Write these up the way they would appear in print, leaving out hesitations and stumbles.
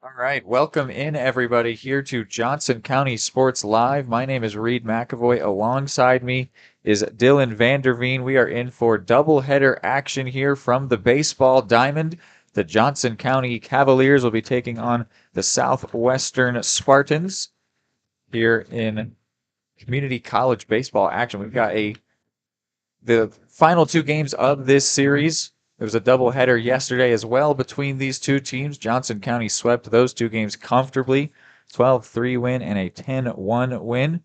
All right, welcome in everybody here to Johnson County Sports Live. My name is Reed McAvoy. Alongside me is Dylan Vanderveen. We are in for doubleheader action here from the baseball diamond. The Johnson County Cavaliers will be taking on the Southwestern Spartans here in community college baseball action. We've got the final two games of this series. There was a doubleheader yesterday as well between these two teams. Johnson County swept those two games comfortably, 12-3 win and a 10-1 win.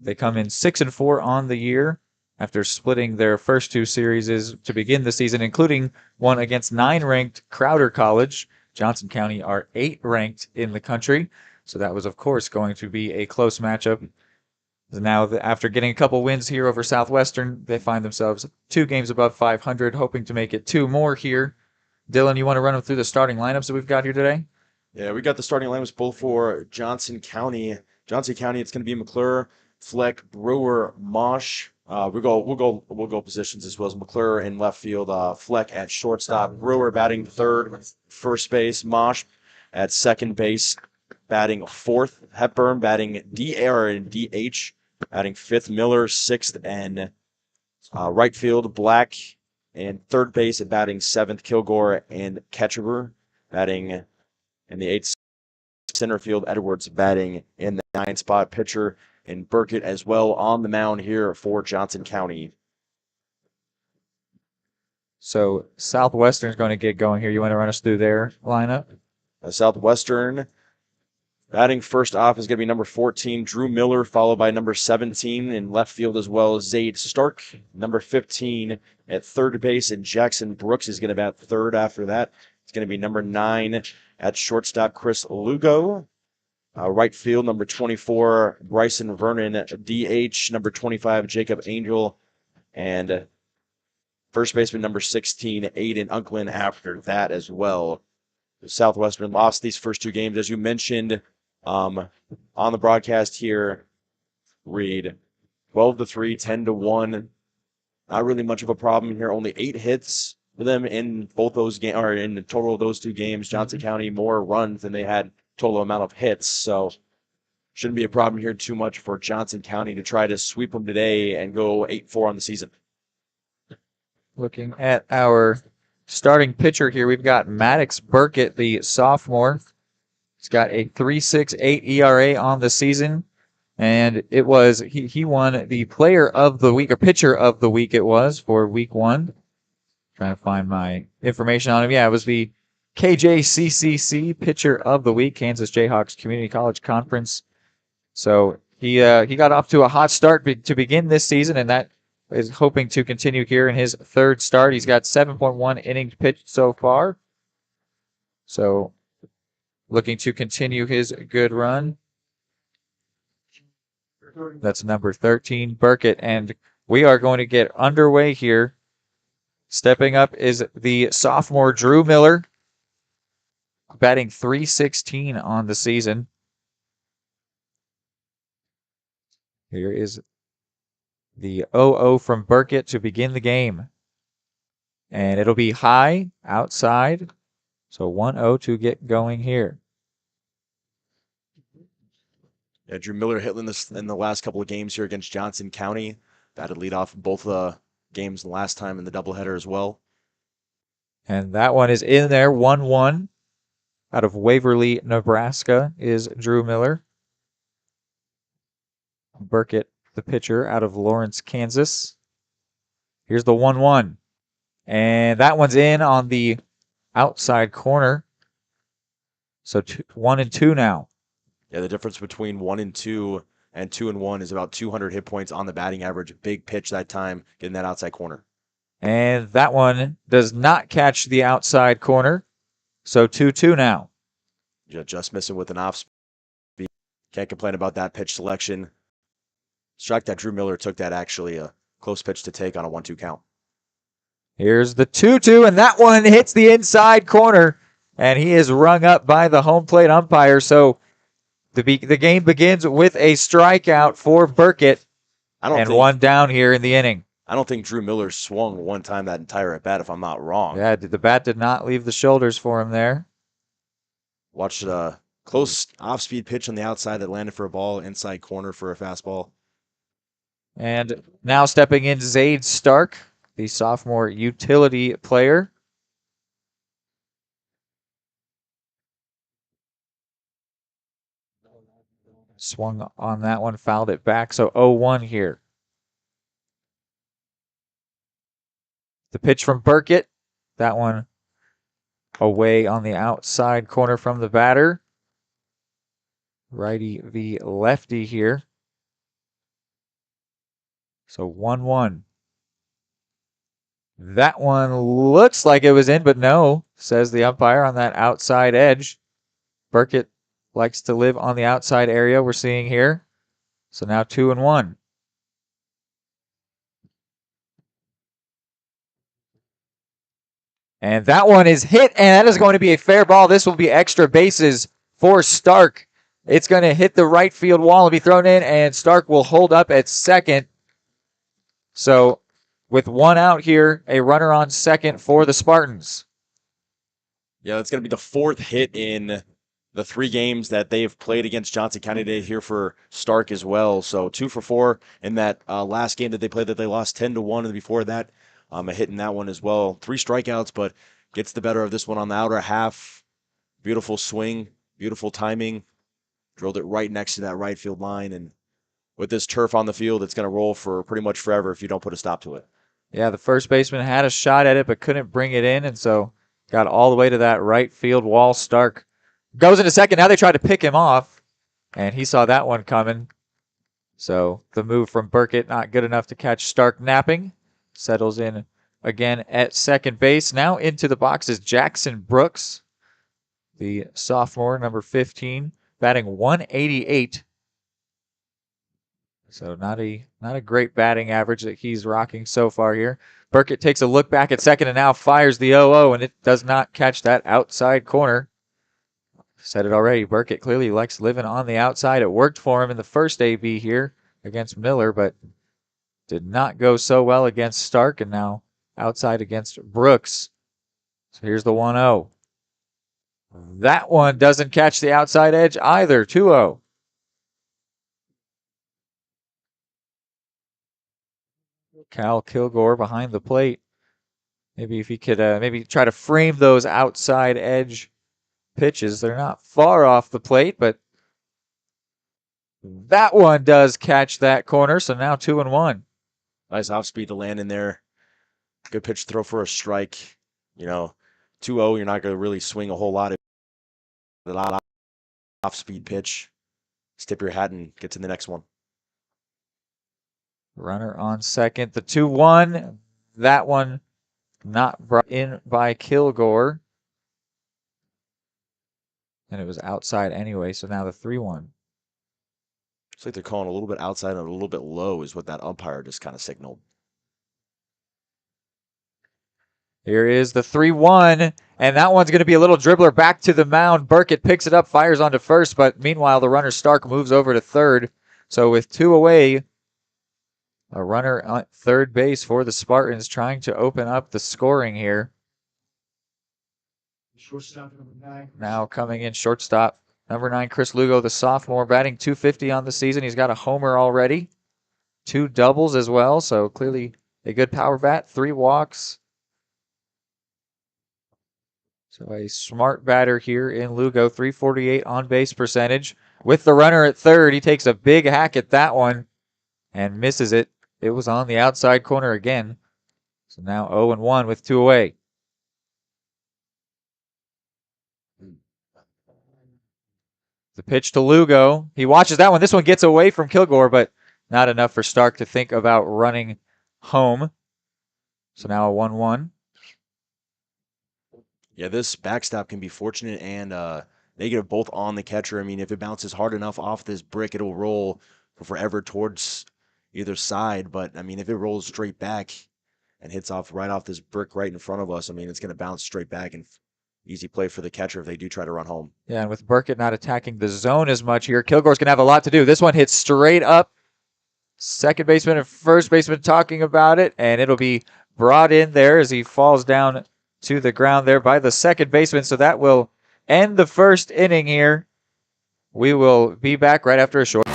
They come in 6-4 on the year after splitting their first two series to begin the season, including one against 9-ranked Crowder College. Johnson County are 8th-ranked in the country, so that was, of course, going to be a close matchup. Now, after getting a couple wins here over Southwestern, they find themselves 2 games above 500, hoping to make it 2 more here. Dylan, you want to run them through the starting lineups that we've got here today? Yeah, we got the starting lineups both for Johnson County. Johnson County, it's going to be McClure, Fleck, Brewer, Mosh. We'll go positions as well as McClure in left field, Fleck at shortstop, Brewer batting third, first base, Mosh at second base, batting fourth, Hepburn batting DH, batting fifth, Miller sixth, and right field, Black, and third base at batting seventh, Kilgore and Ketchever batting in the eighth. Center field, Edwards batting in the 9th spot, pitcher and Burkett as well on the mound here for Johnson County. So Southwestern's going to get going here. You want to run us through their lineup? Southwestern batting first off is going to be number 14, Drew Miller, followed by number 17 in left field as well, Zaid Stark. Number 15 at third base, and Jackson Brooks is going to bat third after that. It's going to be number 9 at shortstop, Chris Lugo. Right field, number 24, Bryson Vernon. DH, number 25, Jacob Angel. And first baseman, number 16, Aiden Unklin after that as well. Southwestern lost these first 2 games, as you mentioned on the broadcast here. Reed, 12-3, 10-1. Not really much of a problem here. Only 8 hits for them in both those games, or in the total of those 2 games. Johnson County more runs than they had total amount of hits, so shouldn't be a problem here too much for Johnson County to try to sweep them today and go 8-4 on the season. Looking at our starting pitcher here, we've got Maddox Burkett, the sophomore. He's got a 3.68 ERA on the season, and it was he won the player of the week, or pitcher of the week it was for week 1. Trying to find my information on him. Yeah, it was the KJCCC pitcher of the week, Kansas Jayhawks Community College Conference. So he got off to a hot start to begin this season, and that is hoping to continue here in his 3rd start. He's got 7.1 innings pitched so far. So looking to continue his good run. That's number 13, Burkett, and we are going to get underway here. Stepping up is the sophomore Drew Miller, batting .316 on the season. Here is the 0-0 from Burkett to begin the game. And it'll be high outside. So 1-0 to get going here. Yeah, Drew Miller hit in the last couple of games here against Johnson County. Batted lead off both games the last time in the doubleheader as well. And that one is in there, 1-1. Out of Waverly, Nebraska is Drew Miller. Burkett, the pitcher, out of Lawrence, Kansas. Here's the 1-1. And that one's in on the outside corner. So 1-2 now. Yeah, the difference between 1-2 and 2-1 is about 200 hit points on the batting average. Big pitch that time, getting that outside corner. And that one does not catch the outside corner. So 2-2 now. Yeah, just missing with an off speed. Can't complain about that pitch selection. Strike that Drew Miller took that actually a close pitch to take on a 1-2 count. Here's the 2-2, and that one hits the inside corner. and he is rung up by the home plate umpire. So the game begins with a strikeout for Burkett and one down here in the inning. I don't think Drew Miller swung one time that entire at bat, if I'm not wrong. Yeah, the bat did not leave the shoulders for him there. Watched a close off-speed pitch on the outside that landed for a ball, inside corner for a fastball. And now stepping in, Zayd Stark, the sophomore utility player. Swung on that one, fouled it back, so 0-1 here. The pitch from Burkett, that one away on the outside corner from the batter. Righty v lefty here. So 1-1. That one looks like it was in, but no, says the umpire on that outside edge. Burkett likes to live on the outside area we're seeing here. So now 2-1. And that one is hit, and that is going to be a fair ball. This will be extra bases for Stark. It's going to hit the right field wall and be thrown in, and Stark will hold up at second. So with one out here, a runner on second for the Spartans. Yeah, that's going to be the fourth hit in the 3 games that they've played against Johnson County today here for Stark as well. So 2 for 4 in that last game that they played that they lost 10-1, and before that, a hit in that one as well. 3 strikeouts, but gets the better of this one on the outer half. Beautiful swing, beautiful timing. Drilled it right next to that right field line, and with this turf on the field, it's going to roll for pretty much forever if you don't put a stop to it. Yeah, the first baseman had a shot at it but couldn't bring it in, and so got all the way to that right field wall. Stark goes into second. Now they try to pick him off, and he saw that one coming. So the move from Burkett, not good enough to catch Stark napping. Settles in again at second base. Now into the box is Jackson Brooks, the sophomore, number 15, batting 188. So not a great batting average that he's rocking so far here. Burkett takes a look back at second and now fires the 0-0, and it does not catch that outside corner. Said it already, Burkett clearly likes living on the outside. It worked for him in the first AB here against Miller, but did not go so well against Stark, and now outside against Brooks. So here's the 1-0. That one doesn't catch the outside edge either. 2-0. Cal Kilgore behind the plate. Maybe if he could maybe try to frame those outside edge pitches. They're not far off the plate, but that one does catch that corner. So now 2-1. Nice off speed to land in there. Good pitch throw for a strike. 2-0, you're not going to really swing a whole lot of off speed pitch. Tip your hat and get to the next one. Runner on second. The 2-1. That one not brought in by Kilgore. And it was outside anyway, so now the 3-1. It's like they're calling a little bit outside and a little bit low is what that umpire just kind of signaled. Here is the 3-1, and that one's going to be a little dribbler back to the mound. Burkett picks it up, fires onto first, but meanwhile the runner Stark moves over to third. So with 2 away, a runner on third base for the Spartans trying to open up the scoring here. Now coming in shortstop, number 9, Chris Lugo, the sophomore, batting .250 on the season. He's got a homer already, 2 doubles as well, so clearly a good power bat, 3 walks. So a smart batter here in Lugo, 348 on base percentage. With the runner at third, he takes a big hack at that one and misses it. It was on the outside corner again. So now 0-1 with 2 away. The pitch to Lugo. He watches that one. This one gets away from Kilgore, but not enough for Stark to think about running home. So now a 1-1. Yeah, this backstop can be fortunate and negative both on the catcher. I mean, if it bounces hard enough off this brick, it'll roll for forever towards either side. But, I mean, if it rolls straight back and hits off right off this brick right in front of us, I mean, it's going to bounce straight back and easy play for the catcher if they do try to run home. Yeah, and with Burkett not attacking the zone as much here, Kilgore's going to have a lot to do. This one hits straight up. Second baseman and first baseman talking about it, and it'll be brought in there as he falls down to the ground there by the second baseman. So that will end the first inning here. We will be back right after a short.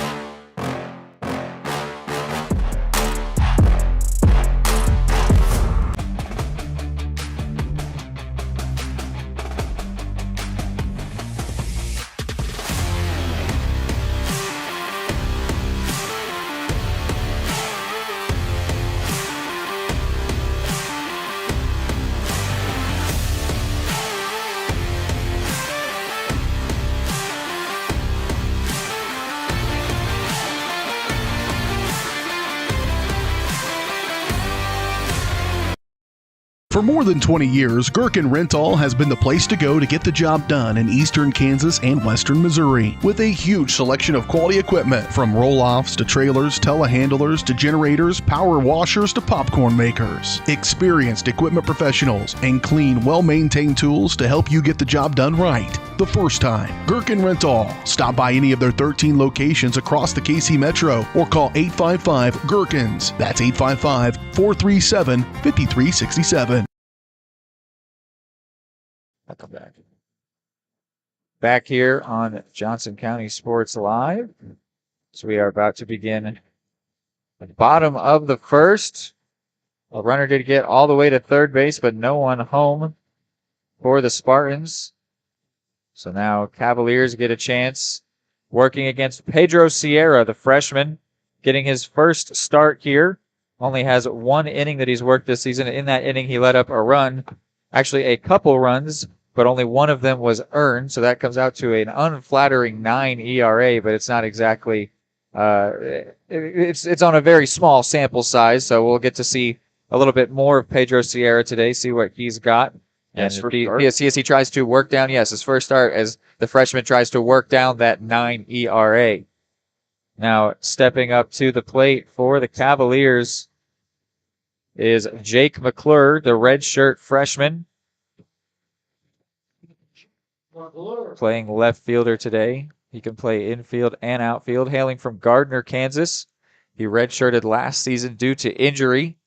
For more than 20 years, Gherkin Rental has been the place to go to get the job done in eastern Kansas and western Missouri. With a huge selection of quality equipment, from roll-offs to trailers, telehandlers to generators, power washers to popcorn makers. Experienced equipment professionals and clean, well-maintained tools to help you get the job done right the first time. Gherkin Rental. Stop by any of their 13 locations across the KC Metro or call 855-GHERKINS. That's 855-437-5367. Welcome back. Back here on Johnson County Sports Live. So we are about to begin the bottom of the first. A runner did get all the way to third base, but no one home for the Spartans. So now Cavaliers get a chance working against Pedro Sierra, the freshman, getting his first start here. Only has one inning that he's worked this season. In that inning, he let up a run. Actually, a couple runs, but only one of them was earned. So that comes out to an unflattering 9 ERA, but it's not exactly, it's on a very small sample size. So we'll get to see a little bit more of Pedro Sierra today, see what he's got. And as he tries to work down, his first start as the freshman tries to work down that 9 ERA. Now, stepping up to the plate for the Cavaliers is Jake McClure, the redshirt freshman, playing left fielder today. He can play infield and outfield, hailing from Gardner, Kansas. He redshirted last season due to injury.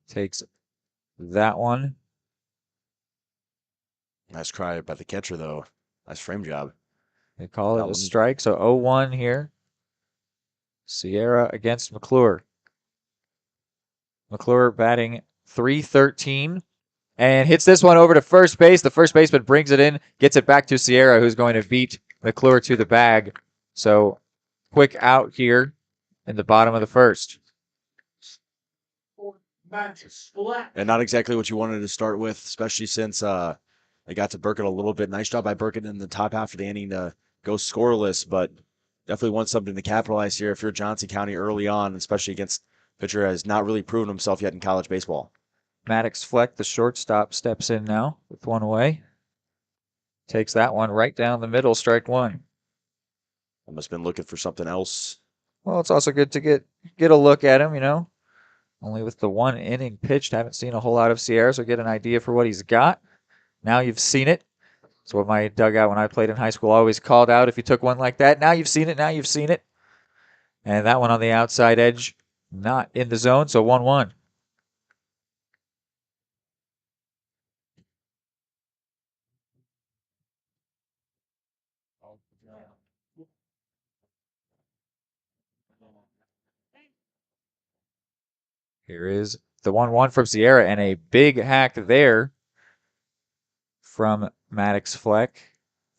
Takes that one. Nice try by the catcher, though. Nice frame job. They call it a strike, so 0-1 here. Sierra against McClure. McClure batting .313 and hits this one over to first base. The first baseman brings it in, gets it back to Sierra, who's going to beat McClure to the bag. So quick out here in the bottom of the first. And not exactly what you wanted to start with, especially since they got to Burkett a little bit. Nice job by Burkett in the top half of the inning to go scoreless, but definitely want something to capitalize here if you're Johnson County early on, especially against a pitcher who has not really proven himself yet in college baseball. Maddox Fleck, the shortstop, steps in now with one away. Takes that one right down the middle, strike one. I must have been looking for something else. Well, it's also good to get a look at him, Only with the one inning pitched, haven't seen a whole lot of Sierra, so get an idea for what he's got. Now you've seen it. That's what my dugout when I played in high school always called out if you took one like that. Now you've seen it. Now you've seen it. And that one on the outside edge, not in the zone, so 1-1. Here is the 1-1 from Sierra, and a big hack there from Maddox Fleck.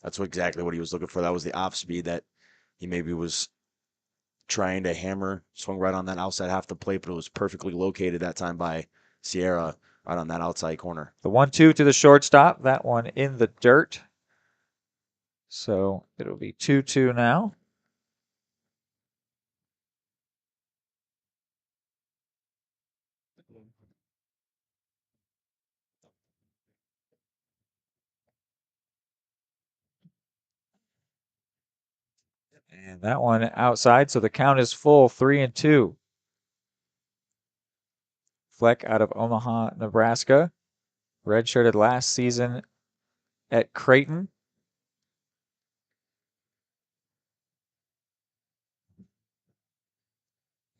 That's exactly what he was looking for. That was the off speed that he maybe was trying to hammer. Swung right on that outside half the plate, but it was perfectly located that time by Sierra right on that outside corner. The 1-2 to the shortstop. That one in the dirt. So it'll be 2-2 now. And that one outside, so the count is full, 3-2. Fleck out of Omaha, Nebraska. redshirted last season at Creighton.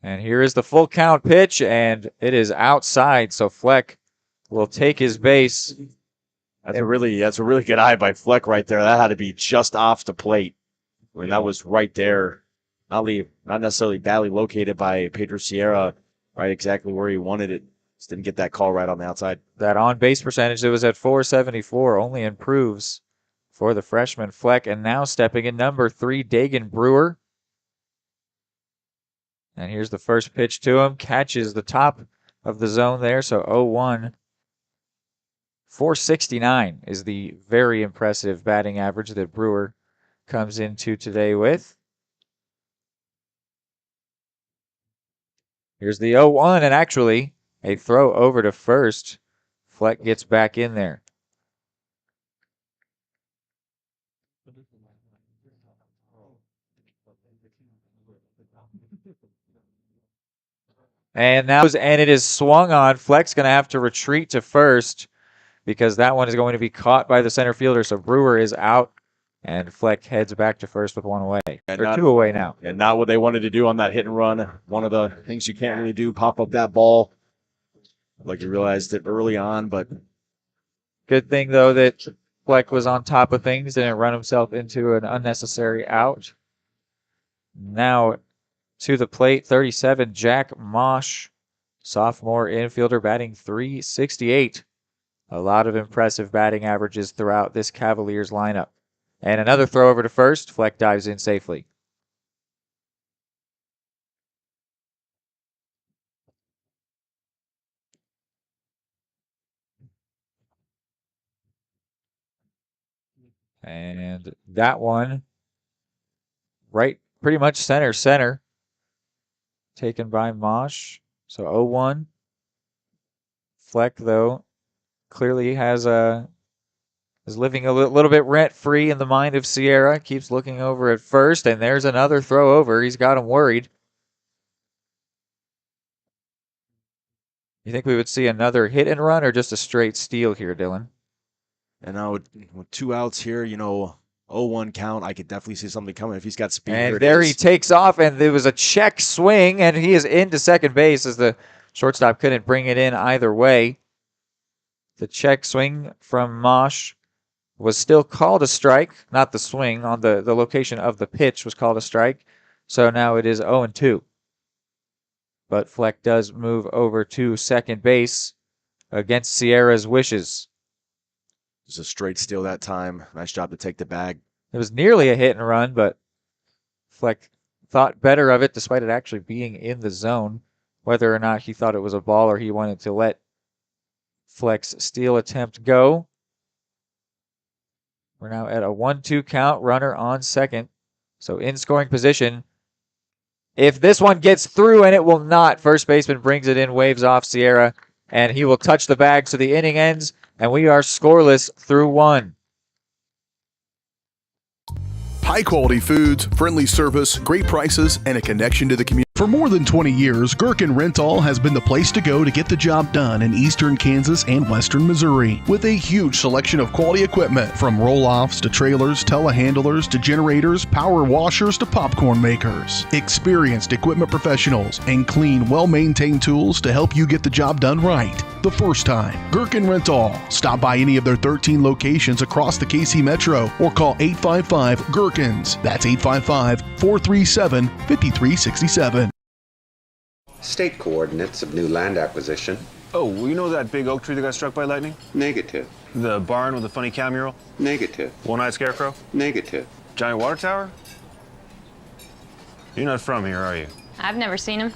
And here is the full count pitch, and it is outside, so Fleck will take his base. That's a really good eye by Fleck right there. That had to be just off the plate. I mean, that was right there. Not necessarily badly located by Pedro Sierra, right exactly where he wanted it. Just didn't get that call right on the outside. That on-base percentage that was at .474 only improves for the freshman Fleck. And now stepping in number 3, Dagan Brewer. And here's the first pitch to him. Catches the top of the zone there, so 0-1. .469 is the very impressive batting average that Brewer comes into today with. Here's the 0-1, and actually a throw over to first. Fleck gets back in there. And it is swung on. Fleck's going to have to retreat to first because that one is going to be caught by the center fielder. So Brewer is out, and Fleck heads back to first with 1 away. Or 2 away now. And not what they wanted to do on that hit and run. One of the things you can't really do, pop up that ball. Like you realized it early on, but good thing, though, that Fleck was on top of things, didn't run himself into an unnecessary out. Now to the plate, 37, Jack Mosh, sophomore infielder, batting .368. A lot of impressive batting averages throughout this Cavaliers lineup. And another throw over to first. Fleck dives in safely. And that one, right, pretty much center, taken by Mosh. So 0-1. Fleck, though, clearly is living a little bit rent-free in the mind of Sierra. Keeps looking over at first, and there's another throw over. He's got him worried. You think we would see another hit and run or just a straight steal here, Dylan? And now with 2 outs here, 0-1 count, I could definitely see something coming if he's got speed. And there he takes off, and there was a check swing, and he is into second base as the shortstop couldn't bring it in either way. The check swing from Mosh was still called a strike, not the swing, on the location of the pitch was called a strike. So now it is 0-2. But Fleck does move over to second base against Sierra's wishes. It was a straight steal that time. Nice job to take the bag. It was nearly a hit and run, but Fleck thought better of it despite it actually being in the zone. Whether or not he thought it was a ball or he wanted to let Fleck's steal attempt go. We're now at a 1-2 count, runner on second. So in scoring position. If this one gets through, and it will not, first baseman brings it in, waves off Sierra, and he will touch the bag. So the inning ends, and we are scoreless through 1. High-quality foods, friendly service, great prices, and a connection to the community. For more than 20 years, Gherkin Rental has been the place to go to get the job done in eastern Kansas and western Missouri. With a huge selection of quality equipment, from roll-offs to trailers, telehandlers to generators, power washers to popcorn makers. Experienced equipment professionals and clean, well-maintained tools to help you get the job done right the first time. Gherkin Rental. Stop by any of their 13 locations across the KC Metro or call 855-GHERKINS. That's 855-437-5367. State coordinates of new land acquisition. Oh, well, you know that big oak tree that got struck by lightning? Negative. The barn with the funny cow mural? Negative. One-eyed scarecrow? Negative. Giant water tower? You're not from here, are you? I've never seen him.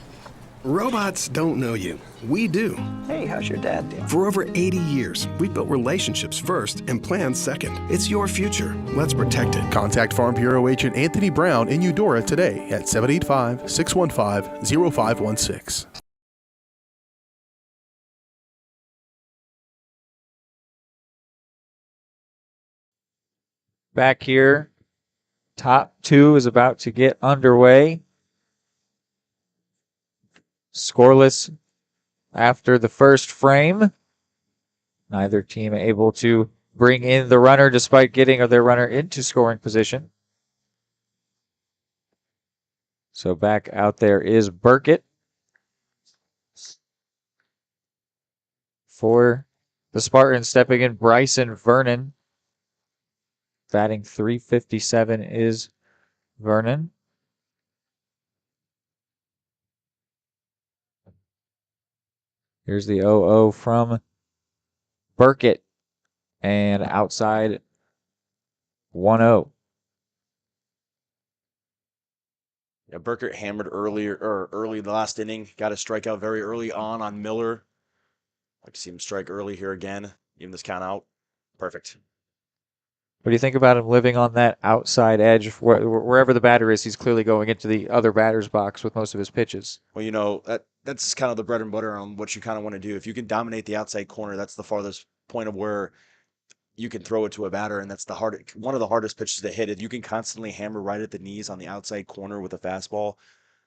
Robots don't know you. We do. Hey, how's your dad doing? For over 80 years, we've built relationships first and plans second. It's your future. Let's protect it. Contact Farm Bureau Agent Anthony Brown in Eudora today at 785-615-0516. Back here, top 2 is about to get underway. Scoreless after the first frame. Neither team able to bring in the runner despite getting their runner into scoring position. So back out there is Burkett for the Spartans. Stepping in, Bryson Vernon. Batting .357 is Vernon. Here's the 0-0 from Burkett. And outside 1-0. Yeah, Burkett hammered early the last inning. Got a strikeout very early on Miller. Like to see him strike early here again. Even this count out. Perfect. What do you think about him living on that outside edge? Wherever the batter is, he's clearly going into the other batter's box with most of his pitches. Well, that's kind of the bread and butter on what you kind of want to do. If you can dominate the outside corner, that's the farthest point of where you can throw it to a batter, and that's one of the hardest pitches to hit. If you can constantly hammer right at the knees on the outside corner with a fastball,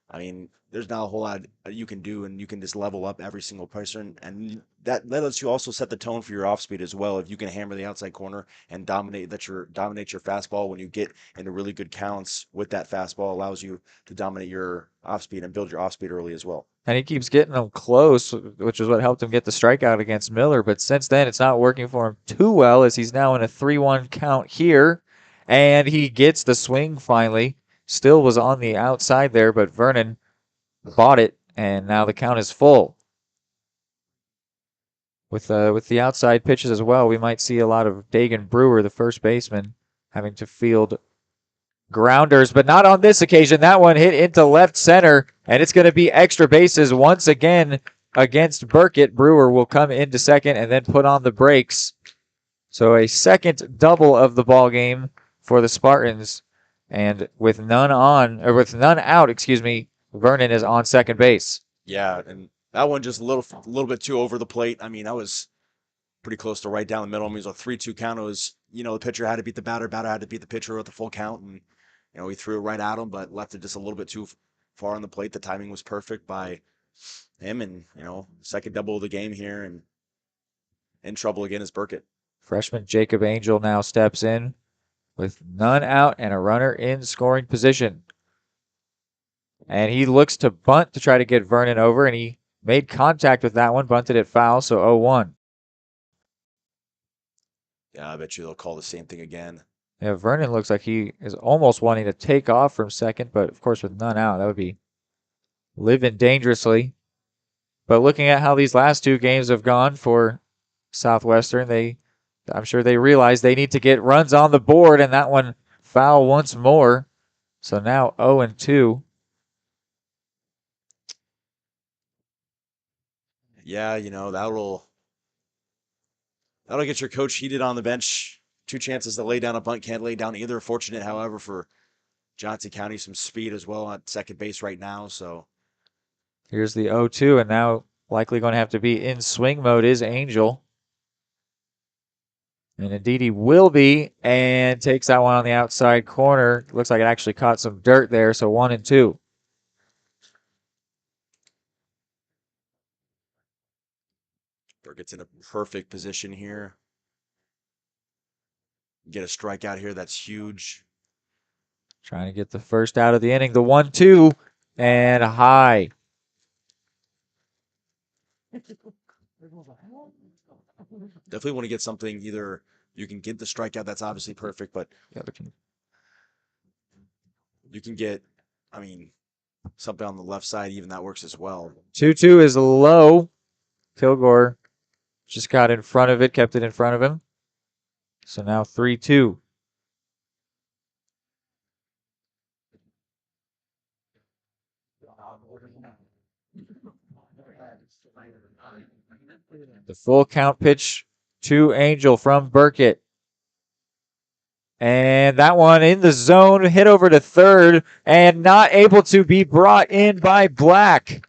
I mean, there's not a whole lot you can do, and you can just level up every single person. And that lets you also set the tone for your off speed as well. If you can hammer the outside corner and dominate your fastball when you get into really good counts with that fastball, allows you to dominate your off speed and build your off speed early as well. And he keeps getting them close, which is what helped him get the strikeout against Miller. But since then, it's not working for him too well, as he's now in a 3-1 count here. And he gets the swing finally. Still was on the outside there, but Vernon bought it, and now the count is full. With the outside pitches as well, we might see a lot of Dagan Brewer, the first baseman, having to field grounders, but not on this occasion. That one hit into left center, and it's going to be extra bases once again against Burkett. Brewer will come into second and then put on the brakes. So a second double of the ball game for the Spartans. And with none out, Vernon is on second base. Yeah, and that one just a little bit too over the plate. I mean, that was pretty close to right down the middle. I mean, it was a 3-2 count. It was, the pitcher had to beat the batter had to beat the pitcher at the full count, and he threw it right at him, but left it just a little bit too far on the plate. The timing was perfect by him, and second double of the game here, and in trouble again is Burkett. Freshman Jacob Angel now steps in with none out and a runner in scoring position. And he looks to bunt to try to get Vernon over, and he made contact with that one, bunted it foul, so 0-1. Yeah, I bet you they'll call the same thing again. Yeah, Vernon looks like he is almost wanting to take off from second, but of course with none out, that would be living dangerously. But looking at how these last two games have gone for Southwestern, I'm sure they realize they need to get runs on the board, and that one foul once more. So now 0-2. Yeah, that'll get your coach heated on the bench. Two chances to lay down a bunt, can't lay down either. Fortunate, however, for Johnson County, some speed as well on second base right now. So here's the 0-2, and now likely going to have to be in swing mode is Angel. And indeed he will be, and takes that one on the outside corner. Looks like it actually caught some dirt there, so 1-2. Burkett's in a perfect position here. Get a strikeout here, that's huge. Trying to get the first out of the inning. The 1-2, and high. Definitely want to get something, either you can get the strikeout, that's obviously perfect, but you can get, something on the left side, even that works as well. 2-2 is low. Kilgore just got in front of it, kept it in front of him. So now 3-2. The full count pitch to Angel from Burkett. And that one in the zone, hit over to third, and not able to be brought in by Black.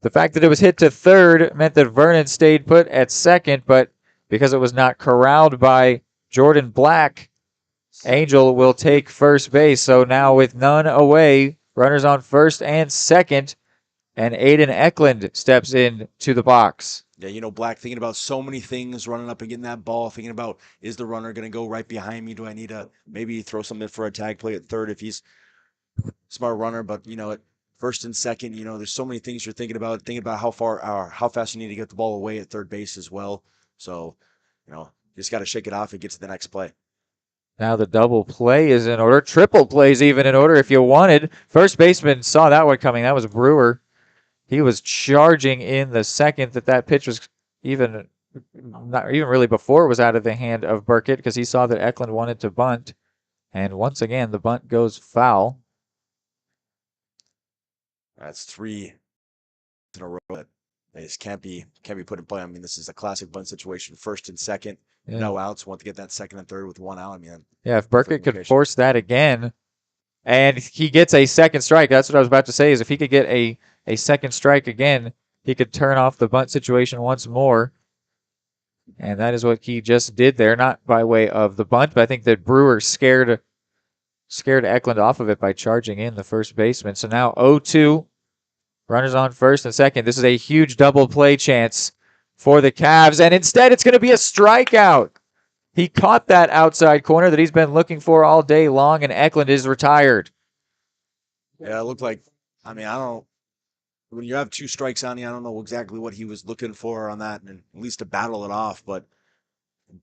The fact that it was hit to third meant that Vernon stayed put at second, but because it was not corralled by Jordan Black, Angel will take first base. So now with none away, runners on first and second, and Aiden Eklund steps in to the box. Yeah, Black thinking about so many things, running up and getting that ball, thinking about, is the runner going to go right behind me? Do I need to maybe throw something for a tag play at third if he's a smart runner? But, at first and second, there's so many things you're thinking about how fast you need to get the ball away at third base as well. So, you just got to shake it off and get to the next play. Now the double play is in order. Triple plays even in order if you wanted. First baseman saw that one coming. That was Brewer. He was charging in the second that pitch was not even really before it was out of the hand of Burkett because he saw that Eklund wanted to bunt. And once again, the bunt goes foul. That's 3 in a row that they just can't be put in play. I mean, this is a classic bunt situation. First and second, no outs. Want to get that second and third with 1 out. I mean, yeah, if Burkett could force that again, and he gets a second strike, that's what I was about to say, is if he could get a second strike again, he could turn off the bunt situation once more. And that is what he just did there, not by way of the bunt, but I think that Brewer scared Eklund off of it by charging in the first baseman. So now 0-2, runners on first and second. This is a huge double play chance for the Cavs, and instead it's going to be a strikeout. He caught that outside corner that he's been looking for all day long, and Eklund is retired. Yeah, it looked like, I don't, when you have 2 strikes on you, I don't know exactly what he was looking for on that, and at least to battle it off, but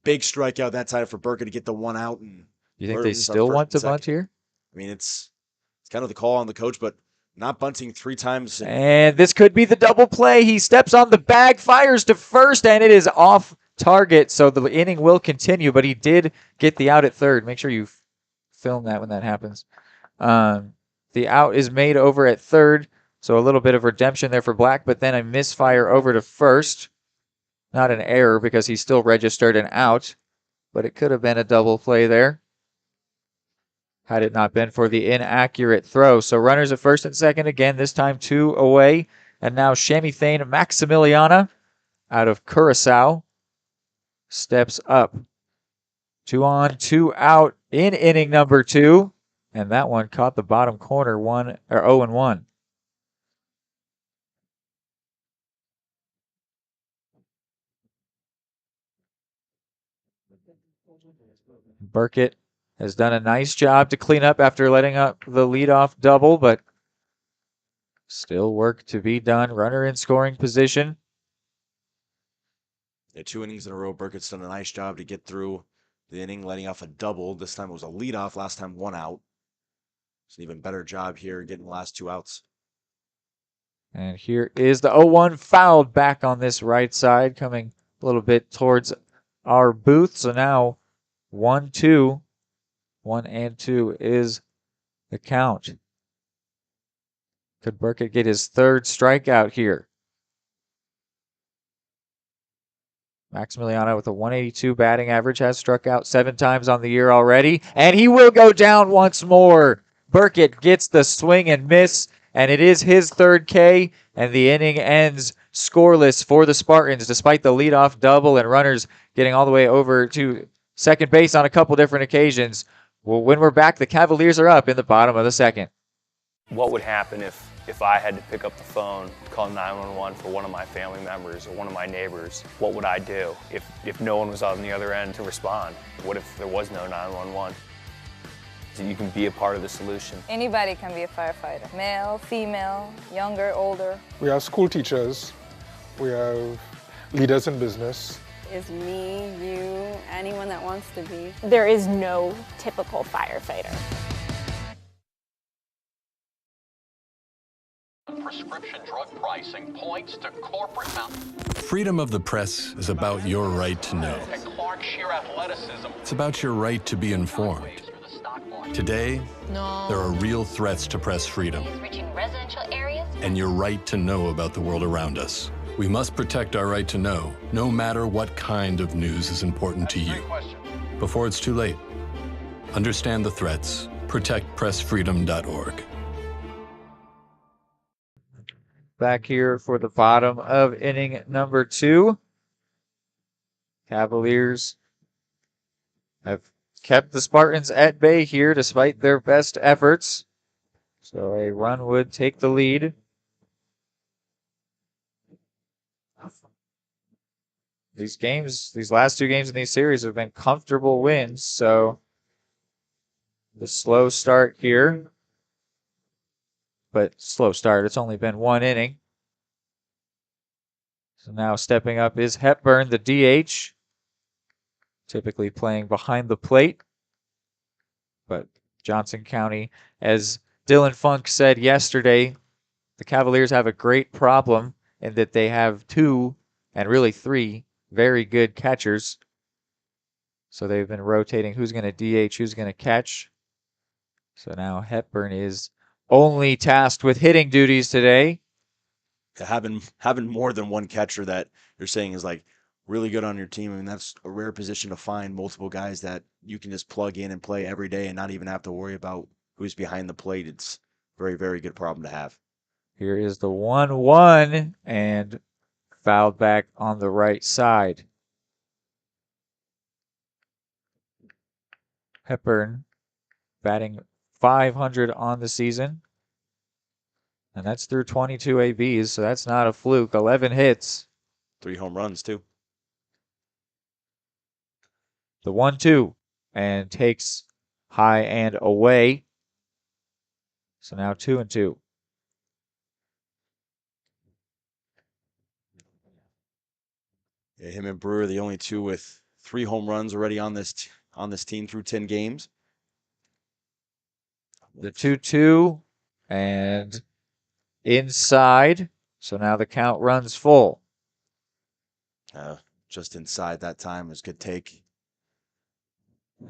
big strikeout that time for Burkett to get the 1 out. And you think they still want to bunt here? I mean, it's kind of the call on the coach, but not bunting 3 times. And this could be the double play. He steps on the bag, fires to first, and it is off target, so the inning will continue, but he did get the out at third. Make sure you film that when that happens. The out is made over at third, so a little bit of redemption there for Black, but then a misfire over to first. Not an error because he still registered an out, but it could have been a double play there had it not been for the inaccurate throw. So runners at first and second again, this time 2 away. And now Shamithane Maximiliana out of Curacao steps up. 2 on, 2 out in inning number 2. And that one caught the bottom corner, 0-1. Burkett has done a nice job to clean up after letting up the leadoff double, but still work to be done. Runner in scoring position. 2 innings in a row. Burkett's done a nice job to get through the inning, letting off a double. This time it was a leadoff. Last time 1 out. It's an even better job here getting the last 2 outs. And here is the 0-1 fouled back on this right side, coming a little bit towards our booth. So now 1-2. 1-2 is the count. Could Burkett get his 3rd strikeout here? Maximiliano with a 182 batting average has struck out 7 times on the year already, and he will go down once more. Burkett gets the swing and miss, and it is his 3rd K, and the inning ends scoreless for the Spartans, despite the leadoff double and runners getting all the way over to second base on a couple different occasions. Well, when we're back, the Cavaliers are up in the bottom of the 2nd. What would happen if I had to pick up the phone, call 911 for one of my family members or one of my neighbors? What would I do if no one was on the other end to respond? What if there was no 911? So you can be a part of the solution. Anybody can be a firefighter. Male, female, younger, older. We have school teachers. We have leaders in business. Is me, you, anyone that wants to be. There is no typical firefighter. Prescription drug pricing points to corporate Freedom of the press is about your right to know. It's about your right to be informed. Today, there are real threats to press freedom and your right to know about the world around us. We must protect our right to know, no matter what kind of news is important to you. Before it's too late, understand the threats. ProtectPressFreedom.org. Back here for the bottom of inning number 2. Cavaliers have kept the Spartans at bay here despite their best efforts. So a run would take the lead. these last two games in these series have been comfortable wins. So the slow start here, but slow start. It's only been one inning. So now stepping up is Hepburn, the DH, typically playing behind the plate. But Johnson County, as Dylan Funk said yesterday, the Cavaliers have a great problem in that they have two, and really three, very good catchers. So they've been rotating who's going to DH, who's going to catch. So now Hepburn is only tasked with hitting duties today. Having more than one catcher that you're saying is like really good on your team. I mean, that's a rare position to find multiple guys that you can just plug in and play every day and not even have to worry about who's behind the plate. It's a very, very good problem to have. Here is the 1-1 and fouled back on the right side. Hepburn batting .500 on the season. And that's through 22 ABs, so that's not a fluke. 11 hits. 3 home runs, too. The 1-2 and takes high and away. So now 2-2. Yeah, him and Brewer, the only two with 3 home runs already on this team through 10 games. The 2-2 and inside. So now the count runs full. Just inside that time was a good take. A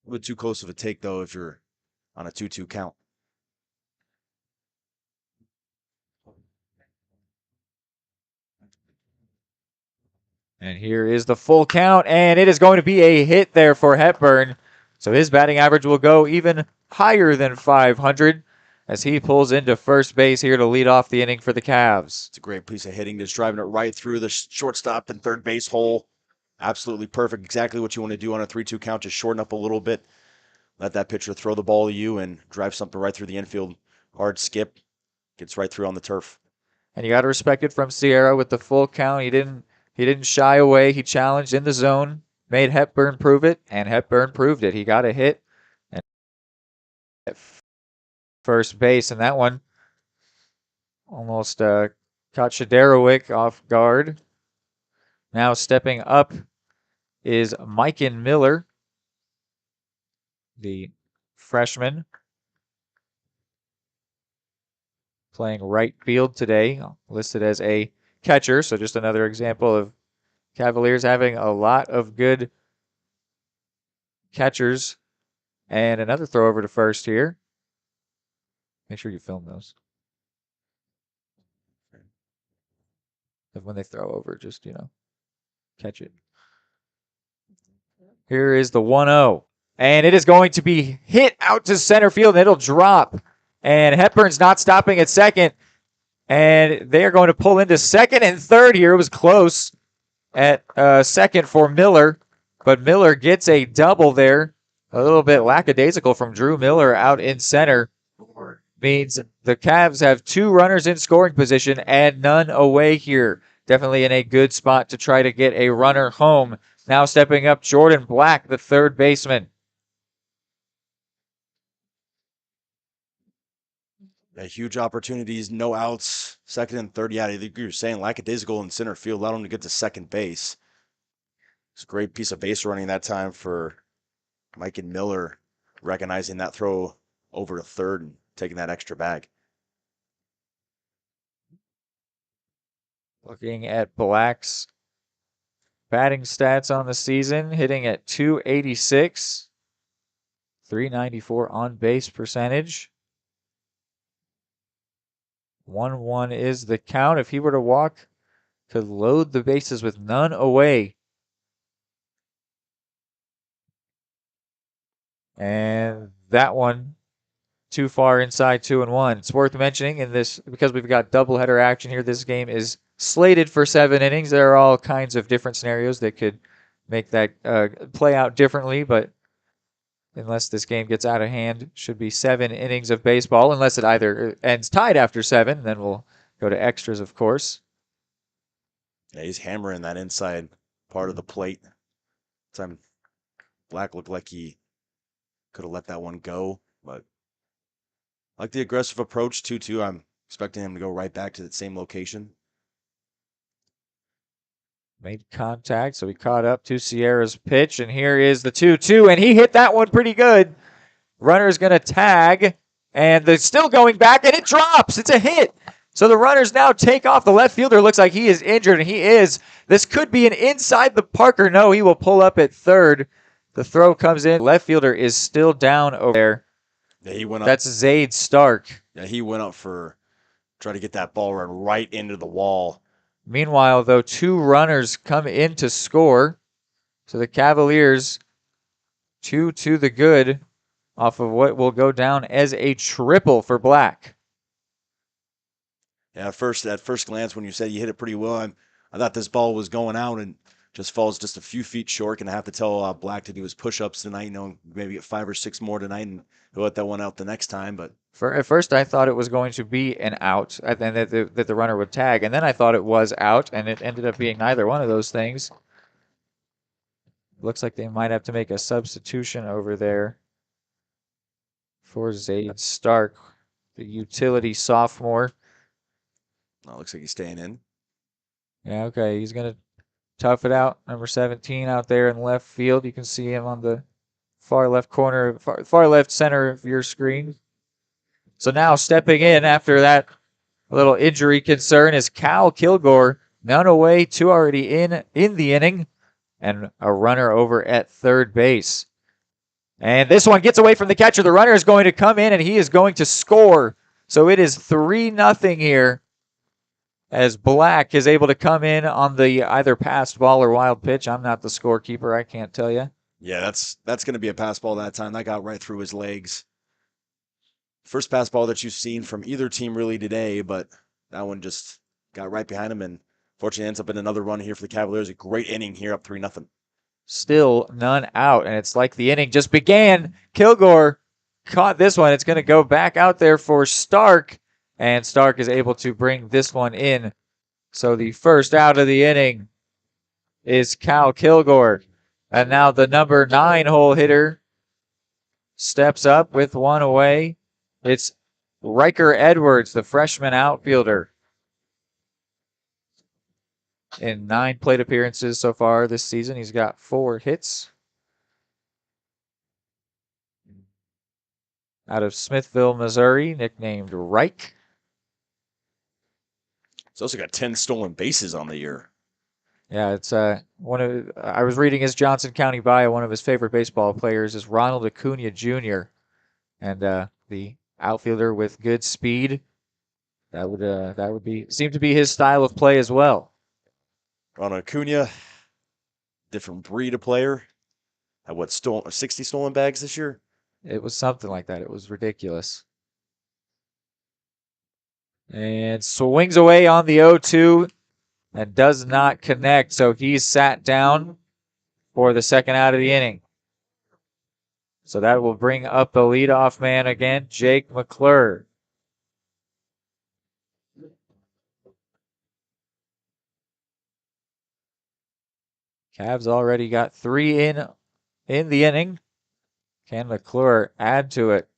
little bit too close of a take, though, if you're on a 2-2 count. And here is the full count, and it is going to be a hit there for Hepburn. So his batting average will go even higher than 500 as he pulls into first base here to lead off the inning for the Cavs. It's a great piece of hitting, just driving it right through the shortstop and third base hole. Absolutely perfect. Exactly what you want to do on a 3-2 count. Just shorten up a little bit. Let that pitcher throw the ball to you and drive something right through the infield. Hard skip. Gets right through on the turf. And you got to respect it from Sierra with the full count. He didn't shy away. He challenged in the zone, made Hepburn prove it, and Hepburn proved it. He got a hit and at first base, and that one almost caught Shadarowick off guard. Now stepping up is Mikan Miller, the freshman, playing right field today, listed as a catcher. So just another example of Cavaliers having a lot of good catchers. And another throw over to first here. Make sure you film those. When they throw over, just, catch it. Here is the 1-0. And it is going to be hit out to center field, and it'll drop. And Hepburn's not stopping at second. And they are going to pull into second and third here. It was close at second for Miller. But Miller gets a double there. A little bit lackadaisical from Drew Miller out in center. Means the Cavs have 2 runners in scoring position and none away here. Definitely in a good spot to try to get a runner home. Now stepping up, Jordan Black, the third baseman. Huge opportunities, no outs, second and third. Yeah, I think you're saying lackadaisical in center field. Let him to get to second base. It's a great piece of base running that time for Mike and Miller, recognizing that throw over to third and taking that extra bag. Looking at Black's batting stats on the season, hitting at .286, .394 on base percentage. 1-1 is the count. If he were to walk, could load the bases with none away. And that one too far inside 2-1. It's worth mentioning in this, because we've got doubleheader action here, this game is slated for 7 innings. There are all kinds of different scenarios that could make that play out differently, but unless this game gets out of hand, should be 7 innings of baseball, unless it either ends tied after 7, then we'll go to extras, of course. Yeah, he's hammering that inside part of the plate. Time Black looked like he could have let that one go, but I like the aggressive approach, 2-2. I'm expecting him to go right back to that same location. Made contact, so he caught up to Sierra's pitch, and here is the 2-2, and he hit that one pretty good. Runner's going to tag, and they're still going back, and it drops. It's a hit. So the runners now take off. The left fielder looks like he is injured, and he is. This could be an inside the Parker. No, he will pull up at third. The throw comes in. Left fielder is still down over there. Yeah, he went up. That's Zaid Stark. Yeah, he went up for try to get that ball run right into the wall. Meanwhile, though, 2 runners come in to score. So the Cavaliers, 2 to the good off of what will go down as a triple for Black. Yeah, at first glance, when you said you hit it pretty well, I thought this ball was going out and just falls just a few feet short. Gonna have to tell Black to do his push-ups tonight. Maybe get 5 or 6 more tonight, and he'll let that one out the next time. But at first, I thought it was going to be an out, and that the runner would tag, and then I thought it was out, and it ended up being neither one of those things. Looks like they might have to make a substitution over there for Zaid Stark, the utility sophomore. no, looks like he's staying in. Yeah, okay, he's gonna tough it out. Number 17 out there in left field. You can see him on the far left corner, far left center of your screen. So now stepping in after that little injury concern is Cal Kilgore. None away, 2 already in the inning, and a runner over at third base. And this one gets away from the catcher. The runner is going to come in, and he is going to score. So it is 3-0 here, as Black is able to come in on the either passed ball or wild pitch. I'm not the scorekeeper. I can't tell you. Yeah, that's going to be a pass ball that time. That got right through his legs. First pass ball that you've seen from either team really today, but that one just got right behind him, and fortunately ends up in another run here for the Cavaliers. A great inning here, up 3-0. Still none out, and it's like the inning just began. Kilgore caught this one. It's going to go back out there for Stark, and Stark is able to bring this one in. So the first out of the inning is Cal Kilgore. And now the number 9 hole hitter steps up with one away. It's Riker Edwards, the freshman outfielder. In 9 plate appearances so far this season, he's got 4 hits. Out of Smithville, Missouri, nicknamed Reich. He's also got 10 stolen bases on the year. Yeah, it's one of. I was reading his Johnson County bio. One of his favorite baseball players is Ronald Acuna Jr., and the outfielder with good speed. That would seem to be his style of play as well. Ronald Acuna, different breed of player. Had 60 stolen bags this year? It was something like that. It was ridiculous. And swings away on the 0-2 and does not connect. So he's sat down for the second out of the inning. So that will bring up the leadoff man again, Jake McClure. Cavs already got 3 in the inning. Can McClure add to it?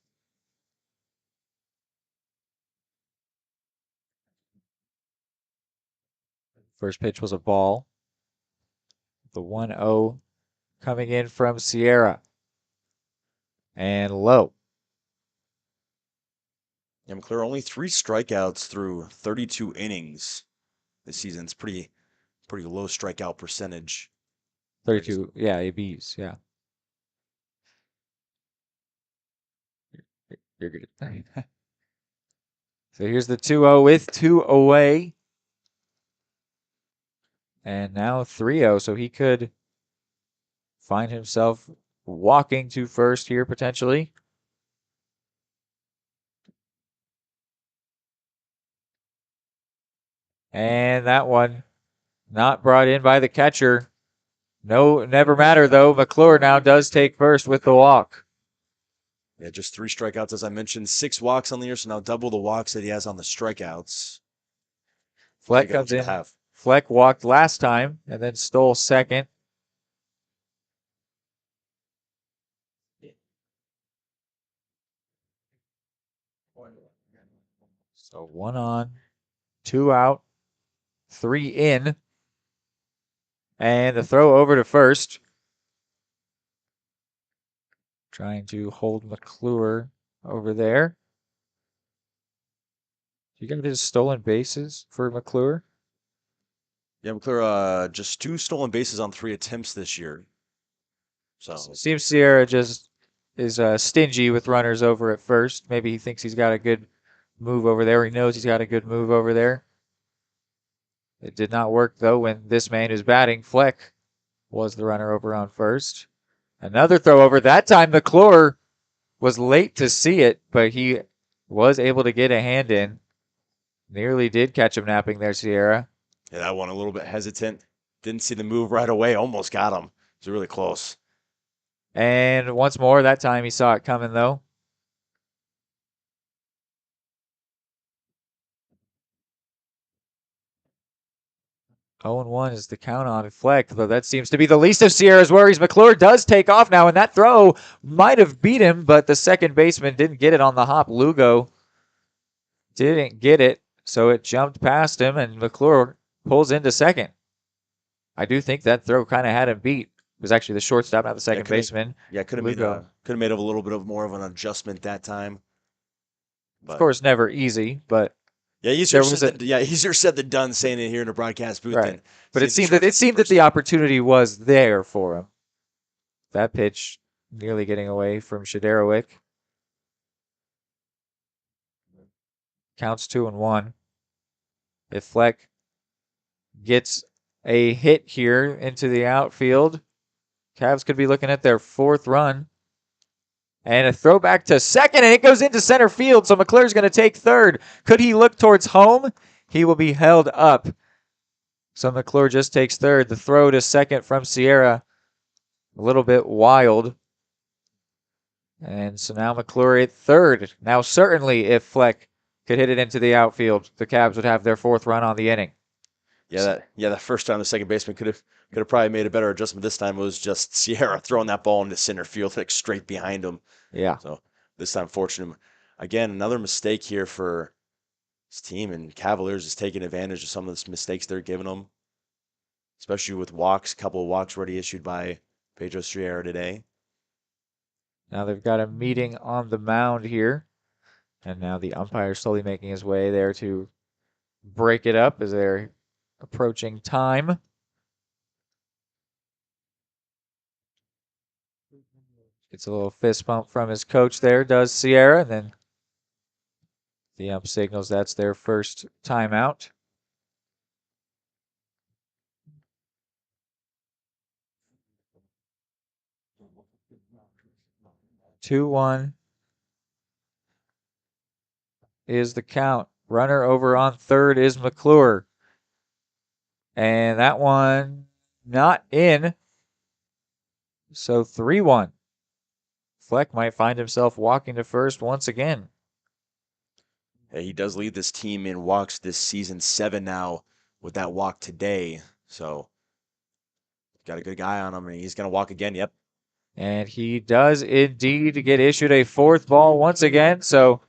First pitch was a ball. The 1-0 coming in from Sierra. And low. Yeah, McClure only 3 strikeouts through 32 innings this season. It's pretty low strikeout percentage. 32, yeah, ABs, yeah. You're good. So here's the 2-0 with 2 away. And now 3-0, so he could find himself walking to first here potentially. And that one not brought in by the catcher. No, never matter though. McClure now does take first with the walk. Yeah, just 3 strikeouts, as I mentioned. 6 walks on the year, so now double the walks that he has on the strikeouts. Fleck comes in Fleck walked last time and then stole second. So 1 on, 2 out, 3 in. And the throw over to first. Trying to hold McClure over there. You got his stolen bases for McClure? Yeah, McClure, just 2 stolen bases on 3 attempts this year. So Seems Sierra just is stingy with runners over at first. Maybe he thinks he's got a good move over there. He knows he's got a good move over there. It did not work, though, when this man who's batting, Fleck, was the runner over on first. Another throw over. That time, McClure was late to see it, but he was able to get a hand in. Nearly did catch him napping there, Sierra. yeah, that one a little bit hesitant. Didn't see the move right away. Almost got him. It was really close. And once more, that time he saw it coming, though. Oh and 1 is the count on Fleck, though that seems to be the least of Sierra's worries. McClure does take off now, and that throw might have beat him, but the second baseman didn't get it on the hop. Lugo didn't get it, so it jumped past him, and McClure pulls into second. I do think that throw kind of had him beat. It was actually the shortstop, not the second baseman. Yeah, could have made a little bit of more of an adjustment that time. But, of course, never easy, but yeah, easier said than done saying it here in a broadcast booth. Right. But it seemed that the opportunity was there for him. That pitch nearly getting away from Shadarowick. Counts 2-1. If Fleck gets a hit here into the outfield, Cavs could be looking at their 4th run. And a throwback to second, and it goes into center field, so McClure's going to take third. Could he look towards home? He will be held up. So McClure just takes third. The throw to second from Sierra, a little bit wild. And so now McClure at third. Now certainly if Fleck could hit it into the outfield, the Cavs would have their 4th run on the inning. Yeah, that first time the second baseman could have probably made a better adjustment. This time it was just Sierra throwing that ball into center field, like straight behind him. Yeah. So this time, fortunate. Again, another mistake here for his team, and Cavaliers is taking advantage of some of the mistakes they're giving them, especially with walks. A couple of walks already issued by Pedro Sierra today. Now they've got a meeting on the mound here, and now the umpire slowly making his way there to break it up as they're approaching time. Gets a little fist bump from his coach there, does Sierra, and then the ump signals that's their first timeout. Two one is the count. Runner over on third is McClure. And that one not in. So 3-1. Fleck might find himself walking to first once again. Yeah, he does lead this team in walks this season, 7 now with that walk today. So got a good guy on him, and he's going to walk again. Yep. And he does indeed get issued a 4th ball once again. So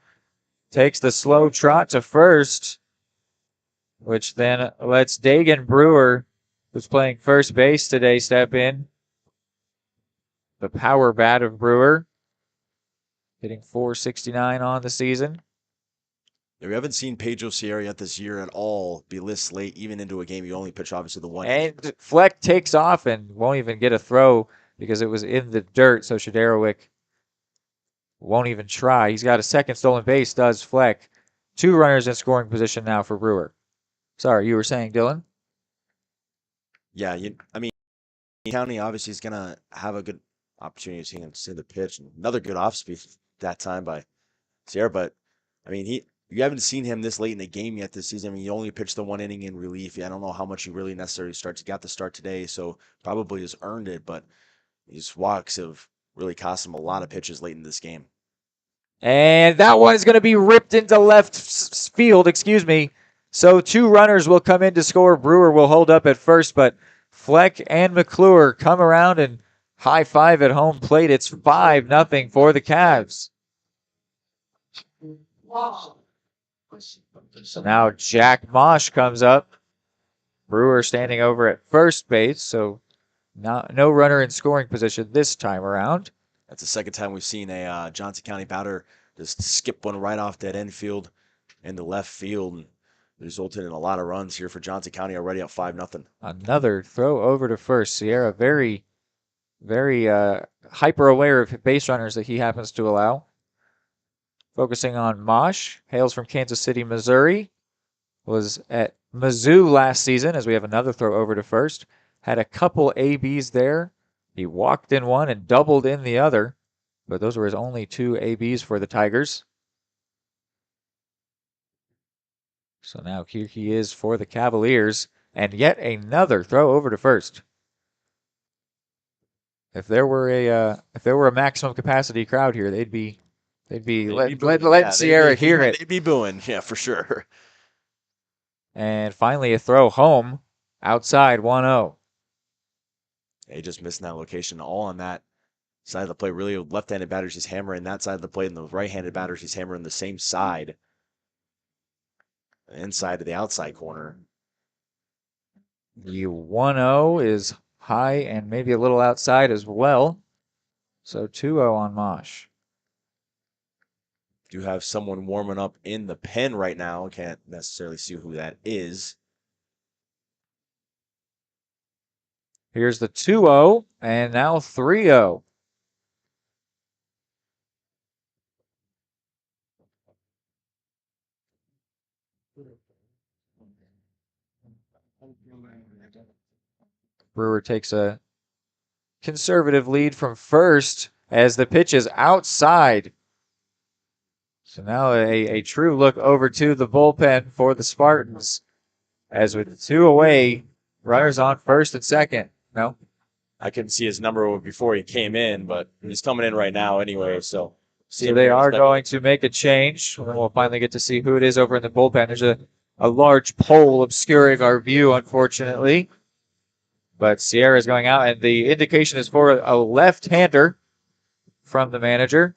takes the slow trot to first, which then lets Dagan Brewer, who's playing first base today, step in. The power bat of Brewer, hitting .469 on the season. Yeah, we haven't seen Pedro Sierra yet this year at all be this late, even into a game. You only pitch, obviously, the one. And Fleck takes off and won't even get a throw because it was in the dirt, so Shadarowick won't even try. He's got a second stolen base, does Fleck. 2 runners in scoring position now for Brewer. Sorry, you were saying, Dylan? Yeah, County obviously is going to have a good opportunity to see the pitch. Another good off speed that time by Sierra, but you haven't seen him this late in the game yet this season. He only pitched the 1 inning in relief. I don't know how much he really necessarily starts. He got the start today, so probably has earned it, but these walks have really cost him a lot of pitches late in this game. And that one is going to be ripped into left field, So 2 runners will come in to score. Brewer will hold up at first, but Fleck and McClure come around and high five at home plate. It's 5-0 for the Cavs. So now Jack Mosh comes up. Brewer standing over at first base, so no runner in scoring position this time around. That's the second time we've seen a Johnson County batter just skip one right off that infield into left field, and resulted in a lot of runs here for Johnson County, already up 5-0. Another throw over to first. Sierra very, very hyper aware of base runners that he happens to allow. Focusing on Mosh, hails from Kansas City, Missouri. Was at Mizzou last season, as we have another throw over to first. Had a couple ABs there. He walked in one and doubled in the other, but those were his only 2 ABs for the Tigers. So now here he is for the Cavaliers, and yet another throw over to first. If there were a maximum capacity crowd here, they'd be letting Sierra hear it. They'd be booing, yeah, for sure. And finally a throw home, outside 1-0. He just missed that location, all on that side of the plate. Really, left-handed batters, he's hammering that side of the plate, and the right-handed batters, he's hammering the same side, inside to the outside corner. The 1-0 is high and maybe a little outside as well. So 2-0 on Mosh. Do have someone warming up in the pen right now. Can't necessarily see who that is. Here's the 2-0, and now 3-0. Brewer takes a conservative lead from first as the pitch is outside. So now a true look over to the bullpen for the Spartans. As with 2 away, runners on first and second. No? I couldn't see his number before he came in, but he's coming in right now anyway. So they are going to make a change. And we'll finally get to see who it is over in the bullpen. There's a large pole obscuring our view, unfortunately. But Sierra is going out, and the indication is for a left-hander from the manager.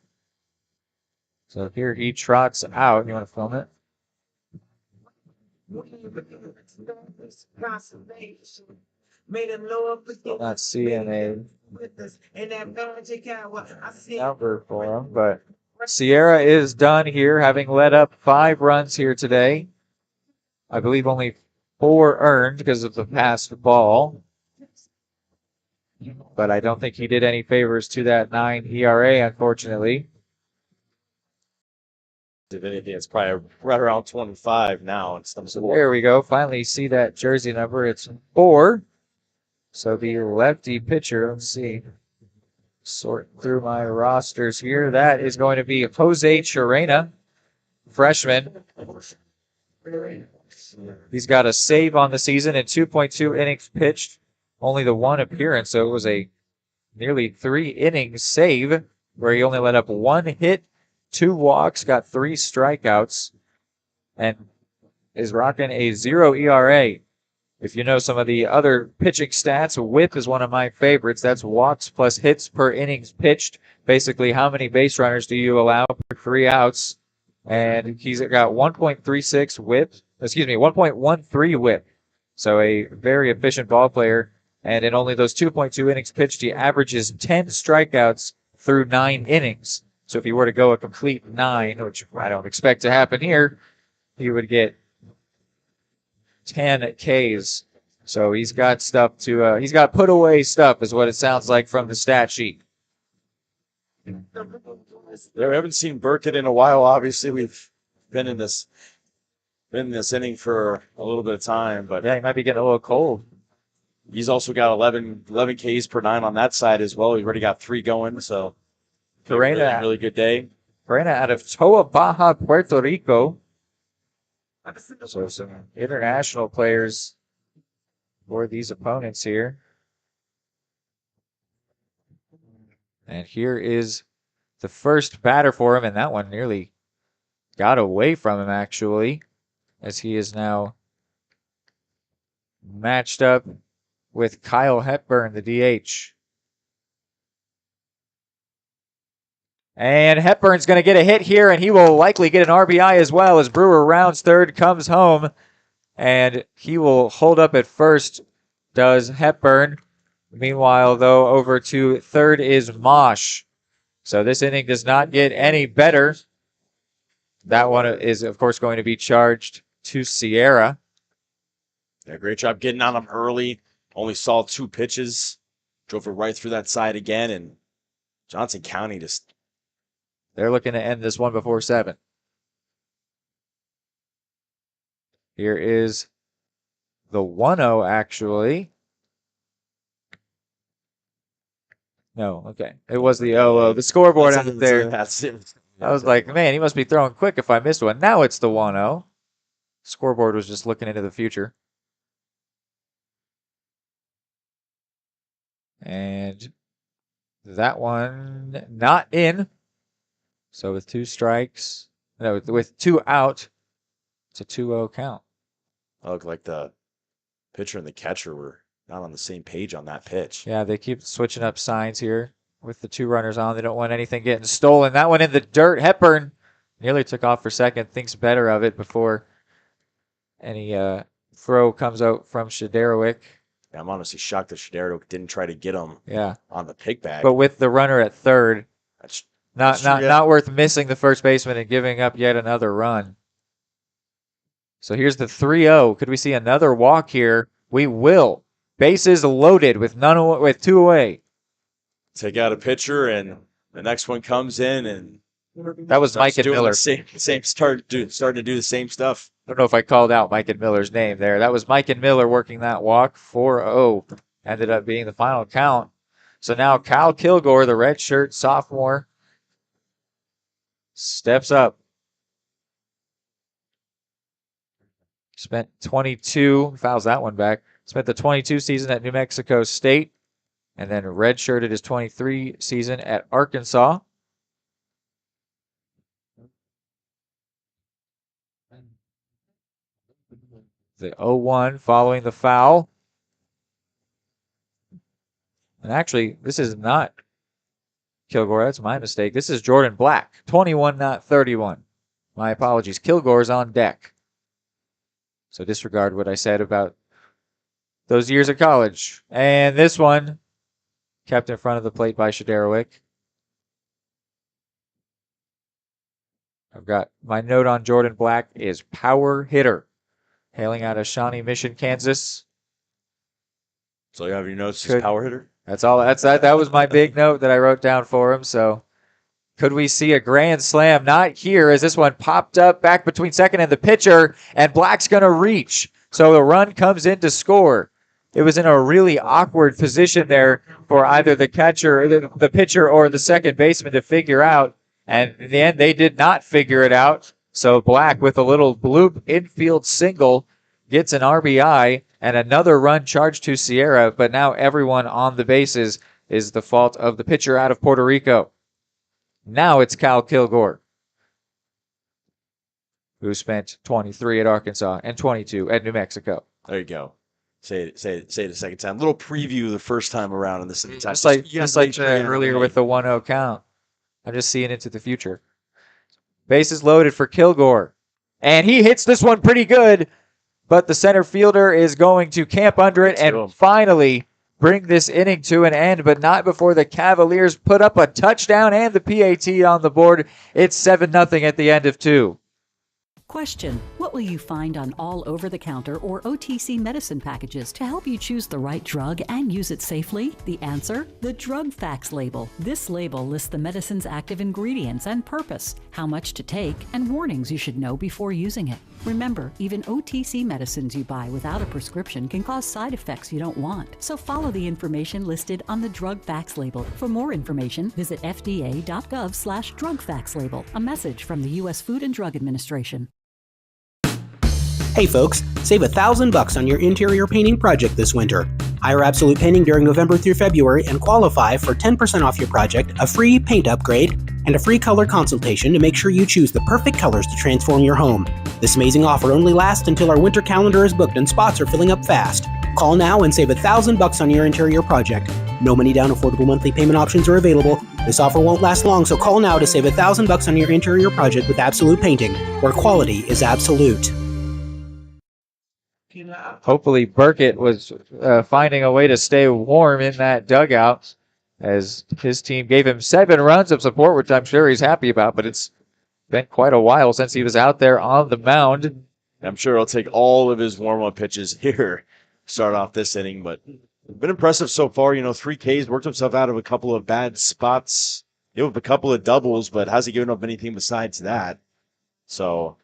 So here he trots out. You want to film it? Not seeing a number for him, but Sierra is done here, having led up 5 runs here today. I believe only 4 earned because of the passed ball. But I don't think he did any favors to that 9 ERA, unfortunately. If anything, it's probably right around 25 now. So there we go. Finally see that jersey number. It's 4. So the lefty pitcher, let's see, sort through my rosters here. That is going to be Jose Chirena, freshman. He's got a save on the season and 2.2 innings pitched, only the 1 appearance. So it was a nearly 3 innings save where he only let up 1 hit, 2 walks, got 3 strikeouts, and is rocking a 0 ERA. If you know some of the other pitching stats, whip is one of my favorites. That's walks plus hits per innings pitched. Basically, how many base runners do you allow per 3 outs? And he's got 1.36 whip, 1.13 whip. So a very efficient ball player. And in only those 2.2 innings pitched, he averages 10 strikeouts through 9 innings. So if he were to go a complete 9, which I don't expect to happen here, he would get 10 Ks. So he's got stuff to, he's got put away stuff is what it sounds like from the stat sheet. We haven't seen Burkett in a while. Obviously, we've been in this inning for a little bit of time, but yeah, he might be getting a little cold. He's also got 11 Ks per 9 on that side as well. He's already got 3 going, so really good day. Carrera out of Toa Baja, Puerto Rico. So some international players for these opponents here. And here is the first batter for him, and that one nearly got away from him, actually. as he is now matched up with Kyle Hepburn, the DH. And Hepburn's going to get a hit here, and he will likely get an RBI as well as Brewer rounds third, comes home, and he will hold up at first, does Hepburn. Meanwhile, though, over to third is Mosh. So this inning does not get any better. That one is, of course, going to be charged to Sierra. Yeah, great job getting on him early. Only saw 2 pitches. Drove it right through that side again, and Johnson County just... They're looking to end this one before 7. Here is the 1-0, actually. No, okay. It was the 0-0. The scoreboard out there. I was like, man, he must be throwing quick if I missed one. Now it's the 1-0. Scoreboard was just looking into the future. And that one not in. So with 2 strikes, no, with 2 out, it's a 2-0 count. It looked like the pitcher and the catcher were not on the same page on that pitch. Yeah, they keep switching up signs here with the 2 runners on. They don't want anything getting stolen. That one in the dirt. Hepburn nearly took off for second, thinks better of it before any throw comes out from Shederowick. Yeah, I'm honestly shocked that Shederowick didn't try to get him on the pick bag. But with the runner at third, that's not worth missing the first baseman and giving up yet another run. So here's the 3-0. Could we see another walk here? We will. Bases loaded with 2 away. Take out a pitcher, and the next one comes in, and that was Mike and Miller. Starting to do the same stuff. I don't know if I called out Mike and Miller's name there. That was Mike and Miller working that walk. 4-0 ended up being the final count. So now Kyle Kilgore, the redshirt sophomore, steps up. Spent 22, fouls that one back. Spent the 22 season at New Mexico State, and then redshirted his 23 season at Arkansas. The 0-1 following the foul. And actually, this is not Kilgore. That's my mistake. This is Jordan Black. 21, not 31. My apologies. Kilgore's on deck. So disregard what I said about those years of college. And this one, kept in front of the plate by Shederowick. I've got my note on Jordan Black is power hitter. Hailing out of Shawnee Mission, Kansas. So you have your notes as power hitter? That's all. That was my big note that I wrote down for him. So could we see a grand slam? Not here, as this one popped up back between second and the pitcher, and Black's going to reach. So the run comes in to score. It was in a really awkward position there for either the catcher, the pitcher, or the second baseman to figure out. And in the end, they did not figure it out. So Black, with a little bloop infield single, gets an RBI and another run charged to Sierra. But now everyone on the bases is the fault of the pitcher out of Puerto Rico. Now it's Kyle Kilgore, who spent 23 at Arkansas and 22 at New Mexico. There you go. Say it a second time. Little preview the first time around in the second time. Just like earlier with the 1-0 count. I'm just seeing into the future. Bases loaded for Kilgore. And he hits this one pretty good, but the center fielder is going to camp under it and finally bring this inning to an end, but not before the Cavaliers put up a touchdown and the PAT on the board. It's 7-0 at the end of 2. Question: what will you find on all over-the-counter or OTC medicine packages to help you choose the right drug and use it safely? The answer: the drug facts label. This label lists the medicine's active ingredients and purpose, how much to take, and warnings you should know before using it. Remember, even OTC medicines you buy without a prescription can cause side effects you don't want. So follow the information listed on the drug facts label. For more information, visit fda.gov/drug facts label. A message from the U.S. Food and Drug Administration. Hey folks, save $1,000 on your interior painting project this winter. Hire Absolute Painting during November through February and qualify for 10% off your project, a free paint upgrade, and a free color consultation to make sure you choose the perfect colors to transform your home. This amazing offer only lasts until our winter calendar is booked and spots are filling up fast. Call now and save $1,000 on your interior project. No money down, affordable monthly payment options are available. This offer won't last long, so call now to save $1,000 on your interior project with Absolute Painting, where quality is absolute. Hopefully Burkett was finding a way to stay warm in that dugout as his team gave him 7 runs of support, which I'm sure he's happy about, but it's been quite a while since he was out there on the mound. I'm sure he'll take all of his warm-up pitches here, start off this inning, but been impressive so far. 3 Ks, worked himself out of a couple of bad spots, gave up a couple of doubles, but hasn't given up anything besides that. So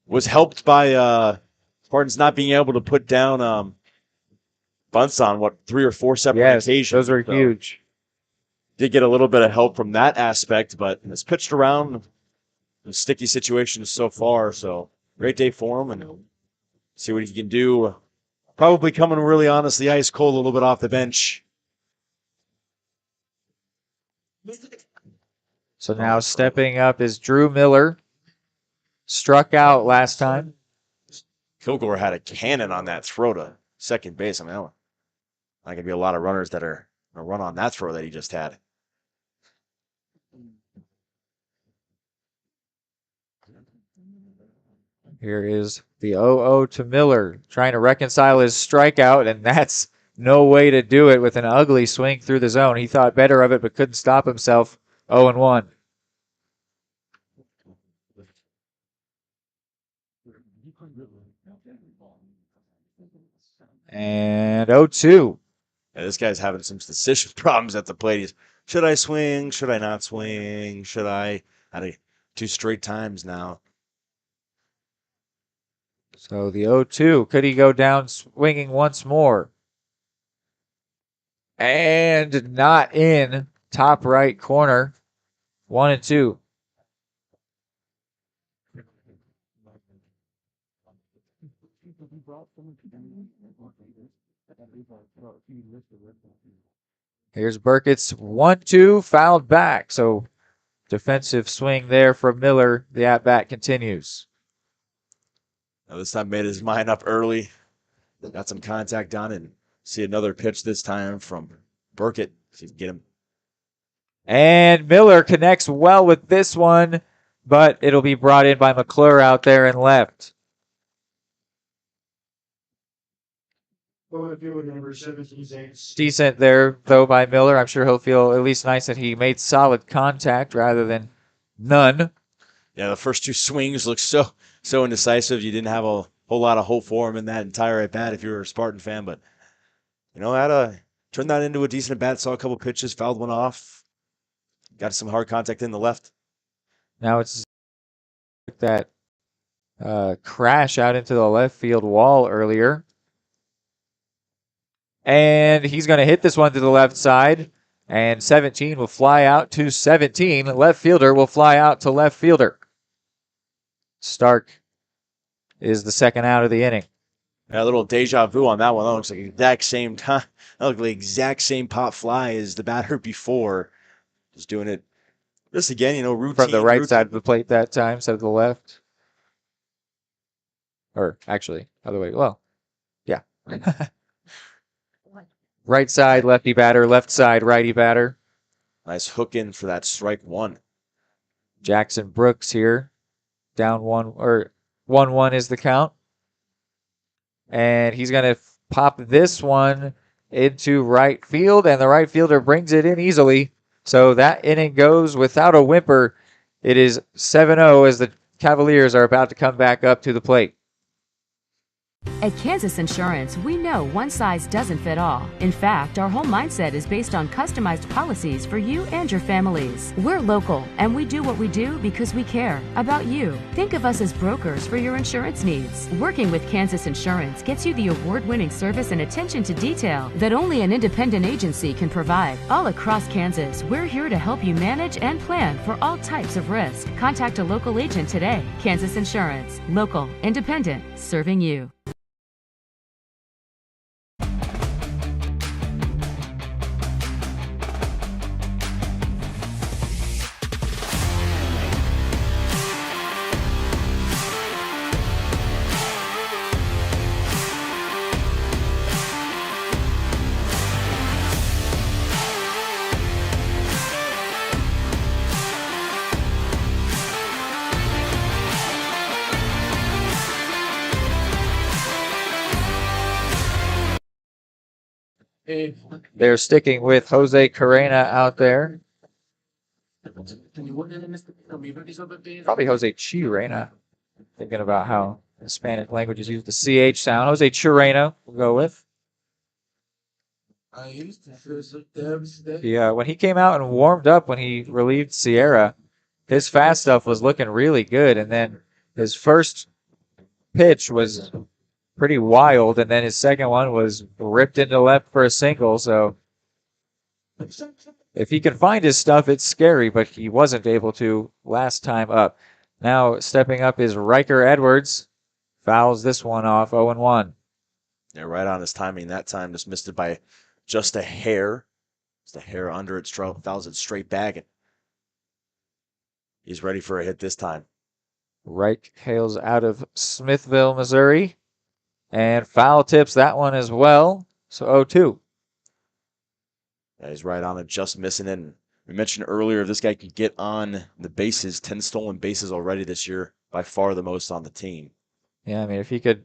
was helped by Spartans not being able to put down bunts on 3 or 4 separate occasions. Those are huge. Did get a little bit of help from that aspect, but it's pitched around in sticky situations so far. So great day for him, and see what he can do. Probably coming really honestly ice cold a little bit off the bench. So now stepping up is Drew Miller. Struck out last time. Kilgore had a cannon on that throw to second base. I mean, not going to be a lot of runners that are going to run on that throw that he just had. Here is the 0-0 to Miller, trying to reconcile his strikeout, and that's no way to do it with an ugly swing through the zone. He thought better of it, but couldn't stop himself. 0-1. And 0-2. Yeah, this guy's having some decision problems at the plate. Should I swing? Should I not swing? Should I? Had 2 straight times now. So the 0-2. Could he go down swinging once more? And not in. Top right corner. 1-2. Here's Burkett's 1-2, fouled back. So defensive swing there from Miller. The at-bat continues. Now this time made his mind up early. Got some contact on it. And see another pitch this time from Burkett. See if he can get him. And Miller connects well with this one, but it'll be brought in by McClure out there and left. Decent there, though, by Miller. I'm sure he'll feel at least nice that he made solid contact rather than none. Yeah, the first 2 swings looked so indecisive. You didn't have a whole lot of hope for him in that entire at-bat if you were a Spartan fan. But, turned that into a decent at-bat. Saw a couple pitches, fouled one off. Got some hard contact in the left. Now it's that crash out into the left field wall earlier. And he's going to hit this one to the left side. And 17 will fly out to 17. Left fielder will fly out to left fielder. Stark is the second out of the inning. Yeah, a little deja vu on that one. That looks like the exact same time. That looked like the exact same pop fly as the batter before. Just doing it. This again, routine. From the right side of the plate that time instead of the left. Or actually, other way. Well, yeah. Right side, lefty batter. Left side, righty batter. Nice hook in for that strike 1. Jackson Brooks here. Down 1-1 is the count. And he's going to pop this one into right field, and the right fielder brings it in easily. So that inning goes without a whimper. It is 7-0 as the Cavaliers are about to come back up to the plate. At Kansas Insurance, we know one size doesn't fit all. In fact, our whole mindset is based on customized policies for you and your families. We're local, and we do what we do because we care about you. Think of us as brokers for your insurance needs. Working with Kansas Insurance gets you the award-winning service and attention to detail that only an independent agency can provide. All across Kansas, we're here to help you manage and plan for all types of risk. Contact a local agent today. Kansas Insurance. Local, independent, serving you. They're sticking with Jose Carrena out there. Probably Jose Chirena. Thinking about how Hispanic languages use the CH sound. Jose Chirena, we'll go with. Yeah, when he came out and warmed up when he relieved Sierra, his fast stuff was looking really good. And then his first pitch was pretty wild, and then his second one was ripped into left for a single. So if he can find his stuff, it's scary, but he wasn't able to last time up. Now stepping up is Riker Edwards. Fouls this one off, 0-1. Yeah, right on his timing that time. Just missed it by just a hair. Just a hair under it. Fouls it straight back. And he's ready for a hit this time. Reich hails out of Smithville, Missouri. And foul tips that one as well. So 0-2. Yeah, he's right on it, just missing it. And we mentioned earlier, if this guy could get on the bases, 10 stolen bases already this year, by far the most on the team. Yeah, I mean, if he could,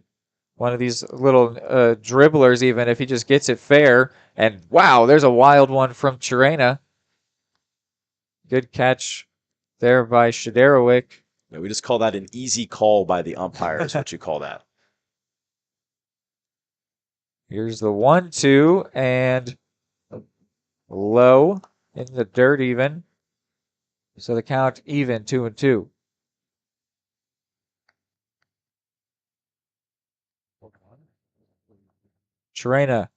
one of these little dribblers even, if he just gets it fair, and wow, there's a wild one from Chirena. Good catch there by Shadarowick. Yeah, we just call that an easy call by the umpire is what you call that. Here's the 1-2, and low in the dirt even. So the count even, 2-2. Chirena.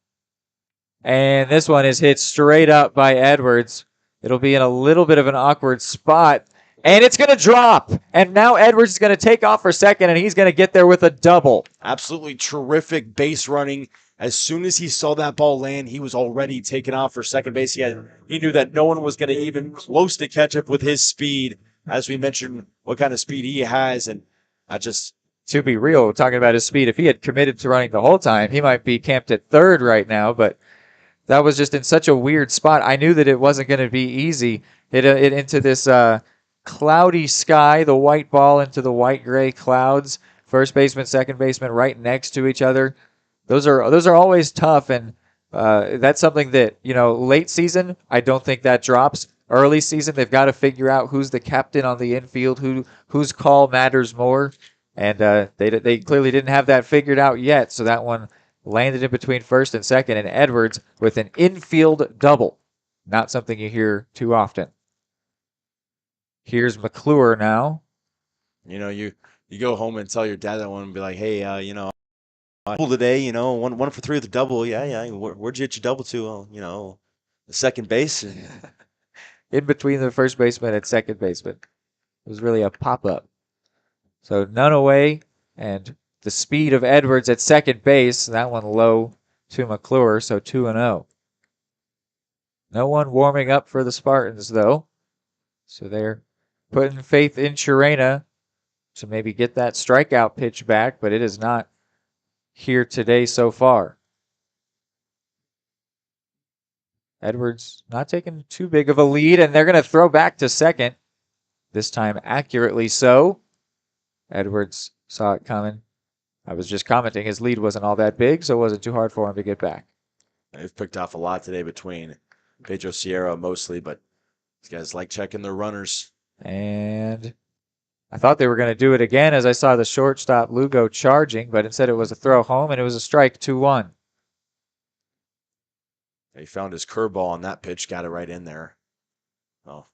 And this one is hit straight up by Edwards. It'll be in a little bit of an awkward spot. And it's going to drop. And now Edwards is going to take off for second, and he's going to get there with a double. Absolutely terrific base running. As soon as he saw that ball land, he was already taking off for second base. He knew that no one was going to even close to catch up with his speed. As we mentioned, what kind of speed he has. And I just... To be real, talking about his speed, if he had committed to running the whole time, he might be camped at third right now, but that was just in such a weird spot. I knew that it wasn't going to be easy. It into this cloudy sky, the white ball into the white-gray clouds, first baseman, second baseman right next to each other. Those are always tough, and that's something that, late season, I don't think that drops. Early season, they've got to figure out who's the captain on the infield, whose call matters more. And they clearly didn't have that figured out yet, so that one landed in between first and second, and Edwards with an infield double. Not something you hear too often. Here's McClure now. You go home and tell your dad that one and be like, hey, I pulled today, one for three with a double. Yeah. Where'd you get your double to? Well, the second base. In between the first baseman and second baseman. It was really a pop-up. So none away, and the speed of Edwards at second base, that one low to McClure, so 2-0. No one warming up for the Spartans, though. So they're putting faith in Chirena to maybe get that strikeout pitch back, but it is not here today so far. Edwards not taking too big of a lead, and they're going to throw back to second. This time accurately so. Edwards saw it coming. I was just commenting his lead wasn't all that big, so it wasn't too hard for him to get back. They've picked off a lot today between Pedro Sierra mostly, but these guys like checking their runners. And I thought they were going to do it again as I saw the shortstop Lugo charging, but instead it was a throw home, and it was a strike, 2-1. He found his curveball on that pitch, got it right in there. Oh.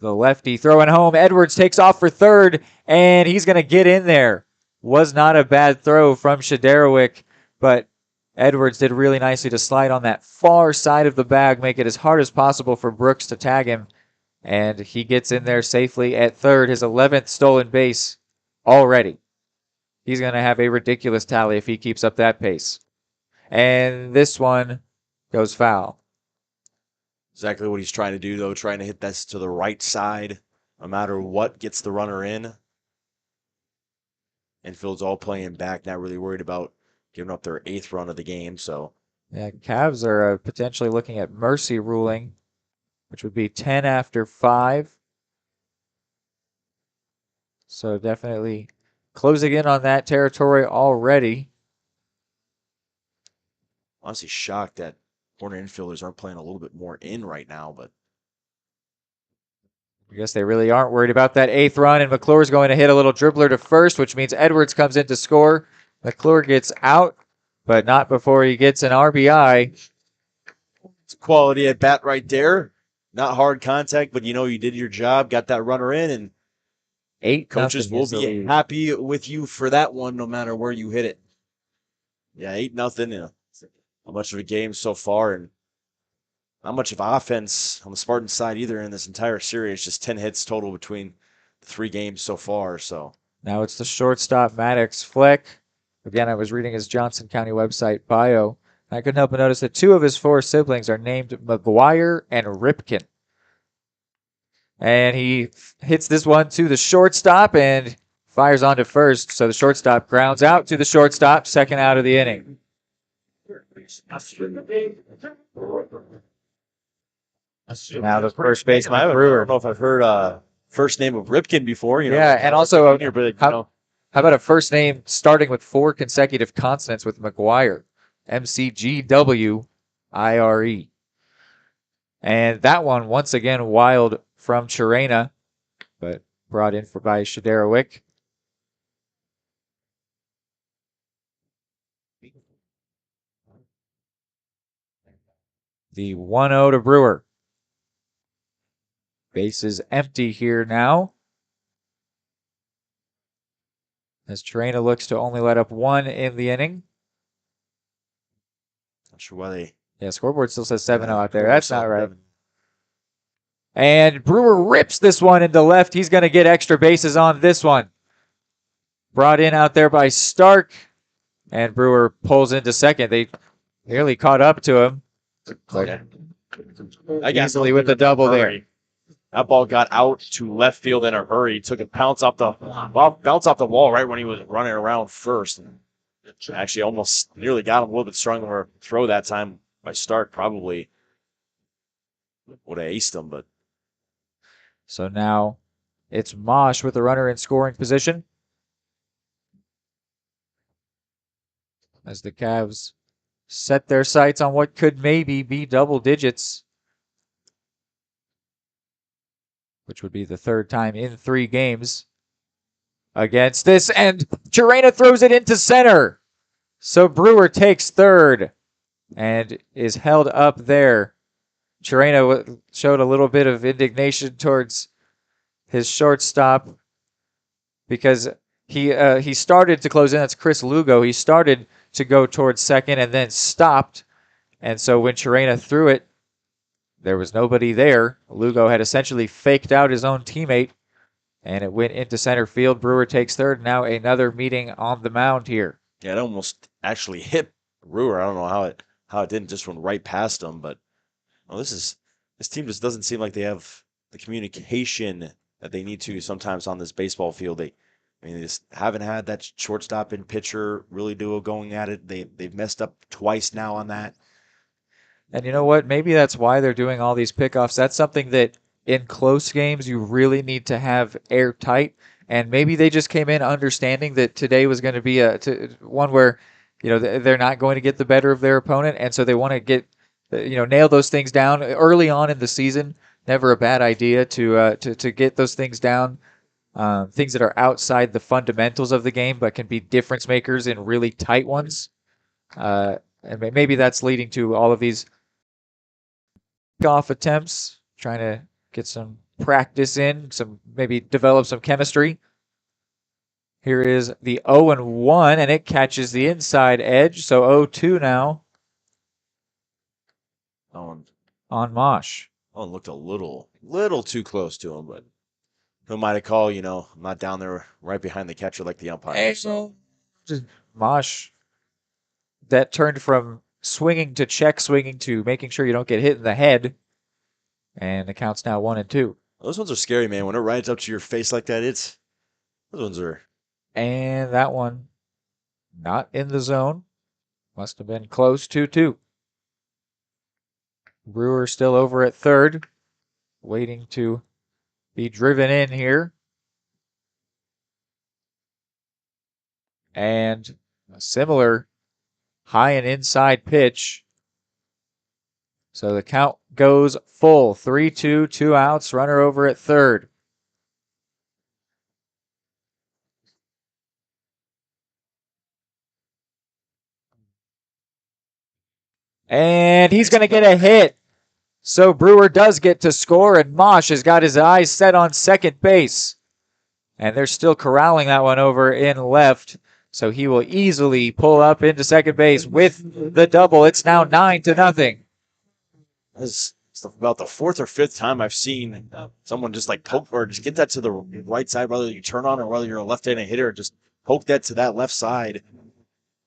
The lefty throwing home. Edwards takes off for third, and he's going to get in there. Was not a bad throw from Shadarowick, but Edwards did really nicely to slide on that far side of the bag, make it as hard as possible for Brooks to tag him, and he gets in there safely at third, his 11th stolen base already. He's going to have a ridiculous tally if he keeps up that pace. And this one goes foul. Exactly what he's trying to do, though, trying to hit this to the right side, no matter what gets the runner in. Infield's all playing back, not really worried about giving up their 8th run of the game. So, yeah, Cavs are potentially looking at mercy ruling, which would be 10 after 5. So definitely closing in on that territory already. Honestly shocked that Hornet infielders aren't playing a little bit more in right now, but I guess they really aren't worried about that 8th run, and McClure's going to hit a little dribbler to first, which means Edwards comes in to score. McClure gets out, but not before he gets an RBI. it's quality at bat right there. Not hard contact, but you did your job, got that runner in, and 8-0 coaches will be happy with you for that one, no matter where you hit it. Yeah, 8-0. Not much of a game so far, and not much of offense on the Spartan side either in this entire series. Just 10 hits total between the 3 games so far. So now it's the shortstop, Maddox Fleck. Again, I was reading his Johnson County website bio. I couldn't help but notice that 2 of his 4 siblings are named McGuire and Ripken. And he hits this one to the shortstop and fires on to first. So the shortstop grounds out to the shortstop, second out of the inning. Now the first baseman, Brewer. I don't know if I've heard first name of Ripken before. Yeah, and also how about a first name starting with 4 consecutive consonants with McGuire? McGwire. And that one, once again, wild from Chirena, but brought in by Shaderawick. The 1-0 to Brewer. Base is empty here now, as Chirena looks to only let up 1 in the inning. Not sure why they... Yeah, scoreboard still says 7-0 out there. That's not right. And Brewer rips this one into left. He's going to get extra bases on this one. Brought in out there by Stark. And Brewer pulls into second. They nearly caught up to him. Easily with the double there. That ball got out to left field in a hurry. Took a bounce off the wall right when he was running around first. Actually, almost nearly got him a little bit stronger throw that time by Stark. Probably would have aced him, but. So now it's Mosh with the runner in scoring position, as the Cavs set their sights on what could maybe be double digits, which would be the 3rd time in 3 games against this. And Chirena throws it into center. So Brewer takes 3rd and is held up there. Chirena showed a little bit of indignation towards his shortstop because he started to close in. That's Chris Lugo. He started to go towards second and then stopped. And so when Chirena threw it, there was nobody there. Lugo had essentially faked out his own teammate, and it went into center field. Brewer takes 3rd. Now another meeting on the mound here. Yeah, it almost actually hit Brewer. I don't know how it didn't just run right past him, but this team just doesn't seem like they have the communication that they need to sometimes on this baseball field. They just haven't had that shortstop and pitcher really duo going at it. They've messed up twice now on that. And you know what? Maybe that's why they're doing all these pickoffs. That's something that in close games you really need to have airtight. And maybe they just came in understanding that today was going to be one where they're not going to get the better of their opponent, and so they want to get nail those things down early on in the season. Never a bad idea to get those things down. Things that are outside the fundamentals of the game, but can be difference makers in really tight ones. And maybe that's leading to all of these off attempts, trying to get some practice in, maybe develop some chemistry. Here is the 0-1, and it catches the inside edge. So 0-2 now on Mosh. Oh, looked a little too close to him, but who might have called? I'm not down there right behind the catcher like the umpire. So just Mosh, that turned from swinging to check swinging to making sure you don't get hit in the head, and the count's now 1-2. Those ones are scary, man. When it rides up to your face like that, those ones are. And that one, not in the zone. Must have been close 2-2. Brewer still over at 3rd, waiting to be driven in here. And a similar high and inside pitch. So the count goes full. 3-2, 2 outs, runner over at third. And he's going to get a hit. So Brewer does get to score, and Mosh has got his eyes set on second base. And they're still corralling that one over in left. So he will easily pull up into second base with the double. It's now 9-0. This is about the fourth or fifth time I've seen someone just like poke or just get that to the right side, whether you turn on or whether you're a left-handed hitter, just poke that to that left side.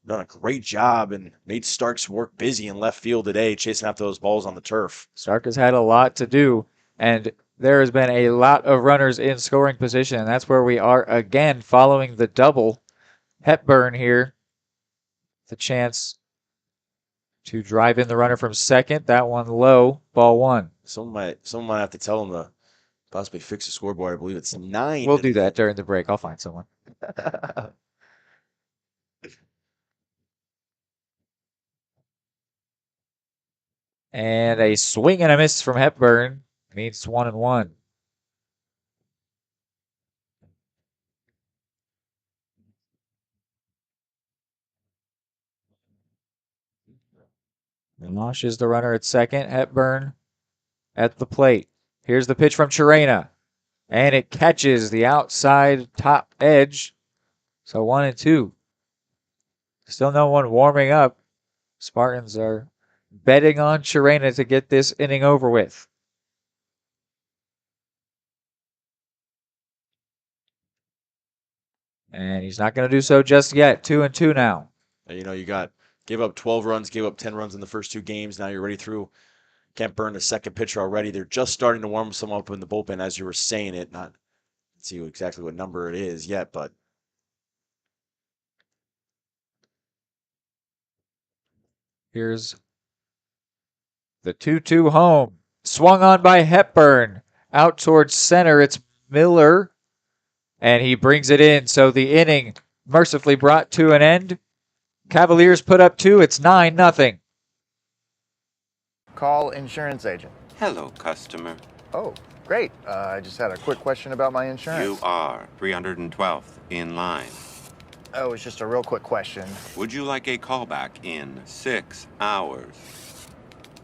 Done a great job and made Starks work busy in left field today, chasing after those balls on the turf. Stark has had a lot to do, and there has been a lot of runners in scoring position, and that's where we are again following the double. Hepburn here, the chance to drive in the runner from second. That one low, ball one. Someone might have to tell him to possibly fix the scoreboard. I believe it's 9. We'll do that during the break. I'll find someone. And a swing and a miss from Hepburn means 1-1. Mosh is the runner at second. Hepburn at the plate. Here's the pitch from Chirena. And it catches the outside top edge. So 1-2. Still no one warming up. Spartans are betting on Chirena to get this inning over with. And he's not going to do so just yet. 2-2 now. You know, gave up 12 runs, gave up 10 runs in the first 2 games. Now you're ready through. Can't burn the second pitcher already. They're just starting to warm some up in the bullpen as you were saying it. Not see exactly what number it is yet, but here's the 2-2 home. Swung on by Hepburn. Out towards center. It's Miller. And he brings it in. So the inning mercifully brought to an end. Cavaliers put up 2. It's 9-0. Call insurance agent. Hello, customer. Oh, great. I just had a quick question about my insurance. You are 312th in line. Oh, it's just a real quick question. Would you like a callback in 6 hours?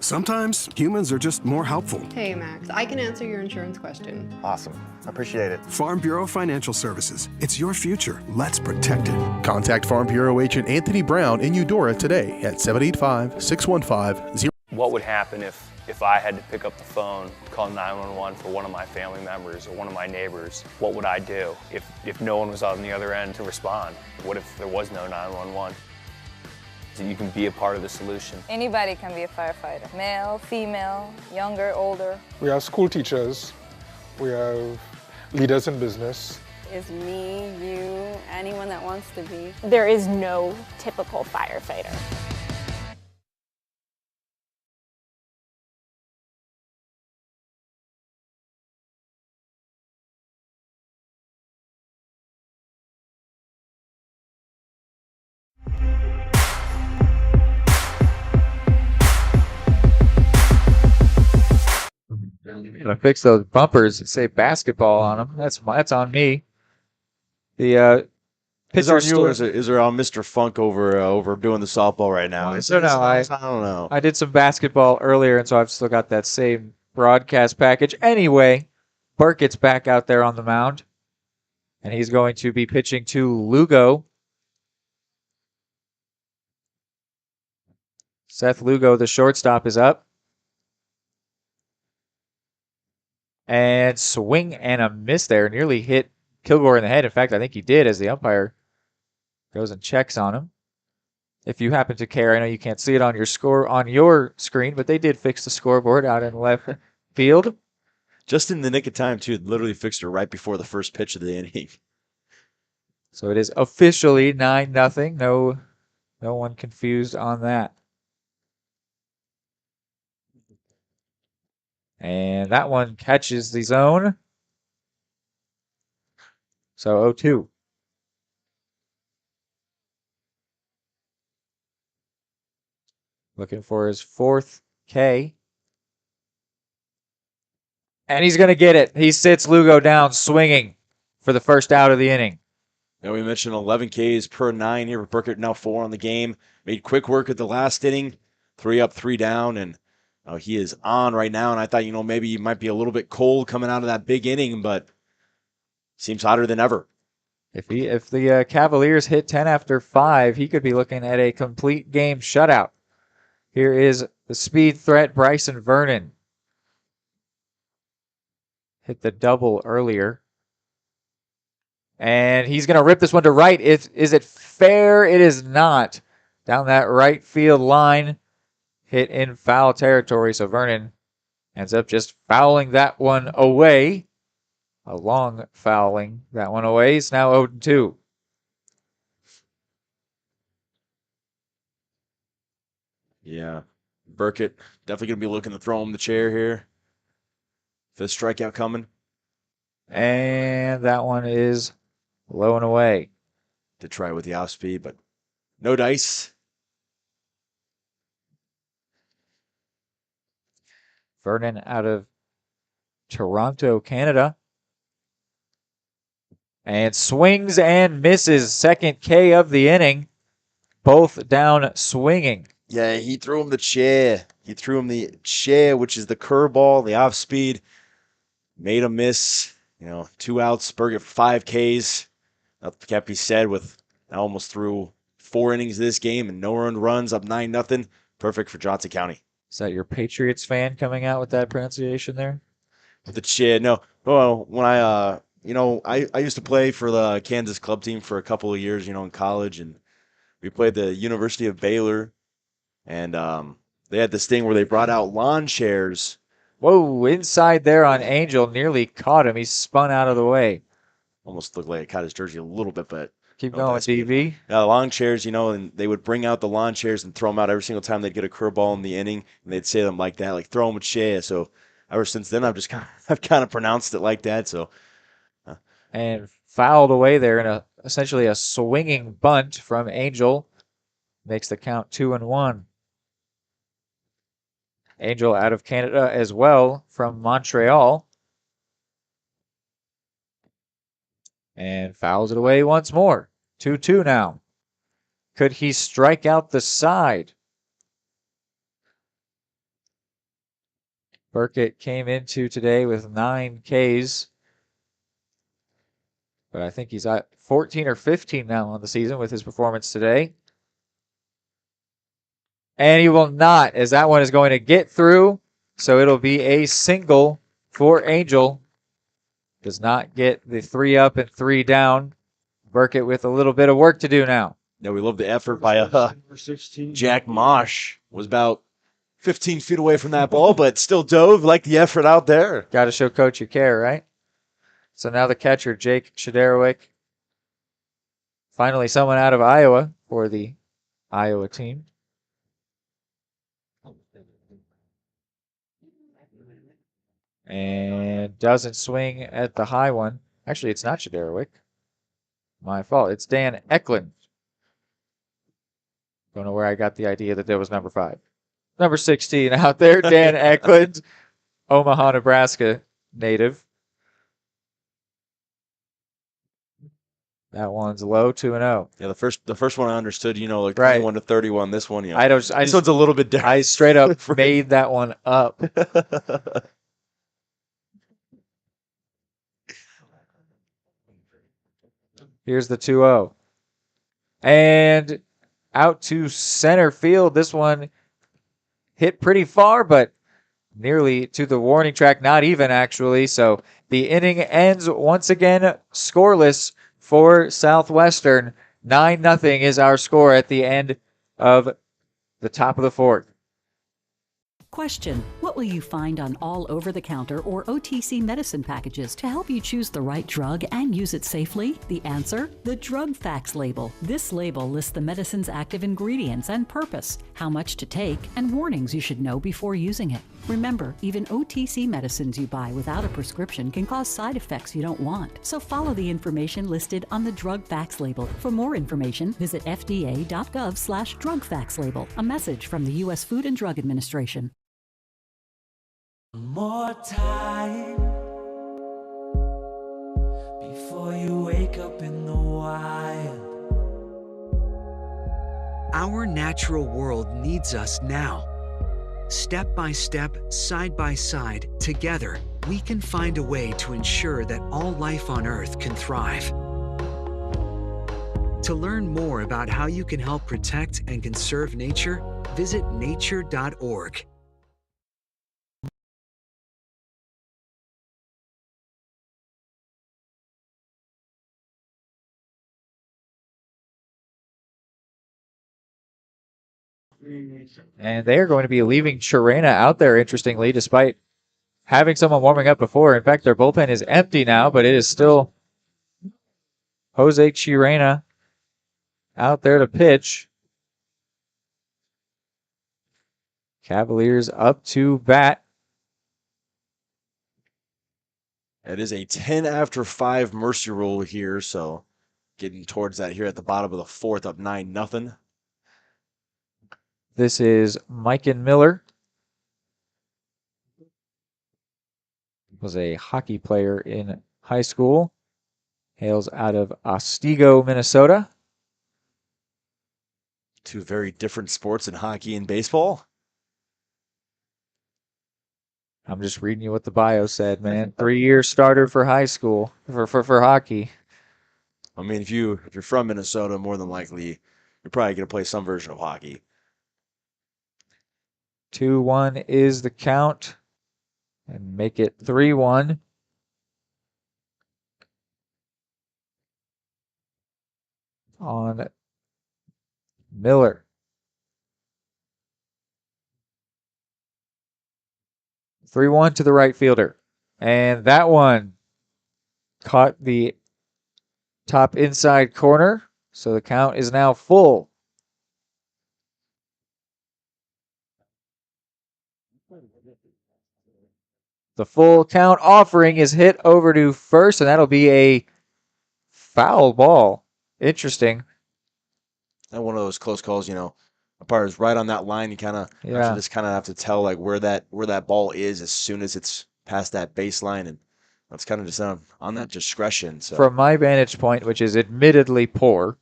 Sometimes humans are just more helpful. Hey, Max, I can answer your insurance question. Awesome. Appreciate it. Farm Bureau Financial Services. It's your future. Let's protect it. Contact Farm Bureau agent Anthony Brown in Eudora today at 785-615-0. What would happen if I had to pick up the phone, call 911 for one of my family members or one of my neighbors? What would I do if no one was on the other end to respond? What if there was no 911? You can be a part of the solution. Anybody can be a firefighter. Male, female, younger, older. We have school teachers. We have leaders in business. Is me, you, anyone that wants to be. There is no typical firefighter. Gonna fix those bumpers that say basketball on them. That's on me. The is there on Mr. Funk over doing the softball right now? I don't know. I did some basketball earlier, and so I've still got that same broadcast package. Anyway, Burkett's back out there on the mound, and he's going to be pitching to Lugo. Seth Lugo, the shortstop, is up. And swing and a miss there. Nearly hit Kilgore in the head. In fact, I think he did as the umpire goes and checks on him. If you happen to care, I know you can't see it on your screen, but they did fix the scoreboard out in left field. Just in the nick of time, too. Literally fixed it right before the first pitch of the inning. So it is officially 9-0. No one confused on that. And that one catches the zone. So 0-2. Looking for his 4th K. And he's going to get it. He sits Lugo down swinging for the first out of the inning. Now we mentioned 11 Ks per 9 here. Burkett now 4 on the game. Made quick work at the last inning. 3 up, 3 down, and he is on right now. And I thought, maybe he might be a little bit cold coming out of that big inning, but seems hotter than ever. If the Cavaliers hit 10 after 5, he could be looking at a complete game shutout. Here is the speed threat, Bryson Vernon. Hit the double earlier. And he's going to rip this one to right. Is it fair? It is not. Down that right field line. Hit in foul territory. So Vernon ends up just fouling that one away. A long fouling that one away. It's now 0-2. Yeah. Burkett definitely going to be looking to throw him the chair here. 5th strikeout coming. And that one is low and away. To try with the off speed, but no dice. Vernon out of Toronto, Canada. And swings and misses. 2nd K of the inning. Both down swinging. Yeah, he threw him the chair. He threw him the chair, which is the curveball, the off speed. Made him miss. 2 outs. Burkett 5 Ks. That can't be said with almost through 4 innings of this game and no earned runs, up 9-0. Perfect for Johnson County. Is that your Patriots fan coming out with that pronunciation there? The chair, no. Well, when I used to play for the Kansas club team for a couple of years, in college, and we played the University of Baylor, and they had this thing where they brought out lawn chairs. Whoa, inside there on Angel, nearly caught him. He spun out of the way. Almost looked like it caught his jersey a little bit, but keep going, DV. Lawn chairs, and they would bring out the lawn chairs and throw them out every single time they'd get a curveball in the inning, and they'd say them like that, like throw them a chair. So ever since then, I've kind of pronounced it like that. So, and fouled away there in essentially a swinging bunt from Angel, makes the count 2-1. Angel out of Canada as well from Montreal. And fouls it away once more. 2-2 now. Could he strike out the side? Burkett came into today with 9 Ks. But I think he's at 14 or 15 now on the season with his performance today. And he will not, as that one is going to get through. So it'll be a single for Angel. Does not get the 3 up and 3 down. Burkett with a little bit of work to do now. Yeah, we love the effort by Jack Mosh. Was about 15 feet away from that ball, but still dove. Like the effort out there. Got to show coach you care, right? So now the catcher, Jake Shederwick. Finally someone out of Iowa for the Iowa team. And doesn't swing at the high one. Actually, it's not Shederwick. My fault. It's Dan Eklund. Don't know where I got the idea that there was number 5. Number 16 out there, Dan Eklund, Omaha, Nebraska native. That one's low, 2-0. Yeah, the first one I understood, like right. 21 to 31. This one, this one's a little bit different. I straight up made that one up. Here's the 2-0. And out to center field. This one hit pretty far, but nearly to the warning track. Not even, actually. So the inning ends once again scoreless for Southwestern. 9-0 is our score at the end of the top of the 4th. Question: what will you find on all over-the-counter or OTC medicine packages to help you choose the right drug and use it safely? The answer: the drug facts label. This label lists the medicine's active ingredients and purpose, how much to take, and warnings you should know before using it. Remember, even OTC medicines you buy without a prescription can cause side effects you don't want. So follow the information listed on the drug facts label. For more information, visit fda.gov/drug facts label. A message from the U.S. Food and Drug Administration. More time before you wake up in the wild. Our natural world needs us now. Step by step, side by side, together, we can find a way to ensure that all life on Earth can thrive. To learn more about how you can help protect and conserve nature, visit nature.org. And they are going to be leaving Chirena out there, interestingly, despite having someone warming up before. In fact, their bullpen is empty now, but it is still Jose Chirena out there to pitch. Cavaliers up to bat. It is a 10 after 5 mercy rule here, so getting towards that here at the bottom of the fourth, up 9-0. This is Mikan Miller. Was a hockey player in high school. Hails out of Otsego, Minnesota. Two very different sports in hockey and baseball. I'm just reading you what the bio said, man. 3-year starter for high school, for hockey. I mean, if you're from Minnesota, more than likely, you're probably going to play some version of hockey. 2-1 is the count. And make it 3-1. On Miller. 3-1 to the right fielder. And that one caught the top inside corner. So the count is now full. The full count offering is hit over to first, and that'll be a foul ball. Interesting. And one of those close calls, umpires right on that line. You kind of have to tell like where that ball is as soon as it's past that baseline, and that's kind of just on that discretion. So from my vantage point, which is admittedly poor,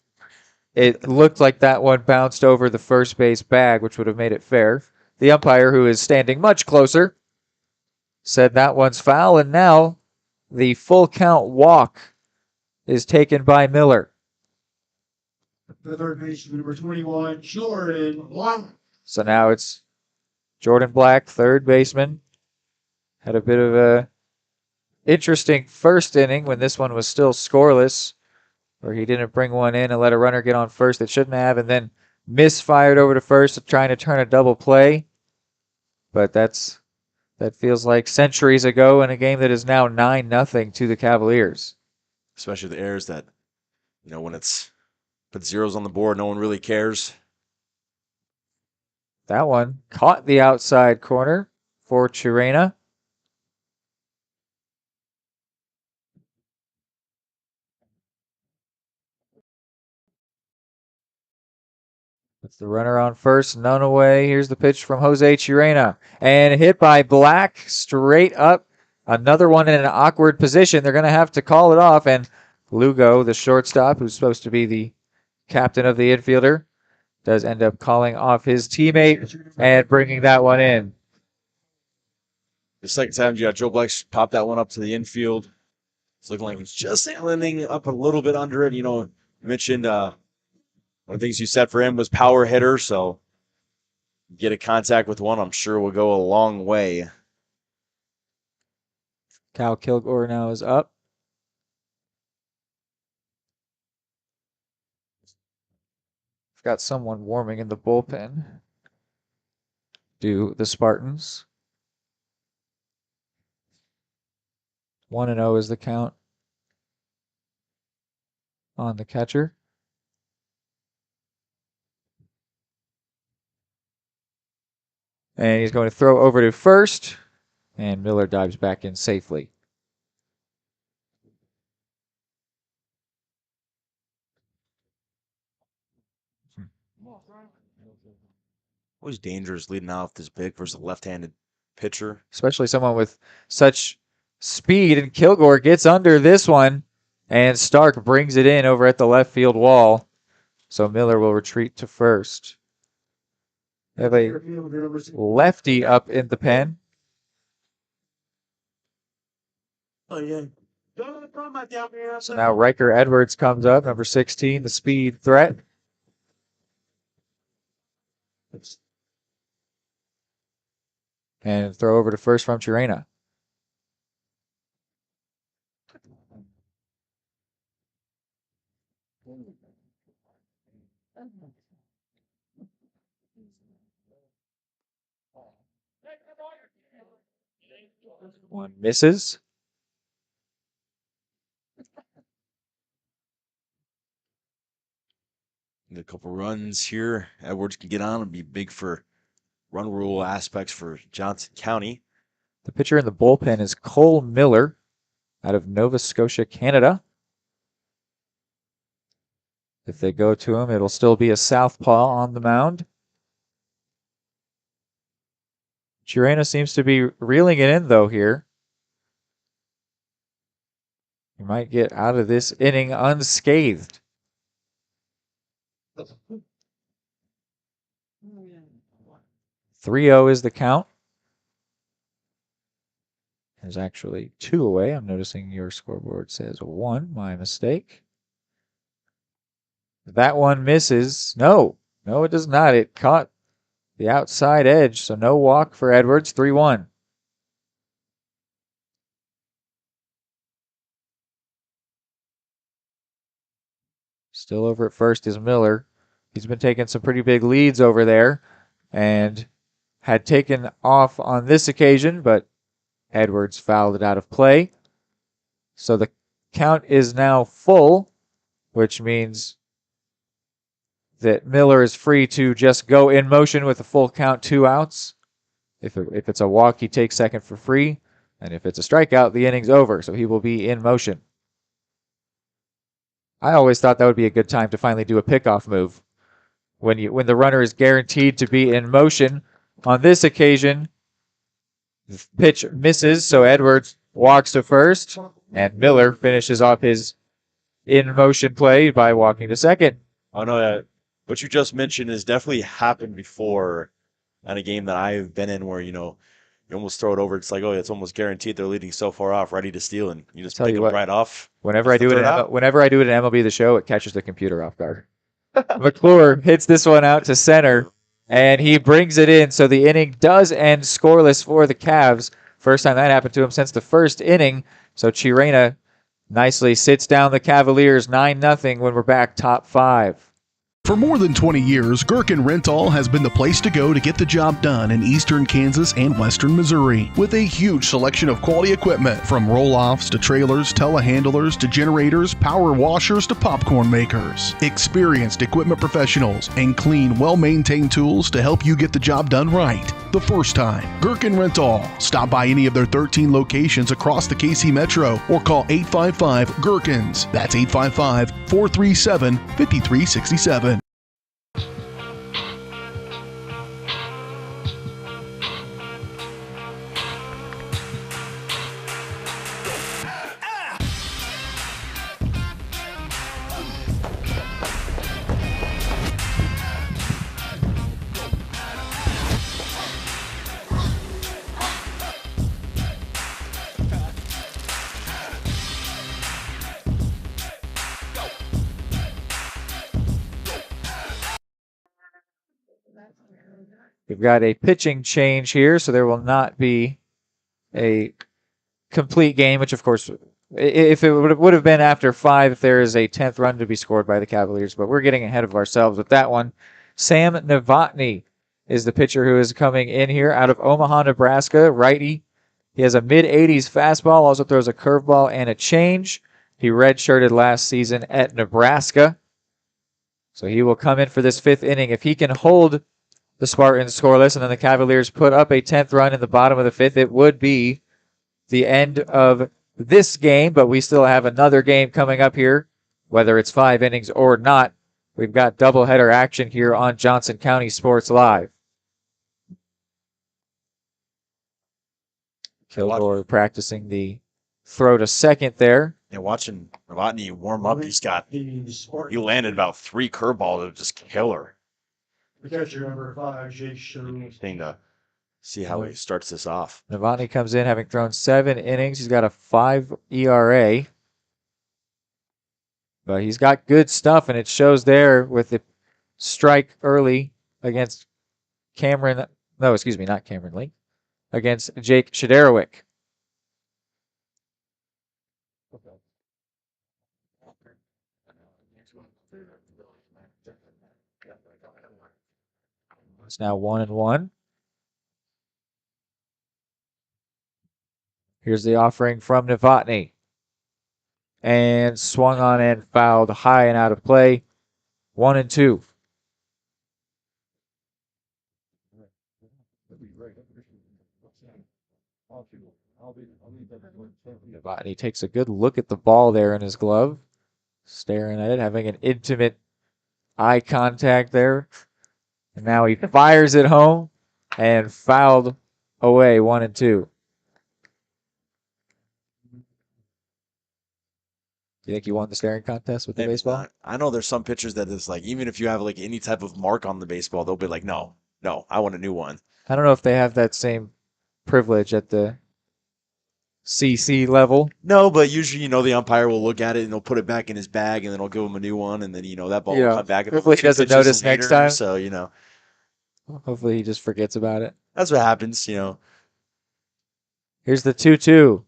it looked like that one bounced over the first base bag, which would have made it fair. The umpire, who is standing much closer, said that one's foul, and now the full count walk is taken by Miller. The third baseman, number 21, Jordan Black. So now it's Jordan Black, third baseman. Had a bit of a interesting first inning when this one was still scoreless, where he didn't bring one in and let a runner get on first that shouldn't have, and then misfired over to first trying to turn a double play. But that feels like centuries ago in a game that is now 9-0 to the Cavaliers. Especially the errors that, when it's put zeros on the board, no one really cares. That one caught the outside corner for Chirena. With the runner on first, none away. Here's the pitch from Jose Chirena. And hit by Black straight up. Another one in an awkward position. They're going to have to call it off. And Lugo, the shortstop, who's supposed to be the captain of the infielder, does end up calling off his teammate and bringing that one in. The second time, Joe Black popped that one up to the infield. It's looking like he's just landing up a little bit under it. You mentioned one of the things you said for him was power hitter, so get a contact with one, I'm sure will go a long way. Cal Kilgore now is up. Got someone warming in the bullpen. do the Spartans. 1-0 is the count on the catcher. And he's going to throw over to first, and Miller dives back in safely. Always dangerous leading off this big versus a left-handed pitcher. Especially someone with such speed, and Kilgore gets under this one, and Stark brings it in over at the left field wall. So Miller will retreat to first. They have a lefty up in the pen. So now Riker Edwards comes up, number 16, the speed threat. And throw over to first from Chirena. One misses. Get a couple runs here. Edwards can get on and be big for run rule aspects for Johnson County. The pitcher in the bullpen is Cole Miller out of Nova Scotia, Canada. If they go to him, it'll still be a southpaw on the mound. Chirena seems to be reeling it in, though, here. He might get out of this inning unscathed. 3-0 is the count. There's actually 2 away. I'm noticing your scoreboard says 1. My mistake. That one misses. No, it does not. It caught the outside edge, so no walk for Edwards. 3-1. Still over at first is Miller. He's been taking some pretty big leads over there and had taken off on this occasion, but Edwards fouled it out of play. So the count is now full, which means that Miller is free to just go in motion with a full count, 2 outs. If it's a walk, he takes second for free. And if it's a strikeout, the inning's over, so he will be in motion. I always thought that would be a good time to finally do a pickoff move. When the runner is guaranteed to be in motion. On this occasion, the pitch misses, so Edwards walks to first, and Miller finishes off his in-motion play by walking to second. Oh, no, what you just mentioned has definitely happened before on a game that I've been in where, you almost throw it over. It's like, oh, it's almost guaranteed they're leading so far off, ready to steal, and you just pick them right off. Whenever I do it in MLB The Show, it catches the computer off guard. McClure hits this one out to center, and he brings it in, so the inning does end scoreless for the Cavs. First time that happened to him since the first inning, so Chirena nicely sits down the Cavaliers 9-0 when we're back top 5. For more than 20 years, Gherkin Rental has been the place to go to get the job done in eastern Kansas and western Missouri. With a huge selection of quality equipment, from roll-offs to trailers, telehandlers to generators, power washers to popcorn makers. Experienced equipment professionals and clean, well-maintained tools to help you get the job done right the first time. Gherkin Rental. Stop by any of their 13 locations across the KC Metro or call 855-GHERKINS. That's 855-437-5367. We've got a pitching change here, so there will not be a complete game, which, of course, if it would have been after 5 if there is a 10th run to be scored by the Cavaliers, but we're getting ahead of ourselves with that one. Sam Novotny is the pitcher who is coming in here out of Omaha, Nebraska. Righty. He has a mid-80s fastball, also throws a curveball and a change. He redshirted last season at Nebraska. So he will come in for this 5th inning. If he can hold the Spartans scoreless and then the Cavaliers put up a 10th run in the bottom of the 5th, it would be the end of this game, but we still have another game coming up here, whether it's 5 innings or not. We've got doubleheader action here on Johnson County Sports Live. Kilgore practicing the throw to second there. Yeah, watching Novotny warm up, he landed about 3 curveballs that were just killer. The catcher number 5, Jake Sherwood. Interesting to see how he starts this off. Novotny comes in having thrown 7 innings. He's got a 5 ERA. But he's got good stuff, and it shows there with the strike early against Cameron. No, excuse me, not Cameron Lee. Against Jake Shederowick. It's now 1-1. Here's the offering from Novotny. And swung on and fouled high and out of play. 1-2. Novotny takes a good look at the ball there in his glove. Staring at it, having an intimate eye contact there. And now he fires it home and fouled away 1-2. Do you think you won the staring contest with the baseball? I know there's some pitchers that is like, even if you have like any type of mark on the baseball, they'll be like, no, I want a new one. I don't know if they have that same privilege at the CC level. No, but usually, the umpire will look at it and he'll put it back in his bag and then he'll give him a new one. And then, that ball will come back. Hopefully he doesn't notice next time. So, Hopefully he just forgets about it. That's what happens, Here's the 2-2.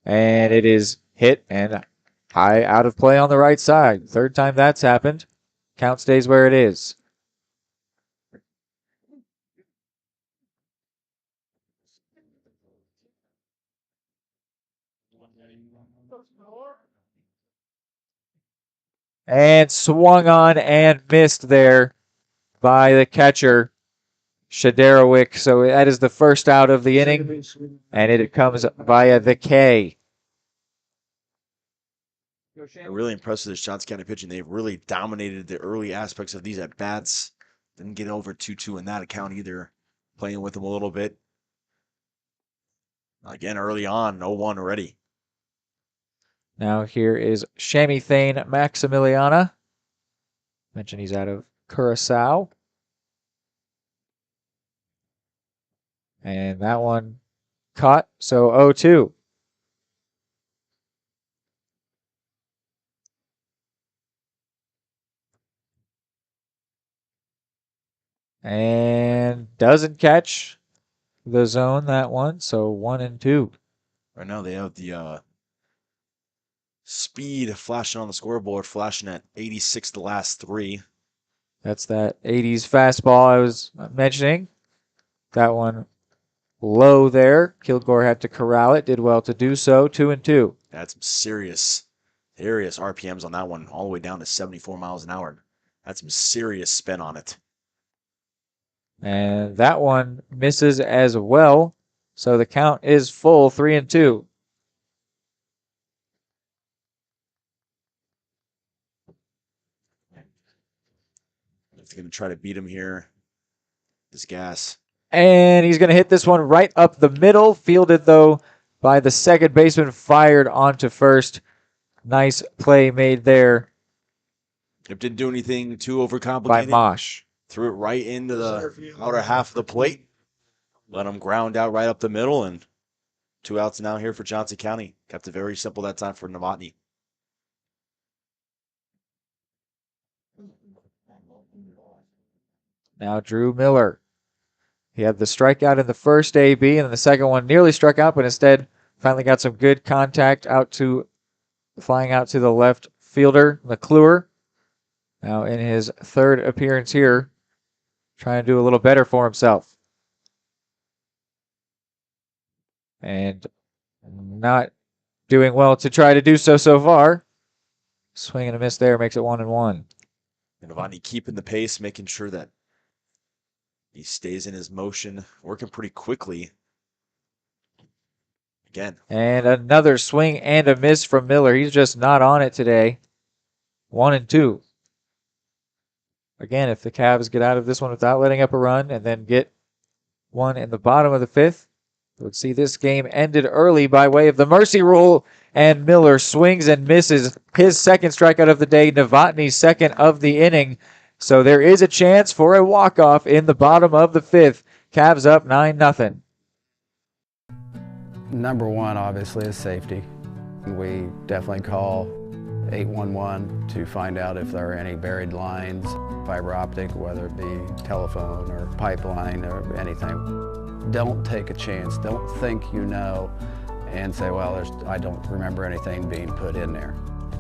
And it is hit and high out of play on the right side. 3rd time that's happened. Count stays where it is. And swung on and missed there by the catcher, Shederowick. So that is the first out of the inning, and it comes via the K. I'm really impressed with this Johnson County pitching. They've really dominated the early aspects of these at-bats. Didn't get over 2-2 in that account either. Playing with them a little bit. Again, early on, 0-1 already. Now here is Shamithane Maximiliana. Mentioned he's out of Curacao. And that one caught, so 0-2. And doesn't catch the zone, that one, so 1-2. Right now they have the speed flashing on the scoreboard, flashing at 86 the last 3. That's that 80s fastball I was mentioning. That one low there. Kilgore had to corral it, did well to do so. 2-2. That's some serious RPMs on that one, all the way down to 74 miles an hour. That's some serious spin on it. And that one misses as well. So the count is full, 3-2. He's going to try to beat him here. This gas. And he's going to hit this one right up the middle. Fielded, though, by the second baseman. Fired onto first. Nice play made there. It didn't do anything too overcomplicated. By Mosh. Threw it right into the outer half of the plate. Let him ground out right up the middle. And 2 outs now here for Johnson County. Kept it very simple that time for Novotny. Now Drew Miller. He had the strikeout in the first AB, and then the second one nearly struck out, but instead finally got some good contact flying out to the left fielder, McClure. Now in his 3rd appearance here, trying to do a little better for himself. And not doing well to try to do so far. Swing and a miss there makes it 1-1. And Avani keeping the pace, making sure that he stays in his motion, working pretty quickly. Again. And another swing and a miss from Miller. He's just not on it today. 1-2. Again, if the Cavs get out of this one without letting up a run and then get one in the bottom of the fifth, we'll see this game ended early by way of the mercy rule. And Miller swings and misses his second strikeout of the day, Novotny's second of the inning. So there is a chance for a walk-off in the bottom of the fifth. Cavs up 9-0. Number one, obviously, is safety. We definitely call 811 to find out if there are any buried lines, fiber optic, whether it be telephone or pipeline or anything. Don't take a chance. Don't think you know and say, well, I don't remember anything being put in there.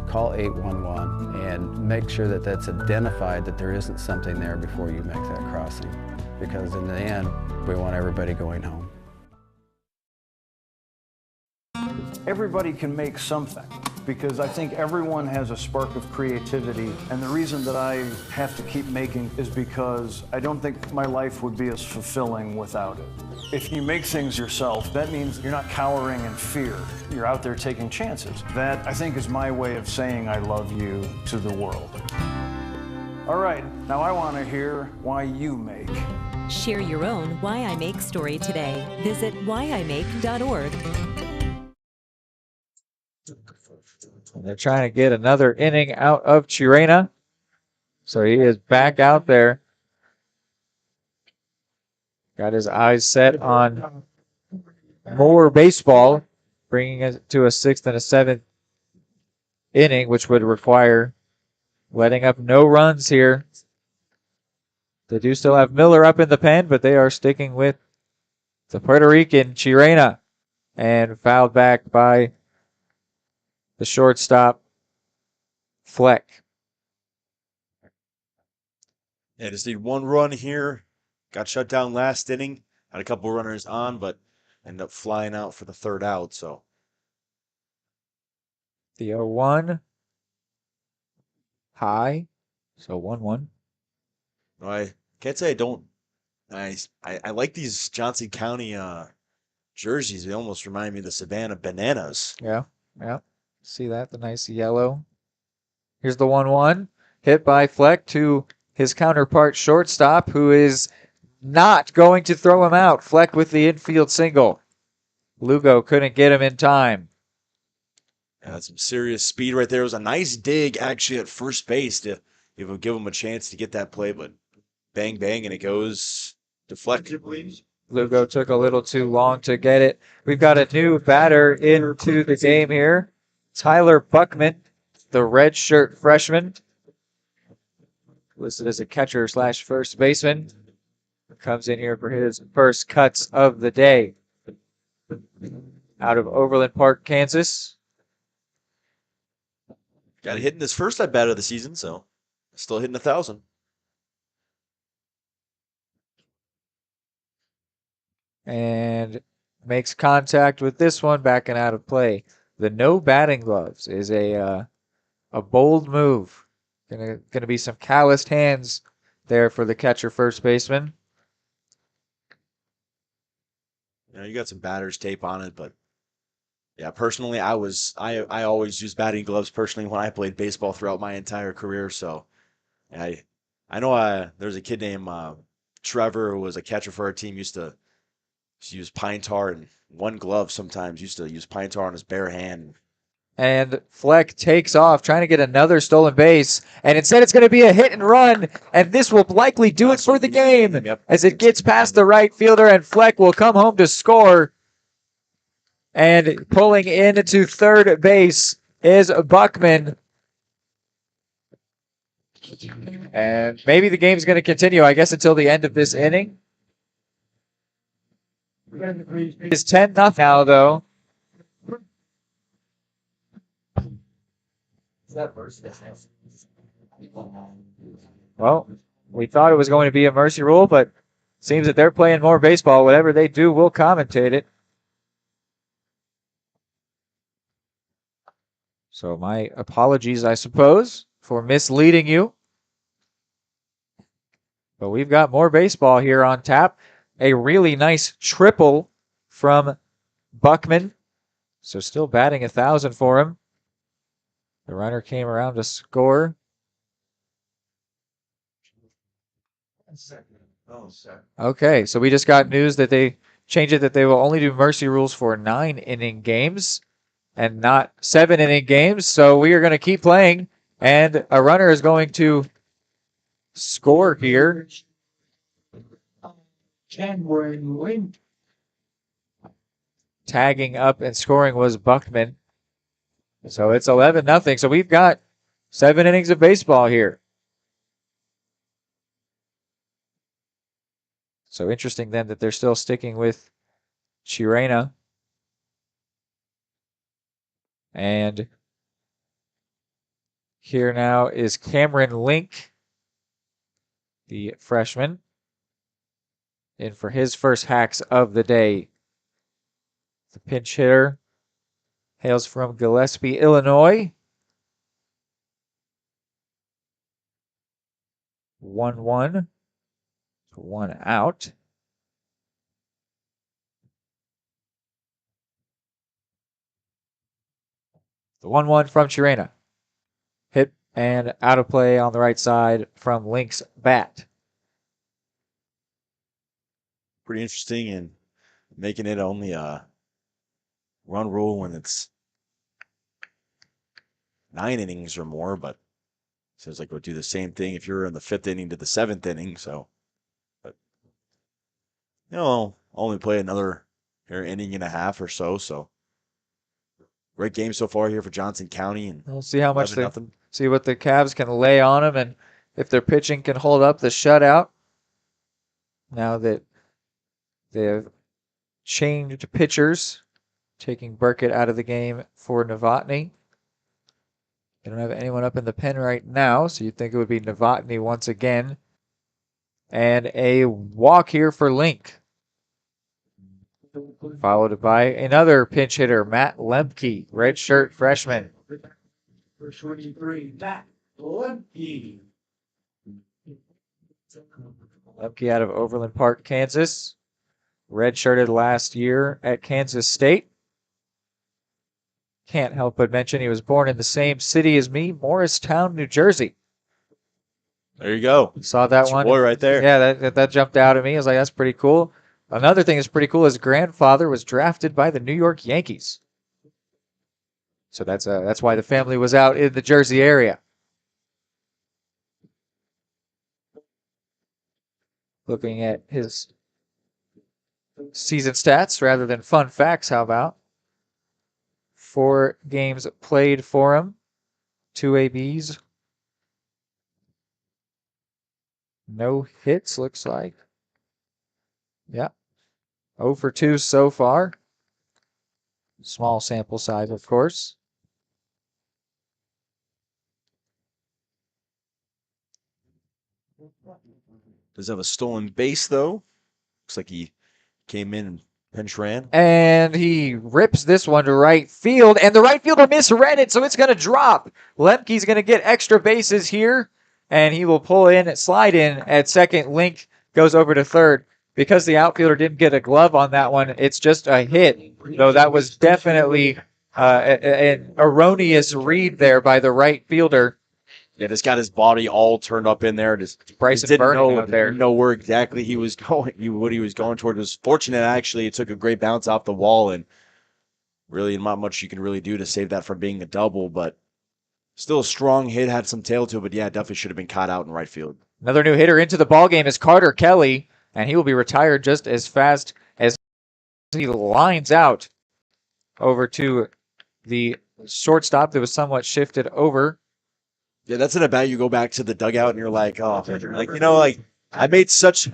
Call 811 and make sure that that's identified, that there isn't something there before you make that crossing. Because in the end, we want everybody going home. Everybody can make something, because I think everyone has a spark of creativity, and the reason that I have to keep making is because I don't think my life would be as fulfilling without it. If you make things yourself, that means you're not cowering in fear. You're out there taking chances. That, I think, is my way of saying I love you to the world. All right, now I want to hear why you make. Share your own Why I Make story today. Visit whyimake.org. And they're trying to get another inning out of Chirena. So he is back out there. Got his eyes set on more baseball, bringing us to a sixth and a seventh inning, which would require letting up no runs here. They do still have Miller up in the pen, but they are sticking with the Puerto Rican Chirena. And fouled back by the shortstop, Fleck. Yeah, just need one run here. Got shut down last inning. Had a couple runners on, but ended up flying out for the third out. So the 0-1 high, so 1-1. I can't say I don't. I like these Johnson County jerseys. They almost remind me of the Savannah Bananas. Yeah. See that? The nice yellow. Here's the 1-1. Hit by Fleck to his counterpart shortstop, who is not going to throw him out. Fleck with the infield single. Lugo couldn't get him in time. Had some serious speed right there. It was a nice dig, actually, at first base to give him a chance to get that play, but bang, bang, and it goes to Fleck. Lugo took a little too long to get it. We've got a new batter into the game here. Tyler Buckman, the red shirt freshman, listed as a catcher / first baseman, comes in here for his first cuts of the day. Out of Overland Park, Kansas. Got a hit in his first at bat of the season, so still hitting 1,000. And makes contact with this one, backing out of play. The no batting gloves is a bold move. Gonna be some calloused hands there for the catcher first baseman. You got some batter's tape on it, but yeah, personally, I always use batting gloves personally when I played baseball throughout my entire career. So I know there's a kid named Trevor who was a catcher for our team, used to use pine tar and one glove sometimes, used to use pine tar on his bare hand. And Fleck takes off, trying to get another stolen base. And instead it's going to be a hit and run. And this will likely do it for the game. Yep. As it gets past the right fielder, and Fleck will come home to score. And pulling into third base is Buckman. And maybe the game's going to continue, I guess, until the end of this inning. It's 10-0 now, though. Well, We thought it was going to be a mercy rule, but seems that they're playing more baseball. Whatever they do, we'll commentate it. So my apologies, I suppose, for misleading you. But we've got more baseball here on tap. A really nice triple from Buckman. So still batting 1,000 for him. The runner came around to score. Okay, so we just got news that they changed it, that they will only do mercy rules for 9-inning games and not 7-inning games. So we are going to keep playing, and a runner is going to score here. Tagging up and scoring was Buckman. So it's 11-0. So we've got 7 innings of baseball here. So interesting then that they're still sticking with Chirena. And here now is Cameron Link, the freshman, in for his first hacks of the day. The pinch hitter hails from Gillespie, Illinois. 1-1. 1 out. The 1-1 from Chirena. Hit and out of play on the right side from Link's bat. Pretty interesting, and making it only a run rule when it's 9 innings or more, but seems like we'll do the same thing if you're in the 5th inning to the 7th inning. So, but only play another inning and a half or so. So, great game so far here for Johnson County, and we'll see how much see what the Cavs can lay on them, and if their pitching can hold up the shutout. Now that they have changed pitchers, taking Burkett out of the game for Novotny. They don't have anyone up in the pen right now, so you'd think it would be Novotny once again. And a walk here for Link. Followed by another pinch hitter, Matt Lemke, redshirt freshman. For 23, Matt Lemke. Lemke out of Overland Park, Kansas. Redshirted last year at Kansas State. Can't help but mention he was born in the same city as me, Morristown, New Jersey. There you go. Saw that That's one. Your boy right there. Yeah, that jumped out at me. I was like, that's pretty cool. Another thing that's pretty cool, his grandfather was drafted by the New York Yankees. So that's why the family was out in the Jersey area. Looking at his season stats rather than fun facts, how about? 4 games played for him. 2 ABs. No hits, looks like. Yeah. 0 for 2 so far. Small sample size, of course. Does have a stolen base, though. Looks like he came in and pinch ran. And he rips this one to right field, and the right fielder misread it, so it's going to drop. Lemke's going to get extra bases here, and he will pull in, slide in at second. Link goes over to third. Because the outfielder didn't get a glove on that one, it's just a hit, though that was definitely an erroneous read there by the right fielder. Yeah, just got his body all turned up in there. Just Bryson Burning out there. Didn't know where exactly he was going. What he was going toward. It was fortunate, actually. It took a great bounce off the wall, and really not much you can really do to save that from being a double, but still a strong hit, had some tail to it, but yeah, definitely should have been caught out in right field. Another new hitter into the ballgame is Carter Kelly, and he will be retired just as fast as he lines out over to the shortstop that was somewhat shifted over. Yeah, that's an about you go back to the dugout and you're like, oh, like I made such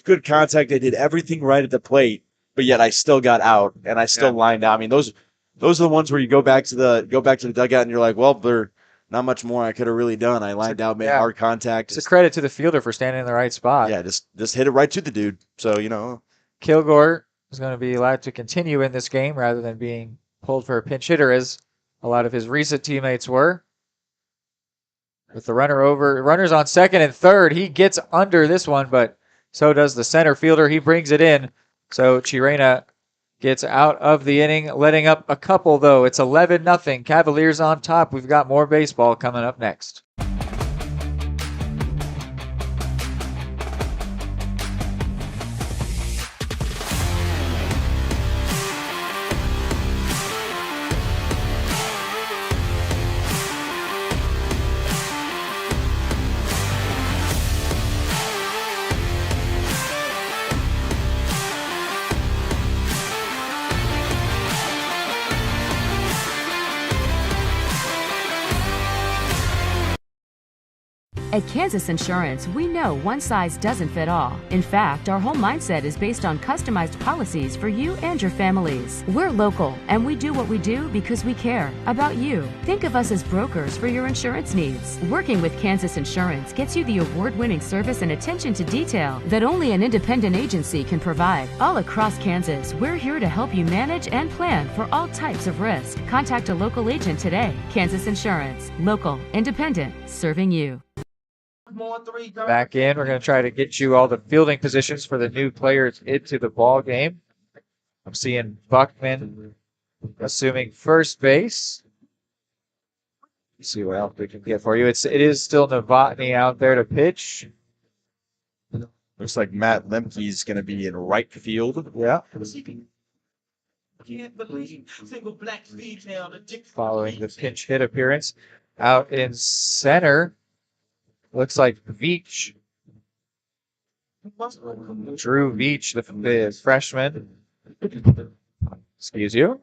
good contact. I did everything right at the plate, but yet I still got out and I still lined out. I mean, those are the ones where you go back to the dugout and you're like, well, not much more I could have really done. I lined out, made hard contact. It's a credit to the fielder for standing in the right spot. Yeah, just hit it right to the dude. So, you know. Kilgore is going to be allowed to continue in this game rather than being pulled for a pinch hitter as a lot of his recent teammates were. With the runners on second and third, he gets under this one, but so does the center fielder. He brings it in. So Chirena gets out of the inning, letting up a couple, though. It's 11-0. Cavaliers on top. We've got more baseball coming up next. At Kansas Insurance, we know one size doesn't fit all. In fact, our whole mindset is based on customized policies for you and your families. We're local, and we do what we do because we care about you. Think of us as brokers for your insurance needs. Working with Kansas Insurance gets you the award-winning service and attention to detail that only an independent agency can provide. All across Kansas, we're here to help you manage and plan for all types of risk. Contact a local agent today. Kansas Insurance. Local, independent, serving you. Back in, we're going to try to get you all the fielding positions for the new players into the ball game. I'm seeing Buckman assuming first base. Let's see what else we can get for you. It is still Novotny out there to pitch. Looks like Matt Lemke's going to be in right field. Yeah. Can't believe single black female. Following the pinch hit appearance. Out in center. Looks like Veach. Drew Veach, the freshman. Excuse you.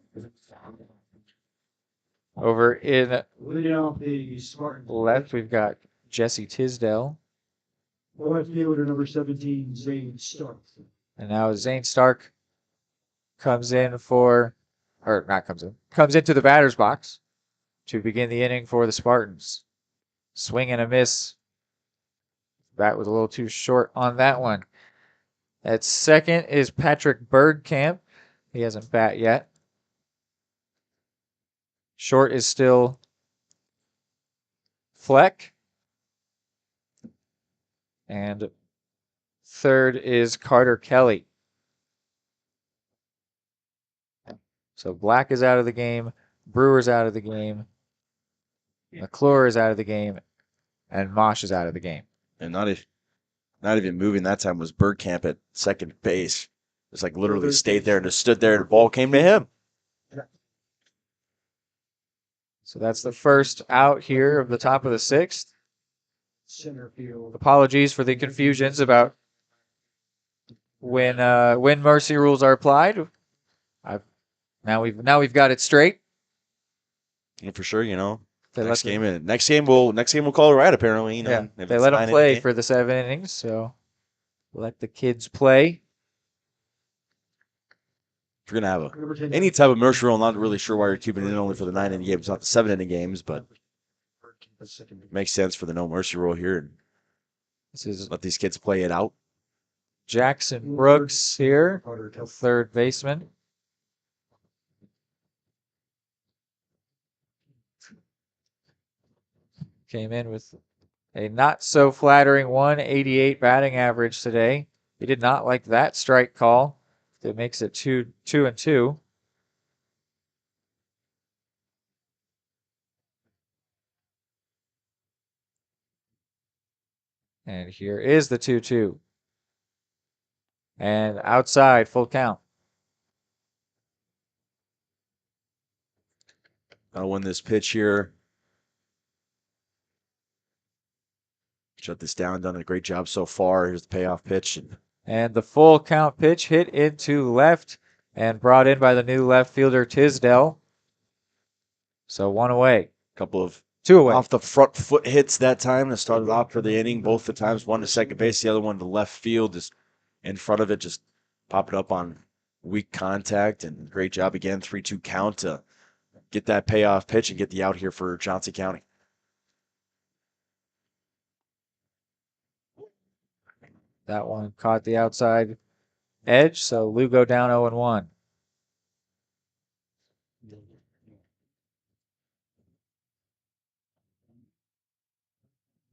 Over in left, we've got Jesse Tisdale. Left fielder number 17, Zane Stark. And now Zane Stark comes into the batter's box to begin the inning for the Spartans. Swing and a miss. Bat was a little too short on that one. At second is Patrick Bergkamp. He hasn't bat yet. Short is still Fleck. And third is Carter Kelly. So Black is out of the game. Brewer's out of the game. McClure is out of the game. And Mosh is out of the game. And not even moving that time was Bergkamp at second base. Just like literally stayed there and just stood there and the ball came to him. So that's the first out here of the top of the sixth. Center field. Apologies for the confusions about when mercy rules are applied. Now we've got it straight. And for sure, you know. Next game we'll call it right. Apparently, you know. Yeah, they let them play for the 7 innings, so let the kids play. If you're gonna have any type of mercy rule, I'm not really sure why you're keeping it in only for the 9-inning games, not the 7-inning games, but it makes sense for the no mercy rule here and let these kids play it out. Jackson Brooks here, third baseman. Came in with a not so flattering 188 batting average today. He did not like that strike call. It makes it 2-2. And here is the 2-2. And outside, full count. Gotta win this pitch here. Shut this down. Done a great job so far. Here's the payoff pitch. And the full count pitch hit into left and brought in by the new left fielder Tisdale. So 1 away. Couple of 2 away. Off the front foot hits that time that started off for the inning. Both the times, one to second base, the other one to left field. Just in front of it, just pop it up on weak contact. And great job again. 3-2 count to get that payoff pitch and get the out here for Johnson County. That one caught the outside edge, so Lugo down 0-1.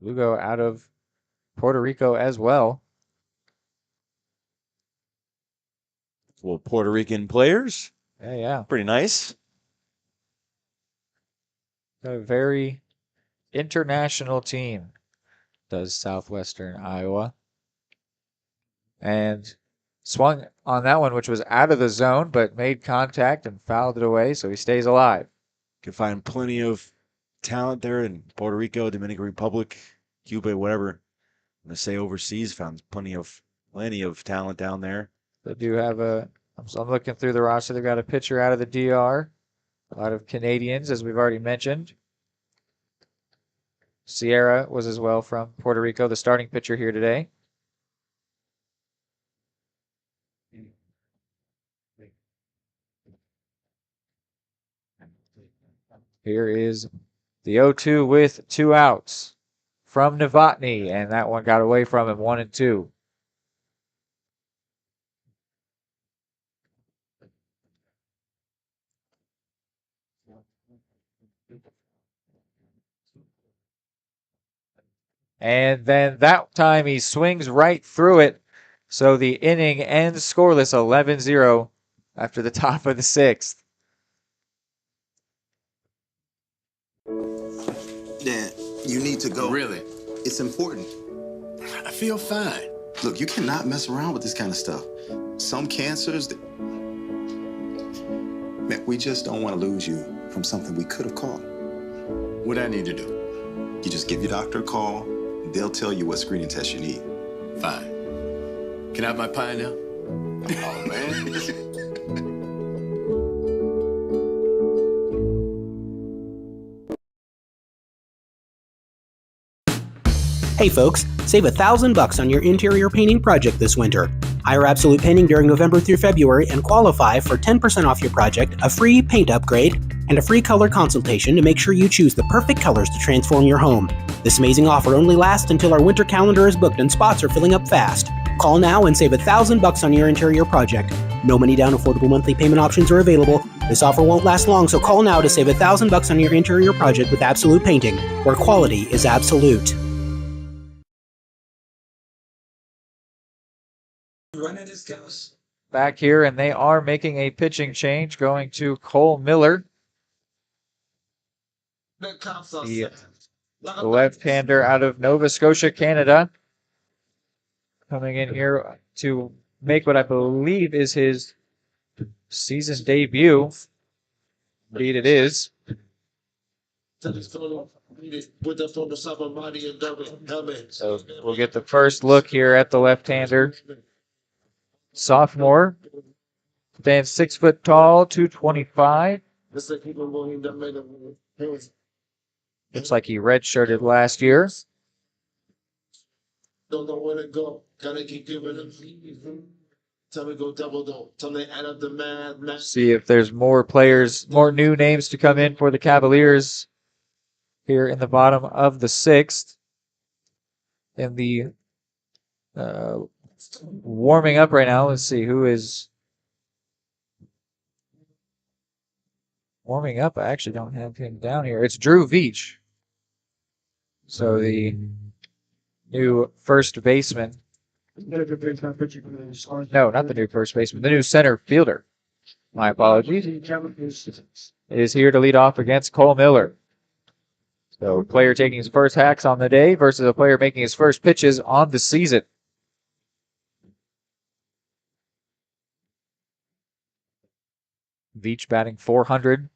Lugo out of Puerto Rico as well. Well, Puerto Rican players. Yeah. Pretty nice. A very international team does Southwestern Iowa. And swung on that one, which was out of the zone, but made contact and fouled it away, so he stays alive. Can find plenty of talent there in Puerto Rico, Dominican Republic, Cuba, whatever. I'm going to say overseas, found plenty of talent down there. They do have I'm looking through the roster. They've got a pitcher out of the DR. A lot of Canadians, as we've already mentioned. Sierra was as well from Puerto Rico, the starting pitcher here today. Here is the 0-2 with 2 outs from Novotny, and that one got away from him, 1-2. And then that time he swings right through it. So the inning ends scoreless, 11-0 after the top of the 6th. Dad, you need to go. Really? It's important. I feel fine. Look, you cannot mess around with this kind of stuff. Some cancers, man, we just don't want to lose you from something we could have caught. What I need to do? You just give your doctor a call. They'll tell you what screening test you need. Fine. Can I have my pie now? Oh, man. Hey folks, save $1,000 on your interior painting project this winter. Hire Absolute Painting during November through February and qualify for 10% off your project, a free paint upgrade, and a free color consultation to make sure you choose the perfect colors to transform your home. This amazing offer only lasts until our winter calendar is booked and spots are filling up fast. Call now and save $1,000 on your interior project. No money down, affordable monthly payment options are available. This offer won't last long, so call now to save $1,000 on your interior project with Absolute Painting, where quality is absolute. Back here, and they are making a pitching change, going to Cole Miller, the left-hander out of Nova Scotia, Canada, coming in here to make what I believe is his season debut. Indeed it is. So we'll get the first look here at the left-hander. Sophomore, stands 6 foot tall, 225. Looks like he redshirted last year. Don't know where to go. Gotta keep giving them. Tell me go double though. Tell me add up the math. See if there's more players, more new names to come in for the Cavaliers here in the bottom of the 6th. In the warming up right now. Let's see who is warming up. I actually don't have him down here. It's Drew Veach. So the new first baseman. No, not the new first baseman. The new center fielder. My apologies. Is here to lead off against Cole Miller. So player taking his first hacks on the day versus a player making his first pitches on the season. Veach batting .400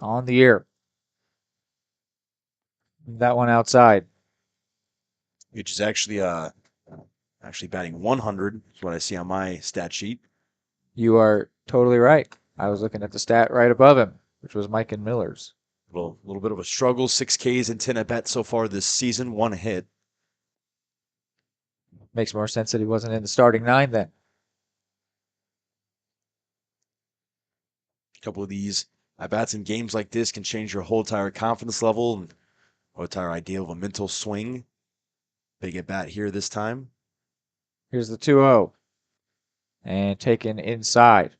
on the year. That one outside. Veach is actually batting .100 is what I see on my stat sheet. You are totally right. I was looking at the stat right above him, which was Mike and Miller's. A little bit of a struggle. 6 Ks and 10 at bat so far this season. 1 hit. Makes more sense that he wasn't in the starting 9 then. A couple of these at-bats in games like this can change your whole entire confidence level and whole entire idea of a mental swing. Big at-bat here this time. Here's the 2-0. And taken inside.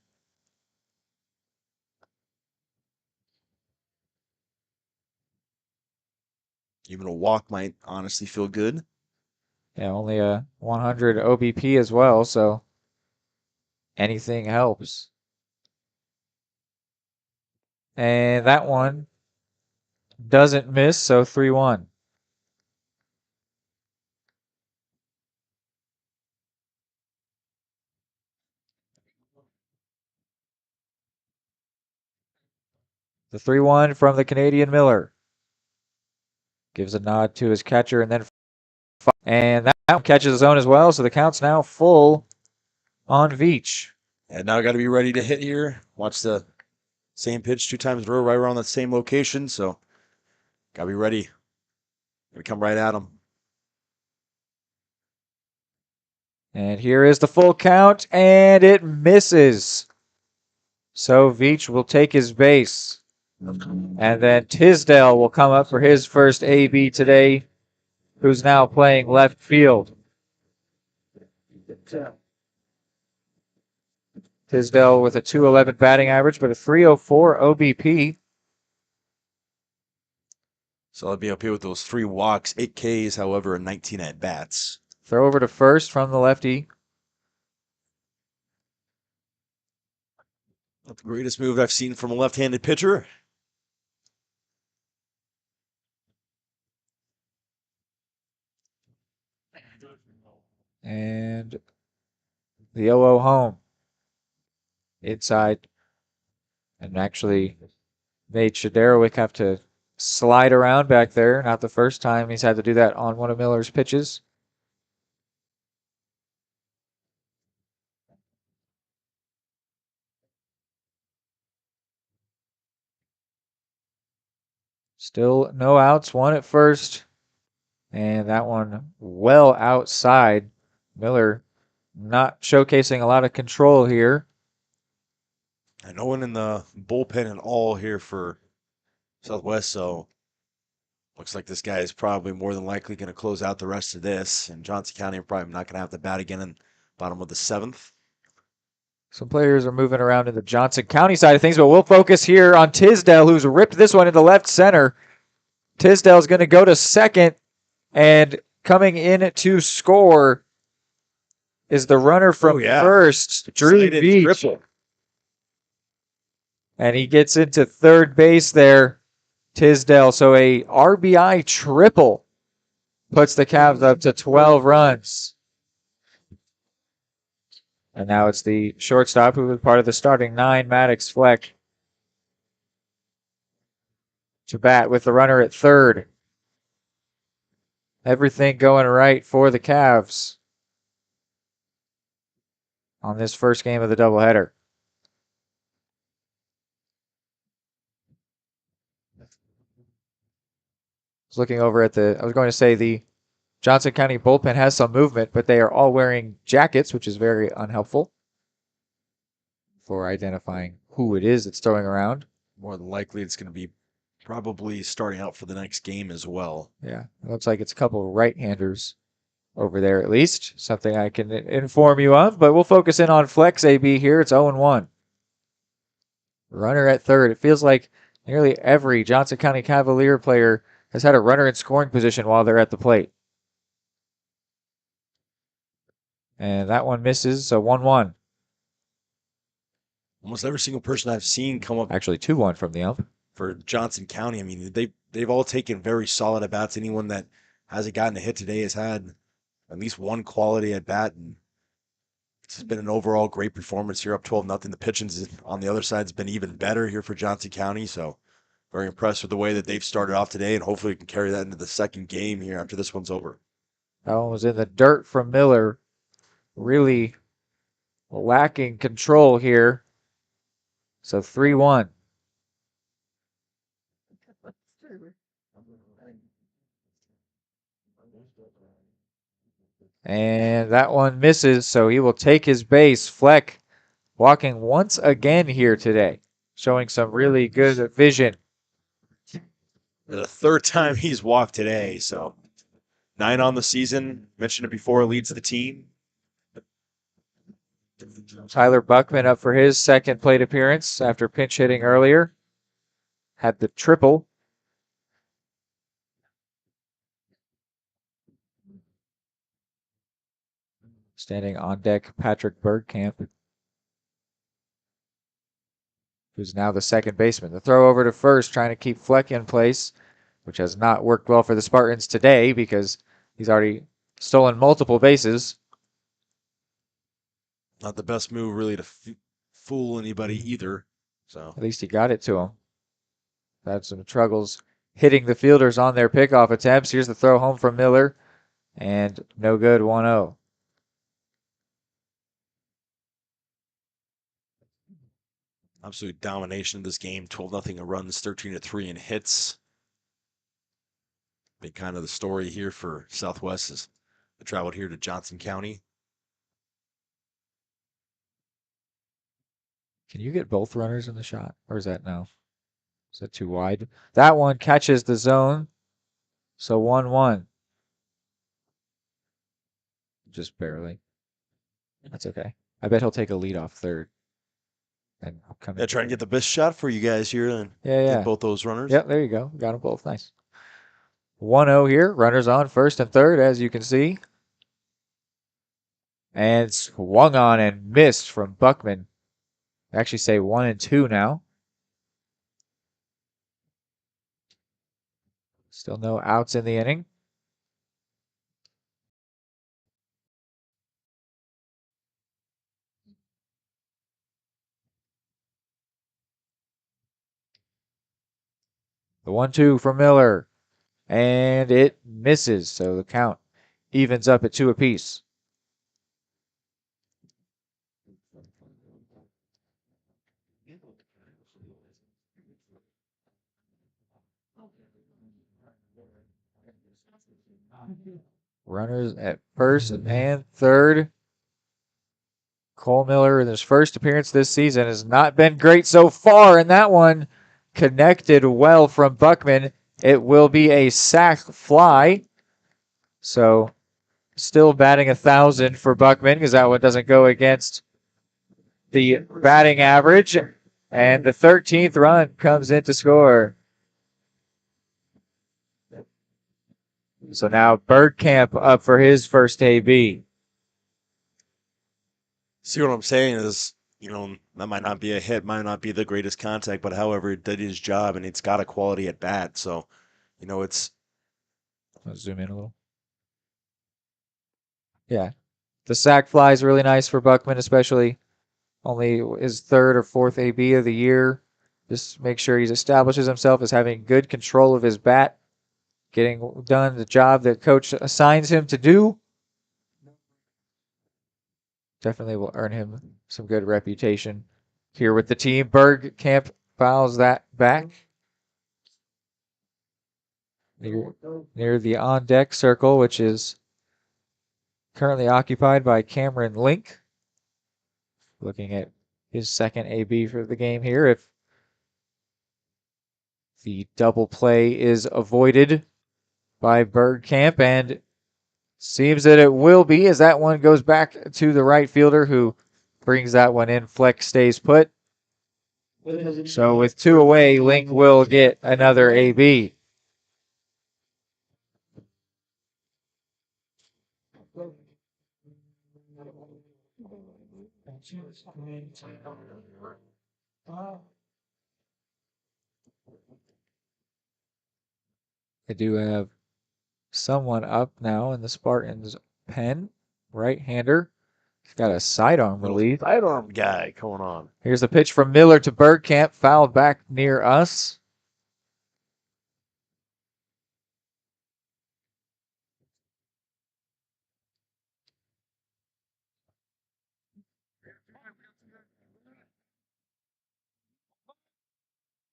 Even a walk might honestly feel good. Yeah, only a 100 OBP as well, so anything helps. And that one doesn't miss, so 3-1. The 3-1 from the Canadian Miller. Gives a nod to his catcher, and then that one catches his own as well, so the count's now full on Veach. And now got to be ready to hit here. Watch the same pitch 2 times in a row right around that same location, so got to be ready. Gonna come right at him. And here is the full count, and it misses. So Veach will take his base. And then Tisdale will come up for his first AB today, who's now playing left field. Tisdale with a 211 batting average, but a 304 OBP. So I'll be up here with those 3 walks, 8 Ks, however, and 19 at-bats. Throw over to first from the lefty. Not the greatest move I've seen from a left-handed pitcher. And the 0-0 home. Inside. And actually made Shadorowick have to slide around back there. Not the first time he's had to do that on one of Miller's pitches. Still no outs, 1 at first. And that one well outside. Miller not showcasing a lot of control here. And no one in the bullpen at all here for Southwest, so looks like this guy is probably more than likely going to close out the rest of this. And Johnson County are probably not going to have to bat again in bottom of the 7th. Some players are moving around in the Johnson County side of things, but we'll focus here on Tisdale, who's ripped this one into left center. Tisdale's going to go to second, and coming in to score is the runner from first, Drew Veach. Triple. And he gets into third base there, Tisdale. So a RBI triple puts the Cavs up to 12 runs. And now it's the shortstop who was part of the starting 9, Maddox Fleck, to bat with the runner at third. Everything going right for the Cavs on this first game of the doubleheader. Looking over at I was going to say the Johnson County bullpen has some movement, but they are all wearing jackets, which is very unhelpful for identifying who it is that's throwing around. More than likely, it's going to be probably starting out for the next game as well. Yeah, it looks like it's a couple of right-handers over there at least. Something I can inform you of, but we'll focus in on Flex AB here. It's 0-1. Runner at third. It feels like nearly every Johnson County Cavalier player has had a runner in scoring position while they're at the plate. And that one misses, so 1-1. Almost every single person I've seen come up. Actually, 2-1 from the ump. For Johnson County, I mean, they've all taken very solid at bats. Anyone that hasn't gotten a hit today has had at least one quality at bat, and it's been an overall great performance here, up 12-0. The pitching on the other side has been even better here for Johnson County, so very impressed with the way that they've started off today, and hopefully we can carry that into the second game here after this one's over. That one was in the dirt from Miller. Really lacking control here. So 3-1. And that one misses, so he will take his base. Fleck walking once again here today, showing some really good vision. The third time he's walked today, so 9 on the season. Mentioned it before, leads the team. Tyler Buckman up for his second plate appearance after pinch hitting earlier. Had the triple. Standing on deck, Patrick Bergkamp, who's now the second baseman. The throw over to first, trying to keep Fleck in place, which has not worked well for the Spartans today because he's already stolen multiple bases. Not the best move, really, to fool anybody either. So at least he got it to him. Had some troubles hitting the fielders on their pickoff attempts. Here's the throw home from Miller, and no good, 1-0. Absolute domination of this game. 12-0 runs, 13-3 in hits. Been kind of the story here for Southwest as they traveled here to Johnson County. Can you get both runners in the shot? Or is that no? Is that too wide? That one catches the zone. So 1-1. Just barely. That's okay. I bet he'll take a lead off third. And come in. Try and get the best shot for you guys here and get both those runners. Yep, there you go. Got them both. Nice. 1-0 here. Runners on first and third, as you can see. And swung on and missed from Buckman. I actually say 1-2 now. Still no outs in the inning. The 1-2 from Miller. And it misses, so the count evens up at 2 apiece. Runners at first and third. Cole Miller, in his first appearance this season, has not been great so far, and that one connected well from Buckman. It will be a sac fly. So still batting 1,000 for Buckman because that one doesn't go against the batting average. And the 13th run comes in to score. So now Bergkamp up for his first AB. See what I'm saying is, that might not be a hit, might not be the greatest contact, but however, it did his job and it's got a quality at bat. So, it's. Let's zoom in a little. Yeah. The sac fly is really nice for Buckman, especially only his third or fourth AB of the year. Just make sure he establishes himself as having good control of his bat, getting done the job that coach assigns him to do. Definitely will earn him some good reputation here with the team. Bergkamp fouls that back near the on-deck circle, which is currently occupied by Cameron Link. Looking at his second AB for the game here. If the double play is avoided by Bergkamp, and seems that it will be as that one goes back to the right fielder who brings that one in. Fleck stays put. So with 2 away, Link will get another AB. I do have someone up now in the Spartans' pen. Right-hander. He's got a sidearm relief. Sidearm guy going on. Here's a pitch from Miller to Bergkamp. Fouled back near us.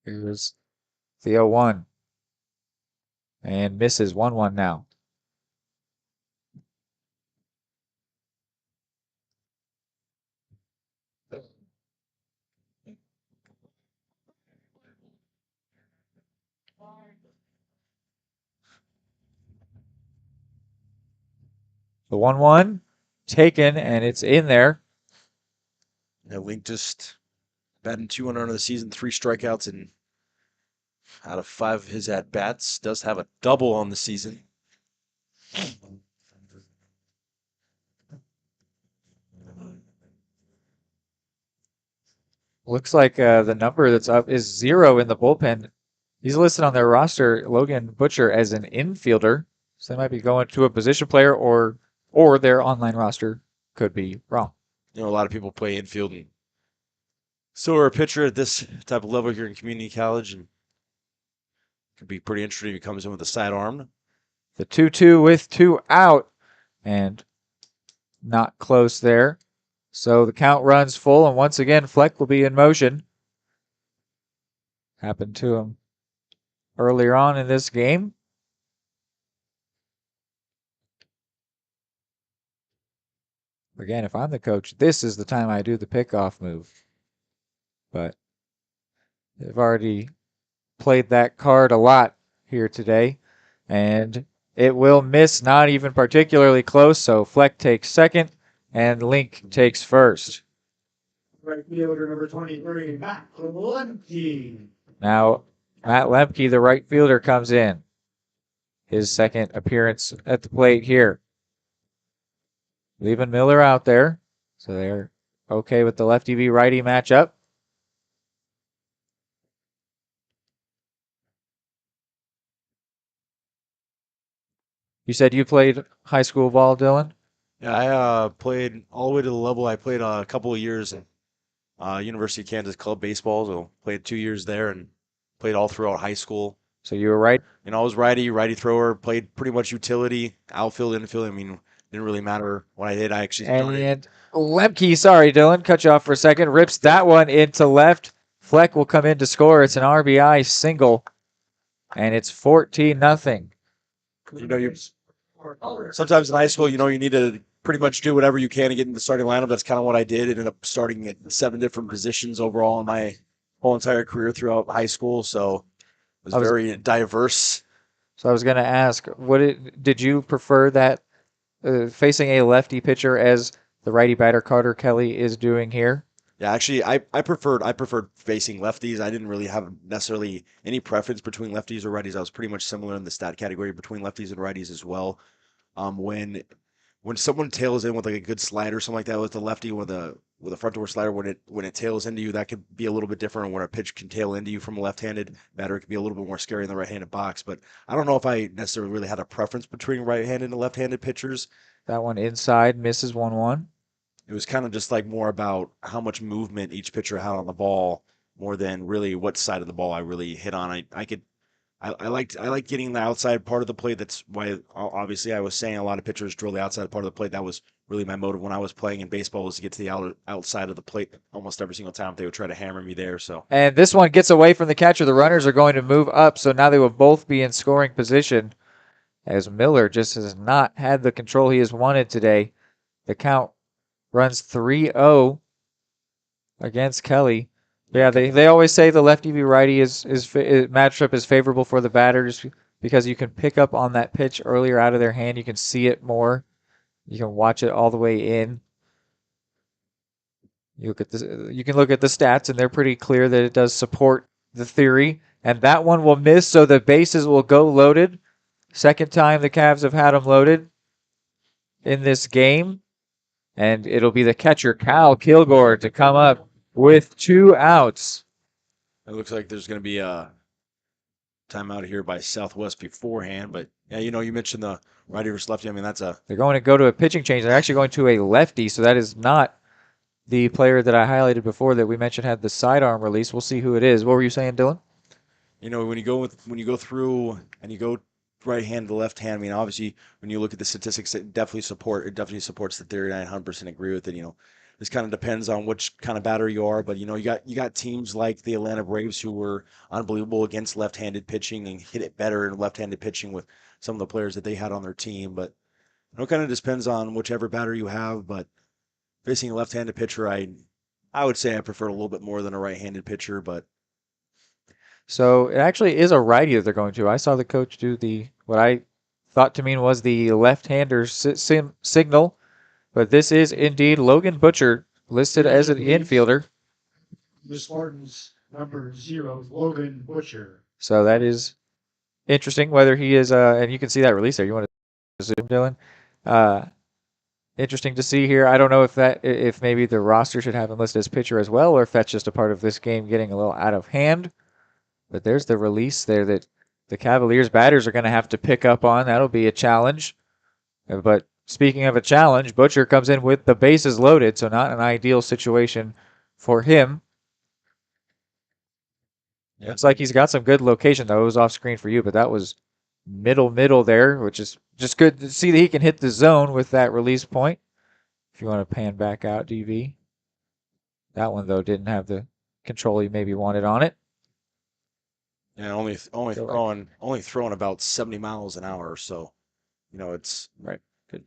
Here's the 0-1. And misses 1-1 now. The 1-1 taken, and it's in there. Yeah, Link just batting 200 on the season, 3 strikeouts, and out of 5 of his at-bats, does have a double on the season. Looks like the number that's up is 0 in the bullpen. He's listed on their roster, Logan Butcher, as an infielder. So they might be going to a position player, or their online roster could be wrong. You know, a lot of people play infield, and so are a pitcher at this type of level here in community college, and could be pretty interesting if he comes in with a sidearm. The 2-2 with 2 out, and not close there. So the count runs full, and once again, Fleck will be in motion. Happened to him earlier on in this game. Again, if I'm the coach, this is the time I do the pickoff move. But they've already played that card a lot here today. And it will miss, not even particularly close. So Fleck takes second, and Link takes first. Right fielder number 23, Matt Lemke. Now, Matt Lemke, the right fielder, comes in. His second appearance at the plate here. Leaving Miller out there. So they're okay with the lefty v righty matchup. You said you played high school ball, Dylan? Yeah, I played all the way to the level. I played a couple of years at University of Kansas club baseball, so played 2 years there and played all throughout high school. So you were right? You know, I was righty thrower, played pretty much utility, outfield, infield. I mean, didn't really matter what I did. I actually started. And Lemke, sorry, Dylan, cut you off for a second, rips that one into left. Fleck will come in to score. It's an RBI single, and it's 14-0. You know, sometimes in high school, you know, you need to pretty much do whatever you can to get in the starting lineup. That's kind of what I did. Ended up starting at 7 different positions overall in my whole entire career throughout high school. So it was very diverse. So I was going to ask, did you prefer that facing a lefty pitcher as the righty batter Carter Kelly is doing here? Yeah, actually, I preferred facing lefties. I didn't really have necessarily any preference between lefties or righties. I was pretty much similar in the stat category between lefties and righties as well. When someone tails in with like a good slider or something like that with the lefty with a front door slider, when it tails into you, that could be a little bit different. When a pitch can tail into you from a left-handed batter, it could be a little bit more scary in the right-handed box. But I don't know if I necessarily really had a preference between right-handed and left-handed pitchers. That one inside misses 1-1. It was kind of just like more about how much movement each pitcher had on the ball more than really what side of the ball I really hit on. I liked getting the outside part of the plate. That's why obviously I was saying a lot of pitchers drill the outside part of the plate. That was really my motive when I was playing in baseball, was to get to the outside of the plate almost every single time. They would try to hammer me there. So, and this one gets away from the catcher. The runners are going to move up, so now they will both be in scoring position, as Miller just has not had the control he has wanted today. The count runs 3-0 against Kelly. Yeah, they always say the lefty v righty matchup is favorable for the batters because you can pick up on that pitch earlier out of their hand. You can see it more. You can watch it all the way in. You can look at the stats, and they're pretty clear that it does support the theory. And that one will miss, so the bases will go loaded. Second time the Cavs have had them loaded in this game. And it'll be the catcher, Cal Kilgore, to come up with 2 outs. It looks like there's going to be a timeout here by Southwest beforehand. But, yeah, you know, you mentioned the righty versus lefty. I mean, They're going to go to a pitching change. They're actually going to a lefty, so that is not the player that I highlighted before that we mentioned had the sidearm release. We'll see who it is. What were you saying, Dylan? You know, when you go through and you go right hand to left hand, I mean, obviously, when you look at the statistics, it definitely supports the theory, and I 100% agree with it. You know, this kind of depends on which kind of batter you are, but you know, you got teams like the Atlanta Braves who were unbelievable against left-handed pitching and hit it better in left-handed pitching with some of the players that they had on their team. But it kind of depends on whichever batter you have. But facing a left-handed pitcher, I would say I prefer a little bit more than a right-handed pitcher, but. So it actually is a righty that they're going to. I saw the coach do what I thought to mean was the left-hander signal, but this is indeed Logan Butcher listed as an infielder. The Spartans number 0, Logan Butcher. So that is interesting whether he is, and you can see that release there. You want to zoom, Dylan? Interesting to see here. I don't know if maybe the roster should have him listed as pitcher as well, or if that's just a part of this game getting a little out of hand. But there's the release there that the Cavaliers batters are going to have to pick up on. That'll be a challenge. But speaking of a challenge, Butcher comes in with the bases loaded, so not an ideal situation for him. Yeah. Looks like he's got some good location, though. It was off screen for you, but that was middle there, which is just good to see that he can hit the zone with that release point. If you want to pan back out, DV. That one, though, didn't have the control he maybe wanted on it. Yeah, only throwing about 70 miles an hour, so it's right. Good.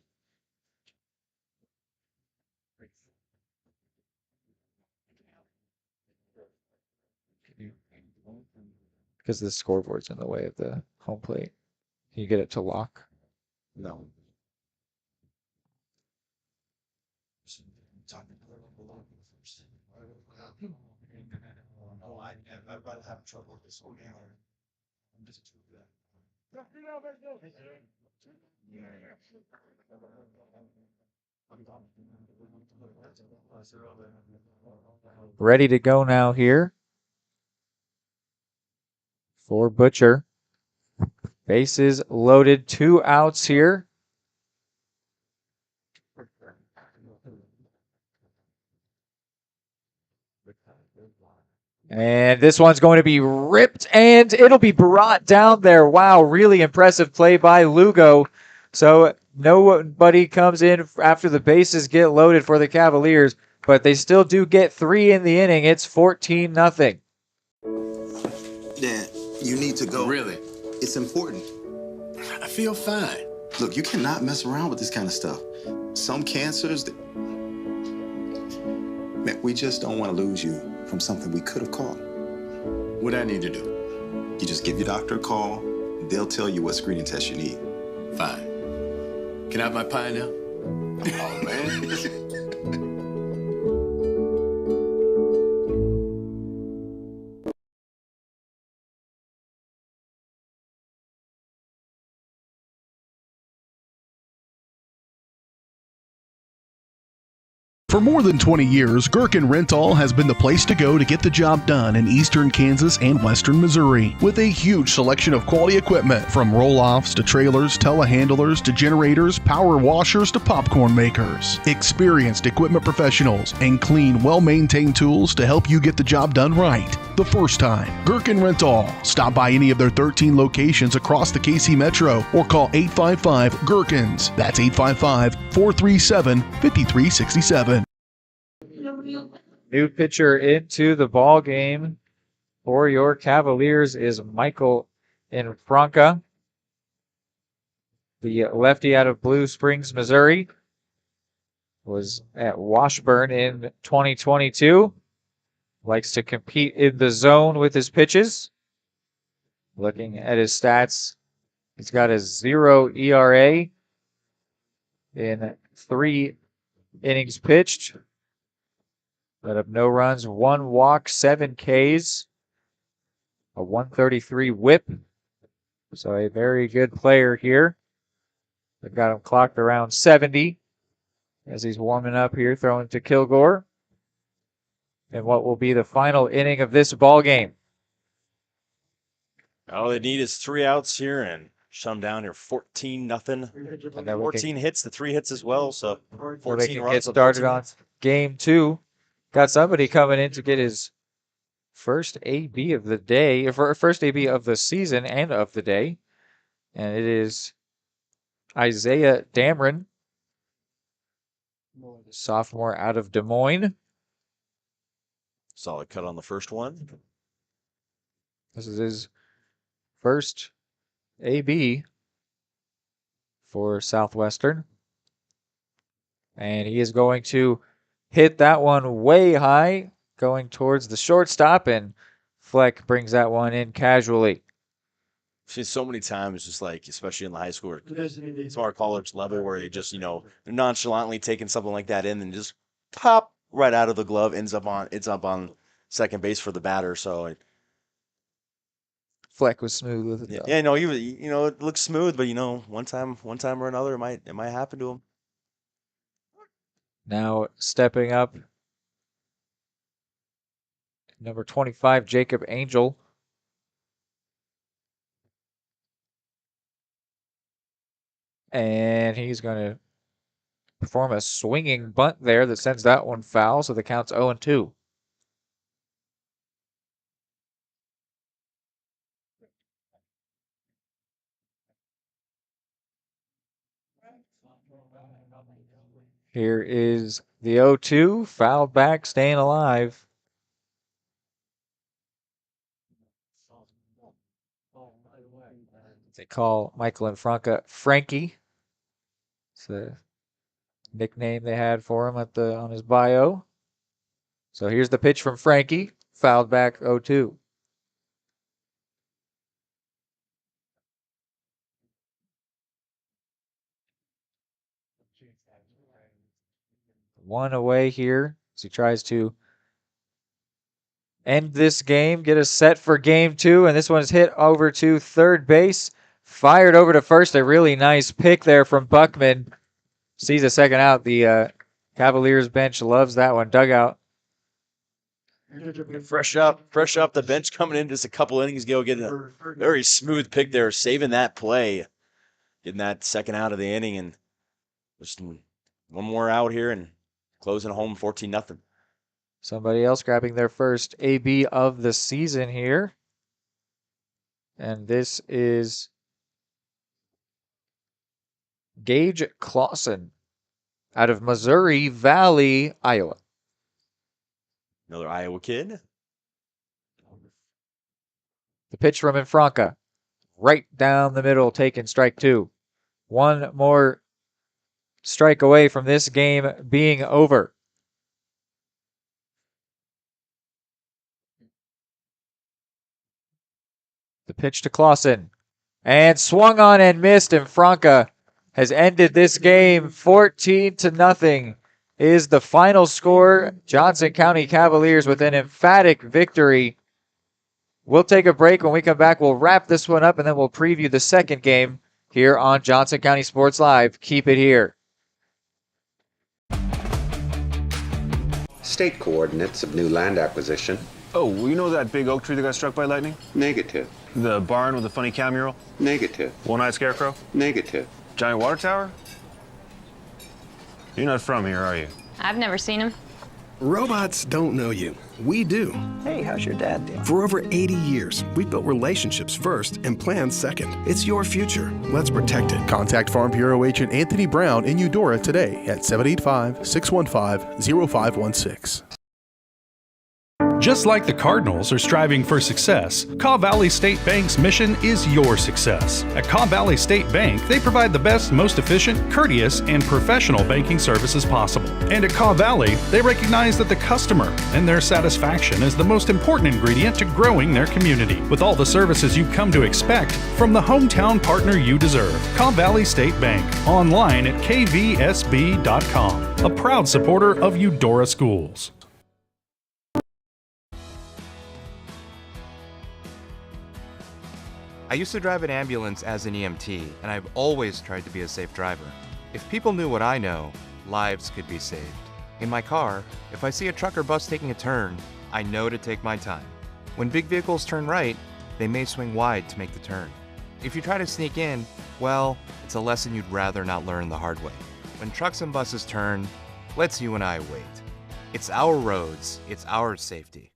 Because the scoreboard's in the way of the home plate. Can you get it to lock? No. I'd have trouble with this whole game. I'm just too good. Ready to go now here for Butcher. Bases loaded, 2 outs here. And this one's going to be ripped, and it'll be brought down there. Wow, really impressive play by Lugo. So nobody comes in after the bases get loaded for the Cavaliers, but they still do get 3 in the inning. It's 14-0. Dad, you need to go. Really? It's important. I feel fine. Look, you cannot mess around with this kind of stuff. Some cancers, man, we just don't want to lose you from something we could have caught. What I need to do? You just give your doctor a call. They'll tell you what screening test you need. Fine. Can I have my pie now? Oh, man. For more than 20 years, Gherkin Rental has been the place to go to get the job done in eastern Kansas and western Missouri. With a huge selection of quality equipment, from roll-offs to trailers, telehandlers to generators, power washers to popcorn makers. Experienced equipment professionals and clean, well-maintained tools to help you get the job done right the first time. Gherkin Rental. Stop by any of their 13 locations across the KC Metro or call 855-GHERKINS. That's 855-437-5367. New pitcher into the ball game for your Cavaliers is Michael Infranca, the lefty out of Blue Springs, Missouri. Was at Washburn in 2022. Likes to compete in the zone with his pitches. Looking at his stats, he's got a 0 ERA in 3 innings pitched. Let up no runs, 1 walk, 7 Ks, a 133 whip. So a very good player here. They've got him clocked around 70 as he's warming up here, throwing to Kilgore. And what will be the final inning of this ball game. All they need is 3 outs here and shut them down here 14-0. 14 hits, the 3 hits as well, so 14 they can runs. Get started on game 2. Got somebody coming in to get his first AB of the day, first AB of the season and of the day. And it is Isaiah Dameron, sophomore out of Des Moines. Solid cut on the first one. This is his first AB for Southwestern. And he is going to hit that one way high, going towards the shortstop, and Fleck brings that one in casually. I've seen so many times, just like, especially in the high school, smart college level, where they just, they're nonchalantly taking something like that in and just pop right out of the glove, ends up on second base for the batter. So Fleck was smooth with it, though. yeah, no, it looks smooth, but one time or another, it might happen to him. Now stepping up, number 25, Jacob Angel. And he's going to perform a swinging bunt there that sends that one foul, so the count's 0-2. Here is the 0-2, fouled back, staying alive. They call Michael and Franca Frankie. It's the nickname they had for him on his bio. So here's the pitch from Frankie, fouled back 0-2. One away here as he tries to end this game, get us set for game 2, and this one's hit over to third base, fired over to first. A really nice pick there from Buckman. Sees a second out. The Cavaliers bench loves that one. Dugout. Fresh up the bench coming in just a couple innings ago, getting a very smooth pick there, saving that play, getting that second out of the inning, and just one more out here and closing home 14-0. Somebody else grabbing their first AB of the season here. And this is Gage Clausen out of Missouri Valley, Iowa. Another Iowa kid. The pitch from Infranca. Right down the middle, taking strike 2. One more strike away from this game being over. The pitch to Clausen. And swung on and missed, and Franca has ended this game 14-0 is the final score. Johnson County Cavaliers with an emphatic victory. We'll take a break. When we come back, we'll wrap this one up, and then we'll preview the second game here on Johnson County Sports Live. Keep it here. State coordinates of new land acquisition. Oh, you know that big oak tree that got struck by lightning? Negative. The barn with the funny cow mural? Negative. One-eyed scarecrow? Negative. Giant water tower? You're not from here, are you? I've never seen him. Robots don't know you. We do. Hey, how's your dad doing? For over 80 years, we've built relationships first and plans second. It's your future. Let's protect it. Contact Farm Bureau Agent Anthony Brown in Eudora today at 785-615-0516. Just like the Cardinals are striving for success, Caw Valley State Bank's mission is your success. At Caw Valley State Bank, they provide the best, most efficient, courteous, and professional banking services possible. And at Caw Valley, they recognize that the customer and their satisfaction is the most important ingredient to growing their community. With all the services you've come to expect from the hometown partner you deserve, Caw Valley State Bank, online at kvsb.com, a proud supporter of Eudora Schools. I used to drive an ambulance as an EMT, and I've always tried to be a safe driver. If people knew what I know, lives could be saved. In my car, if I see a truck or bus taking a turn, I know to take my time. When big vehicles turn right, they may swing wide to make the turn. If you try to sneak in, well, it's a lesson you'd rather not learn the hard way. When trucks and buses turn, let's you and I wait. It's our roads, it's our safety.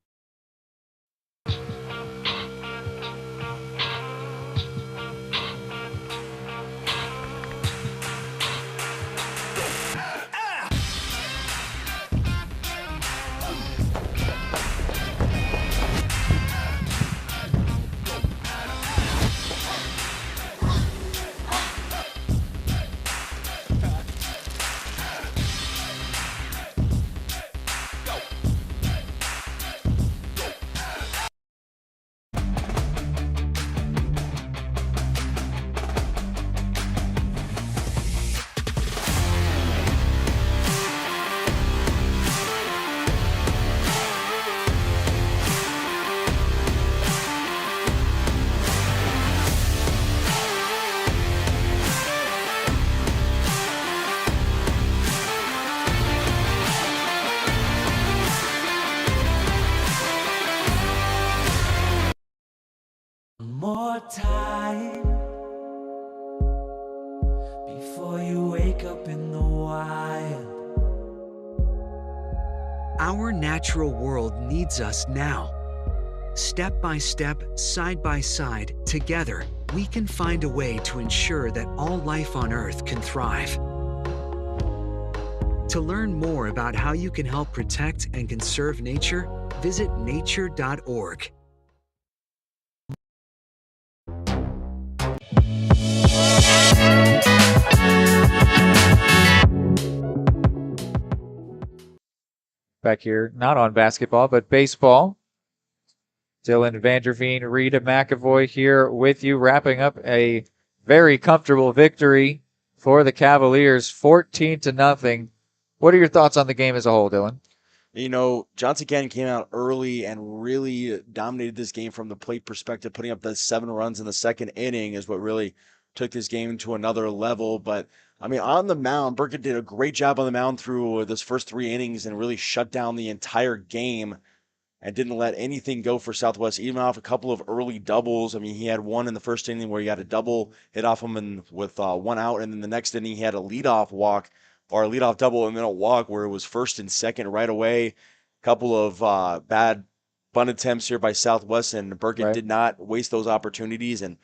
more time before you wake up in the wild. Our natural world needs us now. Step by step, side by side, together, we can find a way to ensure that all life on Earth can thrive. To learn more about how you can help protect and conserve nature, visit nature.org. Back here, not on basketball, but baseball. Dylan Vanderveen, Rita McAvoy here with you, wrapping up a very comfortable victory for the Cavaliers, 14-0. What are your thoughts on the game as a whole, Dylan? You know, Johnson Canyon came out early and really dominated this game from the plate perspective. Putting up the 7 runs in the second inning is what really took this game to another level. But, I mean, on the mound, Burkett did a great job on the mound through those first 3 innings and really shut down the entire game and didn't let anything go for Southwest, even off a couple of early doubles. I mean, he had one in the first inning where he got a double hit off him and with 1 out, and then the next inning he had a leadoff walk or a leadoff double and then a walk where it was first and second right away. A couple of bad bunt attempts here by Southwest, and Burkett did not waste those opportunities and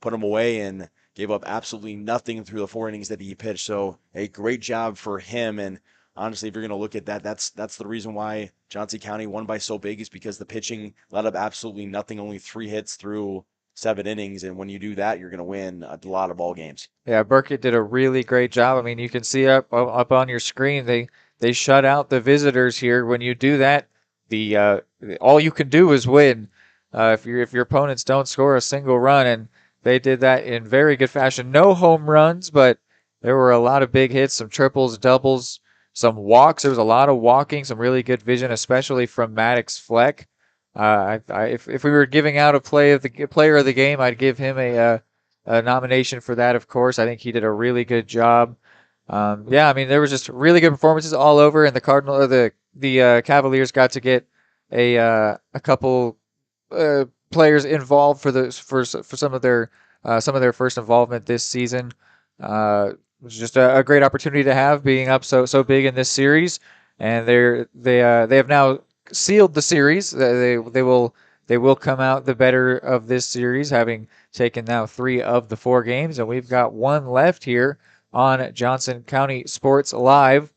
put them away and gave up absolutely nothing through the 4 innings that he pitched. So a great job for him. And honestly, if you're going to look at that, that's the reason why Johnson County won by so big, is because the pitching let up absolutely nothing, only 3 hits through 7 innings. And when you do that, you're going to win a lot of ball games. Yeah, Burkett did a really great job. I mean, you can see up on your screen, they shut out the visitors here. When you do that, all you can do is win. If your opponents don't score a single run, and they did that in very good fashion. No home runs, but there were a lot of big hits, some triples, doubles, some walks. There was a lot of walking, some really good vision, especially from Maddox Fleck. If we were giving out a player of the game, I'd give him a nomination for that. Of course, I think he did a really good job. Yeah, I mean, there was just really good performances all over, and the Cavaliers got to get a couple players involved for some of their first involvement this season. It was just a great opportunity to have, being up so big in this series, and they have now sealed the series. They will come out the better of this series, having taken now 3 of the 4 games, and we've got 1 left here on Johnson County Sports Live.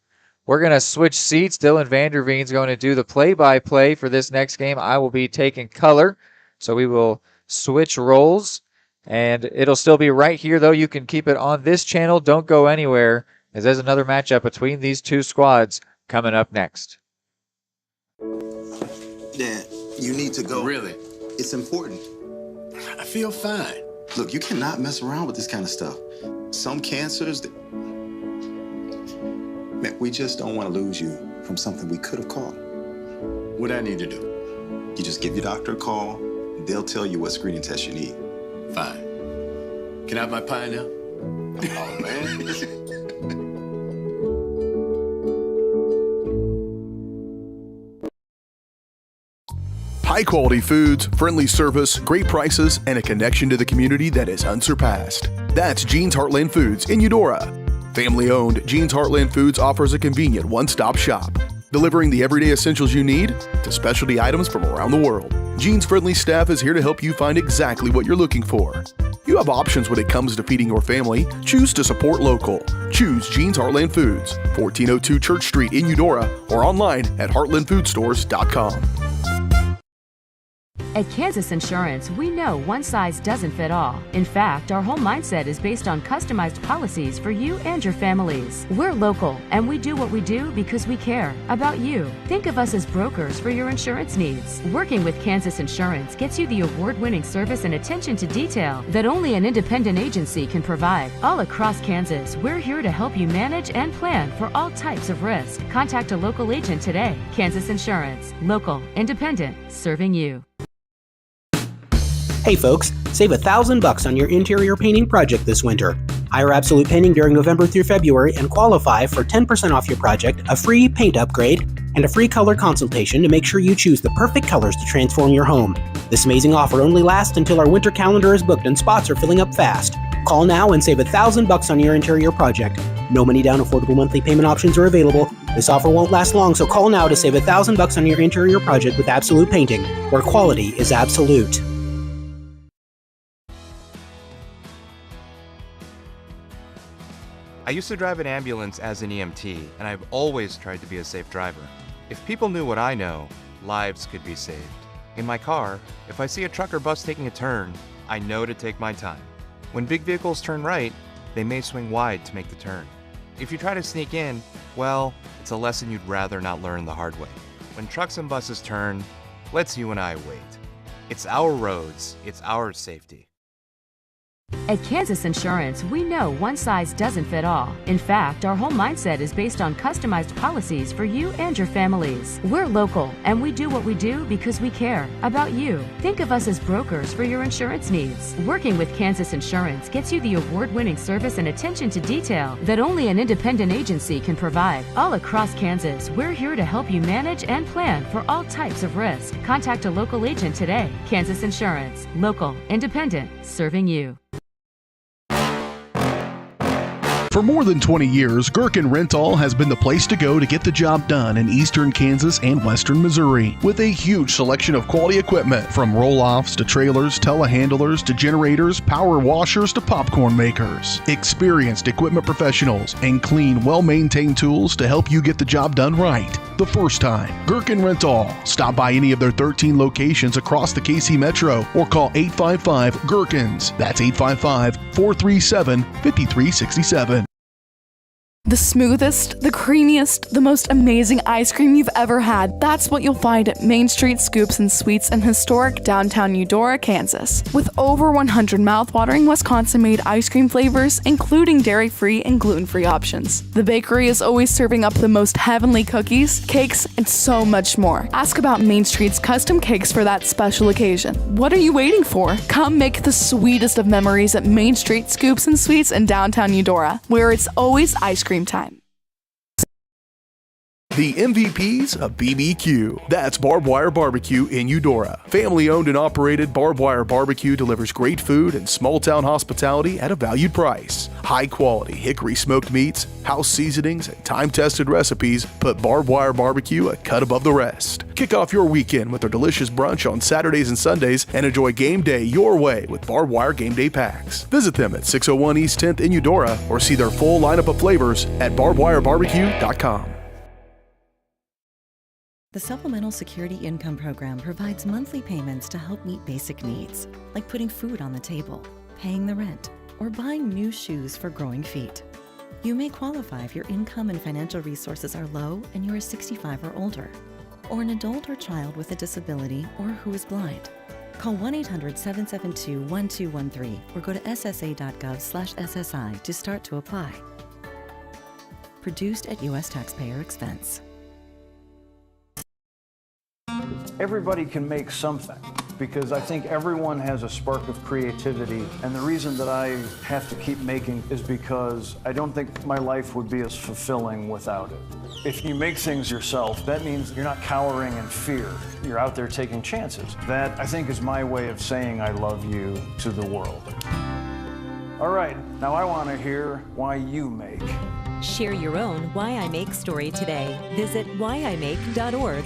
We're going to switch seats. Dylan Vanderveen's going to do the play-by-play for this next game. I will be taking color, so we will switch roles, and it'll still be right here, though. You can keep it on this channel. Don't go anywhere, as there's another matchup between these 2 squads coming up next. Dad, you need to go. Really? It's important. I feel fine. Look, you cannot mess around with this kind of stuff. Some cancers, man, we just don't want to lose you from something we could have caught. What I need to do? You just give your doctor a call. They'll tell you what screening test you need. Fine. Can I have my pie now? Oh, man. High-quality foods, friendly service, great prices, and a connection to the community that is unsurpassed. That's Jean's Heartland Foods in Eudora. Family-owned, Jean's Heartland Foods offers a convenient one-stop shop, delivering the everyday essentials you need to specialty items from around the world. Jean's friendly staff is here to help you find exactly what you're looking for. You have options when it comes to feeding your family. Choose to support local. Choose Jean's Heartland Foods, 1402 Church Street in Eudora, or online at heartlandfoodstores.com. At Kansas Insurance, we know one size doesn't fit all. In fact, our whole mindset is based on customized policies for you and your families. We're local, and we do what we do because we care about you. Think of us as brokers for your insurance needs. Working with Kansas Insurance gets you the award-winning service and attention to detail that only an independent agency can provide. All across Kansas, we're here to help you manage and plan for all types of risk. Contact a local agent today. Kansas Insurance. Local, independent, serving you. Hey folks, save $1,000 on your interior painting project this winter. Hire Absolute Painting during November through February and qualify for 10% off your project, a free paint upgrade, and a free color consultation to make sure you choose the perfect colors to transform your home. This amazing offer only lasts until our winter calendar is booked and spots are filling up fast. Call now and save $1,000 on your interior project. No money down, affordable monthly payment options are available. This offer won't last long, so call now to save $1,000 on your interior project with Absolute Painting, where quality is absolute. I used to drive an ambulance as an EMT, and I've always tried to be a safe driver. If people knew what I know, lives could be saved. In my car, if I see a truck or bus taking a turn, I know to take my time. When big vehicles turn right, they may swing wide to make the turn. If you try to sneak in, well, it's a lesson you'd rather not learn the hard way. When trucks and buses turn, let's you and I wait. It's our roads, it's our safety. At Kansas Insurance, we know one size doesn't fit all. In fact, our whole mindset is based on customized policies for you and your families. We're local, and we do what we do because we care about you. Think of us as brokers for your insurance needs. Working with Kansas Insurance gets you the award-winning service and attention to detail that only an independent agency can provide. All across Kansas, we're here to help you manage and plan for all types of risk. Contact a local agent today. Kansas Insurance. Local, independent, serving you. For more than 20 years, Gherkin Rental has been the place to go to get the job done in eastern Kansas and western Missouri. With a huge selection of quality equipment, from roll-offs to trailers, telehandlers to generators, power washers to popcorn makers. Experienced equipment professionals and clean, well-maintained tools to help you get the job done right the first time. Gherkin Rental. Stop by any of their 13 locations across the KC Metro or call 855-GHERKINS. That's 855-437-5367. The smoothest, the creamiest, the most amazing ice cream you've ever had. That's what you'll find at Main Street Scoops and Sweets in historic downtown Eudora, Kansas. With over 100 mouthwatering Wisconsin-made ice cream flavors, including dairy-free and gluten-free options. The bakery is always serving up the most heavenly cookies, cakes, and so much more. Ask about Main Street's custom cakes for that special occasion. What are you waiting for? Come make the sweetest of memories at Main Street Scoops and Sweets in downtown Eudora, where it's always ice cream time. The MVPs of BBQ. That's Barbed Wire Barbecue in Eudora. Family owned and operated, Barbed Wire Barbecue delivers great food and small town hospitality at a valued price. High quality hickory smoked meats, house seasonings, and time tested recipes put Barbed Wire Barbecue a cut above the rest. Kick off your weekend with their delicious brunch on Saturdays and Sundays and enjoy game day your way with Barbed Wire Game Day Packs. Visit them at 601 East 10th in Eudora or see their full lineup of flavors at barbedwirebarbecue.com. The Supplemental Security Income Program provides monthly payments to help meet basic needs, like putting food on the table, paying the rent, or buying new shoes for growing feet. You may qualify if your income and financial resources are low and you are 65 or older, or an adult or child with a disability or who is blind. Call 1-800-772-1213 or go to ssa.gov/SSI to start to apply. Produced at U.S. taxpayer expense. Everybody can make something, because I think everyone has a spark of creativity, and the reason that I have to keep making is because I don't think my life would be as fulfilling without it. If you make things yourself, that means you're not cowering in fear. You're out there taking chances. That, I think, is my way of saying I love you to the world. All right, now I want to hear why you make. Share your own Why I Make story today. Visit whyimake.org.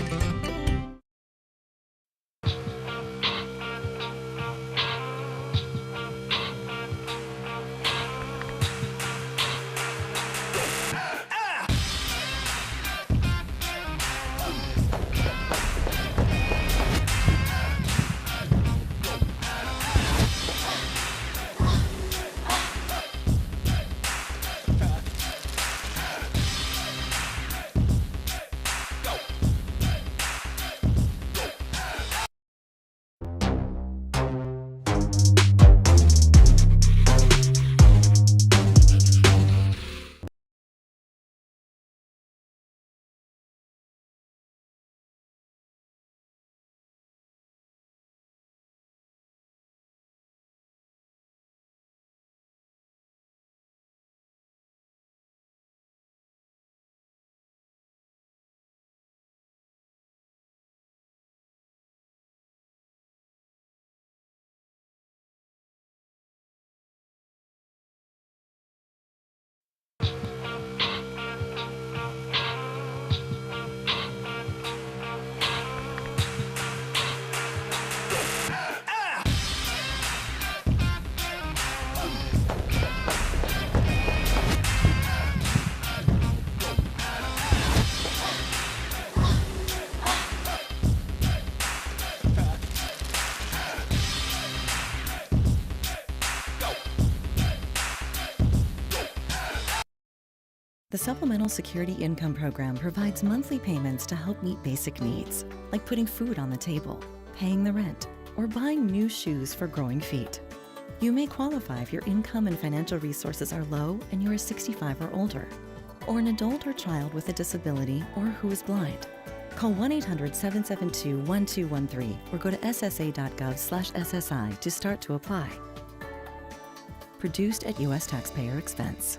The Supplemental Security Income Program provides monthly payments to help meet basic needs, like putting food on the table, paying the rent, or buying new shoes for growing feet. You may qualify if your income and financial resources are low and you are 65 or older, or an adult or child with a disability or who is blind. Call 1-800-772-1213 or go to ssa.gov/SSI to start to apply. Produced at U.S. taxpayer expense.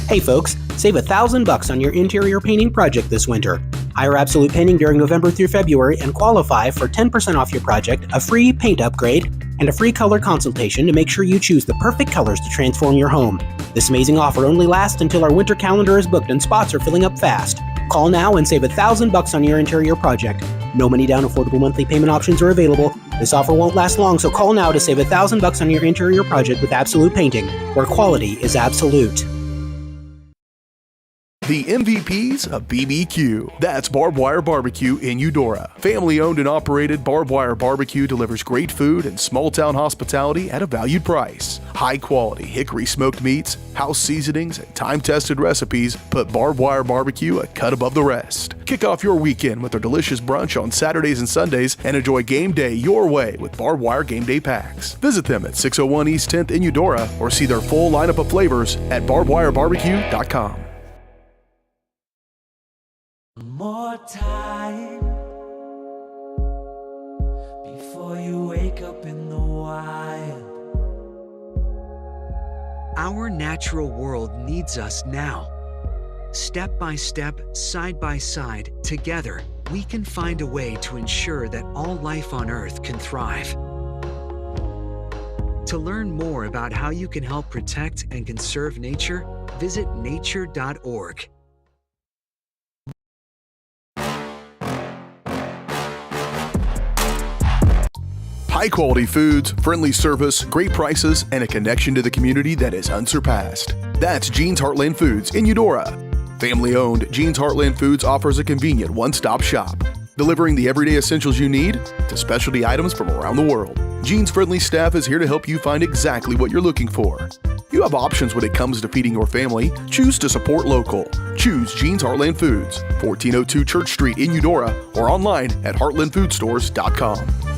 Hey folks, save $1,000 on your interior painting project this winter. Hire Absolute Painting during November through February and qualify for 10% off your project, a free paint upgrade, and a free color consultation to make sure you choose the perfect colors to transform your home. This amazing offer only lasts until our winter calendar is booked and spots are filling up fast. Call now and save $1,000 on your interior project. No money down, affordable monthly payment options are available. This offer won't last long, so call now to save $1,000 on your interior project with Absolute Painting, where quality is absolute. The MVPs of BBQ. That's Barbed Wire Barbecue in Eudora. Family owned and operated, Barbed Wire Barbecue delivers great food and small town hospitality at a valued price. High quality hickory smoked meats, house seasonings, and time tested recipes put Barbed Wire Barbecue a cut above the rest. Kick off your weekend with their delicious brunch on Saturdays and Sundays and enjoy game day your way with Barbed Wire Game Day Packs. Visit them at 601 East 10th in Eudora or see their full lineup of flavors at barbedwirebarbecue.com. More time before you wake up in the wild. Our natural world needs us now. Step by step, side by side, together, we can find a way to ensure that all life on Earth can thrive. To learn more about how you can help protect and conserve nature, visit nature.org. High quality foods, friendly service, great prices, and a connection to the community that is unsurpassed. That's Jean's Heartland Foods in Eudora. Family owned, Jean's Heartland Foods offers a convenient one-stop shop, delivering the everyday essentials you need to specialty items from around the world. Jean's friendly staff is here to help you find exactly what you're looking for. You have options when it comes to feeding your family. Choose to support local. Choose Jean's Heartland Foods, 1402 Church Street in Eudora, or online at heartlandfoodstores.com.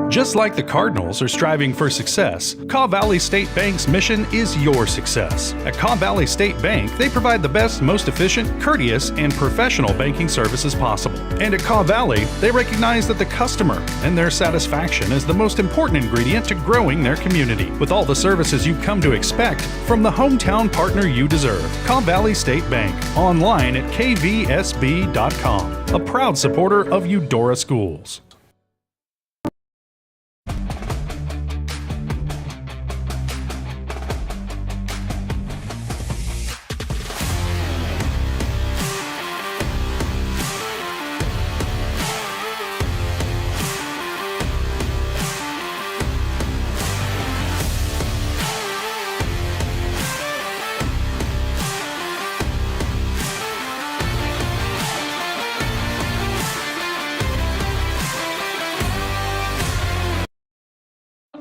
Just like the Cardinals are striving for success, Caw Valley State Bank's mission is your success. At Caw Valley State Bank, they provide the best, most efficient, courteous, and professional banking services possible. And at Caw Valley, they recognize that the customer and their satisfaction is the most important ingredient to growing their community. With all the services you've come to expect from the hometown partner you deserve, Caw Valley State Bank, online at kvsb.com, a proud supporter of Eudora Schools.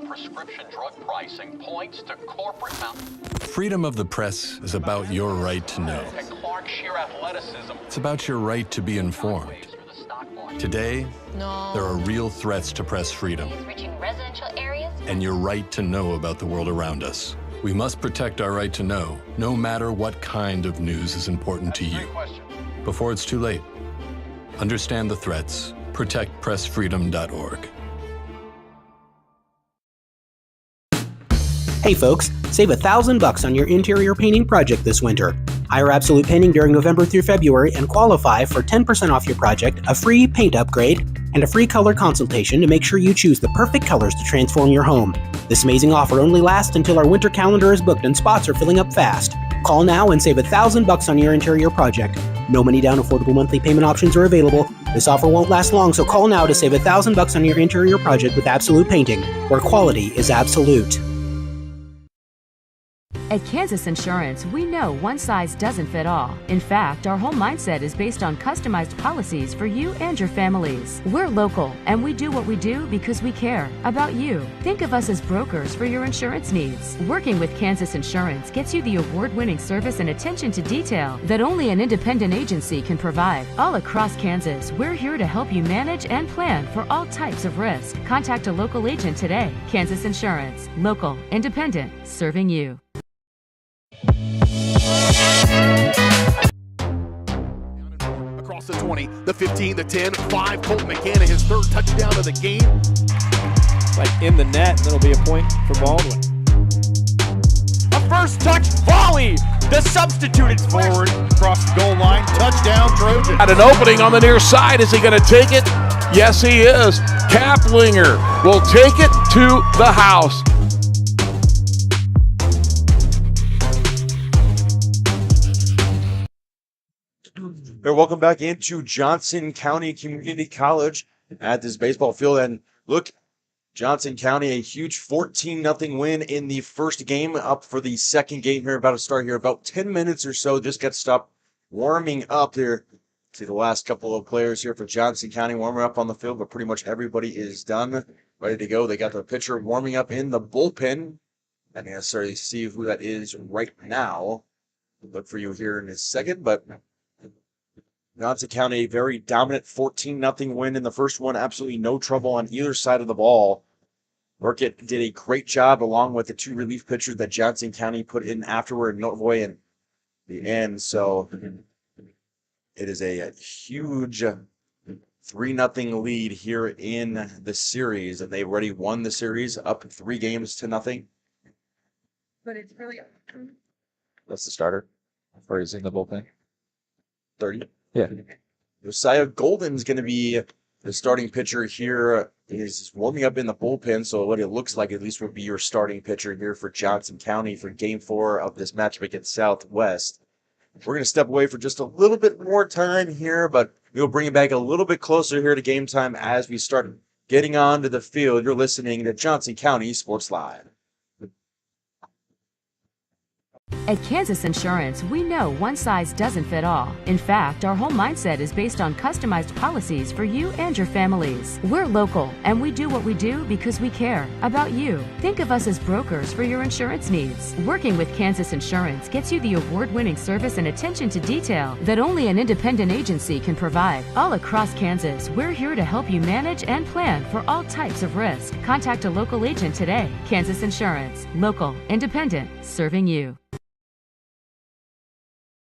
Prescription drug pricing points to corporate Freedom of the press is about your right to know. and Clark sheer athleticism. It's about your right to be informed. Today, there are real threats to press freedom Reaching residential areas? and your right to know about the world around us. We must protect our right to know, no matter what kind of news is important to you. Before it's too late, understand the threats. ProtectPressFreedom.org. Hey folks, save $1,000 on your interior painting project this winter. Hire Absolute Painting during November through February and qualify for 10% off your project, a free paint upgrade, and a free color consultation to make sure you choose the perfect colors to transform your home. This amazing offer only lasts until our winter calendar is booked and spots are filling up fast. Call now and save $1,000 on your interior project. No money down, affordable monthly payment options are available. This offer won't last long, so call now to save $1,000 on your interior project with Absolute Painting, where quality is absolute. At Kansas Insurance, we know one size doesn't fit all. In fact, our whole mindset is based on customized policies for you and your families. We're local, and we do what we do because we care about you. Think of us as brokers for your insurance needs. Working with Kansas Insurance gets you the award-winning service and attention to detail that only an independent agency can provide. All across Kansas, we're here to help you manage and plan for all types of risk. Contact a local agent today. Kansas Insurance. Local, independent, serving you. Across the 20, the 15, the 10, 5. Colton McCann, his third touchdown of the game. Like in the net, and it'll be a point for Baldwin. A first touch volley. The substituted forward across the goal line. Touchdown, Trojan. At an opening on the near side. Is he going to take it? Yes, he is. Kaplinger will take it to the house. Welcome back into Johnson County Community College at this baseball field. And look, Johnson County, a huge 14-0 win in the first game, up for the second game here, about to start here. About 10 minutes or so, just got to stop warming up here. See the last couple of players here for Johnson County warming up on the field, but pretty much everybody is done, ready to go. They got the pitcher warming up in the bullpen. I didn't necessarily see who that is right now. Look for you here in a second, but Johnson County, a very dominant 14-0 win in the first one. Absolutely no trouble on either side of the ball. Burkett did a great job along with the two relief pitchers that Johnson County put in afterward, Novoy and the end. So it is a huge 3-0 lead here in the series, and they've already won the series up 3-0. But it's really. That's the starter. Or is he in the bullpen? 30. Yeah. Josiah Golden's going to be the starting pitcher here. He's warming up in the bullpen, so what it looks like at least would be your starting pitcher here for Johnson County for Game 4 of this matchup against Southwest. We're going to step away for just a little bit more time here, but we'll bring it back a little bit closer here to game time as we start getting onto the field. You're listening to Johnson County Sports Live. At Kansas Insurance, we know one size doesn't fit all. In fact, our whole mindset is based on customized policies for you and your families. We're local, and we do what we do because we care about you. Think of us as brokers for your insurance needs. Working with Kansas Insurance gets you the award-winning service and attention to detail that only an independent agency can provide. All across Kansas, we're here to help you manage and plan for all types of risk. Contact a local agent today. Kansas Insurance. Local, independent, serving you.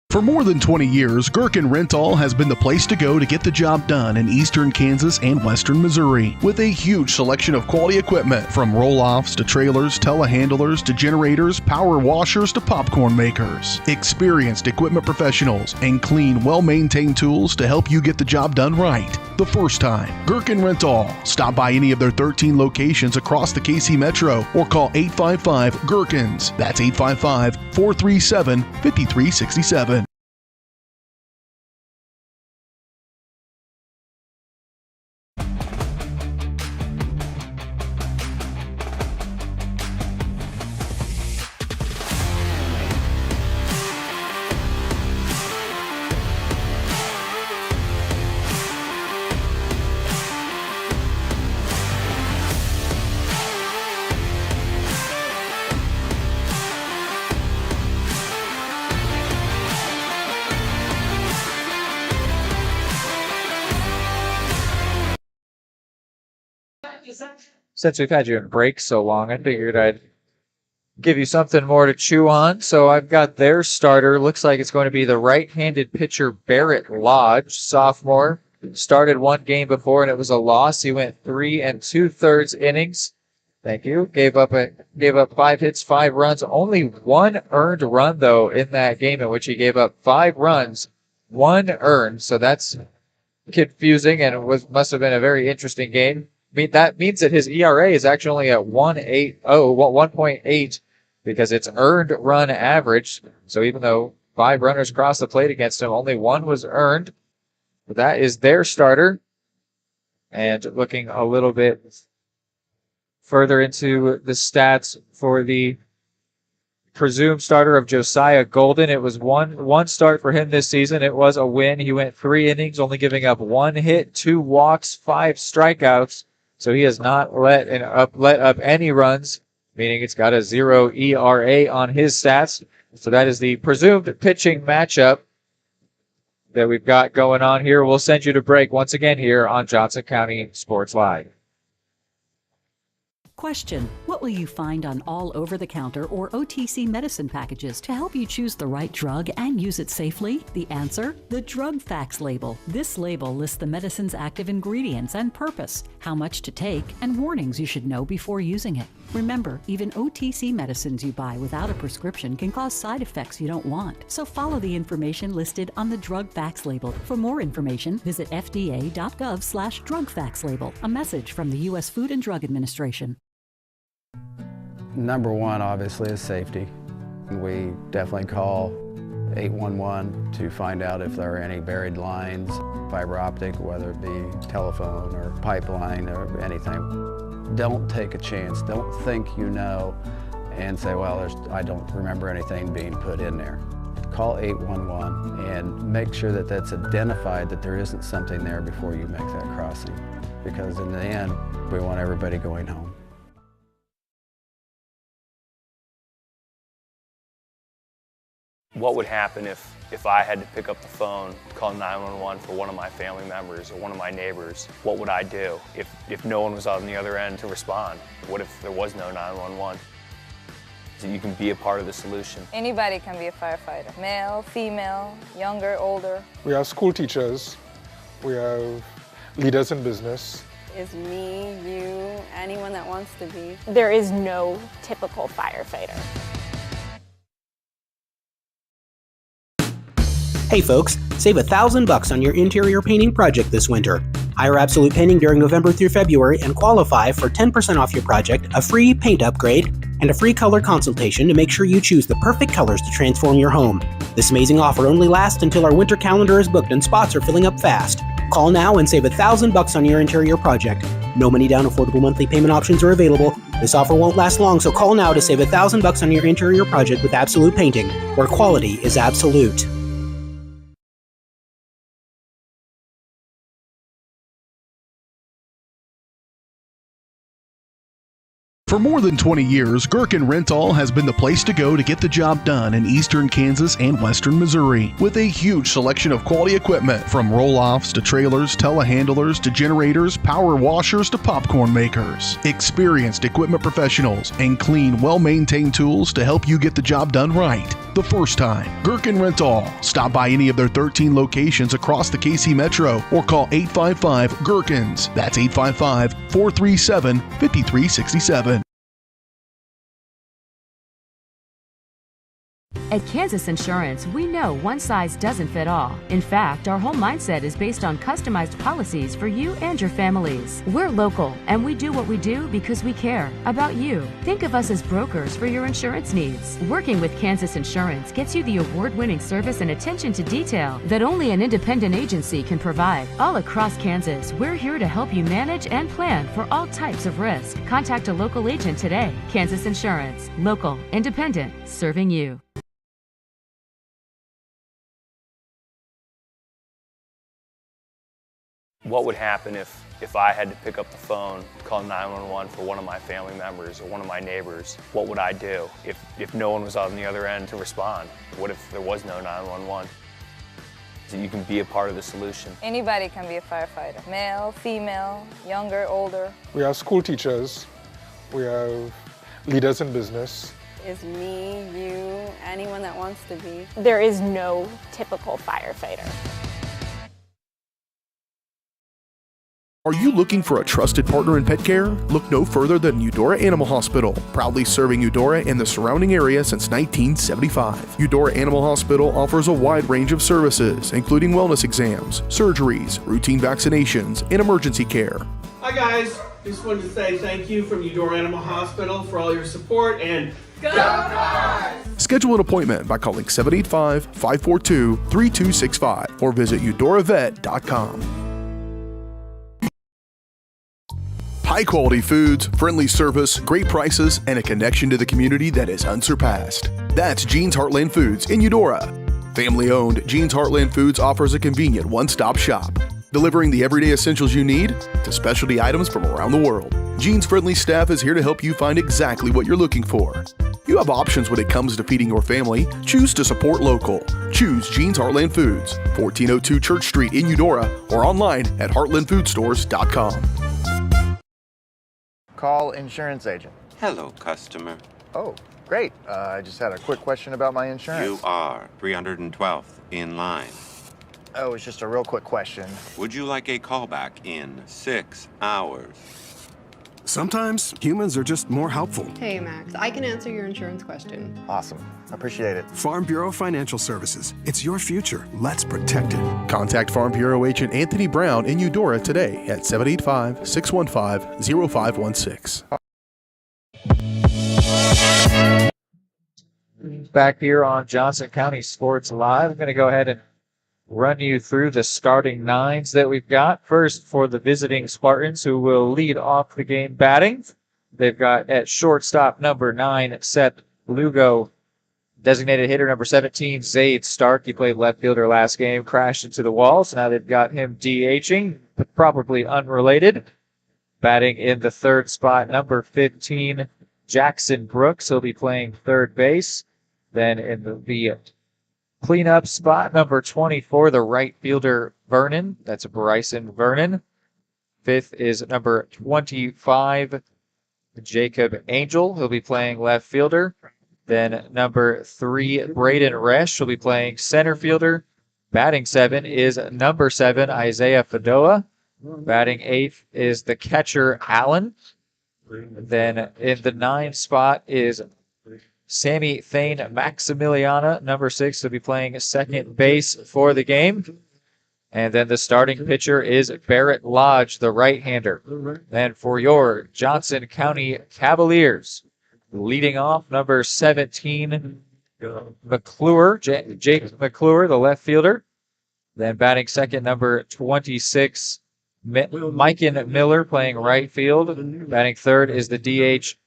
For more than 20 years, Gherkin Rental has been the place to go to get the job done in eastern Kansas and western Missouri. With a huge selection of quality equipment, from roll-offs to trailers, telehandlers to generators, power washers to popcorn makers. Experienced equipment professionals and clean, well-maintained tools to help you get the job done right the first time. Gherkin Rental. Stop by any of their 13 locations across the KC Metro or call 855-GHERKINS. That's 855-437-5367. Since we've had you in break so long, I figured I'd give you something more to chew on. So I've got their starter. Looks like it's going to be the right-handed pitcher Barrett Lodge, sophomore. Started one game before and it was a loss. He went 3 2/3 innings. Thank you. Gave up 5 hits, 5 runs. Only 1 earned run though in that game, in which he gave up 5 runs, 1 earned. So that's confusing and must have been a very interesting game. I mean, that means that his ERA is actually only at 1.8 because it's earned run average. So even though 5 runners crossed the plate against him, only 1 was earned. But that is their starter. And looking a little bit further into the stats for the presumed starter of Josiah Golden, it was one start for him this season. It was a win. He went 3 innings, only giving up 1 hit, 2 walks, 5 strikeouts. So he has not let up any runs, meaning it's got a 0 ERA on his stats. So that is the presumed pitching matchup that we've got going on here. We'll send you to break once again here on Johnson County Sports Live. Question: what will you find on all over-the-counter or OTC medicine packages to help you choose the right drug and use it safely? The answer: the drug facts label. This label lists the medicine's active ingredients and purpose, how much to take, and warnings you should know before using it. Remember, even OTC medicines you buy without a prescription can cause side effects you don't want. So follow the information listed on the drug facts label. For more information, visit fda.gov/drug facts label. A message from the U.S. Food and Drug Administration. Number one, obviously, is safety. We definitely call 811 to find out if there are any buried lines, fiber optic, whether it be telephone or pipeline or anything. Don't take a chance. Don't think you know and say, well, I don't remember anything being put in there. Call 811 and make sure that that's identified, that there isn't something there before you make that crossing. Because in the end, we want everybody going home. What would happen if I had to pick up the phone, call 911 for one of my family members or one of my neighbors? What would I do if no one was on the other end to respond? What if there was no 911? So you can be a part of the solution. Anybody can be a firefighter. Male, female, younger, older. We have school teachers. We have leaders in business. Is me, you, anyone that wants to be. There is no typical firefighter. Hey folks, save $1,000 on your interior painting project this winter. Hire Absolute Painting during November through February and qualify for 10% off your project, a free paint upgrade, and a free color consultation to make sure you choose the perfect colors to transform your home. This amazing offer only lasts until our winter calendar is booked and spots are filling up fast. Call now and save $1,000 on your interior project. No money down, affordable monthly payment options are available. This offer won't last long, so call now to save $1,000 on your interior project with Absolute Painting, where quality is absolute. For more than 20 years, Gherkin Rental has been the place to go to get the job done in eastern Kansas and western Missouri. With a huge selection of quality equipment, from roll-offs to trailers, telehandlers to generators, power washers to popcorn makers. Experienced equipment professionals and clean, well-maintained tools to help you get the job done right the first time. Gherkin Rental. Stop by any of their 13 locations across the KC Metro or call 855-GHERKINS. That's 855-437-5367. At Kansas Insurance, we know one size doesn't fit all. In fact, our whole mindset is based on customized policies for you and your families. We're local, and we do what we do because we care about you. Think of us as brokers for your insurance needs. Working with Kansas Insurance gets you the award-winning service and attention to detail that only an independent agency can provide. All across Kansas, we're here to help you manage and plan for all types of risk. Contact a local agent today. Kansas Insurance. Local, independent, serving you. What would happen if I had to pick up the phone, call 911 for one of my family members or one of my neighbors? What would I do if no one was on the other end to respond? What if there was no 911? So you can be a part of the solution. Anybody can be a firefighter. Male, female, younger, older. We have school teachers. We have leaders in business. Is me, you, anyone that wants to be. There is no typical firefighter. Are you looking for a trusted partner in pet care? Look no further than Eudora Animal Hospital, proudly serving Eudora and the surrounding area since 1975. Eudora Animal Hospital offers a wide range of services, including wellness exams, surgeries, routine vaccinations, and emergency care. Hi guys, just wanted to say thank you from Eudora Animal Hospital for all your support and go Cavs! Schedule an appointment by calling 785-542-3265 or visit eudoravet.com. High-quality foods, friendly service, great prices, and a connection to the community that is unsurpassed. That's Gene's Heartland Foods in Eudora. Family-owned, Gene's Heartland Foods offers a convenient one-stop shop, delivering the everyday essentials you need to specialty items from around the world. Gene's friendly staff is here to help you find exactly what you're looking for. You have options when it comes to feeding your family. Choose to support local. Choose Gene's Heartland Foods, 1402 Church Street in Eudora, or online at heartlandfoodstores.com. Call insurance agent. Hello, customer. Oh, great. I just had a quick question about my insurance. You are 312th in line. Oh, it's just a real quick question. Would you like a callback in 6 hours? Sometimes humans are just more helpful. Hey, Max, I can answer your insurance question. Awesome. Appreciate it. Farm Bureau Financial Services. It's your future. Let's protect it. Contact Farm Bureau agent Anthony Brown in Eudora today at 785-615-0516. Back here on Johnson County Sports Live, I'm going to go ahead and run you through the starting nines that we've got. First, for the visiting Spartans, who will lead off the game batting. They've got at shortstop number 9, Seth Lugo. Designated hitter number 17, Zaid Stark. He played left fielder last game, crashed into the wall, so now they've got him DHing, but probably unrelated. Batting in the third spot, number 15, Jackson Brooks. He'll be playing third base. Then in the cleanup spot, number 24, the right fielder, Vernon. That's Bryson Vernon. Fifth is number 25, Jacob Angel. He'll be playing left fielder. Then number 3, Braden Resch will be playing center fielder. Batting 7 is number 7, Isaiah Fadoa. Batting 8th is the catcher, Allen. Then in the 9 spot is Sammy Thane Maximiliana, number 6, will be playing second base for the game. And then the starting pitcher is Barrett Lodge, the right-hander. And for your Johnson County Cavaliers, leading off, number 17, McClure, Jake McClure, the left fielder. Then batting second, number 26, Micah Miller, playing right field. Batting third is the DH,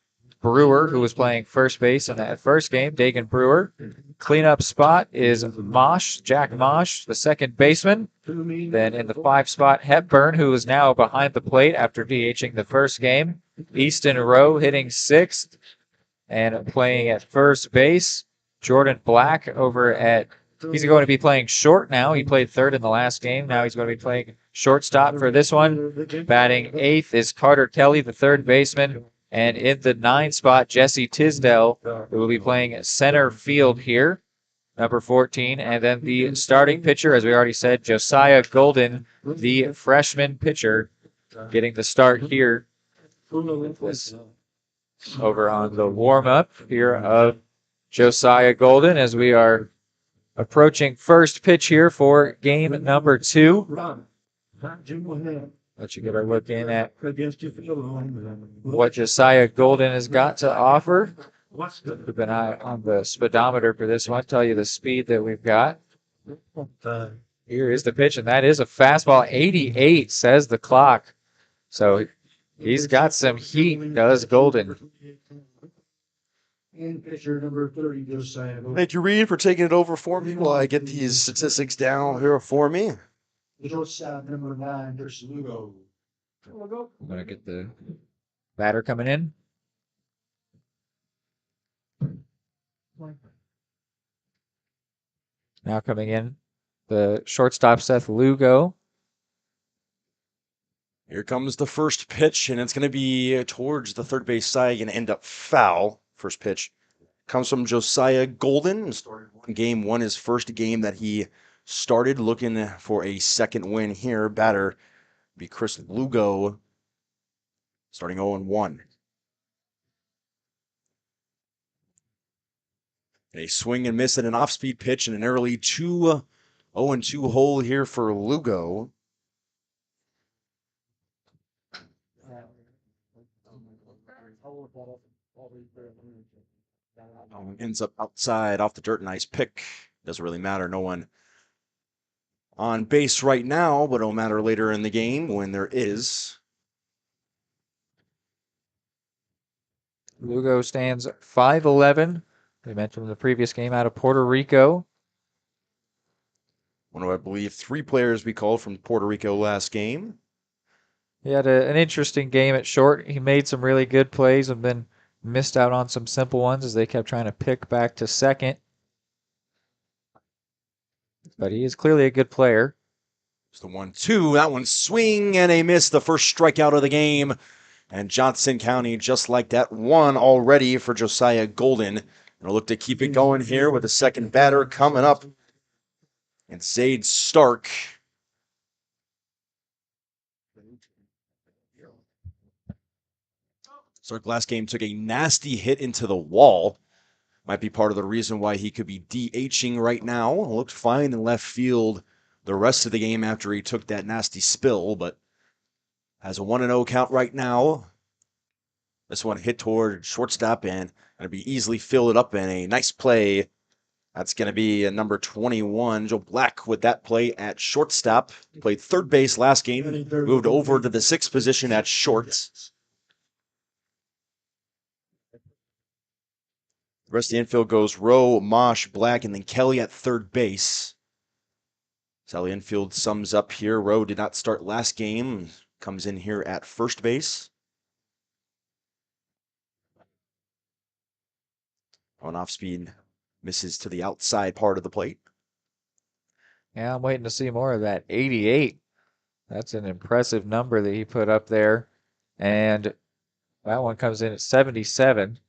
Brewer, who was playing first base in that first game, Dagan Brewer. Cleanup spot is Jack Mosh, the second baseman. Then in the 5 spot, Hepburn, who is now behind the plate after DHing the first game. Easton Rowe hitting 6th and playing at first base. Jordan Black he's going to be playing short now. He played third in the last game. Now he's going to be playing shortstop for this one. Batting 8th is Carter Kelly, the third baseman. And in the 9 spot, Jesse Tisdale, who will be playing center field here, number 14. And then the starting pitcher, as we already said, Josiah Golden, the freshman pitcher, getting the start here. Over on the warm-up here of Josiah Golden as we are approaching first pitch here for game number 2. Let you get a look in at what Josiah Golden has got to offer. Keep an eye on the speedometer for this one, tell you the speed that we've got. Here is the pitch, and that is a fastball. 88, says the clock. So he's got some heat, does Golden. And pitcher number 30, Josiah Golden. Thank you, Reed, for taking it over for me while I get these statistics down here for me. Shortstop number 9, versus Lugo. I'm going to get the batter coming in. Now coming in, the shortstop, Seth Lugo. Here comes the first pitch, and it's going to be towards the third base side and end up foul. First pitch comes from Josiah Golden. Started game 1, his first game that he started, looking for a second win here. Batter Be Chris Lugo starting 0-1. A swing and miss and an off-speed pitch and an early 0-2 hole here for Lugo. Ends up outside off the dirt. Nice pick. Doesn't really matter. No one on base right now, but it'll matter later in the game when there is. Lugo stands 5'11". We mentioned in the previous game out of Puerto Rico. One of, I believe, 3 players we called from Puerto Rico last game. He had an interesting game at short. He made some really good plays and then missed out on some simple ones as they kept trying to pick back to second. But he is clearly a good player. It's the 1-2. That one swing and a miss. The first strikeout of the game. And Johnson County, just like that, one already for Josiah Golden. And we'll look to keep it going here with the second batter coming up. And Zaid Stark. Stark last game took a nasty hit into the wall. Might be part of the reason why he could be DHing right now. Looked fine in left field the rest of the game after he took that nasty spill, but has a 1-0 count right now. This one hit toward shortstop and going to be easily filled up in a nice play. That's going to be a number 21, Joe Black, with that play at shortstop. Played third base last game, moved over to the 6th position at short. The rest of the infield goes Rowe, Mosh, Black, and then Kelly at third base. That's how the infield sums up here. Rowe did not start last game. Comes in here at first base. On off speed, misses to the outside part of the plate. Yeah, I'm waiting to see more of that. 88. That's an impressive number that he put up there. And that one comes in at 77.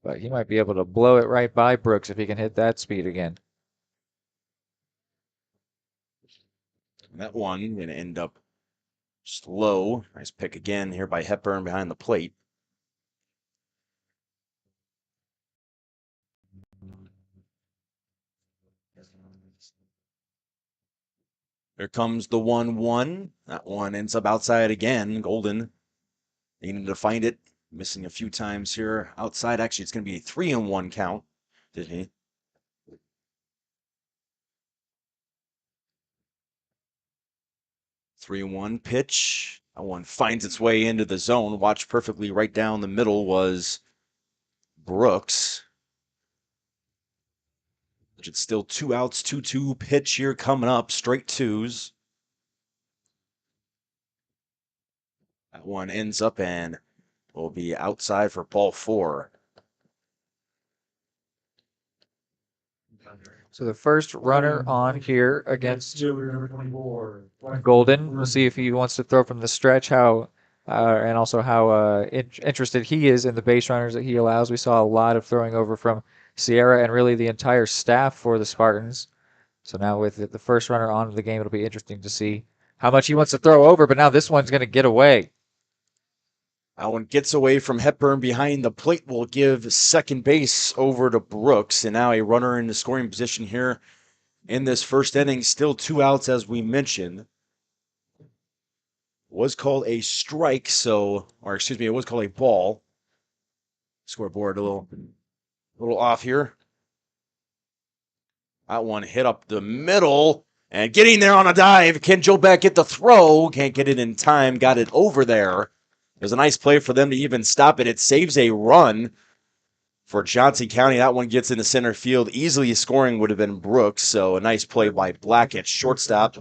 But he might be able to blow it right by Brooks if he can hit that speed again. That one going to end up just low. Nice pick again here by Hepburn behind the plate. Here comes the 1-1. That one ends up outside again. Golden needing to find it. Missing a few times here outside. Actually, it's going to be a 3-1 count. Did he? Three-one pitch. That one finds its way into the zone. Watched perfectly right down the middle was Brooks. It's still 2 outs, 2-2 pitch here coming up. Straight 2s. That one ends up and will be outside for ball 4. So the first runner on here against Golden. We'll see if he wants to throw from the stretch, and also how interested he is in the base runners that he allows. We saw a lot of throwing over from Sierra and really the entire staff for the Spartans. So now with the first runner on the game, it'll be interesting to see how much he wants to throw over. But now this one's going to get away. That one gets away from Hepburn behind the plate. Will give second base over to Brooks. And now a runner in the scoring position here in this first inning. Still 2 outs, as we mentioned. Was called a strike, it was called a ball. Scoreboard a little off here. That one hit up the middle. And getting there on a dive. Can Joe Beck get the throw? Can't get it in time. Got it over there. It was a nice play for them to even stop it. It saves a run for Johnson County. That one gets into center field. Easily scoring would have been Brooks. So a nice play by Black at shortstop.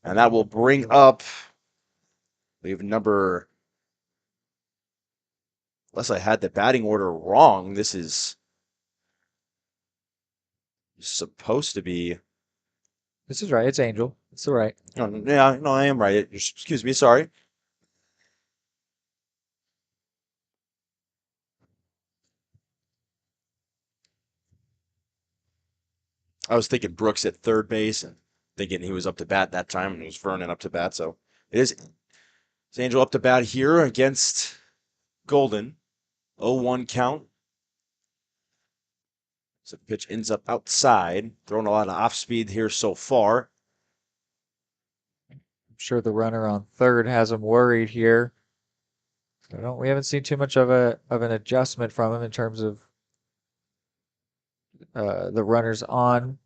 And that will bring up, we have number, unless I had the batting order wrong, this is supposed to be. This is right. It's Angel. It's all right. Yeah, no, I am right. Excuse me. Sorry. I was thinking Brooks at third base, and thinking he was up to bat that time, and it was Vernon up to bat. So it is Angel up to bat here against Golden. 0-1 count. So the pitch ends up outside. Throwing a lot of off speed here so far. I'm sure the runner on third has him worried here. So we haven't seen too much of an adjustment from him in terms of the runners on.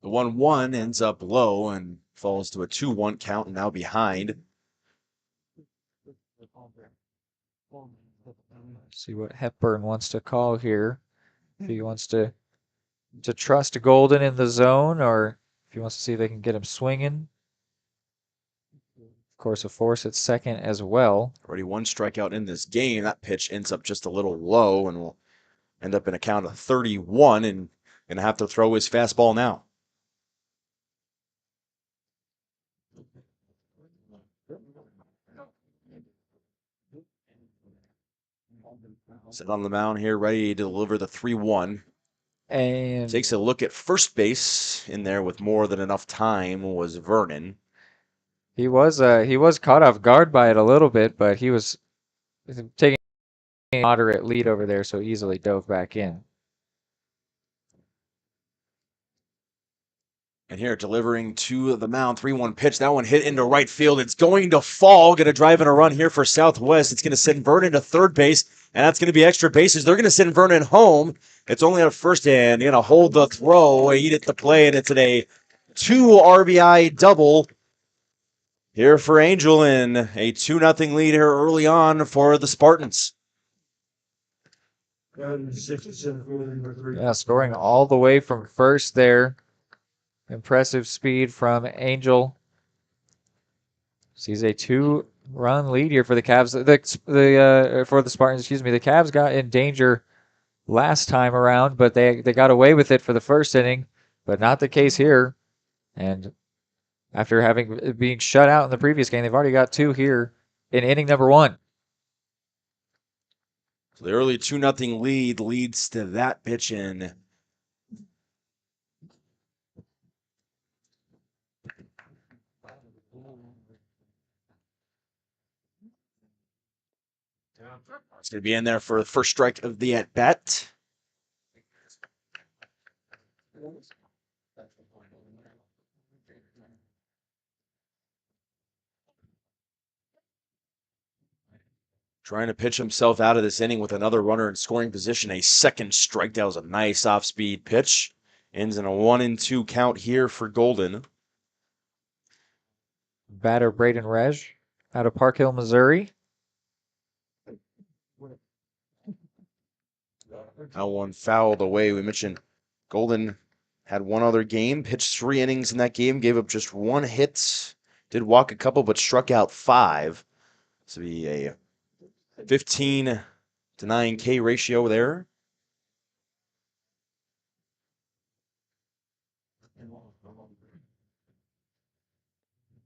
The 1-1 ends up low and falls to a 2-1 count, and now behind. See what Hepburn wants to call here. If he wants to trust Golden in the zone, or if he wants to see if they can get him swinging. Of course, a force at second as well. Already one strikeout in this game. That pitch ends up just a little low and will end up in a count of 31, and going to have to throw his fastball now. Sit on the mound here, ready to deliver the 3-1. And takes a look at first base. In there with more than enough time was Vernon. He was caught off guard by it a little bit, but he was taking a moderate lead over there, so easily dove back in. And here, delivering to the mound, 3-1 pitch. That one hit into right field. It's going to fall. Going to drive in a run here for Southwest. It's going to send Vernon to third base, and that's going to be extra bases. They're going to send Vernon home. It's only on first hand. Going to hold the throw, eat it the play, and it's a 2 RBI double here for Angel, and a 2-0 lead here early on for the Spartans. Yeah, scoring all the way from first there. Impressive speed from Angel. Sees a 2-run lead here for the Cavs. For the Spartans, excuse me. The Cavs got in danger last time around, but they got away with it for the first inning, but not the case here. And after being shut out in the previous game, they've already got 2 here in inning number 1. So the early 2-0 lead leads to that pitch in. It's going to be in there for the first strike of the at-bat. Trying to pitch himself out of this inning with another runner in scoring position. A second strike. That was a nice off-speed pitch. Ends in a 1-2 count here for Golden. Batter Braden Reg out of Park Hill, Missouri. That one fouled away. We mentioned Golden had one other game, pitched 3 innings in that game, gave up just 1 hit, did walk a couple, but struck out 5. So be a 15 to 9 K ratio there.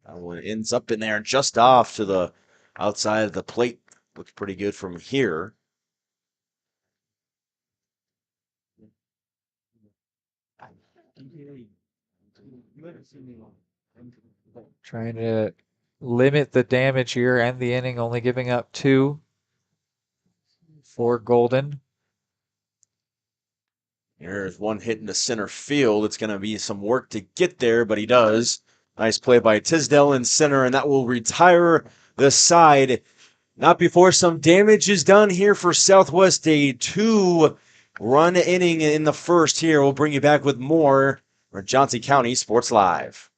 That one ends up in there just off to the outside of the plate. Looks pretty good from here. Trying to limit the damage here and the inning, only giving up 2 for Golden. There's one hit into center field. It's going to be some work to get there, but he does. Nice play by Tisdale in center, and that will retire the side. Not before some damage is done here for Southwest. A 2-run inning in the first here. We'll bring you back with more for Johnson County Sports Live.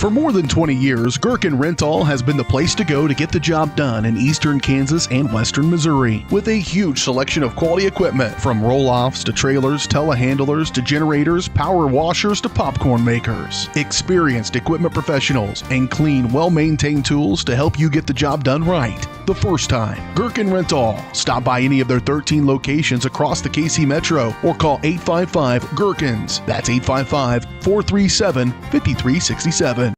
For more than 20 years, Gherkin Rental has been the place to go to get the job done in eastern Kansas and western Missouri. With a huge selection of quality equipment, from roll-offs to trailers, telehandlers to generators, power washers to popcorn makers. Experienced equipment professionals and clean, well-maintained tools to help you get the job done right the first time. Gherkin Rental. Stop by any of their 13 locations across the KC Metro or call 855-GHERKINS. That's 855-437-5367.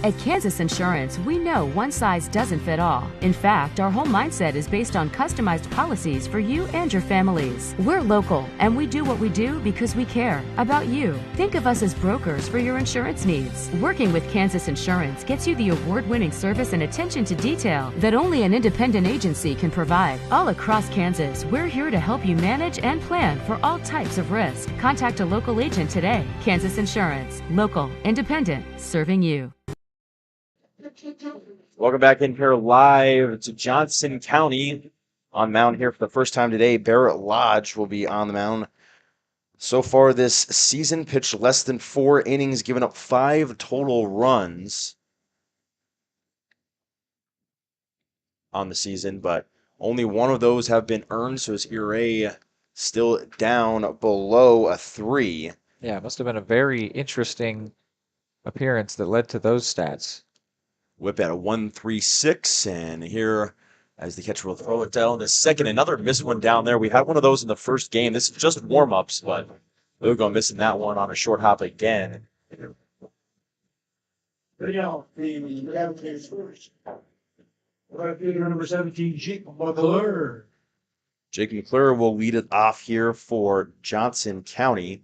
At Kansas Insurance, we know one size doesn't fit all. In fact, our whole mindset is based on customized policies for you and your families. We're local, and we do what we do because we care about you. Think of us as brokers for your insurance needs. Working with Kansas Insurance gets you the award-winning service and attention to detail that only an independent agency can provide. All across Kansas, we're here to help you manage and plan for all types of risk. Contact a local agent today. Kansas Insurance. Local, independent, serving you. Welcome back in here live to Johnson County. On mound here for the first time today, Barrett Lodge will be on the mound. So far this season, pitched less than 4 innings, given up 5 total runs on the season, but only one of those have been earned, so his ERA still down below a 3. Yeah, it must have been a very interesting appearance that led to those stats. Whip at a 1.36, and here as the catcher will throw it down the second. Another missed one down there. We had one of those in the first game. This is just warm-ups, but Lugo missing that one on a short hop again. Number 17, Jake McClure. Jake McClure will lead it off here for Johnson County.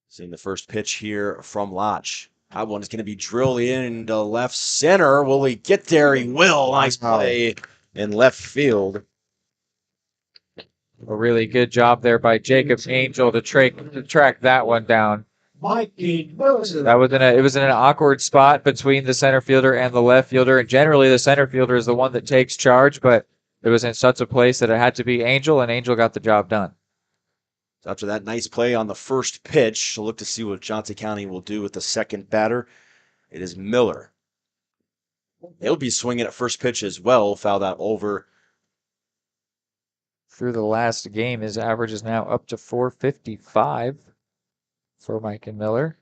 Seeing the first pitch here from Lodge. That one's going to be drilled into left center. Will he get there? He will. Nice play in left field. A really good job there by Jacob Angel to track that one down. Mikey Wilson. That was it was in an awkward spot between the center fielder and the left fielder, and generally the center fielder is the one that takes charge, but it was in such a place that it had to be Angel, and Angel got the job done. After that nice play on the first pitch, we'll look to see what Johnson County will do with the second batter. It is Miller. He'll be swinging at first pitch as well. Foul that over. Through the last game, his average is now up to 455 for Mike and Miller.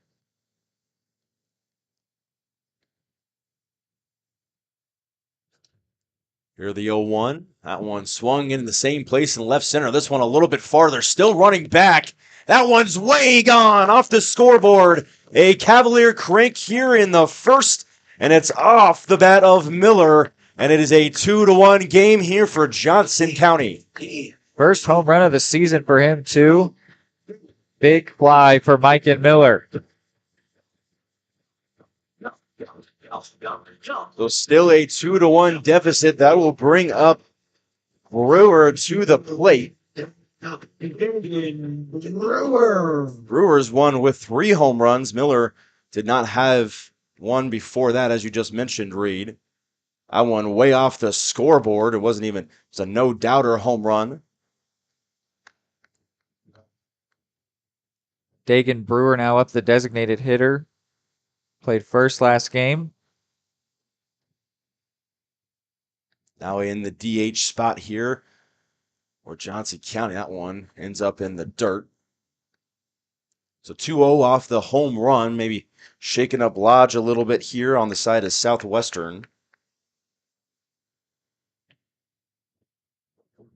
Here the 0-1. That one swung in the same place in left center. This one a little bit farther. Still running back. That one's way gone off the scoreboard. A Cavalier crank here in the first, and it's off the bat of Miller. And it is a 2-1 game here for Johnson County. First home run of the season for him, too. Big fly for Mike and Miller. So still a 2-1 deficit. That will bring up Brewer to the plate. Brewers won with 3 home runs. Miller did not have one before that, as you just mentioned, Reed. That one way off the scoreboard. It was a no-doubter home run. Dagan Brewer now up the designated hitter. Played first last game. Now in the DH spot here, or Johnson County, that one ends up in the dirt. So 2-0 off the home run, maybe shaking up Lodge a little bit here on the side of Southwestern.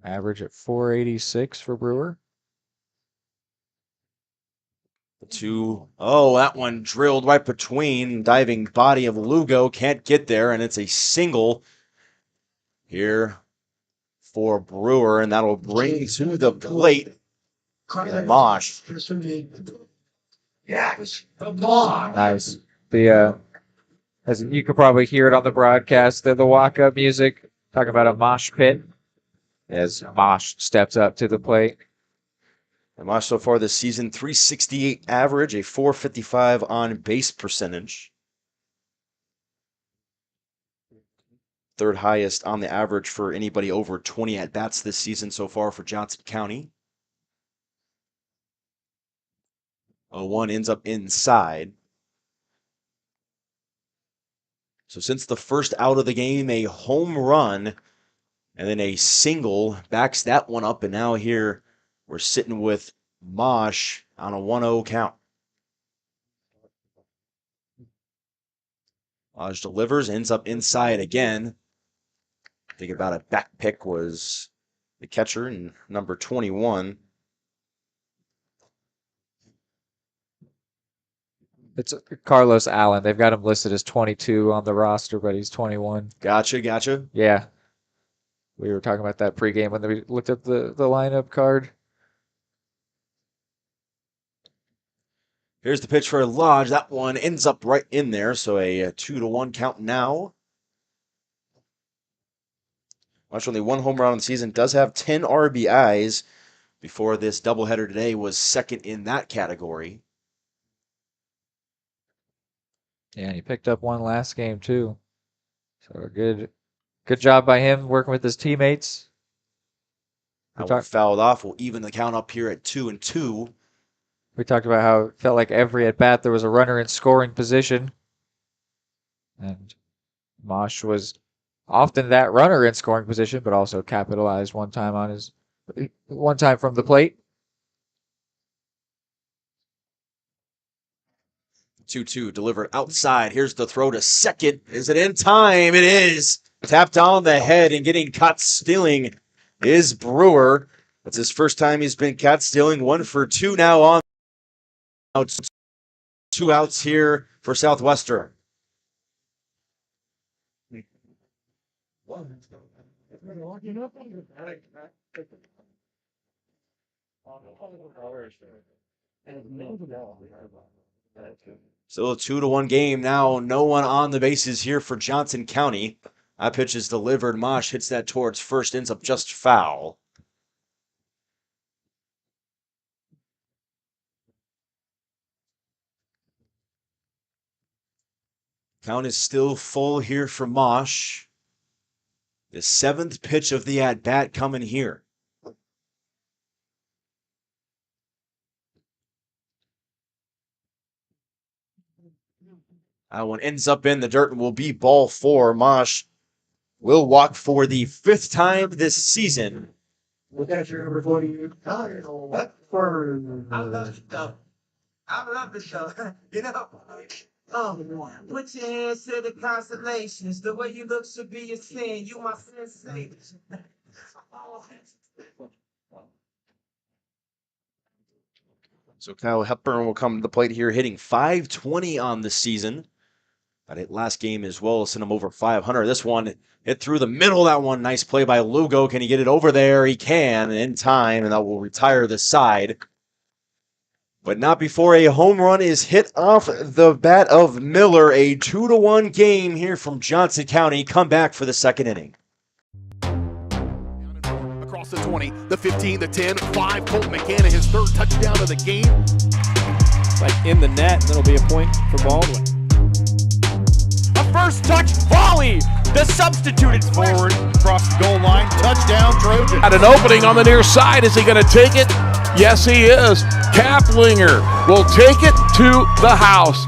Average at 486 for Brewer. That one drilled right between. Diving body of Lugo, can't get there, and it's a single here for Brewer, and that'll bring to the plate Mosh. Yes, Nice. As you could probably hear it on the broadcast, the walk-up music, talking about a mosh pit, as Mosh steps up to the plate. And Mosh so far this season, 368 average, a 455 on base percentage. third highest on the average for anybody over 20 at-bats this season so far for Johnson County. 0-1 ends up inside. So since the first out of the game, a home run and then a single backs that one up. And now here we're sitting with Mosh on a 1-0 count. Mosh delivers, ends up inside again. Think about it, back pick was the catcher and number 21. It's Carlos Allen. They've got him listed as 22 on the roster, but he's 21. Gotcha. Yeah. We were talking about that pregame when we looked at the lineup card. Here's the pitch for Lodge. That one ends up right in there, so a 2-1 count now. Mosh only one home run on the season, does have 10 RBIs. Before this doubleheader today was second in that category. Yeah, and he picked up one last game too. So a good job by him working with his teammates. That one fouled off. We'll even the count up here at 2-2. We talked about how it felt like every at bat there was a runner in scoring position. And Mosh was often that runner in scoring position, but also capitalized one time from the plate. 2-2 delivered outside. Here's the throw to second. Is it in time? It is. Tapped on the head and getting caught stealing is Brewer. That's his first time he's been caught stealing. 1 for 2 now on. 2 outs here for Southwestern. Still a 2-1 game now. No one on the bases here for Johnson County. That pitch is delivered. Mosh hits that towards first, ends up just foul. Count is still full here for Mosh. The 7th pitch of the at-bat coming here. That one ends up in the dirt and will be ball 4. Mosh will walk for the 5th time this season. Look at your number 40. I love the show. You know, put your hands to the constellations. The way you look should be a sin. You my sensei. So Kyle Hepburn will come to the plate here, hitting .520 on the season. That last game as well sent him over 500. This one hit through the middle. That one, nice play by Lugo. Can he get it over there? He can in time, and that will retire the side. But not before a home run is hit off the bat of Miller. A 2-1 game here from Johnson County. Come back for the second inning. Across the 20, the 15, the 10, 5. Colton McCann, his 3rd touchdown of the game. Like in the net, and it'll be a point for Baldwin. A first touch volley. The substituted forward across the goal line. Touchdown, Trojan. At an opening on the near side. Is he going to take it? Yes, he is. Kaplinger will take it to the house.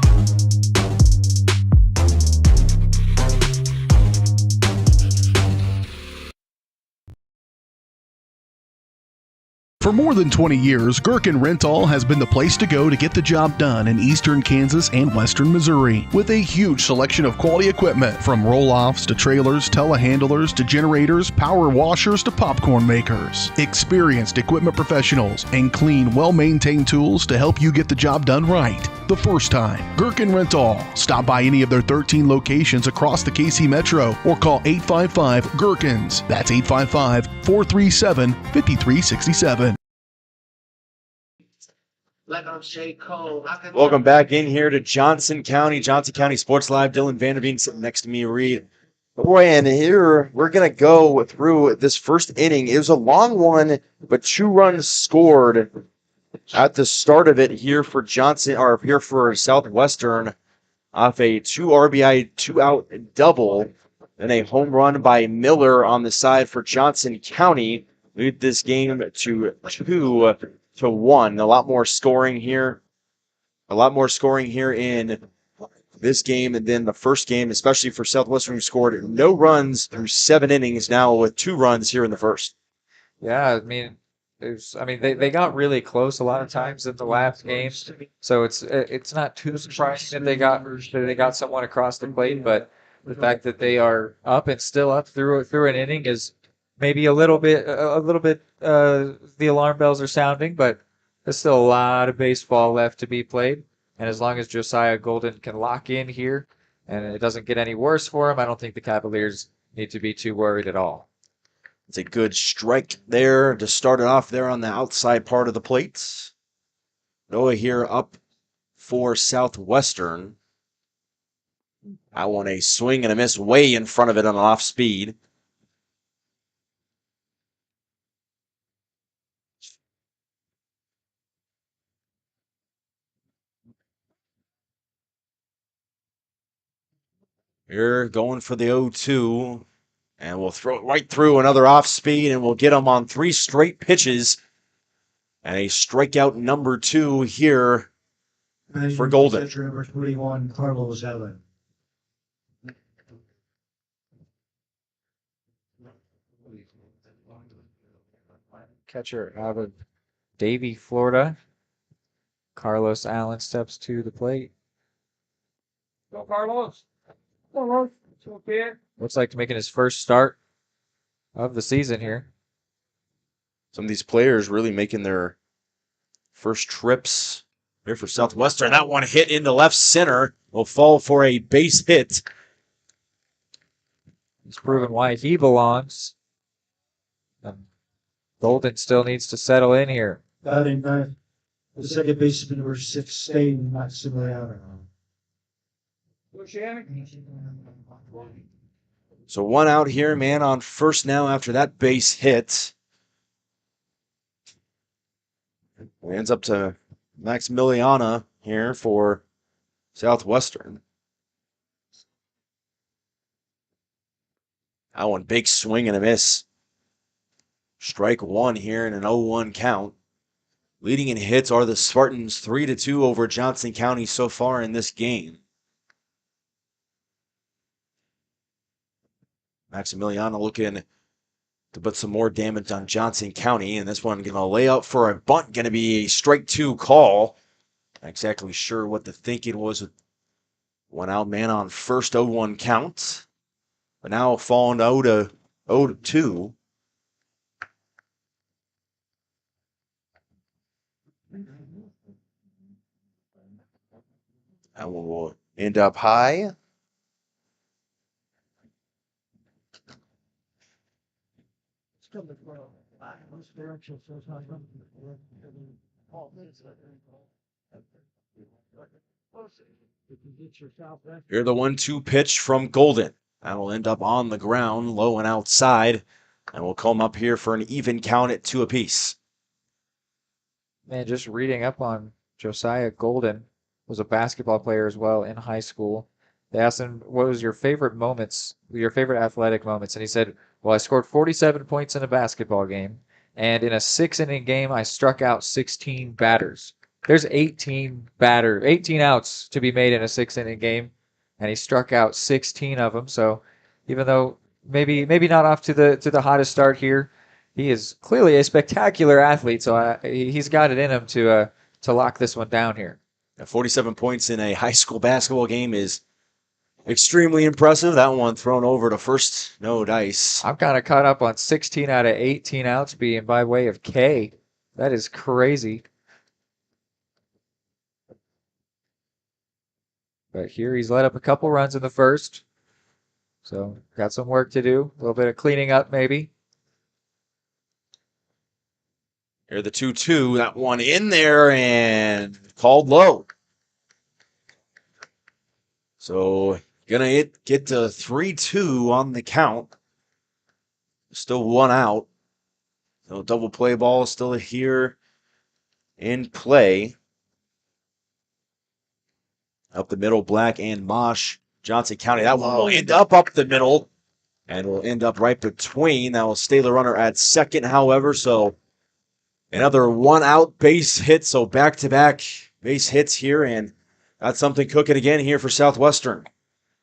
For more than 20 years, Gherkin Rental has been the place to go to get the job done in eastern Kansas and western Missouri. With a huge selection of quality equipment, from roll-offs to trailers, telehandlers to generators, power washers to popcorn makers. Experienced equipment professionals and clean, well-maintained tools to help you get the job done right the first time. Gherkin Rental. Stop by any of their 13 locations across the KC Metro or call 855-GHERKINS. That's 855-437-5367. Welcome back in here to Johnson County Sports Live. Dylan Vanderveen sitting next to me, Reed. Boy, and here we're going to go through this first inning. It was a long one, but 2 runs scored at the start of it here for Johnson, or here for Southwestern, off a 2 RBI, 2 out double. Then a home run by Miller on the side for Johnson County. Lead this game to 2-1. A lot more scoring here. A lot more scoring here in this game and then the first game, especially for Southwestern, who scored no runs through 7 innings, now with 2 runs here in the first. Yeah, I mean, they got really close a lot of times in the last game, so it's not too surprising that they got someone across the plate, but the fact that they are up and still up through an inning is maybe a little bit the alarm bells are sounding, but there's still a lot of baseball left to be played, and as long as Josiah Golden can lock in here and it doesn't get any worse for him, I don't think the Cavaliers need to be too worried at all. It's a good strike there to start it off there on the outside part of the plate. Noah here up for Southwestern. I want a swing and a miss way in front of it on an off speed. Here going for the 0-2. And we'll throw it right through another off speed, and we'll get him on 3 straight pitches. And a strikeout number 2 here for Golden. Number 21, Carlos Allen. Catcher out of Davie, Florida. Carlos Allen steps to the plate. Go, Carlos. Carlos. It's okay. Looks like making his first start of the season here. Some of these players really making their first trips here for Southwestern. That one hit into left center will fall for a base hit. He's proven why he belongs. And Golden still needs to settle in here. Batting ninth, the second baseman, number 16, Maximiliano. So 1 out here, man on first now after that base hit. It ends up to Maximiliana here for Southwestern. That one, big swing and a miss. Strike 1 here in an 0-1 count. Leading in hits are the Spartans, 3-2 over Johnson County so far in this game. Maximiliano looking to put some more damage on Johnson County, and this one going to lay out for a bunt, going to be a strike 2 call. Not exactly sure what the thinking was with 1 out man on first 0-1 count, but now falling to 0-2. That one will end up high. Here's the 1-2 pitch from Golden. That'll end up on the ground, low and outside, and we'll come up here for an even count at 2 apiece. Man, just reading up on Josiah Golden, was a basketball player as well in high school. They asked him, what was your favorite moments, your favorite athletic moments? And he said, well, I scored 47 points in a basketball game, and in a 6-inning game, I struck out 16 batters. There's 18 outs to be made in a 6-inning game, and he struck out 16 of them. So even though maybe not off to the hottest start here, he is clearly a spectacular athlete. So he's got it in him to lock this one down here. 47 points in a high school basketball game is extremely impressive. That one thrown over to first, no dice. I'm kind of caught up on 16 out of 18 outs being by way of K. That is crazy. But here he's let up a couple runs in the first. So got some work to do. A little bit of cleaning up maybe. Here the 2-2. That one in there and called low. So gonna get to 3-2 on the count. Still 1 out. So double play ball still here in play. Up the middle, Black and Mosh. Johnson County. That one will end up the middle. and will end up right between. That will stay the runner at second, however, so another one-out base hit, so back-to-back base hits here, and got something cooking again here for Southwestern.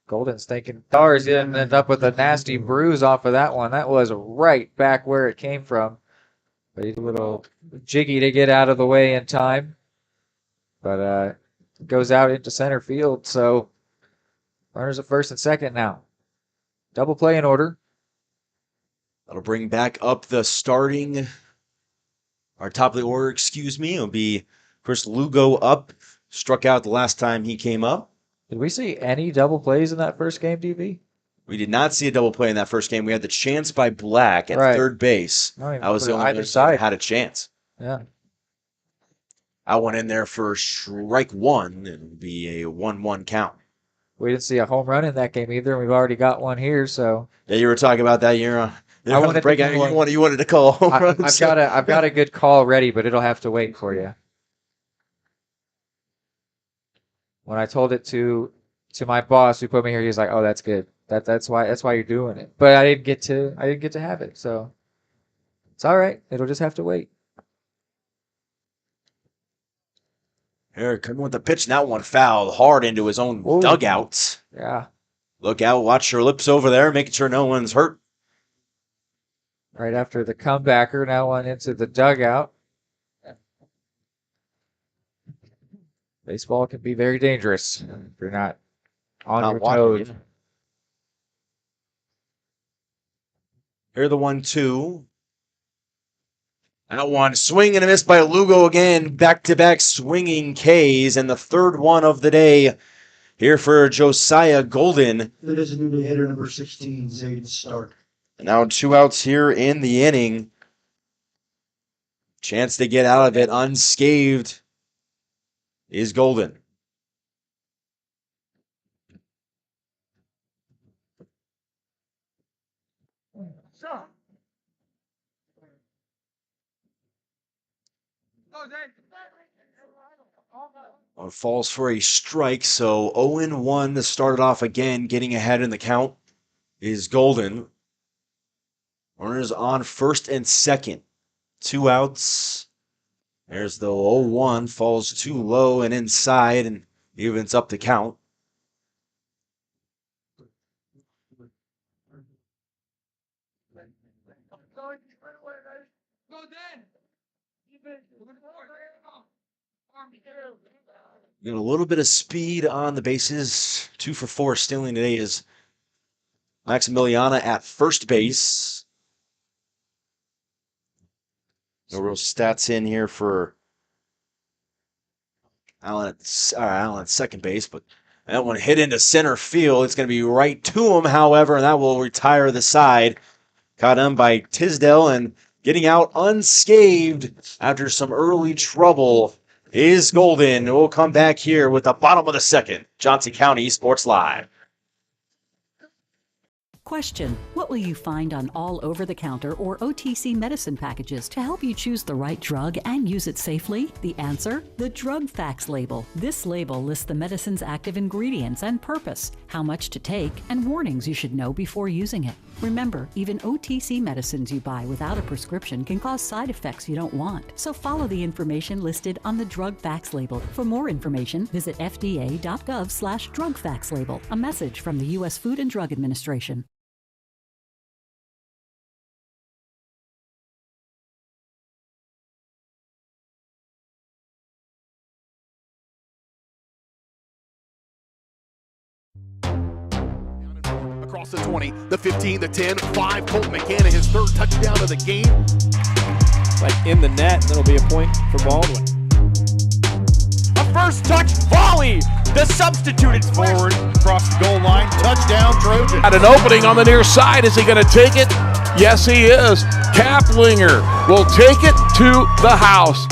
Golden's thinking Stars didn't end up with a nasty bruise off of that one. That was right back where it came from. But he's a little jiggy to get out of the way in time. But goes out into center field, so runners at first and second now. Double play in order. That'll bring back up the starting, our top of the order, excuse me. It'll be Chris Lugo up. Struck out the last time he came up. Did we see any double plays in that first game, DB? We did not see a double play in that first game. We had the chance by Black at third base. I was the only either one side that had a chance. Yeah. I went in there for strike one, and it would be a 1-1 count. We didn't see a home run in that game either, and we've already got one here. So yeah, you were talking about that. You're I wanted break out. You wanted to call home runs. I've got a good call ready, but it'll have to wait for you. When I told it to my boss who put me here, he's like, "Oh, that's good. That's why you're doing it." But I didn't get to have it, so it's all right. It'll just have to wait. Here, coming with the pitch. Now one fouled hard into his own dugout. Yeah. Look out. Watch your lips over there, making sure no one's hurt. Right after the comebacker, now one into the dugout. Baseball can be very dangerous if you're not on your toes. Here the 1-2. That one swing and a miss by Lugo again. Back-to-back swinging Ks, and the third one of the day here for Josiah Golden. That is a new hitter, number 16, Zayden Stark. And now 2 outs here in the inning. Chance to get out of it unscathed is Golden. Falls for a strike, so 0-1 to start it off again. Getting ahead in the count is Golden. Runners on first and second. 2 outs. There's the 0-1, falls too low and inside and evens up the count. Got a little bit of speed on the bases. 2 for 4 stealing today is Maximiliana at first base. No real stats in here for Allen at second base, but that one hit into center field. It's going to be right to him, however, and that will retire the side. Caught him by Tisdale, and getting out unscathed after some early trouble is Golden. We'll come back here with the bottom of the second. Johnson County Sports Live. Question: what will you find on all over-the-counter or OTC medicine packages to help you choose the right drug and use it safely? The answer: the drug facts label. This label lists the medicine's active ingredients and purpose, how much to take, and warnings you should know before using it. Remember, even OTC medicines you buy without a prescription can cause side effects you don't want. So follow the information listed on the drug facts label. For more information, visit fda.gov/drug facts label. A message from the U.S. Food and Drug Administration. Across the 20, the 15, the 10, 5. Colton McCann, his third touchdown of the game. Like in the net, that'll be a point for Baldwin. A first touch volley. The substituted Forward, across the goal line, touchdown, Trojan. At an opening on the near side, is he going to take it? Yes, he is. Kaplinger will take it to the house.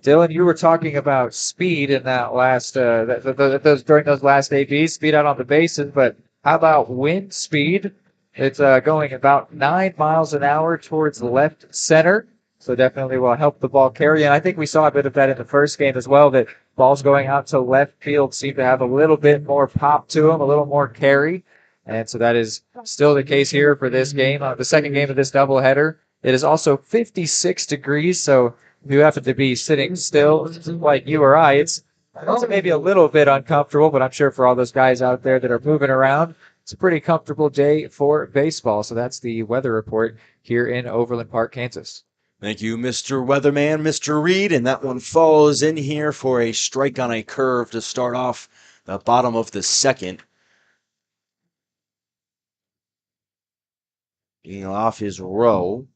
Dylan, you were talking about speed in that last during those last ABs, speed out on the bases, but how about wind speed? It's going about 9 miles an hour towards left center. So definitely will help the ball carry. And I think we saw a bit of that in the first game as well, that balls going out to left field seem to have a little bit more pop to them, a little more carry. And so that is still the case here for this game. The second game of this doubleheader. It is also 56 degrees, so if you happen to be sitting still like you or I, it's maybe a little bit uncomfortable, but I'm sure for all those guys out there that are moving around, it's a pretty comfortable day for baseball. So that's the weather report here in Overland Park, Kansas. Thank you, Mr. Weatherman, Mr. Reed. And that one falls in here for a strike on a curve to start off the bottom of the second. Getting off his row.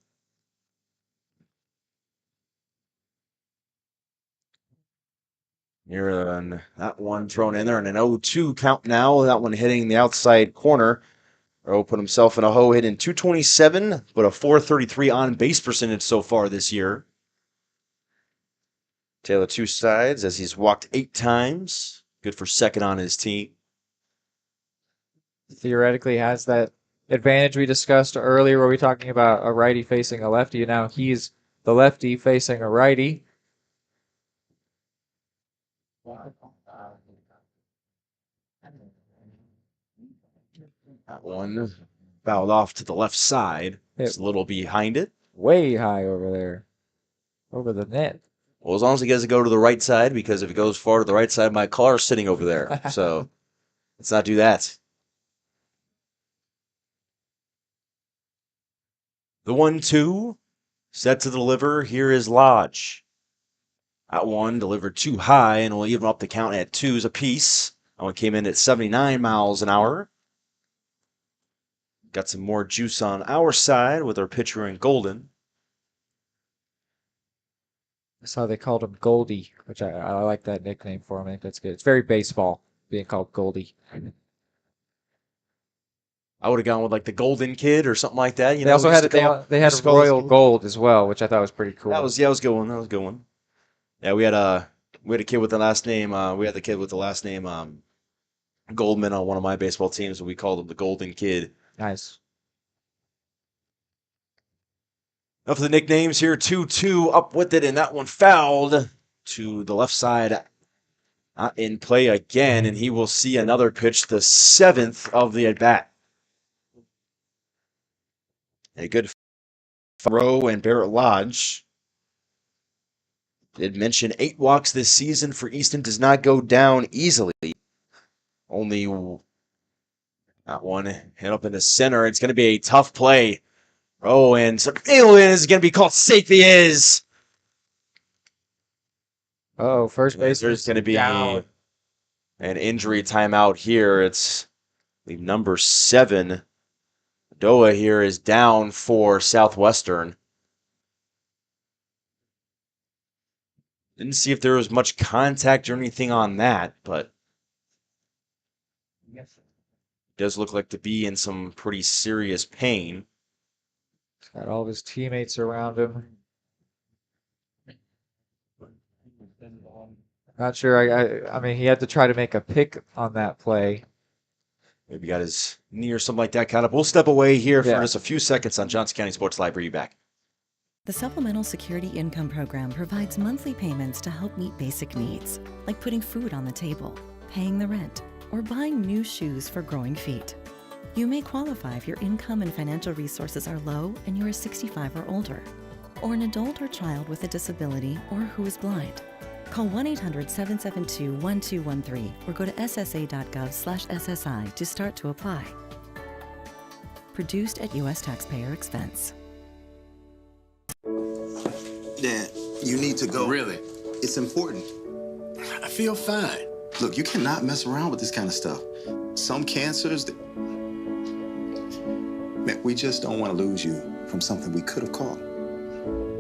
Here, that one thrown in there, and an 0-2 count now. That one hitting the outside corner. Rowe put himself in a hole, hitting 227, but a 433 on base percentage so far this year. Taylor two sides as he's walked 8 times. Good for second on his team. Theoretically has that advantage we discussed earlier where we were talking about a righty facing a lefty. Now he's the lefty facing a righty. That one fouled off to the left side. It's a little behind it. Way high over there. Over the net. Well, as long as he doesn't go to the right side, because if it goes far to the right side, my car's sitting over there. So let's not do that. The 1-2 set to deliver. Here is Lodge. That one delivered too high and will even up the count at 2s apiece. That one came in at 79 miles an hour. Got some more juice on our side with our pitcher in Golden. That's how they called him Goldie, which I like that nickname for him. I think that's good. It's very baseball, being called Goldie. I would have gone with like the Golden Kid or something like that. They also had they had Royal Gold as well, which I thought was pretty cool. That was a good one. That was a good one. Yeah, we had a kid with the last name. We had the kid with the last name Goldman on one of my baseball teams, and we called him the Golden Kid. Nice. Enough of the nicknames here. 2-2 up with it, and that one fouled to the left side. Not in play again, and he will see another pitch, the 7th of the at-bat. A good Rowe and Barrett Lodge. Did mention 8 walks this season for Easton does not go down easily. Only that one hit up in the center. It's going to be a tough play. Rowe and Alien is going to be called safety is. Oh, first base. There's going to be an injury timeout here. It's number 7. Doa here is down for Southwestern. Didn't see if there was much contact or anything on that, but does look like to be in some pretty serious pain. He's got all of his teammates around him. Not sure. I mean, he had to try to make a pick on that play. Maybe got his knee or something like that caught up. We'll step away here for just a few seconds on Johnson County Sports Live. Bring you back. The Supplemental Security Income Program provides monthly payments to help meet basic needs, like putting food on the table, paying the rent, or buying new shoes for growing feet. You may qualify if your income and financial resources are low and you are 65 or older, or an adult or child with a disability or who is blind. Call 1-800-772-1213 or go to ssa.gov/SSI to start to apply. Produced at U.S. taxpayer expense. Dad, you need to go. Really? It's important. I feel fine. Look, you cannot mess around with this kind of stuff. Some cancers, man, we just don't want to lose you from something we could have caught.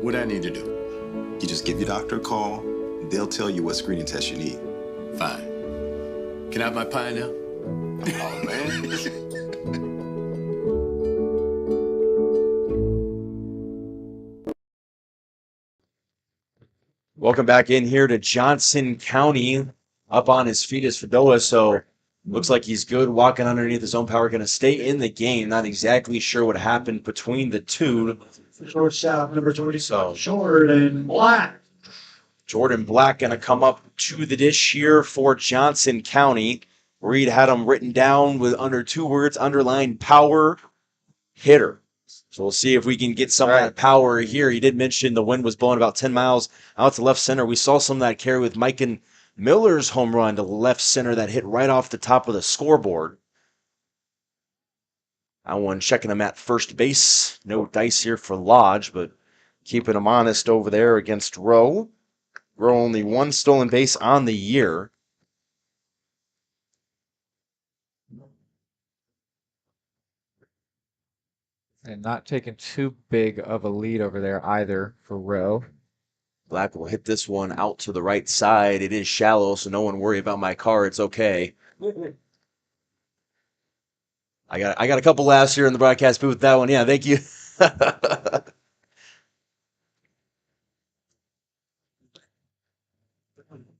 What I need to do? You just give your doctor a call. They'll tell you what screening test you need. Fine. Can I have my pie now? Oh, man. Welcome back in here to Johnson County. Up on his feet is Fadoa. So Looks like he's good walking underneath his own power. Going to stay in the game. Not exactly sure what happened between the two. Shortstop number 25, Jordan Black. Jordan Black going to come up to the dish here for Johnson County. Reed had him written down with under 2 words, underlined power hitter. So we'll see if we can get some of that power here. He did mention the wind was blowing about 10 miles out to left center. We saw some of that carry with Mike and Miller's home run to left center that hit right off the top of the scoreboard. I one checking him at first base. No dice here for Lodge, but keeping him honest over there against Rowe. Rowe only 1 stolen base on the year. And not taking too big of a lead over there either for Rowe. Black will hit this one out to the right side. It is shallow, so no one worry about my car. It's okay. I got a couple laughs here in the broadcast booth with that one. Yeah, thank you.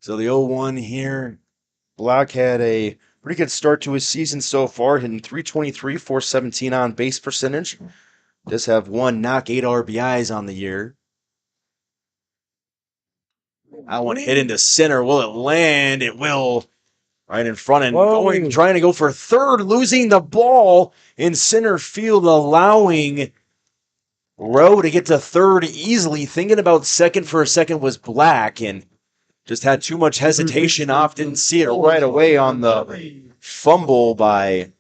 So the 0-1 here. Black had a pretty good start to his season so far, hitting .323, .417 on base percentage. Does have 1 knock, 8 RBIs on the year. I want to hit into center. Will it land? It will. Right in front and trying to go for third, losing the ball in center field, allowing Rowe to get to third easily. Thinking about second for a second was Black and just had too much hesitation off. Didn't see it right away on the fumble by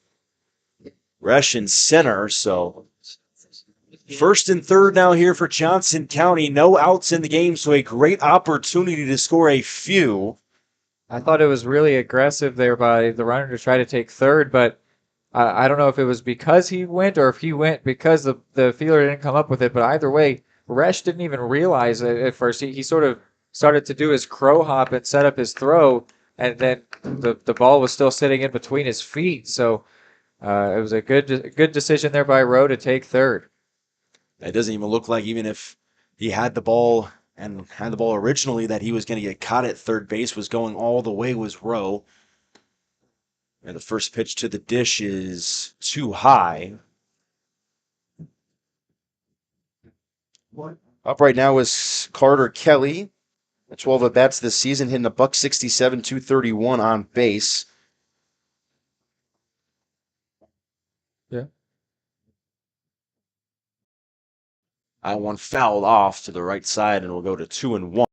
Resch in center. So first and third now here for Johnson County. No outs in the game, so a great opportunity to score a few. I thought it was really aggressive there by the runner to try to take third, but I don't know if it was because he went or if he went because the fielder didn't come up with it. But either way, Resch didn't even realize it at first. He sort of started to do his crow hop and set up his throw, and then the ball was still sitting in between his feet. So it was a good decision there by Rowe to take third. It doesn't even look like, even if he had the ball and had the ball originally, that he was going to get caught at third base. Was going all the way was Rowe. And the first pitch to the dish is too high. Up right now is Carter Kelly. 12 at bats this season, hitting a .167, .231 on base. Yeah. I one fouled off to the right side, and we'll go to 2-1.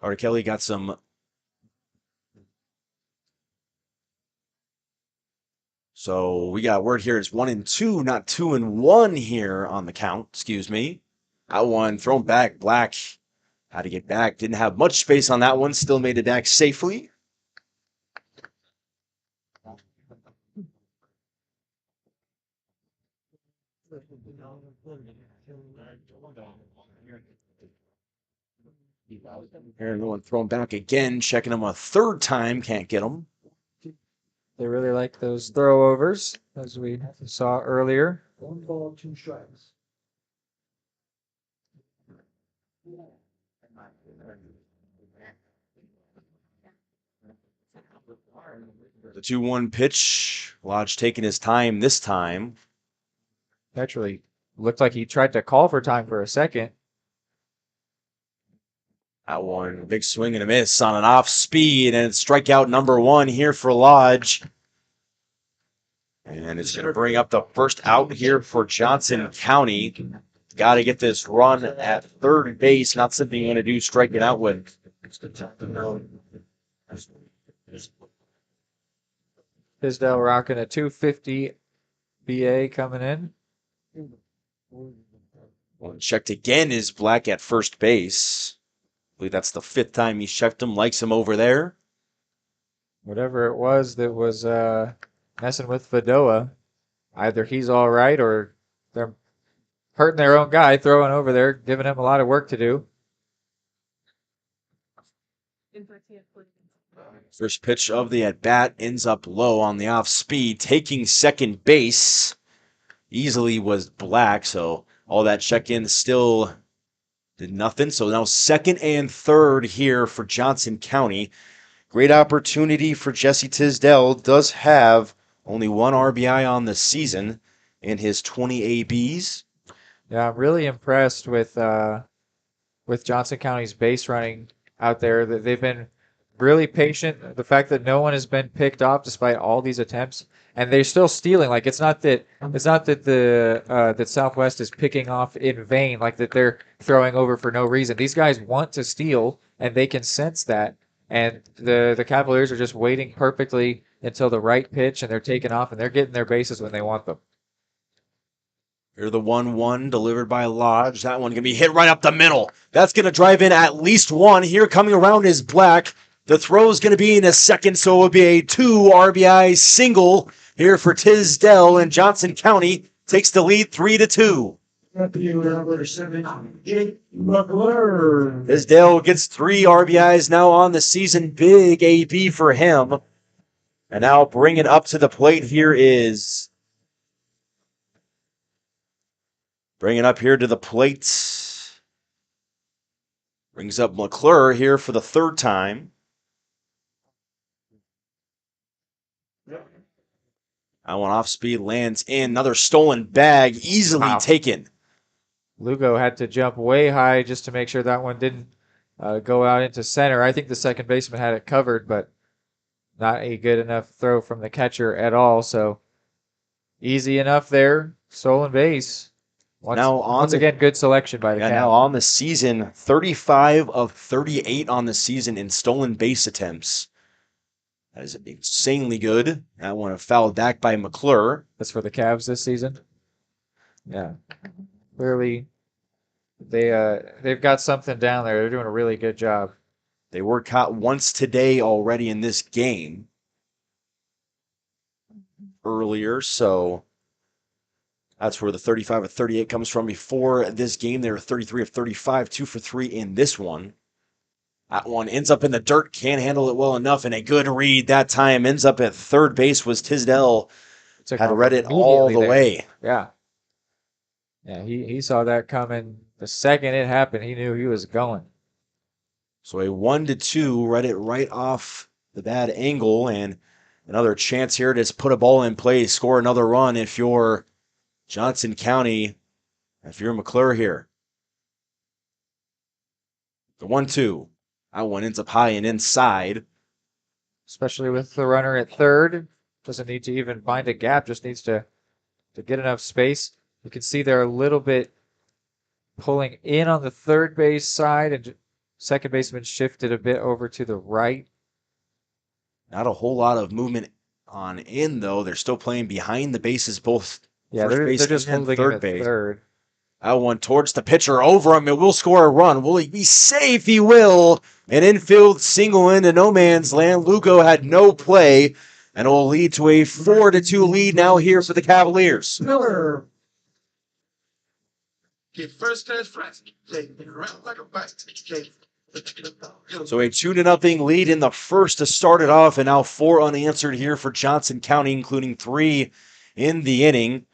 Carter Kelly got some. So we got word here. It's 1-2, not 2-1 here on the count. Excuse me. That one thrown back. Black had to get back. Didn't have much space on that one. Still made it back safely. And the one thrown back again. Checking him a third time. Can't get him. They really like those throwovers, as we saw earlier. 1 ball, 2 strikes. The 2-1 pitch. Lodge taking his time this time. Actually, looked like he tried to call for time for a second. That one, big swing and a miss on an off speed, and it's strikeout number 1 here for Lodge. And it's going to bring up the first out here for Johnson County. Got to get this run at third base. Not something you're going to do striking out with. Tisdale rocking a 250 BA coming in. Well, checked again is Black at first base. I believe that's the 5th time he's checked him. Likes him over there. Whatever it was that was messing with Vadoa, either he's all right or they're hurting their own guy, throwing over there, giving him a lot of work to do. First pitch of the at-bat ends up low on the off speed, taking second base. easily was black, so all that check-in still did nothing. So now second and third here for Johnson County. Great opportunity for Jesse Tisdale. Does have only 1 RBI on the season in his 20 ABs. Yeah, I'm really impressed with Johnson County's base running out there. That they've been really patient. The fact that no one has been picked off despite all these attempts, and they're still stealing. Like it's not that that Southwest is picking off in vain. Like that they're throwing over for no reason. These guys want to steal, and they can sense that. And the Cavaliers are just waiting perfectly until the right pitch, and they're taking off, and they're getting their bases when they want them. Here's the 1-1 delivered by Lodge. That one going to be hit right up the middle. That's going to drive in at least one. Here coming around is Black. The throw is going to be in a second, so it will be a 2 RBI single here for Tisdale, and Johnson County takes the lead 3-2. Tisdale gets 3 RBIs now on the season. Big AB for him. And now bringing up to the plate here is... Bringing up here to the plate. Brings up McClure here for the 3rd time. That one off speed lands in. Another stolen bag, easily taken. Lugo had to jump way high just to make sure that one didn't go out into center. I think the second baseman had it covered, but not a good enough throw from the catcher at all. So easy enough there. Stolen base. Once again, good selection by the Cavs. Now on the season, 35 of 38 on the season in stolen base attempts. That is insanely good. That one fouled back by McClure. That's for the Cavs this season. Yeah, clearly they've got something down there. They're doing a really good job. They were caught once today already in this game. Earlier, so that's where the 35 of 38 comes from. Before this game, they were 33 of 35, 2 for 3 in this one. That one ends up in the dirt, can't handle it well enough, and a good read that time. Ends up at third base was Tisdale. Had read it all the way. Yeah. Yeah, he saw that coming. The second it happened, he knew he was going. So a 1-2, read it right off the bad angle, and another chance here to just put a ball in play, score another run if you're Johnson County, if you're McClure here. The 1-2. That one ends up high and inside. Especially with the runner at third. Doesn't need to even find a gap, just needs to get enough space. You can see they're a little bit pulling in on the third base side, and second baseman shifted a bit over to the right. Not a whole lot of movement on in, though. They're still playing behind the bases, both first base they're just and holding third base. Third. That one towards the pitcher, over him. It will score a run. Will he be safe? He will. An infield single into no man's land. Lugo had no play, and it will lead to a 4-2 lead now here for the Cavaliers. Miller. Get first class fries. Around like a bite. So a 2-0 lead in the first to start it off, and now 4 unanswered here for Johnson County, including 3 in the inning.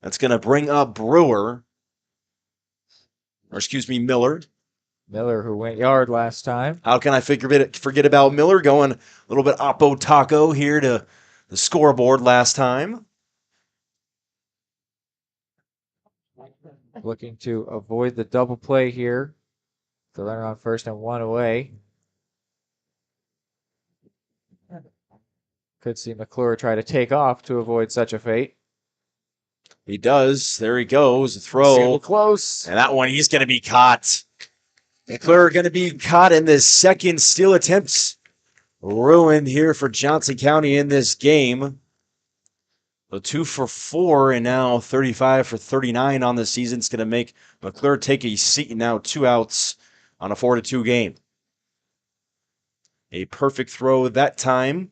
That's going to bring up Miller. Miller, who went yard last time. How can I forget about Miller going a little bit oppo taco here to the scoreboard last time? Looking to avoid the double play here. The runner on first and 1 away. Could see McClure try to take off to avoid such a fate. He does. There he goes. A throw. Close. And that one, he's going to be caught. McClure going to be caught in this second steal attempt. Ruined here for Johnson County in this game. So 2 for 4, and now 35 for 39 on the season. It's going to make McClure take a seat, now 2 outs on a 4-2 game. A perfect throw that time.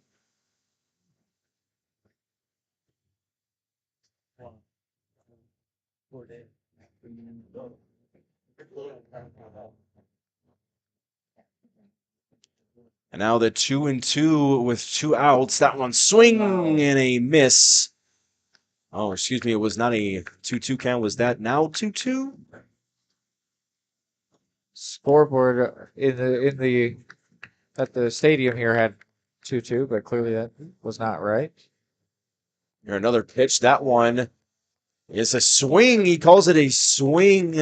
And now the 2-2 with 2 outs. That one swing and a miss. Oh, excuse me. It was not a 2-2 count. Was that now 2-2? Scoreboard in the at the stadium here had 2-2, but clearly that was not right. Here, another pitch. That one is a swing. He calls it a swing.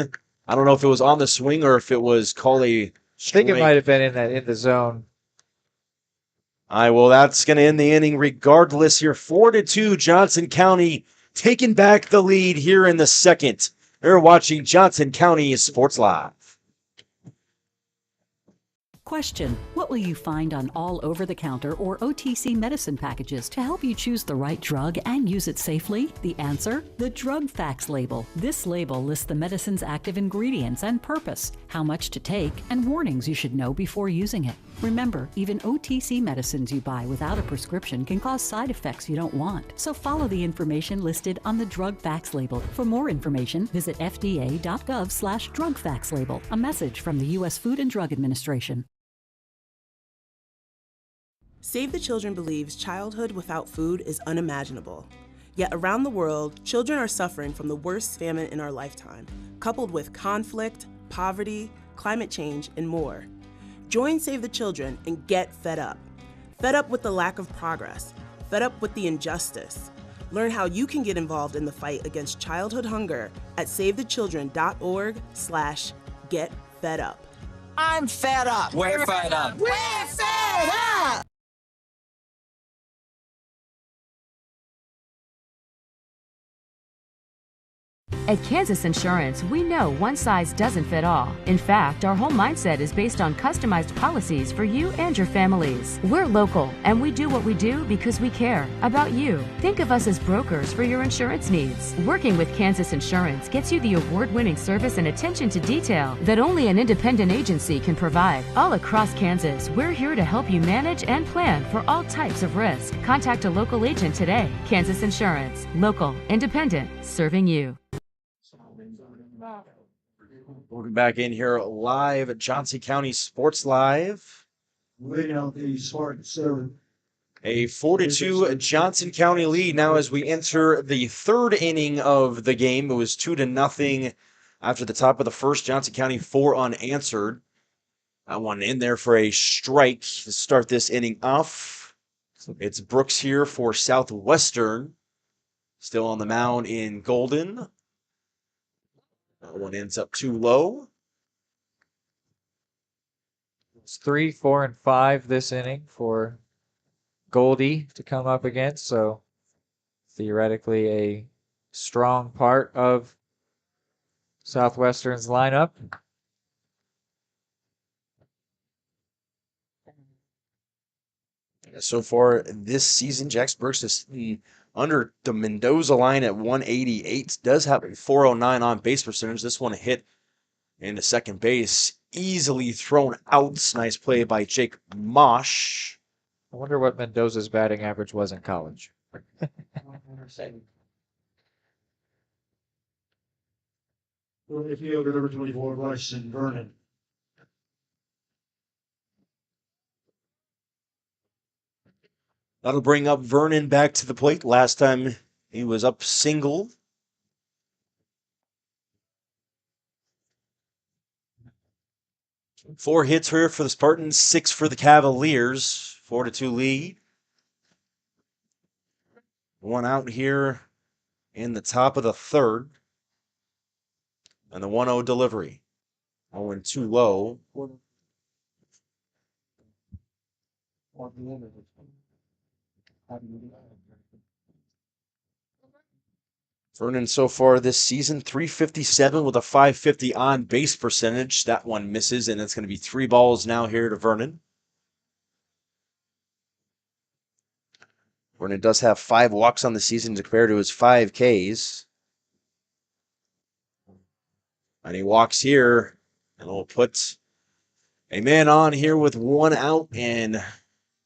I don't know if it was on the swing or if it was called a strike. I think it might have been in the zone. All right, well, that's going to end the inning regardless here. 4-2, Johnson County taking back the lead here in the second. You're watching Johnson County Sports Live. Question: what will you find on all over-the-counter or OTC medicine packages to help you choose the right drug and use it safely? The answer: the drug facts label. This label lists the medicine's active ingredients and purpose, how much to take, and warnings you should know before using it. Remember, even OTC medicines you buy without a prescription can cause side effects you don't want. So follow the information listed on the drug facts label. For more information, visit fda.gov/drug facts label. A message from the U.S. Food and Drug Administration. Save the Children believes childhood without food is unimaginable. Yet around the world, children are suffering from the worst famine in our lifetime, coupled with conflict, poverty, climate change, and more. Join Save the Children and get fed up. Fed up with the lack of progress. Fed up with the injustice. Learn how you can get involved in the fight against childhood hunger at savethechildren.org/getfedup. I'm fed up. We're fed up. We're fed up. At Kansas Insurance, we know one size doesn't fit all. In fact, our whole mindset is based on customized policies for you and your families. We're local, and we do what we do because we care about you. Think of us as brokers for your insurance needs. Working with Kansas Insurance gets you the award-winning service and attention to detail that only an independent agency can provide. All across Kansas, we're here to help you manage and plan for all types of risk. Contact a local agent today. Kansas Insurance. Local, independent, serving you. Welcome back in here live at Johnson County Sports Live. Waiting out the smart seven. A 4-2 Johnson County lead now as we enter the third inning of the game. It was 2-0 after the top of the first. Johnson County 4 unanswered. That one in there for a strike to start this inning off. It's Brooks here for Southwestern. Still on the mound in Golden. That one ends up too low. It's 3, 4, and 5 this inning for Goldie to come up against. So theoretically a strong part of Southwestern's lineup. So far this season, Jax Brooks is under the Mendoza line at 188. Does have a 409 on base percentage. This one hit into second base. Easily thrown out. Nice play by Jake Mosh. I wonder what Mendoza's batting average was in college. If you over number 24, Bryson Vernon. That'll bring up Vernon back to the plate. Last time he was up single. Four hits here for the Spartans, 6 for the Cavaliers. 4-2 lead. One out here in the top of the third. And the 1-0 delivery. 0-2 low. Vernon so far this season, 357 with a 550 on base percentage. That one misses, and it's going to be 3 balls now here to Vernon. Vernon does have 5 walks on the season to compare to his 5 Ks. And he walks here, and we'll put a man on here with 1 out, and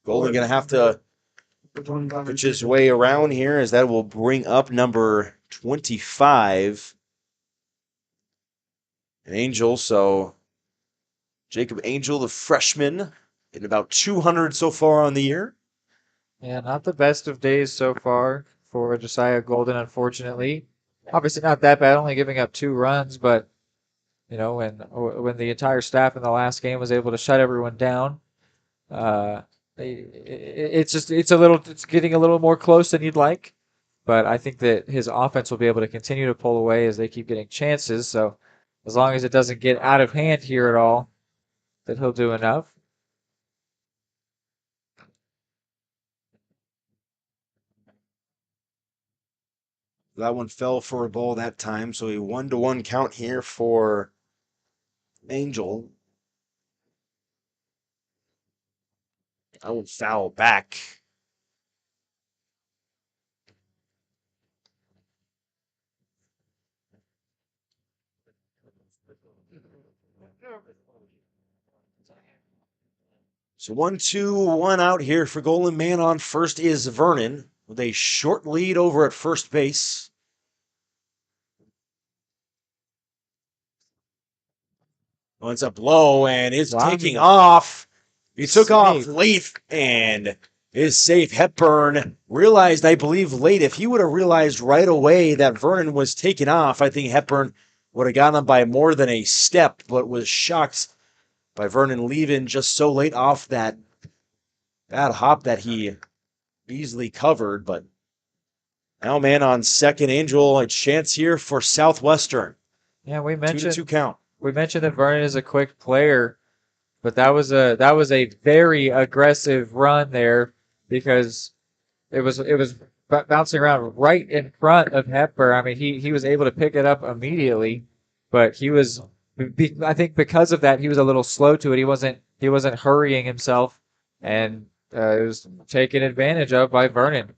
Golden going to have to pitch his way around here, as that will bring up number 25, an Angel. So Jacob Angel, the freshman, in about 200 so far on the year. Yeah, not the best of days so far for Josiah Golden, unfortunately. Obviously not that bad, only giving up 2 runs, but when the entire staff in the last game was able to shut everyone down, it's getting a little more close than you'd like. But I think that his offense will be able to continue to pull away as they keep getting chances. So as long as it doesn't get out of hand here at all, that he'll do enough. That one fell for a ball that time, so a 1-1 count here for Angel. I will foul back. So 1-2-1 out here for Golden. Man on first is Vernon with a short lead over at first base. Oh, it's up low and is taking off. He took off late and is safe. Hepburn realized, I believe, late. If he would have realized right away that Vernon was taking off, I think Hepburn would have gotten him by more than a step, but was shocked by Vernon leaving just so late off that hop that he easily covered. But now, man, on second, Angel, a chance here for Southwestern. Yeah, we mentioned 2-2 count. We mentioned that Vernon is a quick player, but that was a very aggressive run there because it was bouncing around right in front of Hepburn. I mean, he was able to pick it up immediately, but I think because of that he was a little slow to it. He wasn't hurrying himself, and it was taken advantage of by Vernon.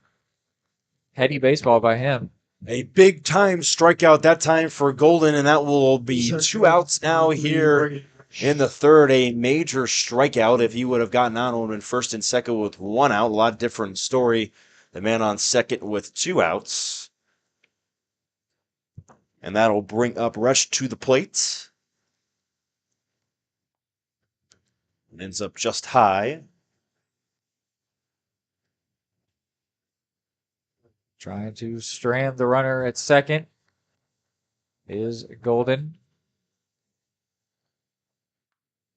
Heady baseball by him. A big-time strikeout that time for Golden, and that will be 2 outs now here in the third. A major strikeout. If he would have gotten out, it would have been first and second with 1 out. A lot different story. The man on second with 2 outs. And that'll bring up Rush to the plate. It ends up just high. Trying to strand the runner at second is Golden.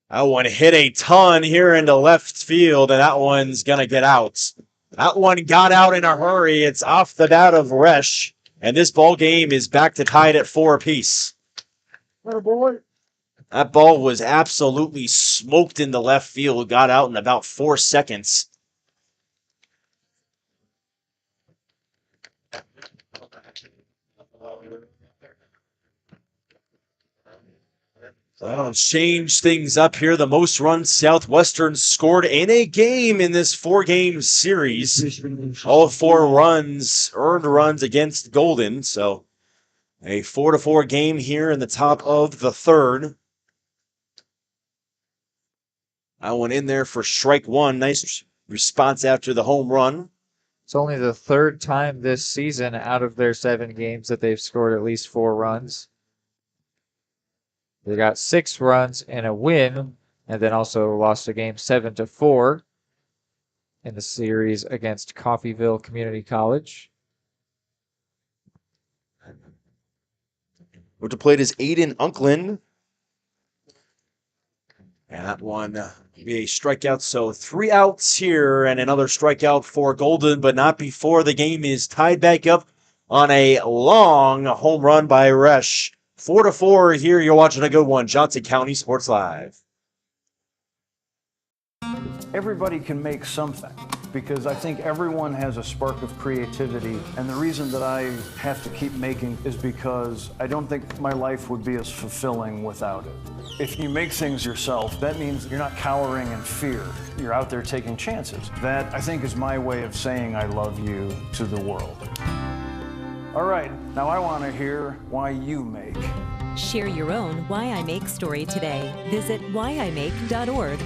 That one hit a ton here into left field, and that one's going to get out. That one got out in a hurry. It's off the bat of Resch, and this ball game is back to tied at 4 apiece. That ball was absolutely smoked into left field, got out in about 4 seconds. That'll change things up here. The most runs Southwestern scored in a game in this 4-game series. All 4 runs, earned runs against Golden. So a 4-4 game here in the top of the third. I went in there for strike 1. Nice response after the home run. It's only the 3rd time this season out of their 7 games that they've scored at least 4 runs. They got 6 runs and a win, and then also lost a game 7-4 in the series against Coffeyville Community College. What to plate is Aiden Unklin. And that one be a strikeout, so 3 outs here and another strikeout for Golden, but not before the game is tied back up on a long home run by Resch. 4-4 here. You're watching a good one. Johnson County Sports Live. Everybody can make something because I think everyone has a spark of creativity, and the reason that I have to keep making is because I don't think my life would be as fulfilling without it. If you make things yourself, that means you're not cowering in fear. You're out there taking chances. That, I think, is my way of saying I love you to the world. All right, now I want to hear why you make. Share your own Why I Make story today. Visit whyimake.org.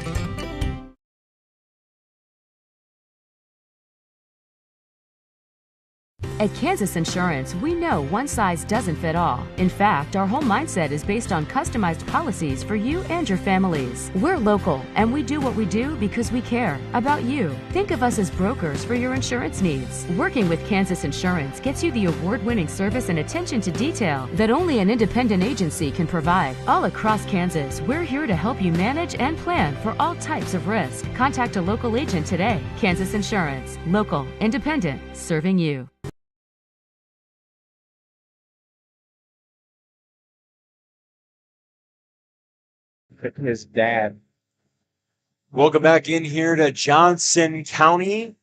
At Kansas Insurance, we know one size doesn't fit all. In fact, our whole mindset is based on customized policies for you and your families. We're local, and we do what we do because we care about you. Think of us as brokers for your insurance needs. Working with Kansas Insurance gets you the award-winning service and attention to detail that only an independent agency can provide. All across Kansas, we're here to help you manage and plan for all types of risk. Contact a local agent today. Kansas Insurance. Local, independent, serving you. His dad. Welcome back in here to Johnson County.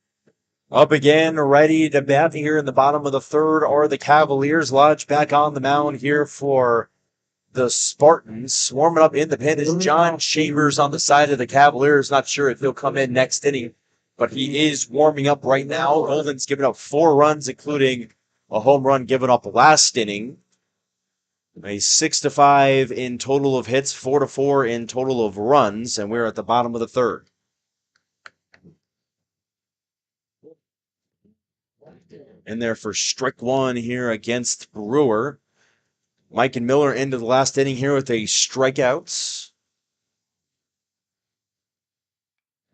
Up again, ready to bat here in the bottom of the third are the Cavaliers. Lodge back on the mound here for the Spartans. Warming up in the pen is John Chambers on the side of the Cavaliers. Not sure if he'll come in next inning, but he is warming up right now. Golden's given up 4 runs, including a home run given up last inning. A 6-5 in total of hits, 4-4 in total of runs, and we're at the bottom of the third. In there for strike one here against Brewer. Mike and Miller into the last inning here with a strikeout.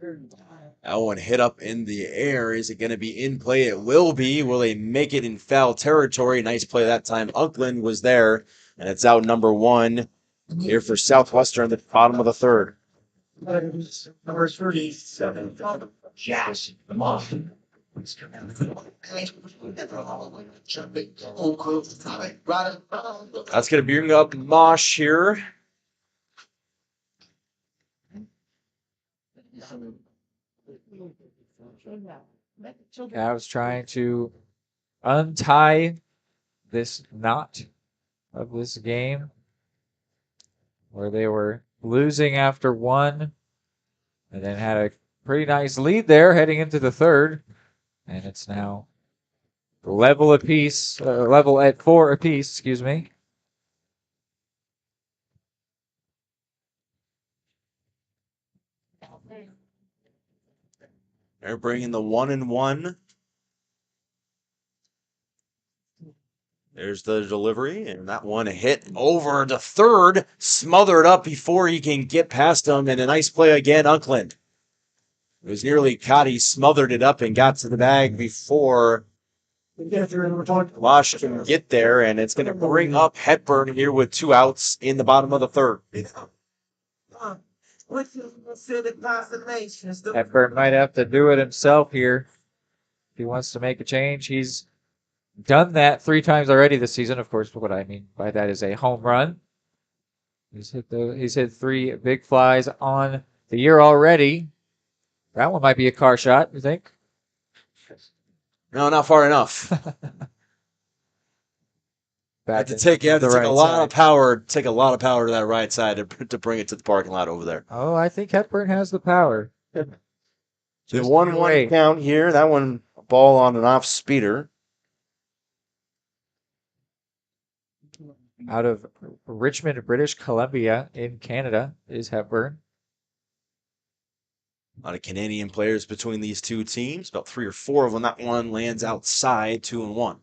That one hit up in the air. Is it going to be in play? It will be. Will they make it in foul territory? Nice play that time. Unkland was there. And it's out number 1 here for Southwestern at the bottom of the third. Number 37, Jackson, the Muffin. That's going to bring up Mosh here. Cavs trying to untie this knot of this game where they were losing after 1 and then had a pretty nice lead there heading into the third. And it's now level apiece, level at 4 apiece, excuse me. They're bringing the 1-1. There's the delivery, and that one hit over to third, smothered up before he can get past him, and a nice play again, Unkland. It was nearly caught. He smothered it up and got to the bag before Losh can get there, and it's going to bring up Hepburn here with 2 outs in the bottom of the third. Hepburn might have to do it himself here if he wants to make a change. He's done that 3 times already this season. Of course, what I mean by that is a home run. He's hit 3 big flies on the year already. That one might be a car shot, you think? No, not far enough. Have to take a lot of power. Take a lot of power to that right side to bring it to the parking lot over there. Oh, I think Hepburn has the power. The 1-1 count here. That one ball on an off speeder. Out of Richmond, British Columbia in Canada is Hepburn. A lot of Canadian players between these two teams. About 3 or 4 of them. That one lands outside, 2-1.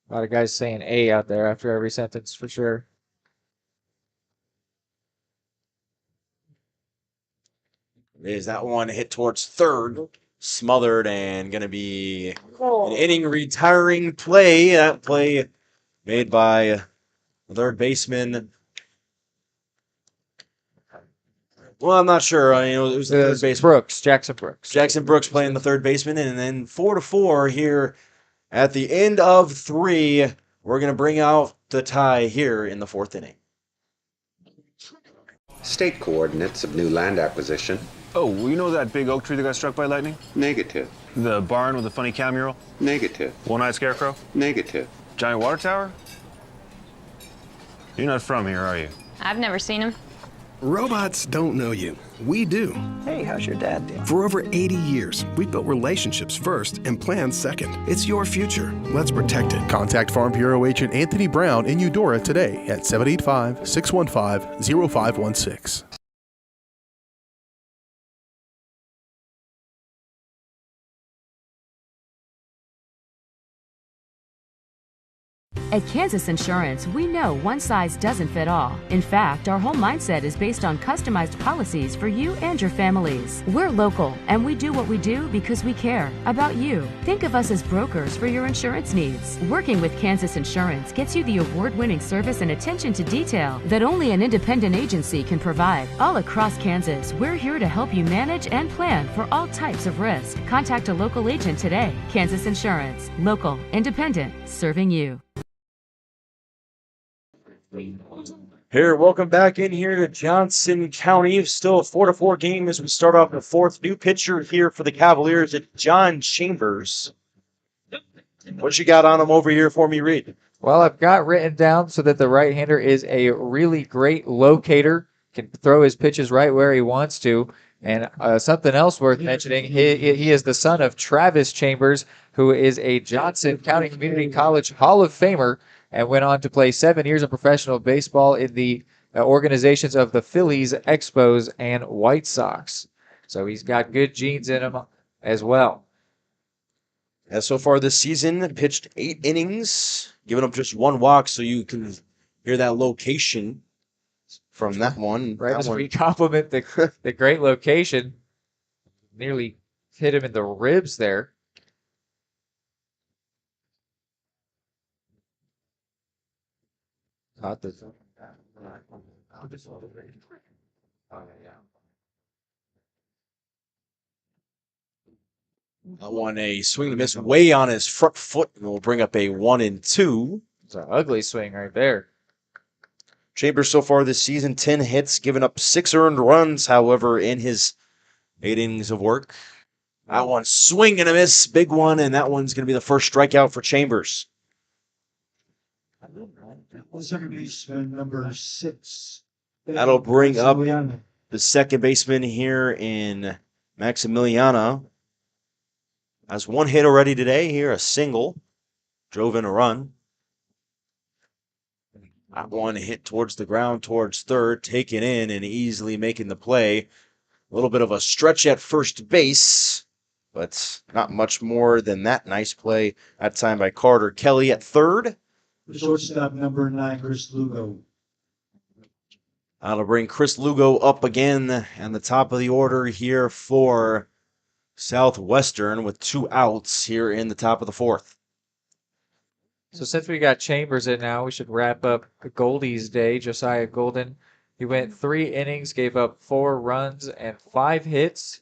A lot of guys saying A out there after every sentence, for sure. Is that one hit towards third, smothered, and going to be an inning retiring play. That play made by third baseman. Well, I'm not sure. It was the third baseman. Brooks, Jackson Brooks. Jackson Brooks playing the third baseman, and then 4-4 here at the end of 3. We're going to bring out the tie here in the 4th inning. State coordinates of new land acquisition. Oh, well, you know that big oak tree that got struck by lightning? Negative. The barn with the funny cow mural? Negative. One-eyed scarecrow? Negative. Giant water tower? You're not from here, are you? I've never seen him. Robots don't know you. We do. Hey, how's your dad doing? For over 80 years, we've built relationships first and plans second. It's your future. Let's protect it. Contact Farm Bureau Agent Anthony Brown in Eudora today at 785-615-0516. At Kansas Insurance, we know one size doesn't fit all. In fact, our whole mindset is based on customized policies for you and your families. We're local, and we do what we do because we care about you. Think of us as brokers for your insurance needs. Working with Kansas Insurance gets you the award-winning service and attention to detail that only an independent agency can provide. All across Kansas, we're here to help you manage and plan for all types of risk. Contact a local agent today. Kansas Insurance. Local, independent, serving you. Here, welcome back in here to Johnson County. Still a 4-4 game as we start off the fourth. New pitcher here for the Cavaliers at John Chambers. What you got on him over here for me, Reed? Well, I've got written down so that the right-hander is a really great locator, can throw his pitches right where he wants to. And something else worth mentioning, he is the son of Travis Chambers, who is a Johnson County Community College Hall of Famer and went on to play 7 years of professional baseball in the organizations of the Phillies, Expos, and White Sox. So he's got good genes in him as well. As so far this season, pitched 8 innings, giving up just 1 walk, so you can hear that location from that one. Right, as we compliment the great location. Nearly hit him in the ribs there. Caught the... That one a swing and miss way on his front foot, and will bring up a 1-2. It's an ugly swing right there. Chambers so far this season, 10 hits, giving up 6 earned runs, however, in his 8 innings of work. That one swing and a miss, big one, and that one's going to be the first strikeout for Chambers. Second baseman number 6. That'll bring up the second baseman here in Maximiliano. Has 1 hit already today here, a single. Drove in a run. That one hit towards the ground, towards third, taken in and easily making the play. A little bit of a stretch at first base, but not much more than that. Nice play that time by Carter Kelly at third. Shortstop number 9, Chris Lugo. That'll bring Chris Lugo up again at the top of the order here for Southwestern with 2 outs here in the top of the fourth. So since we got Chambers in now, we should wrap up Goldie's day. Josiah Golden, he went 3 innings, gave up 4 runs and 5 hits.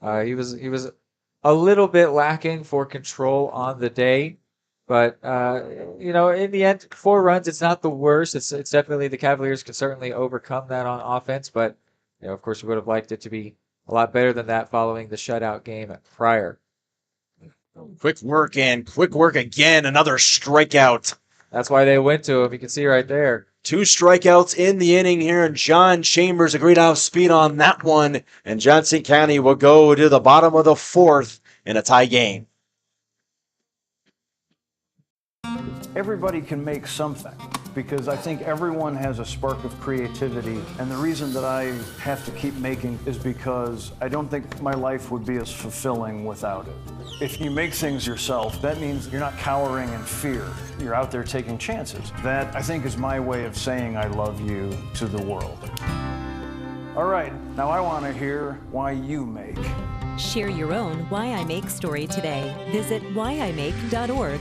He was a little bit lacking for control on the day, but in the end, 4 runs, it's not the worst. It's definitely, the Cavaliers could certainly overcome that on offense, but of course we would have liked it to be a lot better than that following the shutout game prior. Quick work again. Another strikeout. That's why they went to him. You can see right there. 2 strikeouts in the inning here, and John Chambers agreed off speed on that one. And Johnson County will go to the bottom of the fourth in a tie game. Everybody can make something, because I think everyone has a spark of creativity, and the reason that I have to keep making is because I don't think my life would be as fulfilling without it. If you make things yourself, that means you're not cowering in fear. You're out there taking chances. That, I think, is my way of saying I love you to the world. All right, now I want to hear why you make. Share your own Why I Make story today. Visit whyimake.org.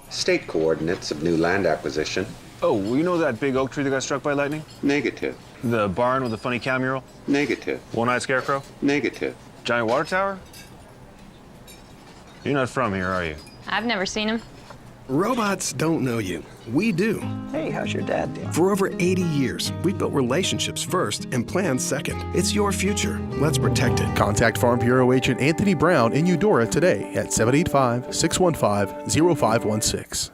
State coordinates of new land acquisition. Oh, well, you know that big oak tree that got struck by lightning? Negative. The barn with the funny cow mural? Negative. One-eyed scarecrow? Negative. Giant water tower? You're not from here, are you? I've never seen him. Robots don't know you. We do. Hey, how's your dad doing? For over 80 years, we've built relationships first and plans second. It's your future. Let's protect it. Contact Farm Bureau Agent Anthony Brown in Eudora today at 785-615-0516.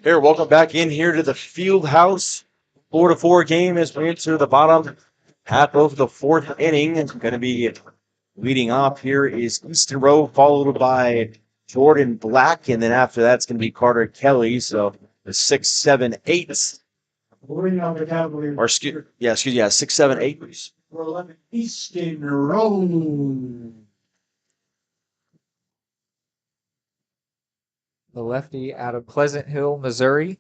Here, welcome back in here to the field house. 4-4 game as we enter the bottom half of the fourth inning. It's going to be leading off here is Easton Rowe, followed by Jordan Black, and then after that it's going to be Carter Kelly. So the 6, 7, 8 Bring on the Cavaliers. Or excuse me, 6, 7, 8. For 11, Easton Road. The lefty out of Pleasant Hill, Missouri.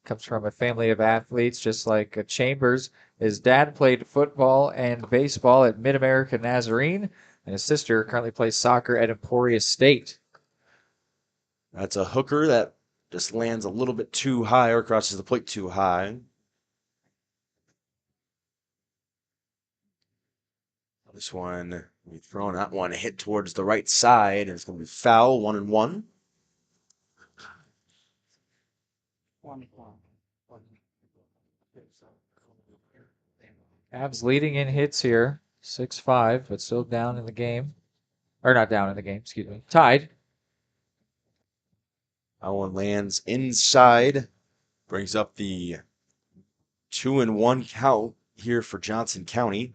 Comes from a family of athletes, just like Chambers. His dad played football and baseball at Mid-America Nazarene, and his sister currently plays soccer at Emporia State. That's a hooker that just lands a little bit too high or crosses the plate too high. This one, we throwing that one hit towards the right side, and it's going to be foul, 1-1. Avs leading in hits here, 6-5, but still down in the game. Or not down in the game, excuse me. Tied. That one lands inside, brings up the 2-1 count here for Johnson County.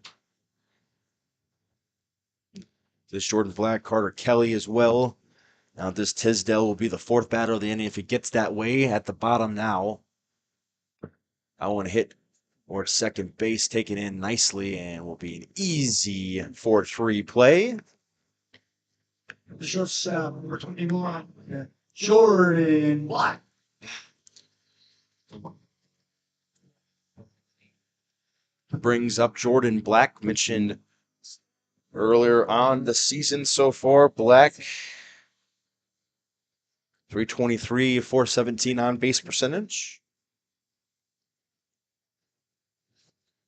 This Jordan Black, Carter Kelly as well. Now this Tisdale will be the fourth batter of the inning if he gets that way at the bottom now. I want to hit or second base, taken in nicely, and will be an easy 4-3 play. The shortstop, number 21, Jordan Black. Brings up Jordan Black, mentioned earlier on the season so far. Black, 323, 417 on base percentage.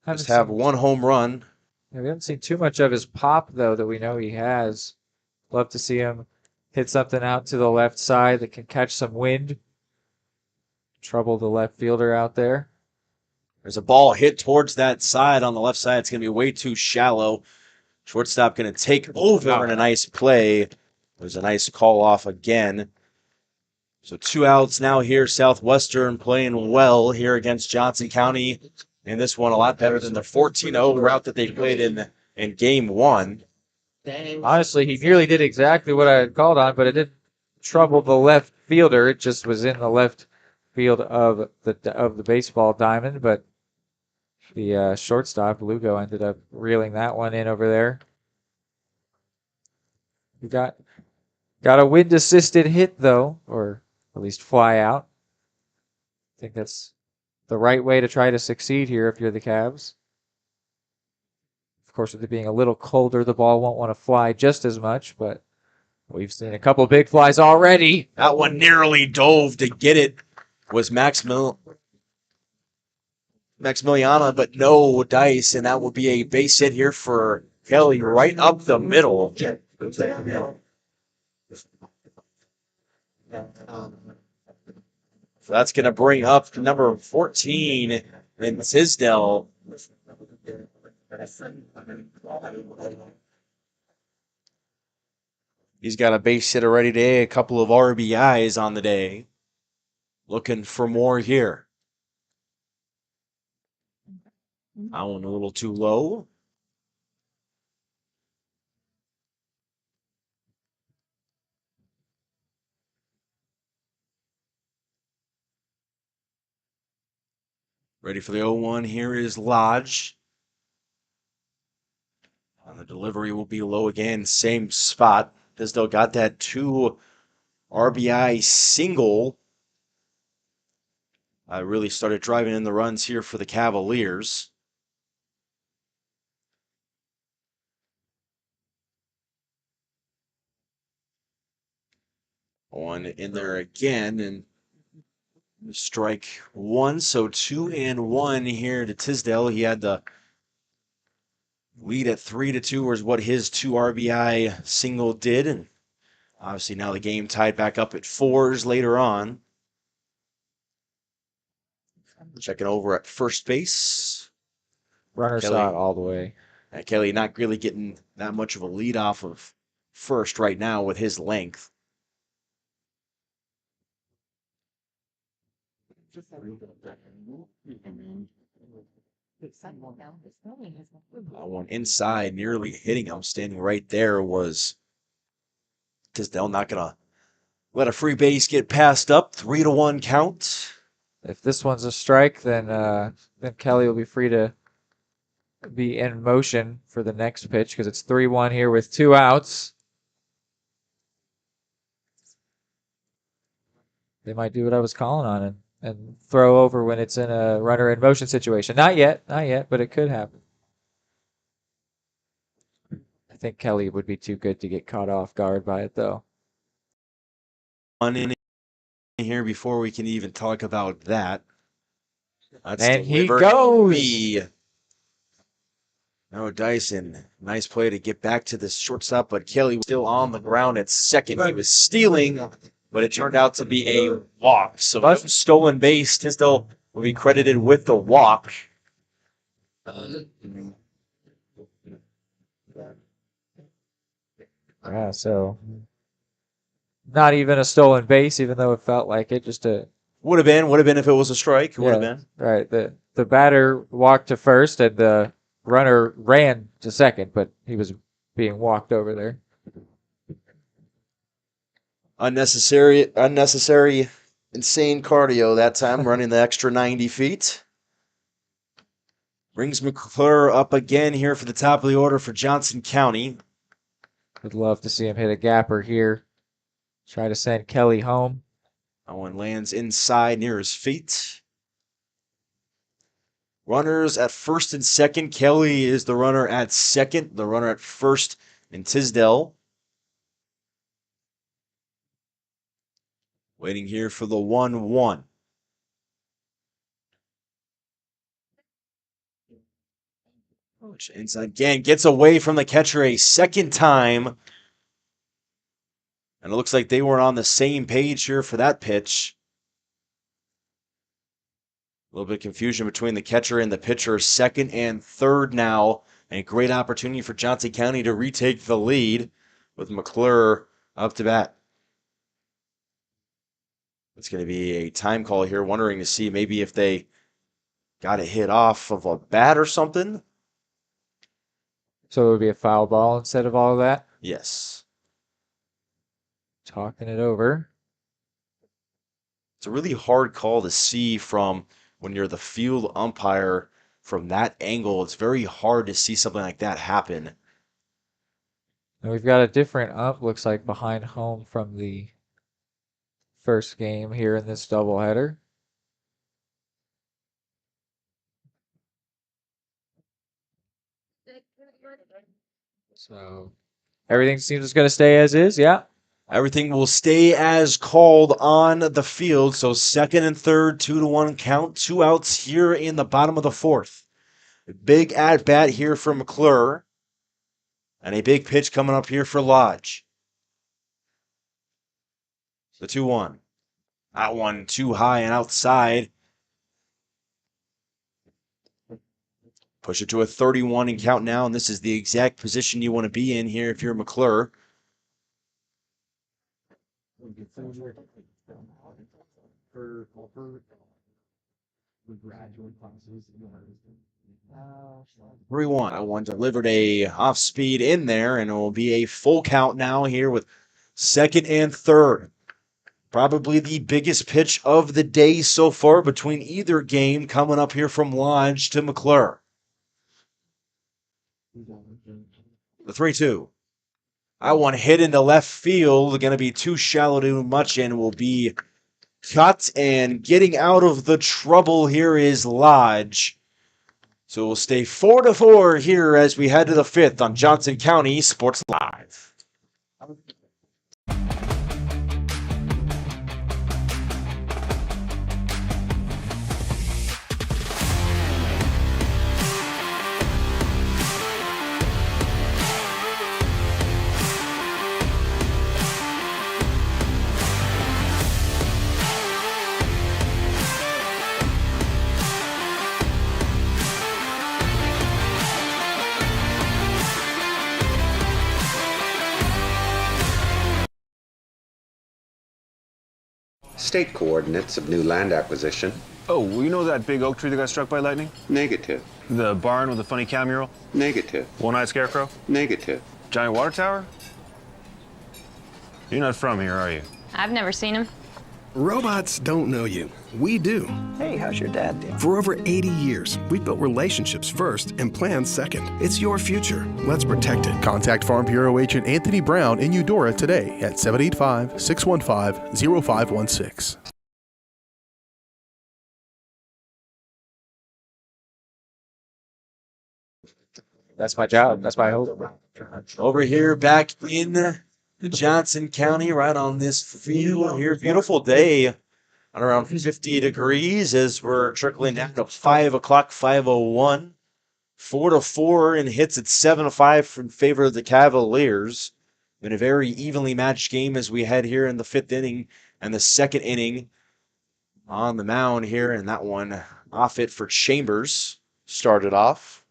Just have one home run. Yeah, we haven't seen too much of his pop, though, that we know he has. Love to see him hit something out to the left side that can catch some wind. Trouble the left fielder out there. There's a ball hit towards that side on the left side. It's going to be way too shallow. Shortstop going to take over in a nice play. There's a nice call off again. So 2 outs now here. Southwestern playing well here against Johnson County. And this one a lot better than the 14-0 route that they played in game 1. Honestly, he nearly did exactly what I had called on, but it didn't trouble the left fielder. It just was in the left field of the baseball diamond, but the shortstop, Lugo, ended up reeling that one in over there. We got a wind-assisted hit, though, or at least fly out. I think that's the right way to try to succeed here if you're the Cavs. Of course, with it being a little colder, the ball won't want to fly just as much, but we've seen a couple big flies already. That one narrowly dove to get it. Was Maximiliana, but no dice, and that will be a base hit here for Kelly right up the middle. So that's going to bring up number 14 in Tisdale. He's got a base hit already today, a couple of RBIs on the day. Looking for more here. That one a little too low. Ready for the 0-1. Here is Lodge. And the delivery will be low again. Same spot. Tisdale got that 2 RBI single. I really started driving in the runs here for the Cavaliers. One in there again, and strike 1. So 2-1 here to Tisdale. He had the lead at 3-2, was what his 2 RBI single did, and obviously now the game tied back up at 4s later on. Checking over at first base. Runner saw it all the way. Kelly not really getting that much of a lead off of first right now with his length. One inside, nearly hitting him. Standing right there was Tisdale. Not going to let a free base get passed up. 3-1 count. If this one's a strike, then then Kelly will be free to be in motion for the next pitch because it's 3-1 here with 2 outs. They might do what I was calling on and throw over when it's in a runner in motion situation. Not yet, but it could happen. I think Kelly would be too good to get caught off guard by it, though. On in here before we can even talk about that. That's and he delivered. goes. No, Dyson, nice play to get back to the shortstop, but Kelly was still on the ground at second. He was stealing, but it turned out to be a walk. So no stolen base. Tisdale will be credited with the walk. Yeah, so not even a stolen base, even though it felt like it. Just a would have been if it was a strike. Would have been right. The batter walked to first, and the runner ran to second, but he was being walked over there. Unnecessary, insane cardio that time, running the extra 90 feet. Brings McClure up again here for the top of the order for Johnson County. Would love to see him hit a gapper here. Try to send Kelly home. That one lands inside near his feet. Runners at first and second. Kelly is the runner at second. The runner at first in Tisdale. Waiting here for the 1-1. Which inside again gets away from the catcher a second time. And it looks like they were on the same page here for that pitch. A little bit of confusion between the catcher and the pitcher. Second and third now. A great opportunity for Johnson County to retake the lead with McClure up to bat. It's going to be a time call here, wondering to see maybe if they got a hit off of a bat or something. So it would be a foul ball instead of all of that? Yes. Talking it over. It's a really hard call to see from when you're the field umpire from that angle. It's very hard to see something like that happen. And we've got a different ump, looks like, behind home from the first game here in this doubleheader. So everything seems going to stay as is, yeah. Everything will stay as called on the field. So second and third, 2-1 count, 2 outs here in the bottom of the fourth. Big at bat here for McClure. And a big pitch coming up here for Lodge. The 2-1. That one too high and outside. Push it to a 31 and count now, and this is the exact position you want to be in here if you're McClure. Everyone, I want delivered a off speed in there, and it will be a full count now here with second and third. Probably the biggest pitch of the day so far between either game coming up here from Lodge to McClure. The 3-2. I want hit into left field. Going to be too shallow to do much and will be cut. And getting out of the trouble here is Lodge. So we'll stay 4-4 here as we head to the fifth on Johnson County Sports Live. State coordinates of new land acquisition. Oh, well, you know that big oak tree that got struck by lightning? Negative. The barn with the funny cow mural? Negative. One-eyed scarecrow? Negative. Giant water tower? You're not from here, are you? I've never seen him. Robots don't know you. We do. Hey, how's your dad doing? For over 80 years, we've built relationships first and plans second. It's your future. Let's protect it. Contact Farm Bureau Agent Anthony Brown in Eudora today at 785-615-0516. That's my job. That's my hope. Over here back in Johnson County, right on this field here. Beautiful day at around 50 degrees as we're trickling down to 5 o'clock, 5:01. 4-4 and hits at 7-5 in favor of the Cavaliers. Been a very evenly matched game as we head here in the 5th inning and the 2nd inning on the mound here. And that one off it for Chambers. Started off.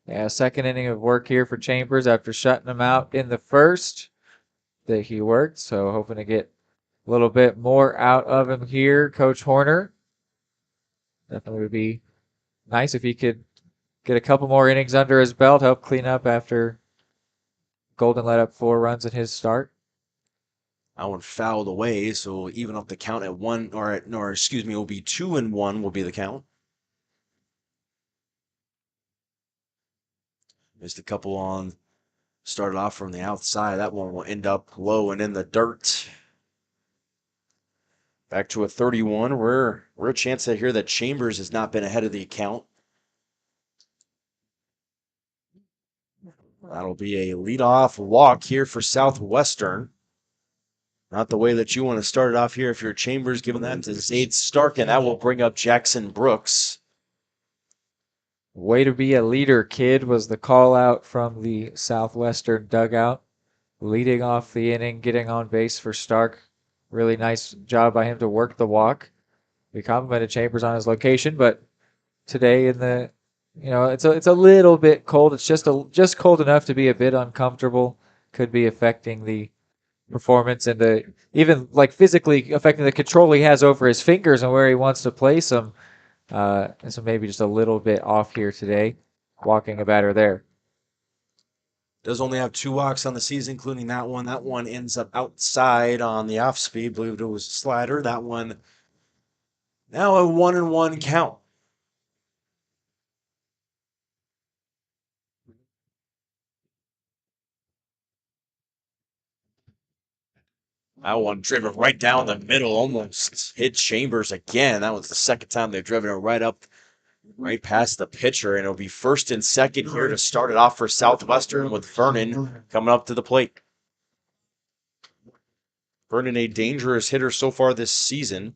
Yeah, 2nd inning of work here for Chambers after shutting him out in the 1st that he worked. So hoping to get a little bit more out of him here, Coach Horner. Definitely would be nice if he could get a couple more innings under his belt, help clean up after Golden let up 4 runs in his start. That one fouled away, so even up the count at 1, will be 2-1 will be the count. Missed a couple on, started off from the outside. That one will end up low and in the dirt. Back to a 31. We're a chance to hear that Chambers has not been ahead of the account. That'll be a leadoff walk here for Southwestern. Not the way that you want to start it off here if you're Chambers, giving that to Zaid Stark, and that will bring up Jackson Brooks. Way to be a leader, kid, was the call out from the Southwestern dugout. Leading off the inning, getting on base for Stark. Really nice job by him to work the walk. We complimented Chambers on his location, but today in the, it's a little bit cold. It's just cold enough to be a bit uncomfortable. Could be affecting the performance and even like physically affecting the control he has over his fingers and where he wants to place them. And so maybe just a little bit off here today, walking a batter there. Does only have 2 walks on the season, including that one. That one ends up outside on the off speed. Believe it was a slider. That one now a 1-1 count. That one driven right down the middle, almost hit Chambers again. That was the 2nd time they've driven it right past the pitcher, and it'll be 1st and 2nd here to start it off for Southwestern with Vernon coming up to the plate. Vernon, a dangerous hitter so far this season.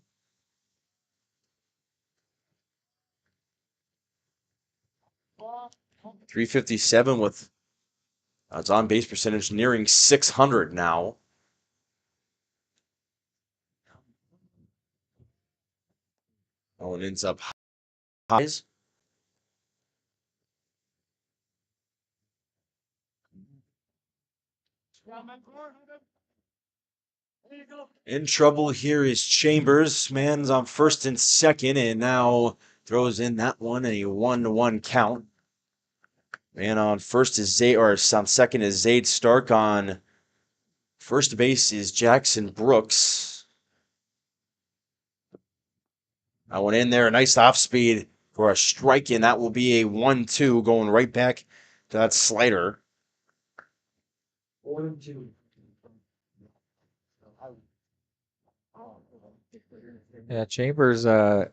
.357 with its on-base percentage nearing 600 now. Oh, it ends up highs. In trouble here is Chambers. Man's on 1st and 2nd, and now throws in that one, a 1-1 count. Man on 1st is Zaid, or on 2nd is Zaid Stark. On 1st base is Jackson Brooks. That one in there, a nice off speed for a strike, and that will be a 1-2 going right back to that slider. 4-2. Yeah, Chambers, the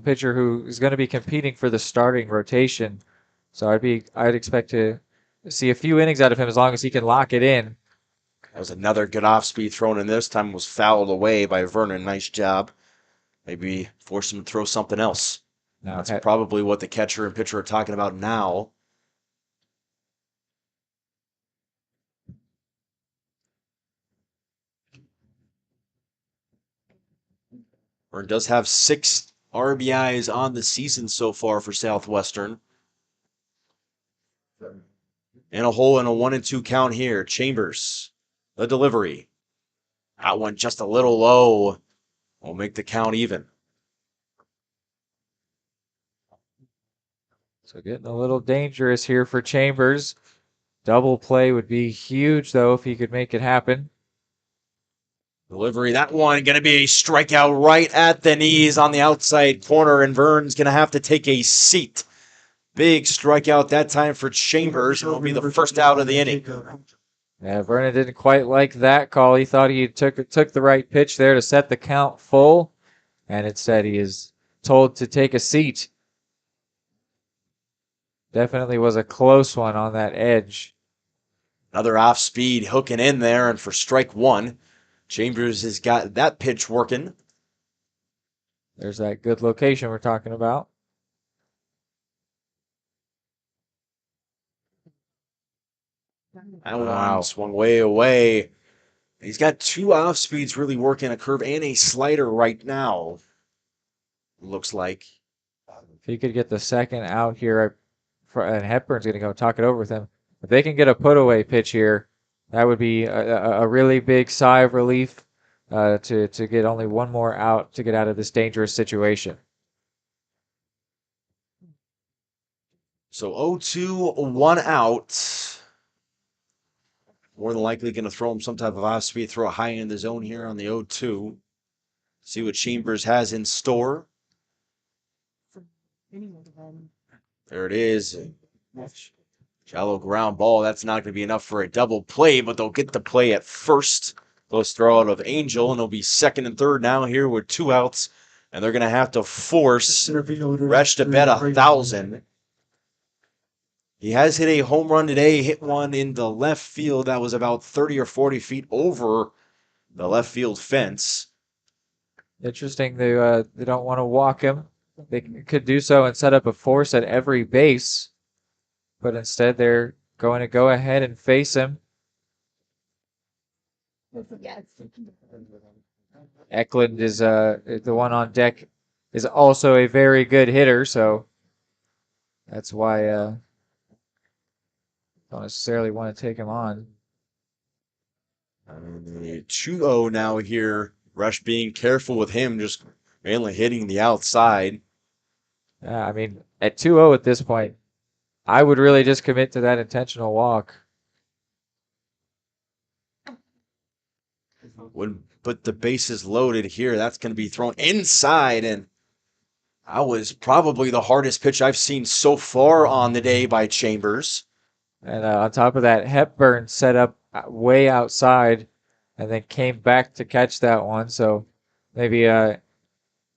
pitcher who is going to be competing for the starting rotation. So I'd expect to see a few innings out of him as long as he can lock it in. That was another good off-speed thrown, and this time was fouled away by Vernon. Nice job. Maybe force him to throw something else. No, that's probably what the catcher and pitcher are talking about now. Vernon does have 6 RBIs on the season so far for Southwestern. And a hole in a 1-2 count here. Chambers, the delivery. That one just a little low. Will make the count even. So getting a little dangerous here for Chambers. Double play would be huge, though, if he could make it happen. Delivery, that one going to be a strikeout right at the knees on the outside corner, and Vern's going to have to take a seat. Big strikeout that time for Chambers, and it'll be the first out of the inning. Yeah, Vernon didn't quite like that call. He thought he took the right pitch there to set the count full, and instead he is told to take a seat. Definitely was a close one on that edge. Another off-speed hooking in there, and for strike one, Chambers has got that pitch working. There's that good location we're talking about. That one swung way away. He's got two off-speeds really working, a curve and a slider right now, looks like. If he could get the second out here, and Hepburn's going to go talk it over with him. If they can get a put-away pitch here, that would be a really big sigh of relief to get only one more out to get out of this dangerous situation. So 0-2, 1 out. More than likely going to throw him some type of off-speed, throw a high in the zone here on the 0-2. See what Chambers has in store. There it is. Shallow ground ball. That's not going to be enough for a double play, but they'll get the play at first. Close throw out of Angel, and it'll be second and third now here with 2 outs. And they're going to have to force Resch to bet 1,000. He has hit a home run today, hit one in the left field that was about 30 or 40 feet over the left field fence. Interesting, they don't want to walk him. They could do so and set up a force at every base, but instead they're going to go ahead and face him. Eklund is the one on deck, is also a very good hitter, so that's why don't necessarily want to take him on. 2-0 now here. Resch being careful with him, just mainly hitting the outside. Yeah, I mean, at 2-0 at this point, I would really just commit to that intentional walk. But the bases loaded here. That's going to be thrown inside, and that was probably the hardest pitch I've seen so far on the day by Chambers. And on top of that, Hepburn set up way outside and then came back to catch that one. So maybe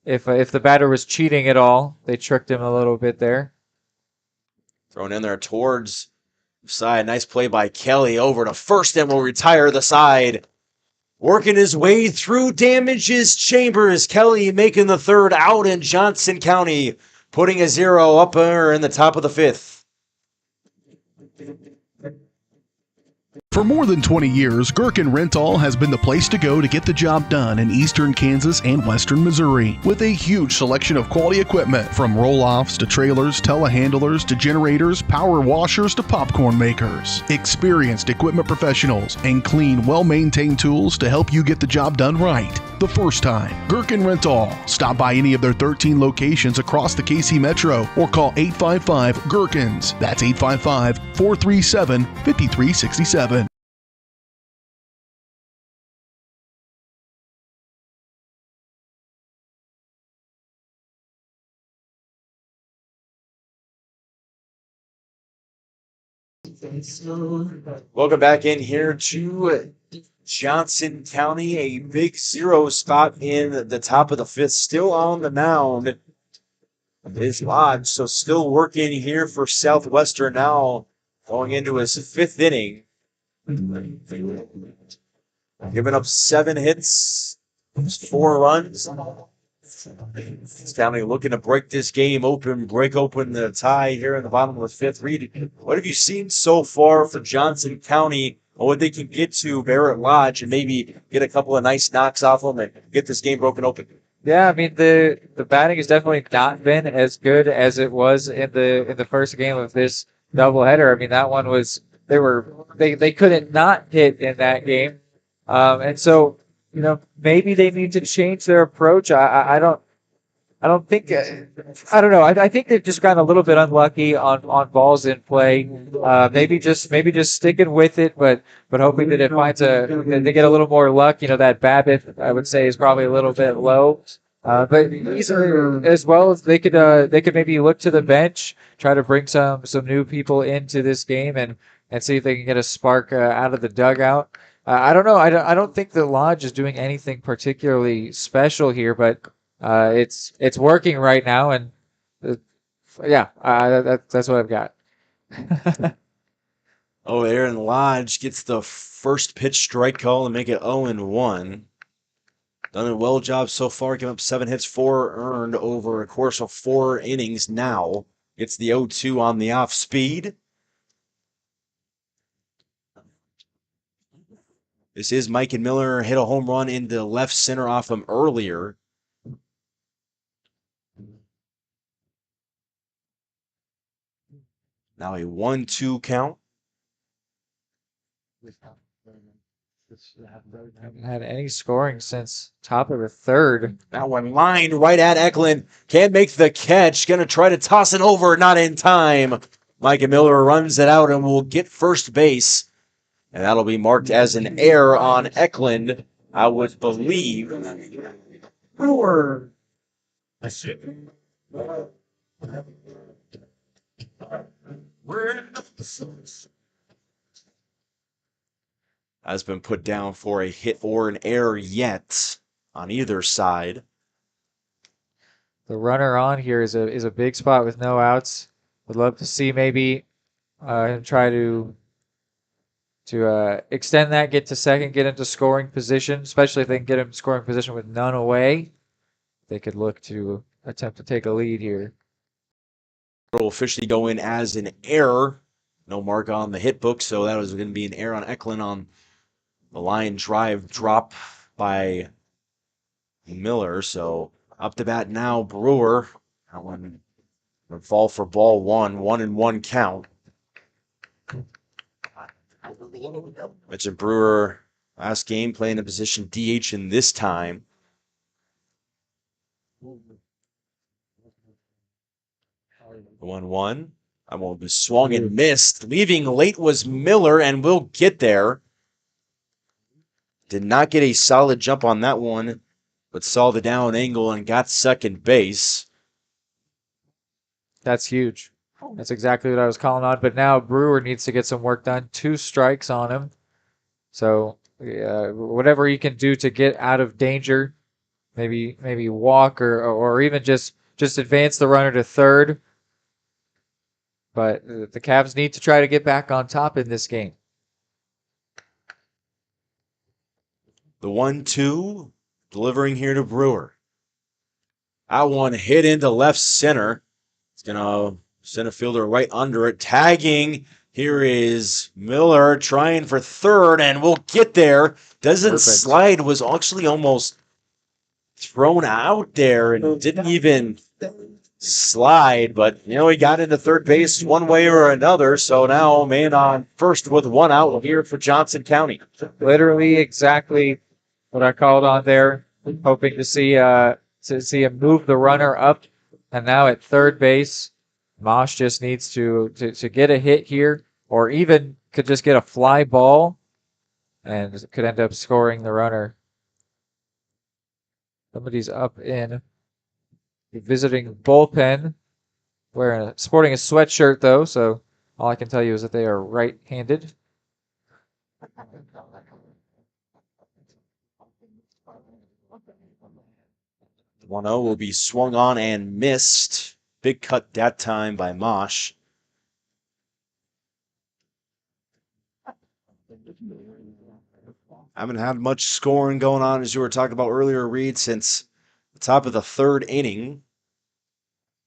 if the batter was cheating at all, they tricked him a little bit there. Thrown in there towards the side. Nice play by Kelly over to first and will retire the side. Working his way through damages Chambers. Kelly making the third out in Johnson County, putting a 0 up there in the top of the 5th. For more than 20 years, Gherkin Rental has been the place to go to get the job done in eastern Kansas and western Missouri. With a huge selection of quality equipment, from roll-offs to trailers, telehandlers to generators, power washers to popcorn makers. Experienced equipment professionals and clean, well-maintained tools to help you get the job done right the first time. Gherkin Rental. Stop by any of their 13 locations across the KC Metro or call 855-GHERKINS. That's 855-437-5367. Welcome back in here to Johnson County. A big 0 spot in the top of the 5th. Still on the mound is Lodge. So still working here for Southwestern now, going into his 5th inning. Giving up 7 hits, 4 runs. County looking to break this game open, break open the tie here in the bottom of the 5th. Reed, what have you seen so far for Johnson County, or what they can get to Barrett Lodge and maybe get a couple of nice knocks off them and get this game broken open? Yeah, I mean the batting has definitely not been as good as it was in the first game of this doubleheader. I mean that one was they couldn't not hit in that game, and so maybe they need to change their approach. I I don't think I don't know. I think they've just gotten a little bit unlucky on balls in play. Maybe just sticking with it, but hoping that that they get a little more luck. That BABIP I would say is probably a little bit low. But easily as well as they could maybe look to the bench, try to bring some new people into this game and see if they can get a spark out of the dugout. I don't know. I don't think the Lodge is doing anything particularly special here, but it's working right now, and uh, yeah, that's what I've got. Oh, Aaron Lodge gets the first pitch strike call and make it 0-1. Done a well job so far, giving up 7 hits, 4 earned over a course of 4 innings now. Gets the 0-2 on the off speed. This is Mike and Miller, hit a home run into left center off him earlier. Now a 1-2 count. Haven't had any scoring since top of the third. That one lined right at Eklund. Can't make the catch. Going to try to toss it over. Not in time. Mike Miller runs it out and will get first base. And that'll be marked as an error on Eklund, I would believe. Has been put down for a hit or an error yet on either side. The runner on here is a big spot with no outs. Would love to see maybe him try to extend that, get to second, get into scoring position, especially if they can get him scoring position with none away. They could look to attempt to take a lead here. Will officially go in as an error. No mark on the hit book, so that was going to be an error on Eklund on the line drive drop by Miller. So up to bat now, Brewer. That one would fall for ball 1-1 count. Mentioned Brewer last game playing the position DH in this time. 1-1. I won't be swung and missed. Leaving late was Miller, and we'll get there. Did not get a solid jump on that one, but saw the down angle and got second base. That's huge. That's exactly what I was calling on. But now Brewer needs to get some work done. 2 strikes on him. So whatever he can do to get out of danger, maybe walk or even just advance the runner to third. But the Cavs need to try to get back on top in this game. The 1-2 delivering here to Brewer. That one hit into left center. It's going to center fielder right under it. Tagging. Here is Miller trying for third, and we'll get there. Doesn't Perfect. Slide, was actually almost thrown out there and didn't even slide, but he got into third base one way or another. So now man on first with 1 out here for Johnson County. Literally exactly what I called on there, hoping to see him move the runner up. And now at third base, Mosh just needs to get a hit here, or even could just get a fly ball and could end up scoring the runner. Somebody's up in the visiting bullpen, sporting a sweatshirt though, so all I can tell you is that they are right-handed. The 1-0 will be swung on and missed. Big cut that time by Mosh. Haven't had much scoring going on, as you were talking about earlier, Reed, since the top of the third inning.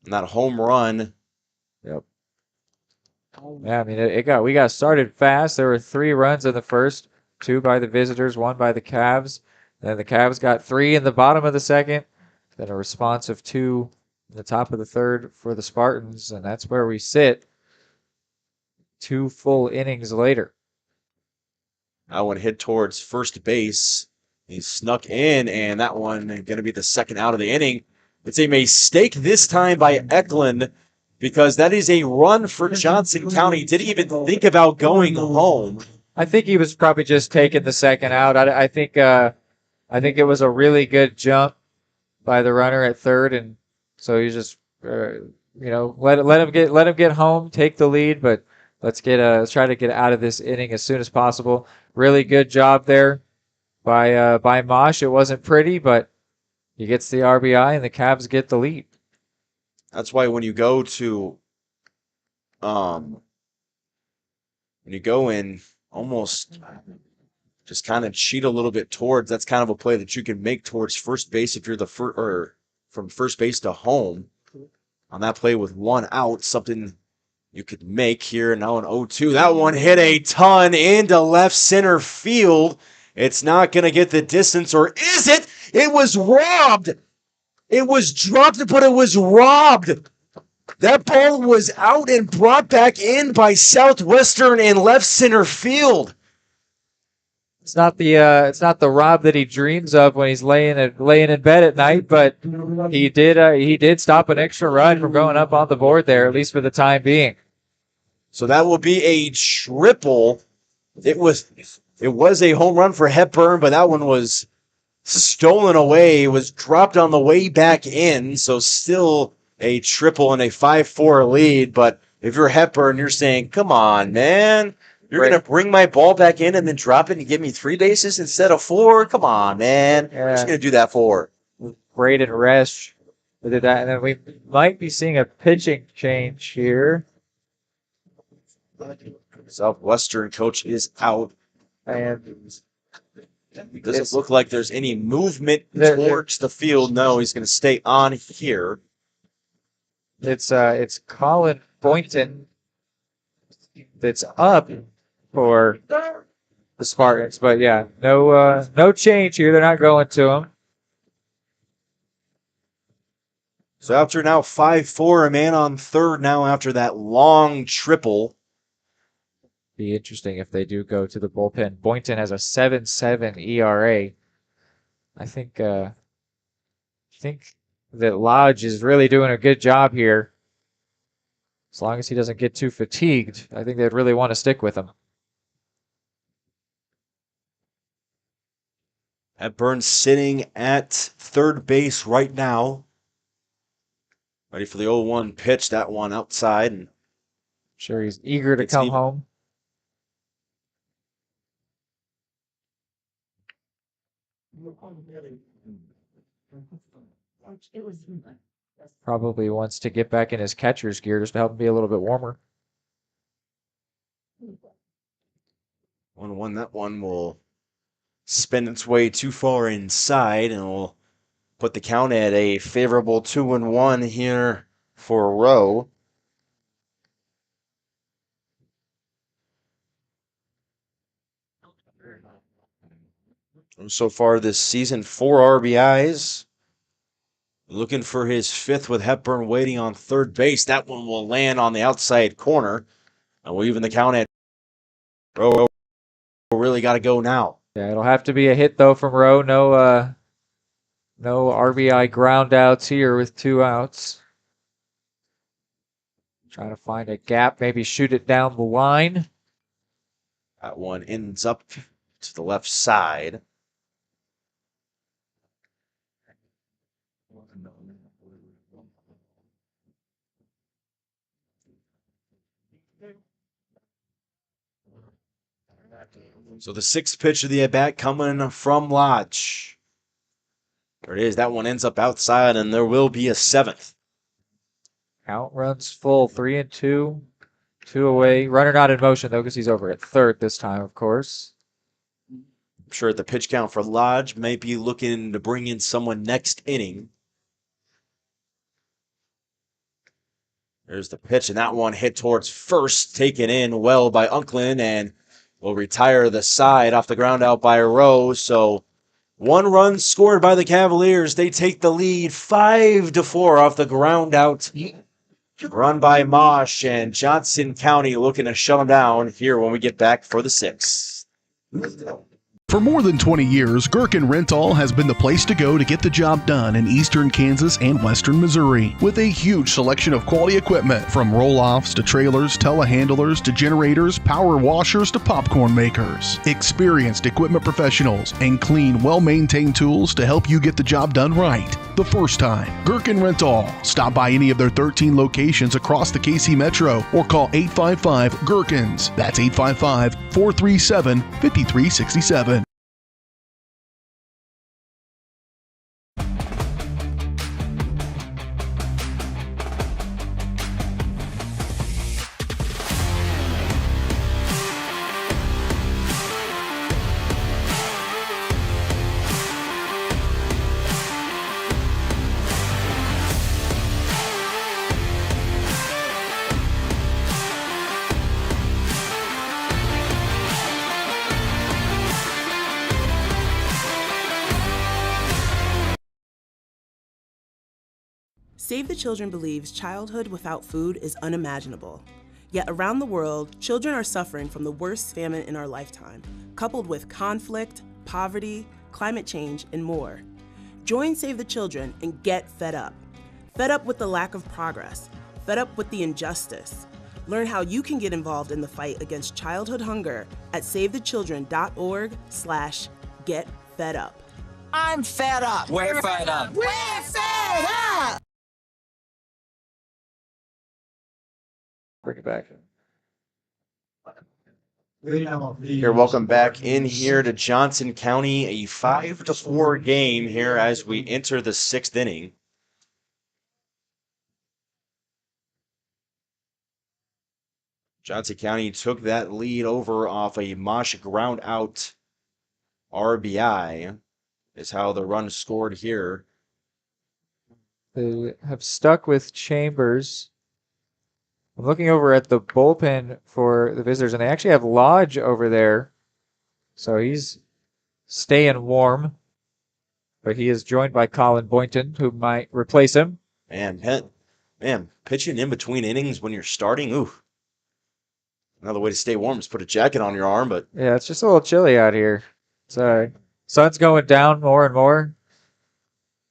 And that home run. Yep. Yeah, I mean, we got started fast. There were 3 runs in the first, 2 by the visitors, 1 by the Cavs. Then the Cavs got 3 in the bottom of the second. Then a response of 2 in the top of the third for the Spartans, and that's where we sit 2 full innings later. That one hit towards first base. He snuck in, and that one going to be the second out of the inning. It's a mistake this time by Eklund because that is a run for Johnson County. Didn't even think about going home. I think he was probably just taking the second out. I think it was a really good jump by the runner at third, and so he's just let him get home, take the lead, but let's try to get out of this inning as soon as possible. Really good job there by Mosh. It wasn't pretty, but he gets the RBI and the Cavs get the lead. That's why when you go to when you go in almost just kind of cheat a little bit towards, that's kind of a play that you can make towards first base if you're the first, or from first base to home on that play with one out, something you could make here. Now an 0-2. That one hit a ton into left center field. It's not going to get the distance, or is it? It was robbed. It was dropped, but it was robbed. That ball was out and brought back in by Southwestern in left center field. It's not the Rob that he dreams of when he's laying in bed at night, but he did stop an extra run from going up on the board there, at least for the time being. So that will be a triple. It was a home run for Hepburn, but that one was stolen away. It was dropped on the way back in, so still a triple and a 5-4 lead. But if you're Hepburn, you're saying, come on, man. You're going to bring my ball back in and then drop it and give me 3 bases instead of 4? Come on, man. Yeah. Who's going to do that for? Braden Resch did that. And then we might be seeing a pitching change here. Southwestern coach is out. And it doesn't look like there's any movement towards the field. No, he's going to stay on here. It's Colin Boynton that's up for the Spartans, but yeah, no change here. They're not going to him. So after now 5-4, a man on third now after that long triple. Be interesting if they do go to the bullpen. Boynton has a 7.7 ERA. I think that Lodge is really doing a good job here. As long as he doesn't get too fatigued, I think they'd really want to stick with him. Hepburn sitting at third base right now. Ready for the 0-1 pitch. That one outside. And sure, he's eager to come home. Probably wants to get back in his catcher's gear just to help him be a little bit warmer. 1-1. That one will spin its way too far inside and will put the count at a favorable 2-1 here for Rowe. So far this season, 4 RBIs. Looking for his 5th with Hepburn waiting on third base. That one will land on the outside corner. And we'll even the count at Rowe. Really got to go now. Yeah, it'll have to be a hit, though, from Rowe. No RBI ground outs here with 2 outs. Trying to find a gap, maybe shoot it down the line. That one ends up to the left side. So the 6th pitch of the at-bat coming from Lodge. There it is. That one ends up outside, and there will be a 7th. Count runs full, 3-2. 2 away. Runner not in motion, though, because he's over at third this time, of course. I'm sure the pitch count for Lodge may be looking to bring in someone next inning. There's the pitch, and that one hit towards first, taken in well by Unklin, and will retire the side off the ground out by Rowe. So 1 run scored by the Cavaliers. They take the lead 5-4 off the ground out run by Mosh, and Johnson County looking to shut them down here when we get back for the 6th. For more than 20 years, Gherkin Rental has been the place to go to get the job done in eastern Kansas and western Missouri. With a huge selection of quality equipment, from roll-offs to trailers, telehandlers to generators, power washers to popcorn makers. Experienced equipment professionals and clean, well-maintained tools to help you get the job done right the first time. Gherkin Rental. Stop by any of their 13 locations across the KC Metro or call 855-GHERKINS. That's 855-437-5367. Save the Children believes childhood without food is unimaginable. Yet around the world, children are suffering from the worst famine in our lifetime, coupled with conflict, poverty, climate change, and more. Join Save the Children and get fed up. Fed up with the lack of progress. Fed up with the injustice. Learn how you can get involved in the fight against childhood hunger at savethechildren.org/getfedup. I'm fed up. We're fed up. We're fed up. Bring it back. You're welcome back in here to Johnson County, a 5-4 game here as we enter the 6th inning. Johnson County took that lead over off a Mosh ground out RBI is how the run scored here. They have stuck with Chambers. I'm looking over at the bullpen for the visitors, and they actually have Lodge over there. So he's staying warm. But he is joined by Colin Boynton, who might replace him. Man, pitching in between innings when you're starting, ooh. Another way to stay warm is put a jacket on your arm, but... Yeah, it's just a little chilly out here. Sorry. Sun's going down more and more.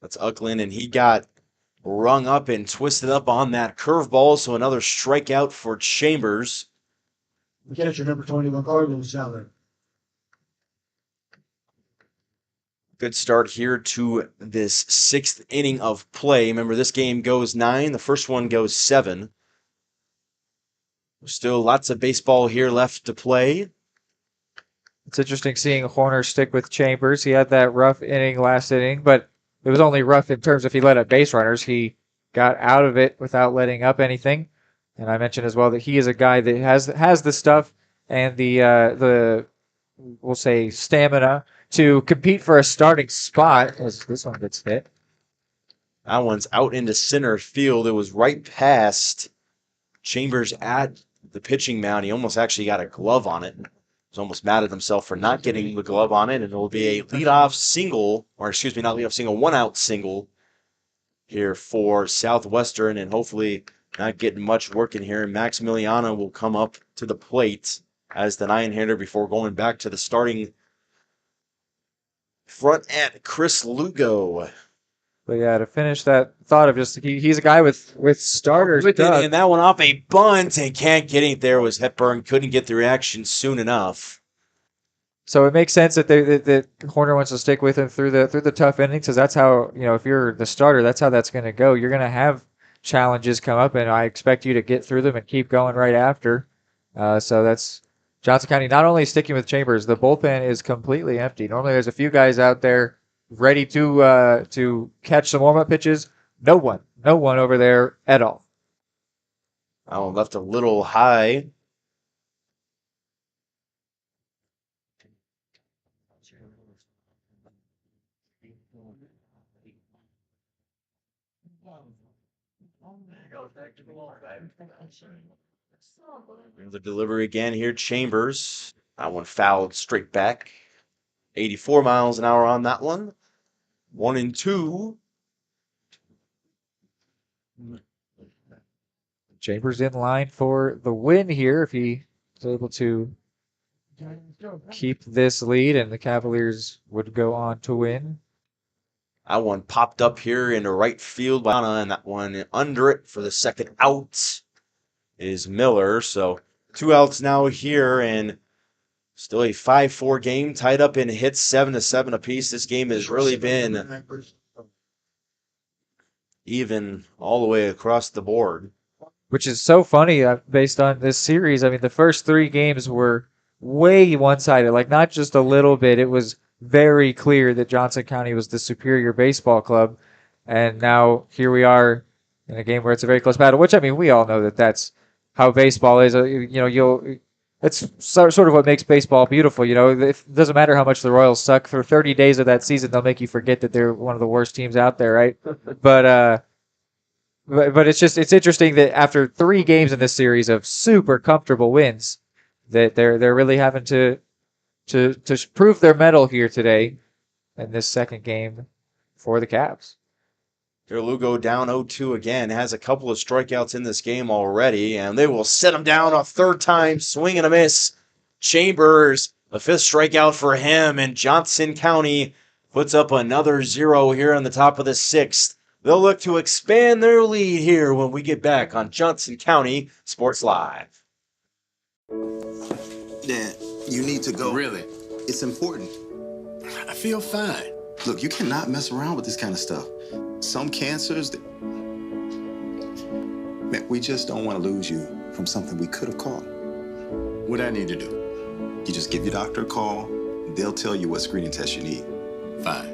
That's Uckland, and he got rung up and twisted up on that curveball, so another strikeout for Chambers. The catcher, number 21, Carlos Allen. Good start here to this 6th inning of play. Remember, this game goes 9. The first one goes 7. Still lots of baseball here left to play. It's interesting seeing Horner stick with Chambers. He had that rough inning last inning, but it was only rough in terms of he let up base runners. He got out of it without letting up anything. And I mentioned as well that he is a guy that has the stuff and the we'll say stamina to compete for a starting spot as this one gets hit. That one's out into center field. It was right past Chambers at the pitching mound. He almost actually got a glove on it. Was almost mad at himself for not getting the glove on it, and it'll be a leadoff single, or excuse me, not leadoff single, 1-out single here for Southwestern, and hopefully not getting much work in here. And Maximiliano will come up to the plate as the 9-hitter before going back to the starting front end, Chris Lugo. But yeah, to finish that thought of just he's a guy with starters. And that one off a bunt and can't get it there was Hepburn. Couldn't get the reaction soon enough. So it makes sense that that Horner wants to stick with him through the tough innings, because that's how, if you're the starter, that's how that's going to go. You're going to have challenges come up, and I expect you to get through them and keep going right after. So that's Johnson County not only sticking with Chambers, the bullpen is completely empty. Normally there's a few guys out there ready to catch some warm-up pitches. No one over there at all. Oh, left a little high. The delivery again here, Chambers. That one fouled straight back. 84 miles an hour on that one. 1-2. Chambers in line for the win here if he is able to keep this lead, and the Cavaliers would go on to win. That one popped up here into right field by Anna, and that one under it for the second out is Miller. So 2 outs now here, and still a 5-4 game, tied up in hits 7-7 apiece. This game has really been even all the way across the board. Which is so funny based on this series. I mean, the first 3 games were way one-sided, like not just a little bit. It was very clear that Johnson County was the superior baseball club. And now here we are in a game where it's a very close battle, which, I mean, we all know that that's how baseball is. It's sort of what makes baseball beautiful. It doesn't matter how much the Royals suck. For 30 days of that season, they'll make you forget that they're one of the worst teams out there, right? But it's interesting that after 3 games in this series of super comfortable wins, that they're really having to prove their mettle here today in this second game for the Cavs. Here Lugo down 0-2 again, has a couple of strikeouts in this game already, and they will set him down a third time, swing and a miss. Chambers, the 5th strikeout for him, and Johnson County puts up another 0 here on the top of the 6th. They'll look to expand their lead here when we get back on Johnson County Sports Live. Dan, you need to go. Really? It's important. I feel fine. Look, you cannot mess around with this kind of stuff. Some cancers, man, we just don't want to lose you from something we could have caught. What I need to do? You just give your doctor a call. They'll tell you what screening test you need. Fine.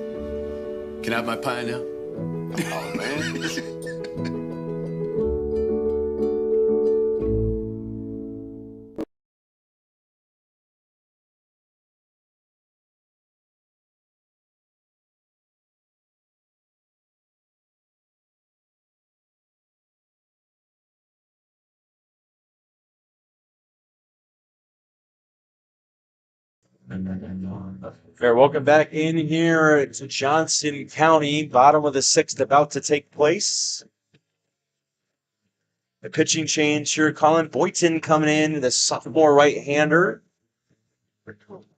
Can I have my pie now? Oh, man. Fair, welcome back in here to Johnson County. Bottom of the 6th about to take place. The pitching change here. Colin Boynton coming in, the sophomore right-hander.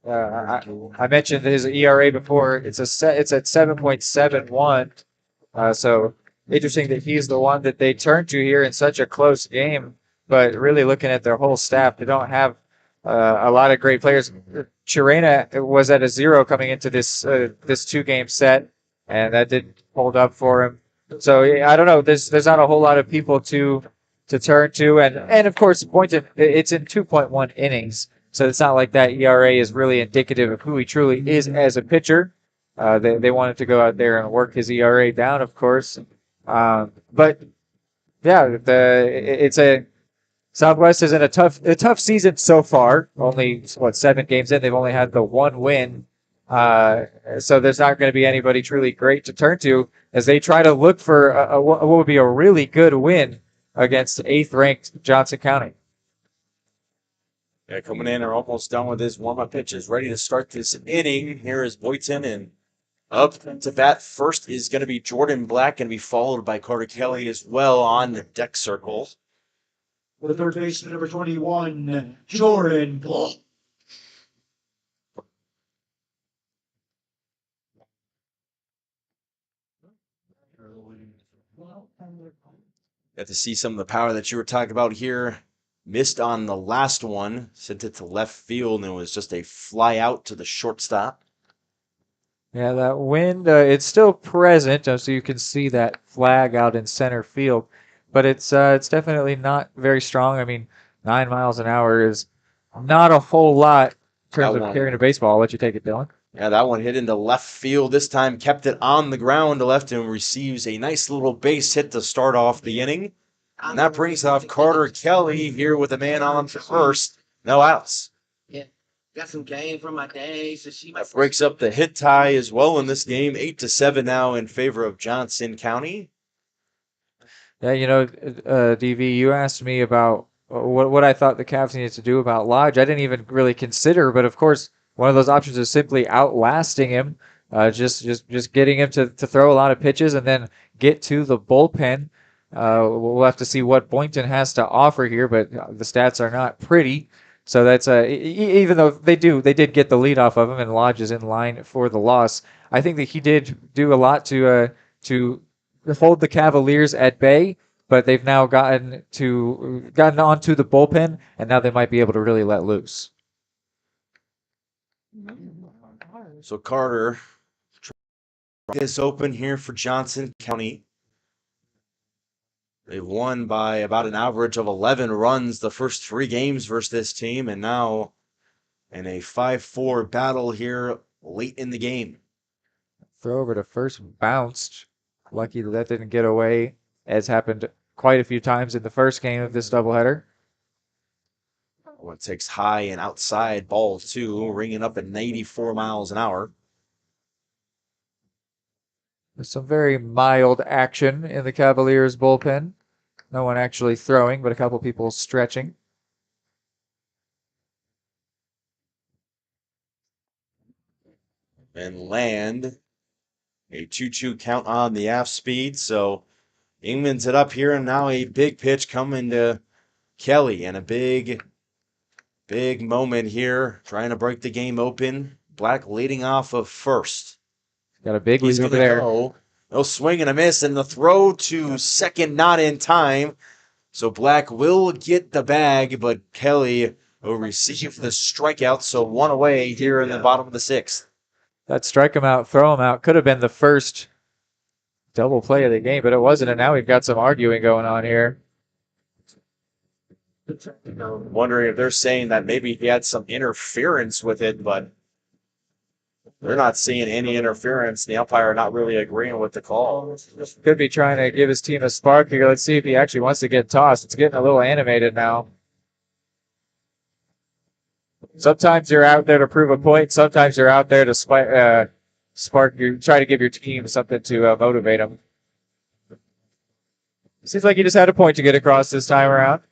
I mentioned his ERA before. It's at 7.71. So interesting that he's the one that they turn to here in such a close game. But really looking at their whole staff, they don't have a lot of great players. Chirena was at a 0 coming into this 2-game set, and that didn't hold up for him. So I don't know. There's not a whole lot of people to turn to, and of course Boynton, it's in 2.1 innings, so it's not like that ERA is really indicative of who he truly is as a pitcher. They wanted to go out there and work his ERA down, of course. But yeah, Southwest is in a tough season so far. Only 7 games in, they've only had the 1 win. So there's not going to be anybody truly great to turn to as they try to look for what would be a really good win against 8th-ranked Johnson County. Yeah, coming in, are almost done with his warm-up pitches, ready to start this inning. Here is Boynton, and up to bat first is going to be Jordan Black, going to be followed by Carter Kelly as well on the deck circle. For the third baseman, number 21, Jordan Black. Got to see some of the power that you were talking about here. Missed on the last one, sent it to left field, and it was just a fly out to the shortstop. Yeah, that wind, it's still present, so you can see that flag out in center field. But it's definitely not very strong. I mean, 9 miles an hour is not a whole lot in terms of carrying a baseball. I'll let you take it, Dylan. Yeah, that one hit into left field. This time kept it on the ground to left and receives a nice little base hit to start off the inning. And that brings off Carter Kelly here with a man on first. No outs. Yeah, got some game from my day. So that breaks up the hit tie as well in this game. 8-7 now in favor of Johnson County. Yeah, DV, you asked me about what I thought the Cavs needed to do about Lodge. I didn't even really consider, but of course, one of those options is simply outlasting him, just getting him to throw a lot of pitches and then get to the bullpen. We'll have to see what Boynton has to offer here, but the stats are not pretty. So that's even though they did get the lead off of him, and Lodge is in line for the loss. I think that he did do a lot to hold the Cavaliers at bay, but they've now gotten onto the bullpen, and now they might be able to really let loose. So Carter, this open here for Johnson County. They've won by about an average of 11 runs the first 3 games versus this team, and now in a 5-4 battle here late in the game. Throw over to first bounced. Lucky that didn't get away, as happened quite a few times in the first game of this doubleheader. One takes high and outside ball 2, ringing up at 94 miles an hour. There's some very mild action in the Cavaliers bullpen. No one actually throwing, but a couple people stretching. And land a 2-2 count on the off speed. So Ingman's it up here, and now a big pitch coming to Kelly, and a big moment here, trying to break the game open. Black leading off of first. Got a big lead over there. No swing and a miss, and the throw to second not in time. So Black will get the bag, but Kelly will receive the strikeout. So 1 away here in the bottom of the 6th. That strike him out, throw him out could have been the first double play of the game, but it wasn't. And now we've got some arguing going on here. Wondering if they're saying that maybe he had some interference with it, but they're not seeing any interference. The umpire not really agreeing with the call. Could be trying to give his team a spark here. Let's see if he actually wants to get tossed. It's getting a little animated now. Sometimes you're out there to prove a point. Sometimes you're out there to spark. You try to give your team something to motivate them. Seems like he just had a point to get across this time around.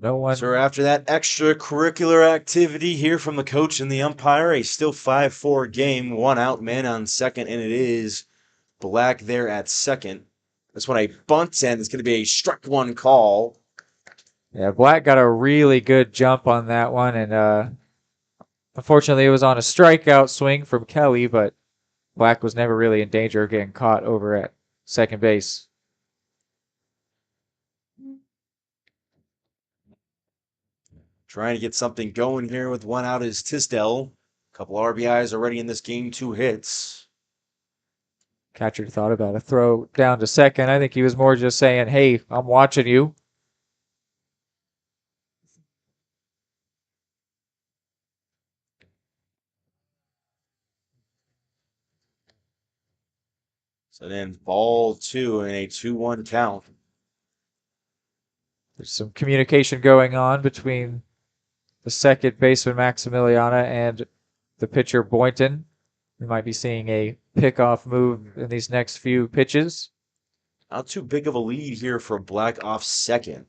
No one. So after that extracurricular activity here from the coach and the umpire, a still 5-4 game, 1 out, man on second, and it is Black there at second. This one a bunt, and it's going to be a strike 1 call. Yeah, Black got a really good jump on that one, and unfortunately it was on a strikeout swing from Kelly, but Black was never really in danger of getting caught over at second base. Trying to get something going here with 1 out is Tisdale. A couple RBIs already in this game, 2 hits. Catcher thought about a throw down to second. I think he was more just saying, hey, I'm watching you. So then ball 2 in a 2-1 count. There's some communication going on between the second baseman Maximiliana and the pitcher Boynton. We might be seeing a pickoff move in these next few pitches. Not too big of a lead here for Black off second.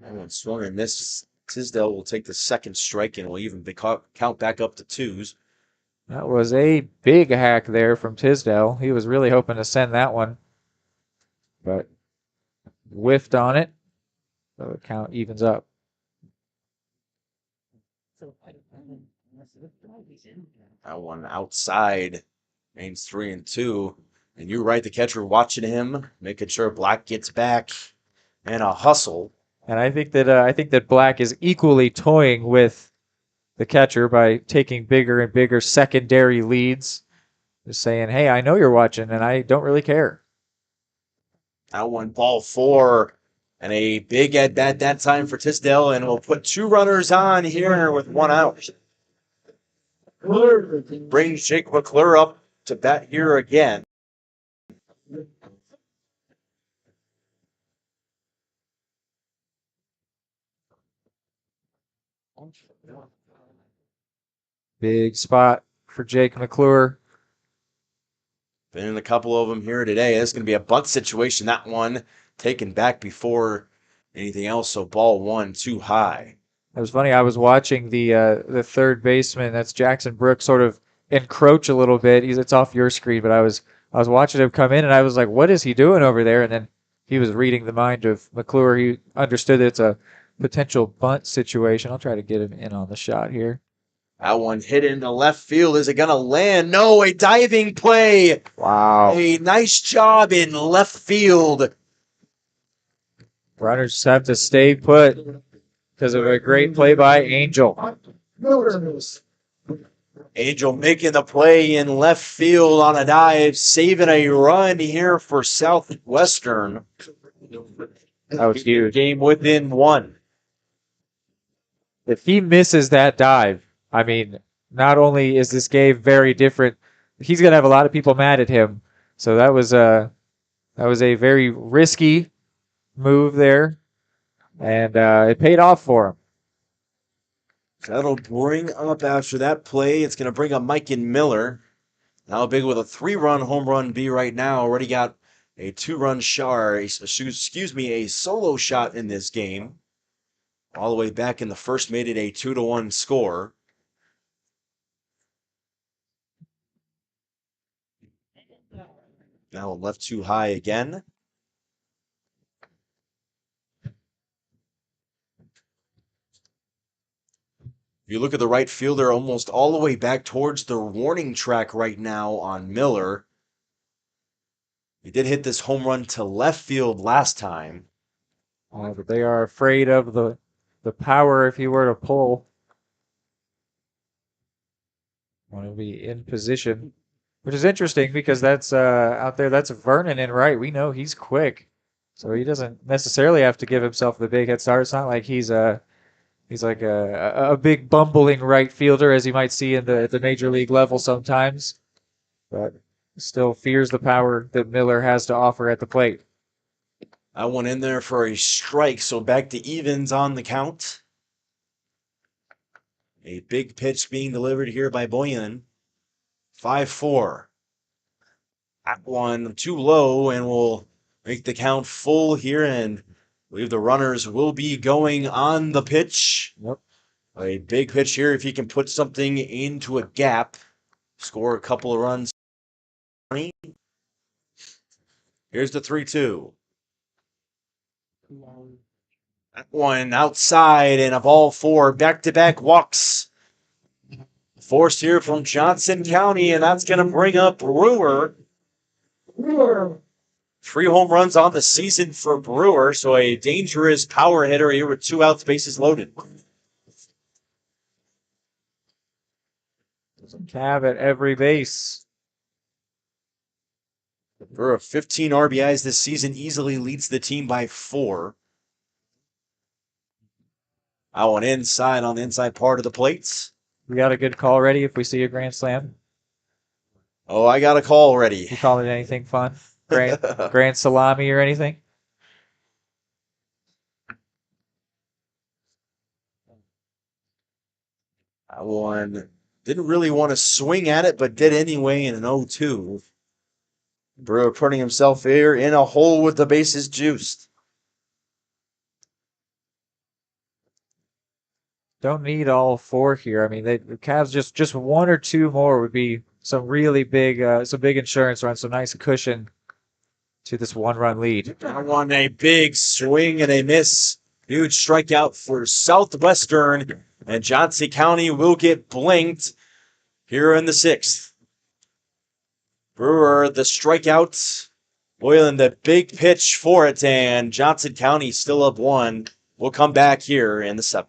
And swung and missed. Tisdale will take the second strike and will even count back up to 2s. That was a big hack there from Tisdale. He was really hoping to send that one, but whiffed on it. So the count evens up. That one outside. Aims 3-2. And you're right, the catcher watching him, making sure Black gets back. And a hustle. And I think that Black is equally toying with the catcher by taking bigger and bigger secondary leads. Just saying, hey, I know you're watching, and I don't really care. That one, ball 4. And a big at bat that time for Tisdale, and we'll put 2 runners on here with 1 out. Brings Jake McClure up to bat here again. Big spot for Jake McClure. Been in a couple of them here today. It's going to be a bunt situation. That one taken back before anything else. So ball 1 too high. It was funny. I was watching the third baseman, that's Jackson Brooks, sort of encroach a little bit. It's off your screen, but I was watching him come in, and I was like, "What is he doing over there?" And then he was reading the mind of McClure. He understood that it's a potential bunt situation. I'll try to get him in on the shot here. That one hit into left field. Is it going to land? No, a diving play. Wow. A nice job in left field. Runners have to stay put because of a great play by Angel. Angel making the play in left field on a dive, saving a run here for Southwestern. That was huge. Game within one. If he misses that dive, I mean, not only is this game very different, he's going to have a lot of people mad at him. So that was a very risky move there, and it paid off for him. That'll bring up after that play. It's going to bring up Mike and Miller. Now big with a 3-run home run B right now. Already got a 2-run shot, a solo shot in this game. All the way back in the first made it a 2-1 score. Now left too high again. If you look at the right fielder, almost all the way back towards the warning track right now on Miller. He did hit this home run to left field last time. But they are afraid of the power if he were to pull. Want to be in position, which is interesting because that's out there. That's Vernon in right. We know he's quick, so he doesn't necessarily have to give himself the big head start. It's not like he's like a big bumbling right fielder as you might see in the major league level sometimes, but still fears the power that Miller has to offer at the plate. I went in there for a strike, so back to evens on the count. A big pitch being delivered here by Boyan. 5-4. That one too low, and we'll make the count full here, and I believe the runners will be going on the pitch. Yep. A big pitch here if he can put something into a gap. Score a couple of runs. Here's the 3-2. That one outside and a ball 4. Back-to-back walks. Forced here from Johnson County, and that's going to bring up Brewer. 3 home runs on the season for Brewer, so a dangerous power hitter here with 2 outs, bases loaded. Cav at every base. Brewer, 15 RBIs this season, easily leads the team by 4. I want inside on the inside part of the plates. We got a good call ready if we see a grand slam. Oh, I got a call ready. You call it anything fun? Grand salami or anything? That one didn't really want to swing at it, but did anyway in an 0-2. Brewer putting himself here in a hole with the bases juiced. Don't need all 4 here. I mean, the Cavs just 1 or 2 more would be some really big, some big insurance runs, some nice cushion to this 1-run lead. That one a big swing and a miss. Huge strikeout for Southwestern, and Johnson County will get blinked here in the 6th. Brewer, the strikeout. Boylan, the big pitch for it, and Johnson County still up 1. We'll come back here in the 7th.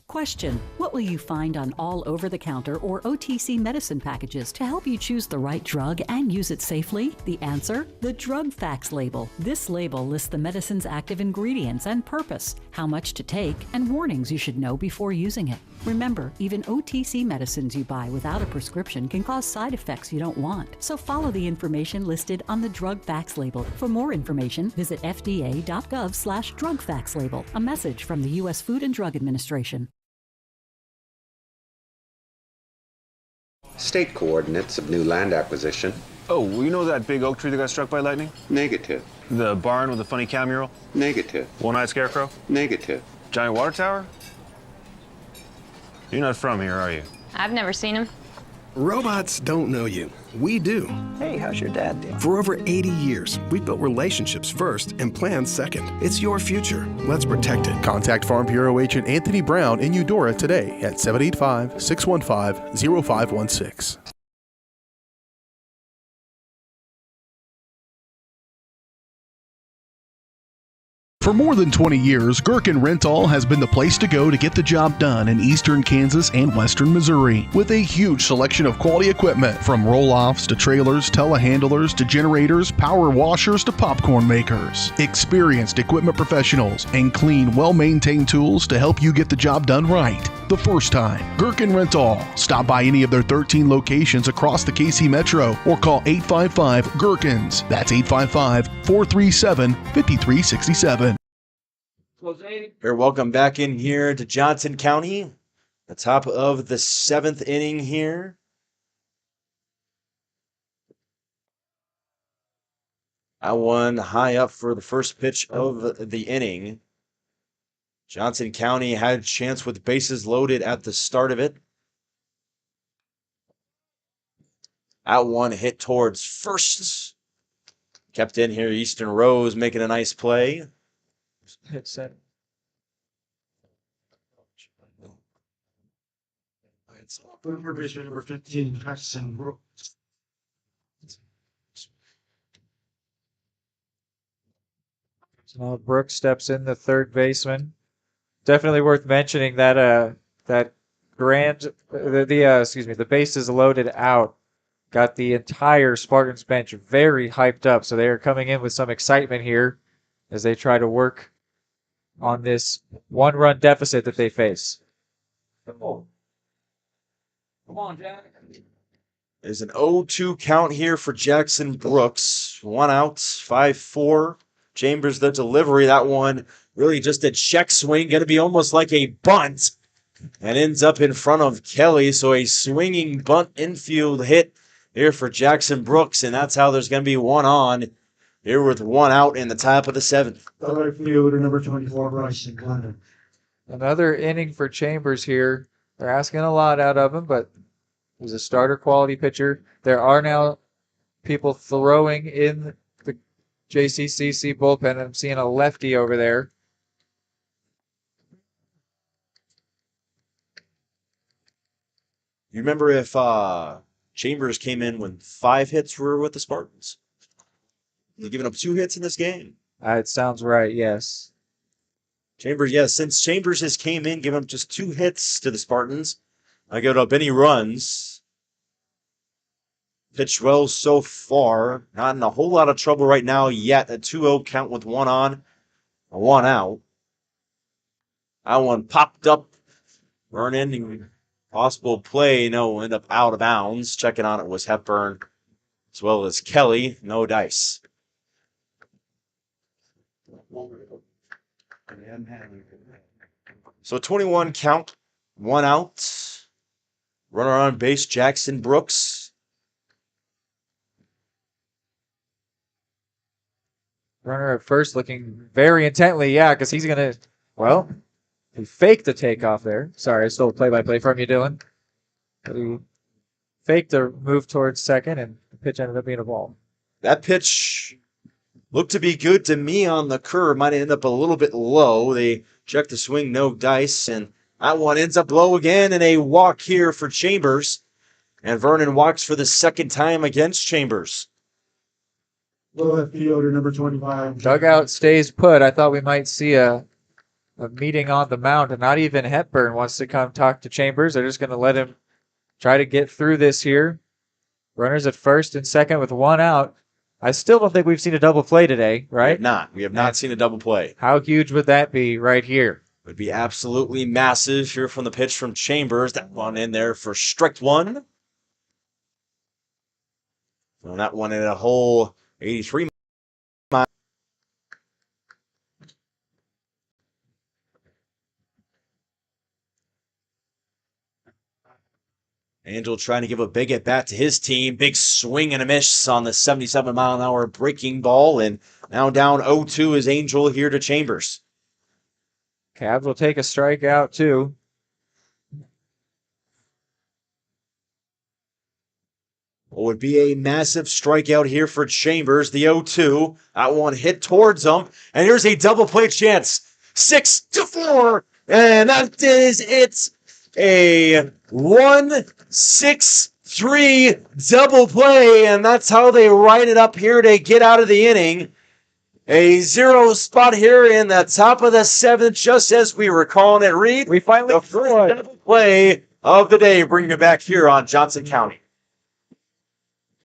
Question: what will you find on all over-the-counter or OTC medicine packages to help you choose the right drug and use it safely? The answer: the drug facts label. This label lists the medicine's active ingredients and purpose, how much to take, and warnings you should know before using it. Remember, even OTC medicines you buy without a prescription can cause side effects you don't want. So follow the information listed on the drug facts label. For more information, visit fda.gov/drug facts label. A message from the U.S. Food and Drug Administration. State coordinates of new land acquisition. Oh, you know that big oak tree that got struck by lightning? Negative. The barn with the funny cow mural? Negative. One-eyed scarecrow? Negative. Giant water tower? You're not from here, are you? I've never seen him. Robots don't know you. We do. Hey, how's your dad doing? For over 80 years, we've built relationships first and plans second. It's your future. Let's protect it. Contact Farm Bureau Agent Anthony Brown in Eudora today at 785-615-0516. For more than 20 years, Gherkin Rental has been the place to go to get the job done in eastern Kansas and western Missouri. With a huge selection of quality equipment, from roll-offs to trailers, telehandlers to generators, power washers to popcorn makers. Experienced equipment professionals and clean, well-maintained tools to help you get the job done right the first time. Gherkin Rental. Stop by any of their 13 locations across the KC Metro or call 855-GHERKINS. That's 855-437-5367. You're welcome back in here to Johnson County. The top of the 7th inning here. That one high up for the first pitch of the inning. Johnson County had a chance with bases loaded at the start of it. That one hit towards first. Kept in here. Easton Rose making a nice play. Hit center. Boomer baseman number 15, Jackson Brooks. So Brooks steps in, the third baseman. Definitely worth mentioning that the bases loaded out got the entire Spartans bench very hyped up. So they are coming in with some excitement here as they try to work on this one-run deficit that they face. Come on, Jack. There's an 0-2 count here for Jackson Brooks. 1 out, 5-4. Chambers, the delivery. That one really just a check swing. Going to be almost like a bunt. And ends up in front of Kelly. So a swinging bunt infield hit here for Jackson Brooks. And that's how there's going to be one on here with 1 out in the top of the 7th. The right fielder, number 24, Bryson Glennon. Another inning for Chambers here. They're asking a lot out of him, but he's a starter quality pitcher. There are now people throwing in the JCCC bullpen. I'm seeing a lefty over there. You remember if Chambers came in when 5 hits were with the Spartans? They're giving up 2 hits in this game. It sounds right, yes. Chambers, yes, since Chambers has came in, giving up just 2 hits to the Spartans. I go up any runs. Pitched well so far. Not in a whole lot of trouble right now yet. A 2-0 count with 1 on, 1 out. That one popped up. Vernon, possible play, end up out of bounds. Checking on it was Hepburn, as well as Kelly. No dice. So 21 count, 1 out. Runner on base, Jackson Brooks. Runner at first looking very intently, because he's going to, he faked the takeoff there. Sorry, I stole a play-by-play from you, Dylan. But he faked the move towards second, and the pitch ended up being a ball. That pitch looked to be good to me on the curve. Might end up a little bit low. They checked the swing, no dice, and that one ends up low again, and a walk here for Chambers. And Vernon walks for the second time against Chambers. Left fielder, number 25. Dugout stays put. I thought we might see a meeting on the mound, and not even Hepburn wants to come talk to Chambers. They're just going to let him try to get through this here. Runners at first and second with 1 out. I still don't think we've seen a double play today, right? We have not seen a double play. How huge would that be right here? Would be absolutely massive here from the pitch from Chambers. That one in there for strike 1. And that one in a hole 83 miles. Angel trying to give a big at bat to his team. Big swing and a miss on the 77-mile-an-hour breaking ball. And now down 0-2 is Angel here to Chambers. Cavs will take a strikeout too. Would be a massive strikeout here for Chambers. The 0-2. That one hit towards him. And here's a double play chance. 6-4. And that is it. A 1-6-3 double play. And that's how they write it up here to get out of the inning. A 0 spot here in the top of the 7th, just as we were calling it, Reed. We finally the first double play of the day, bringing it back here on Johnson County.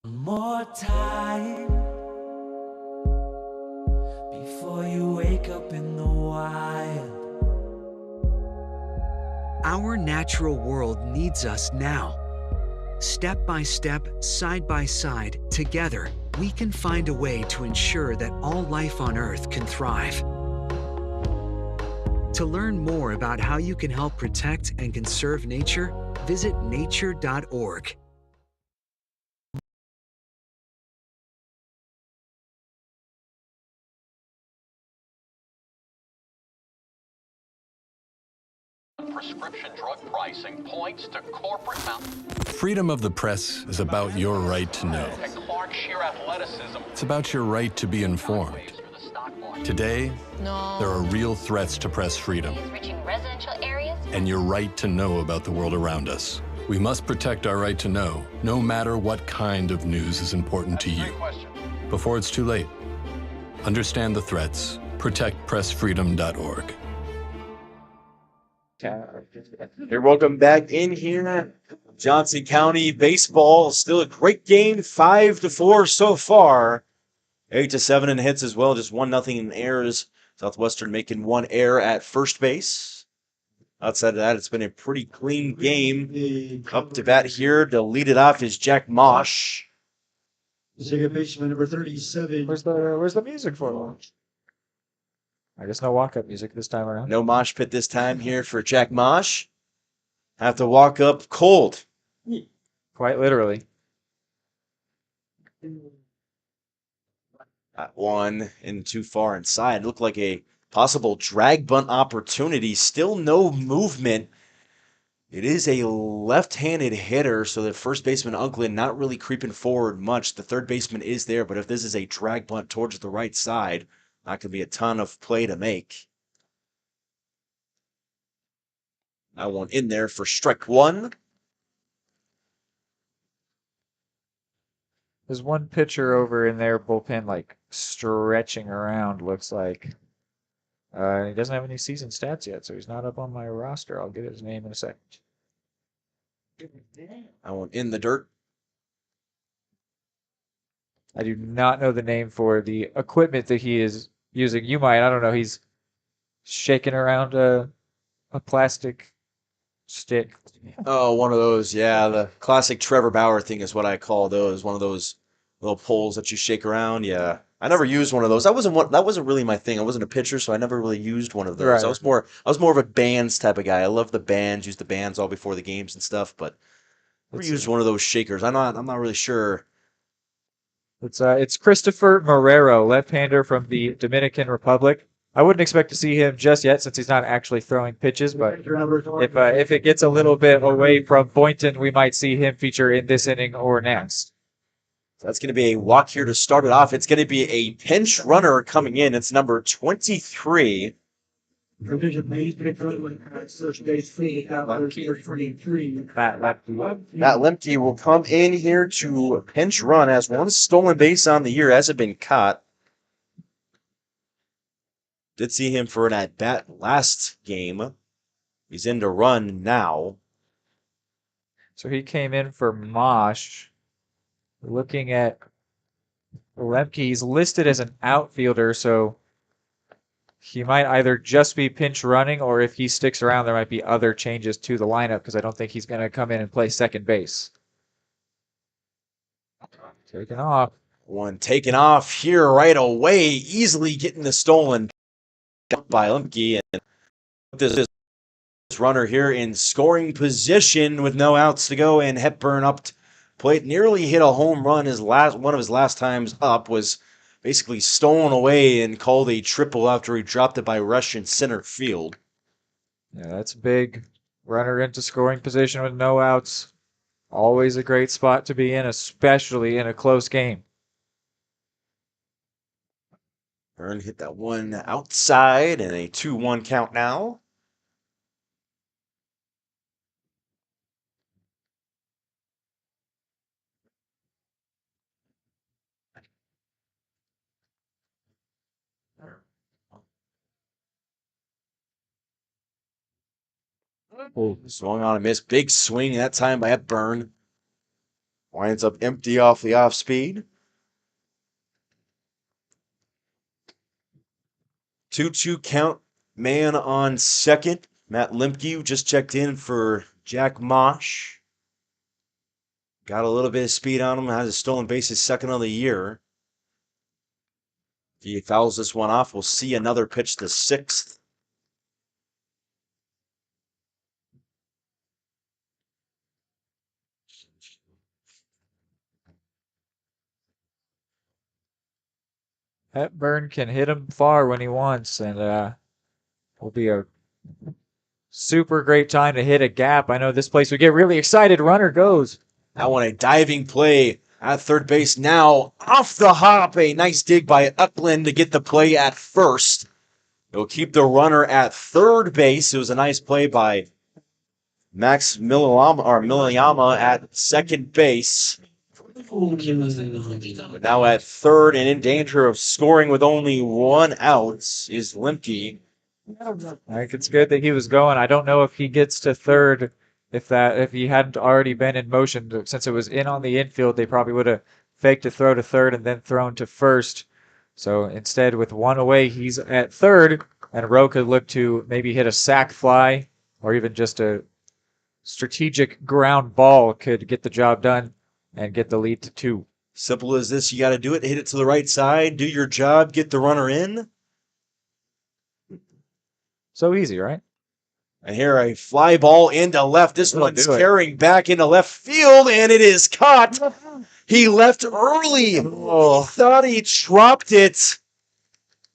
More time before you wake up in the wild. Our natural world needs us now. Step by step, side by side, together, we can find a way to ensure that all life on Earth can thrive. To learn more about how you can help protect and conserve nature, visit nature.org. Prescription drug pricing points to corporate Freedom of the press is about your right to know. and Clark sheer athleticism. It's about your right to be informed. Today, there are real threats to press freedom Reaching residential areas. and your right to know about the world around us. We must protect our right to know, no matter what kind of news is important to you. Before it's too late, understand the threats. ProtectPressFreedom.org. You're welcome back in here. Johnson County baseball, still a great game, 5-4 so far. 8-7 in hits as well, just 1-0 in errors. Southwestern making one error at first base. Outside of that, it's been a pretty clean game. Up to bat here to lead it off is Jack Mosh. Second baseman number 37. Where's the music for? I guess no walk-up music this time around. No mosh pit this time here for Jack Mosh. Have to walk up cold. Quite literally. That one and too far inside. Looked like a possible drag bunt opportunity. Still no movement. It is a left-handed hitter, so the first baseman, Unklin, not really creeping forward much. The third baseman is there, but if this is a drag bunt towards the right side, not going to be a ton of play to make. That one in there for strike one. There's one pitcher over in their bullpen, like, stretching around, looks like. He doesn't have any season stats yet, so he's not up on my roster. I'll get his name in a second. That one in the dirt. I do not know the name for the equipment that he is using. You might. I don't know. He's shaking around a plastic stick. Oh, one of those. Yeah, the classic Trevor Bauer thing is what I call those. One of those little poles that you shake around. Yeah, I never used one of those. That wasn't really my thing. I wasn't a pitcher, so I never really used one of those. Right. I was more of a bands type of guy. I love the bands. Use the bands all before the games and stuff, but never used one of those shakers. I'm not really sure. It's Christopher Marrero, left-hander from the Dominican Republic. I wouldn't expect to see him just yet since he's not actually throwing pitches, but if it gets a little bit away from Boynton, we might see him feature in this inning or next. So that's going to be a walk here to start it off. It's going to be a pinch runner coming in. It's number 23. Matt Lemke will come in here to pinch run. Has one stolen base on the year. Hasn't been caught. Did see him for an at-bat last game. He's in to run now. So he came in for Mosh. Looking at Lemke, he's listed as an outfielder, so he might either just be pinch running, or if he sticks around, there might be other changes to the lineup because I don't think he's going to come in and play second base. Taken off. One taken off here right away, easily getting the stolen by Lemke. And this runner here in scoring position with no outs to go, and Hepburn up plate, nearly hit a home run. One of his last times up was basically stolen away and called a triple after he dropped it by rush in center field. Yeah, that's big. Runner into scoring position with no outs. Always a great spot to be in, especially in a close game. Byrne hit that one outside, and a 2-1 count now. Oh, swung on a miss. Big swing that time by Byrne. Winds up empty off the off speed. 2-2 count. Man on second. Matt Lemke just checked in for Jack Mosh. Got a little bit of speed on him. Has a stolen base, his second of the year. If he fouls this one off, we'll see another pitch to sixth. Hepburn can hit him far when he wants, and will be a super great time to hit a gap. I know this place would get really excited. Runner goes. That one a diving play at third base. Now off the hop, a nice dig by Upland to get the play at first. It'll keep the runner at third base. It was a nice play by Max Miliyama at second base. But now at third and in danger of scoring with only one out is Lemke. I think it's good that he was going. I don't know if he gets to third if he hadn't already been in motion. Since it was in on the infield, they probably would have faked a throw to third and then thrown to first. So instead, with one away, he's at third, and Rowe could look to maybe hit a sac fly or even just a strategic ground ball could get the job done and get the lead to 2. Simple as this. You got to do it. Hit it to the right side. Do your job. Get the runner in. So easy, right? And here a fly ball into left. This one's carrying back into left field, and it is caught. He left early. Oh. He thought he dropped it,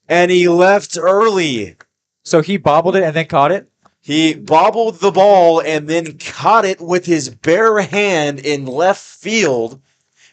and he left early. So he bobbled it and then caught it? He bobbled the ball and then caught it with his bare hand in left field.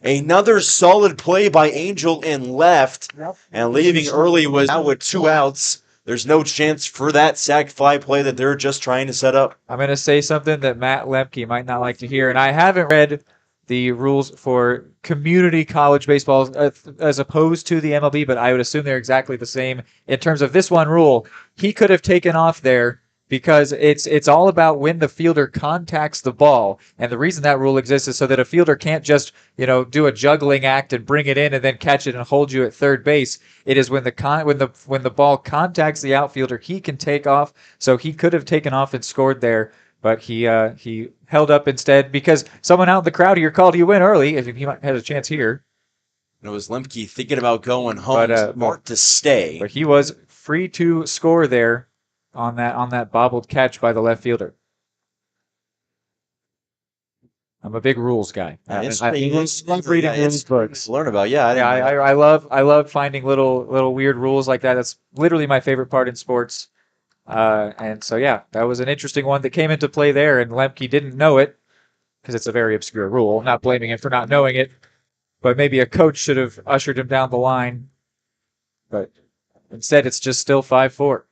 Another solid play by Angel in left, and leaving early was now with 2 outs. There's no chance for that sac fly play that they're just trying to set up. I'm going to say something that Matt Lemke might not like to hear, and I haven't read the rules for community college baseball as opposed to the MLB, but I would assume they're exactly the same in terms of this one rule. He could have taken off there because it's all about when the fielder contacts the ball, and the reason that rule exists is so that a fielder can't just do a juggling act and bring it in and then catch it and hold you at third base. It is when the ball contacts the outfielder, he can take off. So he could have taken off and scored there, but he held up instead because someone out in the crowd here called you in early. If he might have a chance here. It was Lemke thinking about going home, smart to stay, but he was free to score there on that bobbled catch by the left fielder. I'm a big rules guy. I love reading rules books. Learn about, I love finding little weird rules like that. That's literally my favorite part in sports. And so that was an interesting one that came into play there, and Lemke didn't know it because it's a very obscure rule. I'm not blaming him for not knowing it, but maybe a coach should have ushered him down the line. But instead, it's just still 5-4.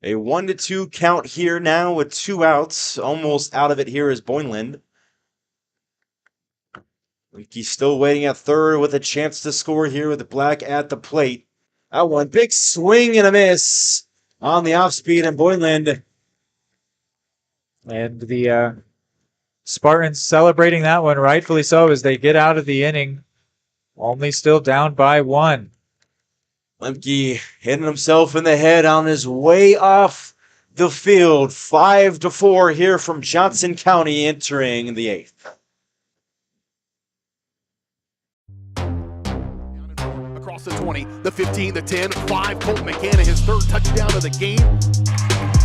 A 1-2 count here now with 2 outs. Almost out of it here is Boyland. He's still waiting at third with a chance to score here with Black at the plate. That one, big swing and a miss on the off speed, and Boyland. And the Spartans celebrating that one, rightfully so, as they get out of the inning. Only still down by 1. Lemke hitting himself in the head on his way off the field. 5-4 here from Johnson County entering the 8th. Across the 20, the 15, the 10, 5. Colt McCann, his 3rd touchdown of the game.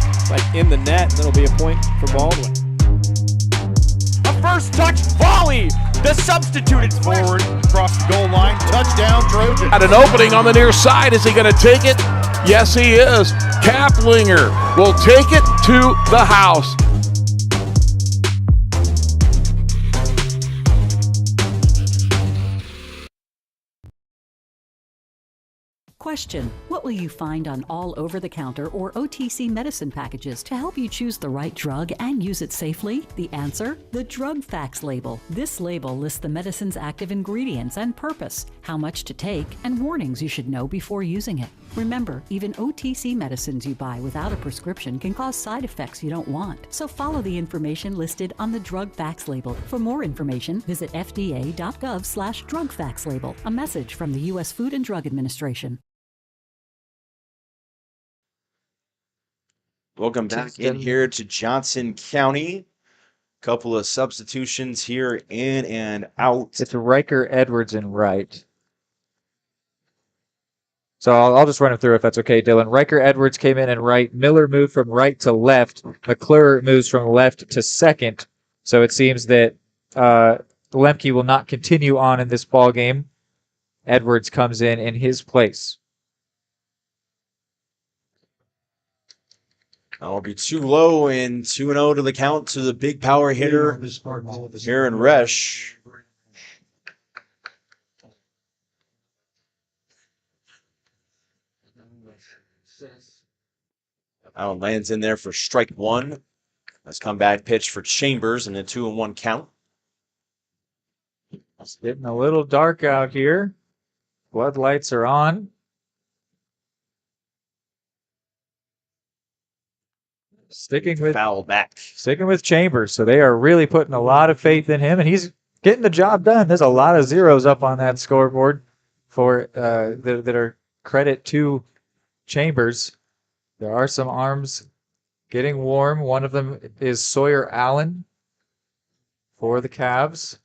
It's like in the net, that'll be a point for Baldwin. A first touch volley. The substituted forward across the goal line. Touchdown, Trojan. At an opening on the near side. Is he going to take it? Yes, he is. Kaplinger will take it to the house. Question: what will you find on all over-the-counter or OTC medicine packages to help you choose the right drug and use it safely? The answer: the drug facts label. This label lists the medicine's active ingredients and purpose, how much to take, and warnings you should know before using it. Remember, even OTC medicines you buy without a prescription can cause side effects you don't want. So follow the information listed on the drug facts label. For more information, visit fda.gov/drug facts label. A message from the U.S. Food and Drug Administration. Welcome back in here to Johnson County. Couple of substitutions here in and out. It's Riker, Edwards, and Wright. So I'll just run them through if that's okay, Dylan. Riker, Edwards came in and right. Miller moved from right to left. McClure moves from left to second. So it seems that Lemke will not continue on in this ball game. Edwards comes in his place. That'll be too low, and 2-0 to the count to the big power hitter, Aaron Resch. Allen lands in there for strike one. That's comeback pitch for Chambers and a 2-1 count. It's getting a little dark out here. Floodlights are on. Sticking with Chambers, so they are really putting a lot of faith in him, and he's getting the job done. There's a lot of zeros up on that scoreboard for that are credit to Chambers. There are some arms getting warm. One of them is Sawyer Allen for the Cavs.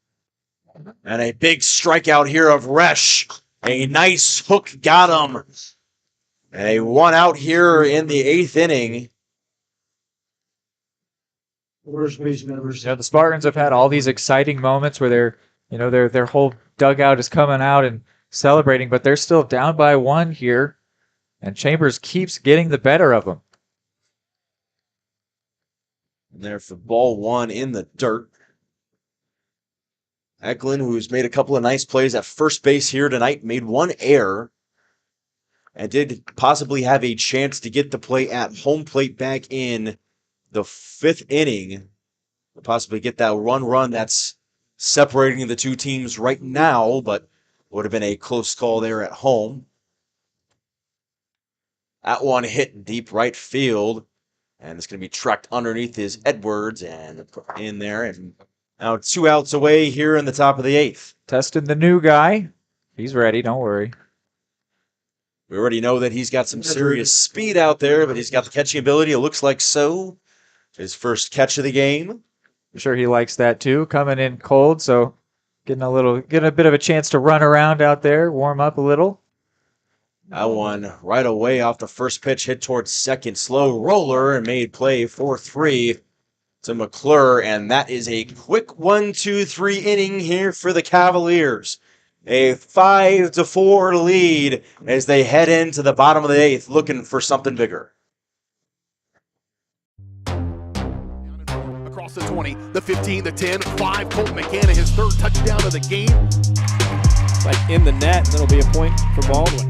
And a big strikeout here of Resch. A nice hook got him. A one out here in the 8th inning. The Spartans have had all these exciting moments where their whole dugout is coming out and celebrating, but they're still down by one here, and Chambers keeps getting the better of them. And there for ball one in the dirt. Eklund, who's made a couple of nice plays at first base here tonight, made one error and did possibly have a chance to get the play at home plate back in the 5th inning, possibly get that run that's separating the two teams right now, but would have been a close call there at home. That one hit deep right field, and it's going to be tracked underneath his Edwards and in there, and now 2 outs away here in the top of the 8th. Testing the new guy. He's ready, don't worry. We already know that he's got some serious speed out there, but he's got the catching ability, it looks like so. His first catch of the game. I'm sure he likes that too, coming in cold, so getting a bit of a chance to run around out there, warm up a little. That one right away off the first pitch, hit towards second, slow roller, and made play 4-3 to McClure, and that is a quick 1-2-3 inning here for the Cavaliers. A 5-4 lead as they head into the bottom of the 8th, looking for something bigger. Across the 20, the 15, the 10, 5, Colton McCann, his 3rd touchdown of the game. It's like in the net, and that'll be a point for Baldwin.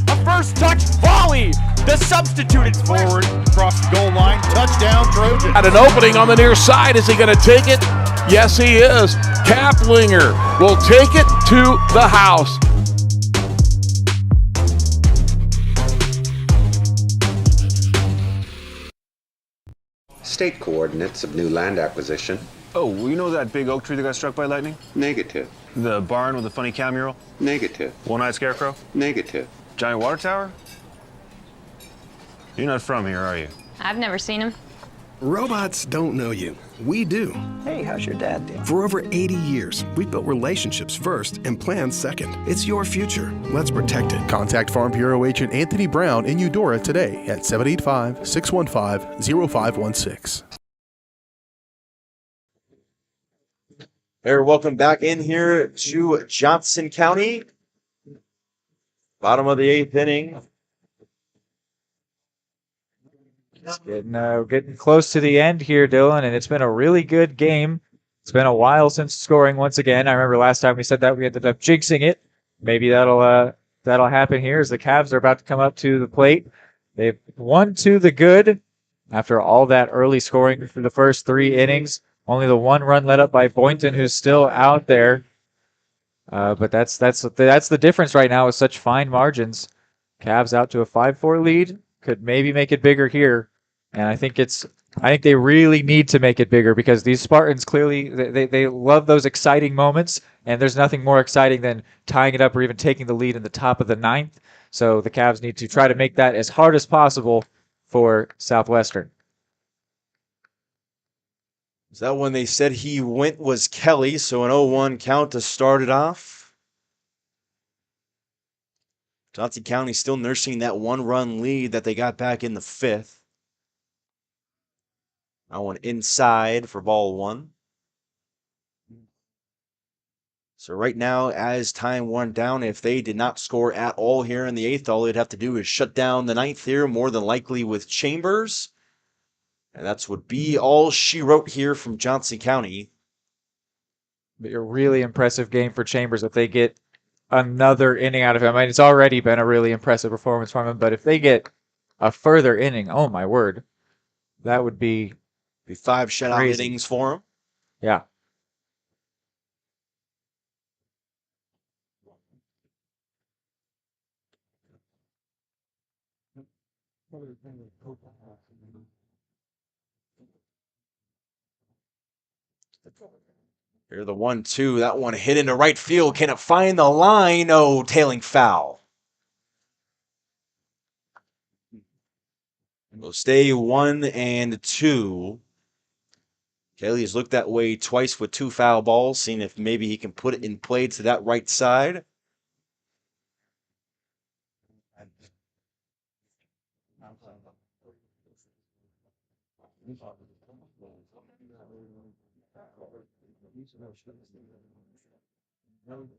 A first touch volley. The substituted forward across the goal line. Touchdown, Trojan. At an opening on the near side, is he going to take it? Yes, he is. Kaplinger will take it to the house. State coordinates of new land acquisition. Oh, you know that big oak tree that got struck by lightning? Negative. The barn with the funny cow mural? Negative. One-eyed scarecrow? Negative. Giant water tower? You're not from here, are you? I've never seen him. Robots don't know you. We do. Hey, how's your dad doing? For over 80 years, we've built relationships first and plans second. It's your future. Let's protect it. Contact Farm Bureau Agent Anthony Brown in Eudora today at 785-615-0516. Hey, welcome back in here to Johnson County. Bottom of the 8th inning. It's getting close to the end here, Dylan, and it's been a really good game. It's been a while since scoring once again. I remember last time we said that we ended up jinxing it. Maybe that'll happen here as the Cavs are about to come up to the plate. They've won to the good after all that early scoring for the first 3 innings. Only the 1 run let up by Boynton, who's still out there. But that's the difference right now with such fine margins. Cavs out to a 5-4 lead. Could maybe make it bigger here. And I think they really need to make it bigger because these Spartans clearly they love those exciting moments, and there's nothing more exciting than tying it up or even taking the lead in the top of the 9th. So the Cavs need to try to make that as hard as possible for Southwestern. Is that when they said he went was Kelly, so an 0-1 count to start it off. Johnson County still nursing that 1-run lead that they got back in the 5th. That one inside for ball 1. So right now, as time went down, if they did not score at all here in the 8th, all they'd have to do is shut down the 9th here, more than likely with Chambers. And that's would be all she wrote here from Johnson County. But a really impressive game for Chambers if they get another inning out of him. I mean, it's already been a really impressive performance from him, but if they get a further inning, oh my word, that would be 5 shutout innings for him. Yeah. Here the 1-2. That one hit into right field. Can it find the line? Oh, tailing foul. Will stay 1-2. Kelly has looked that way twice with 2 foul balls, seeing if maybe he can put it in play to that right side.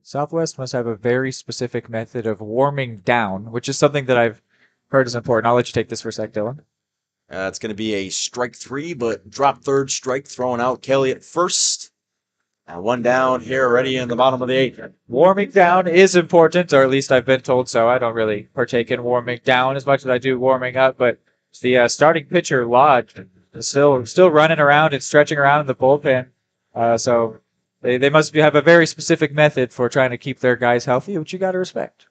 Southwest must have a very specific method of warming down, which is something that I've heard is important. I'll let you take this for a sec, Dylan. It's going to be a strike 3, but drop third strike, throwing out Kelly at first. And 1 down here already in the bottom of the 8th. Warming down is important, or at least I've been told so. I don't really partake in warming down as much as I do warming up, but the starting pitcher, Lodge, is still running around and stretching around in the bullpen. So they must have a very specific method for trying to keep their guys healthy, which you got to respect.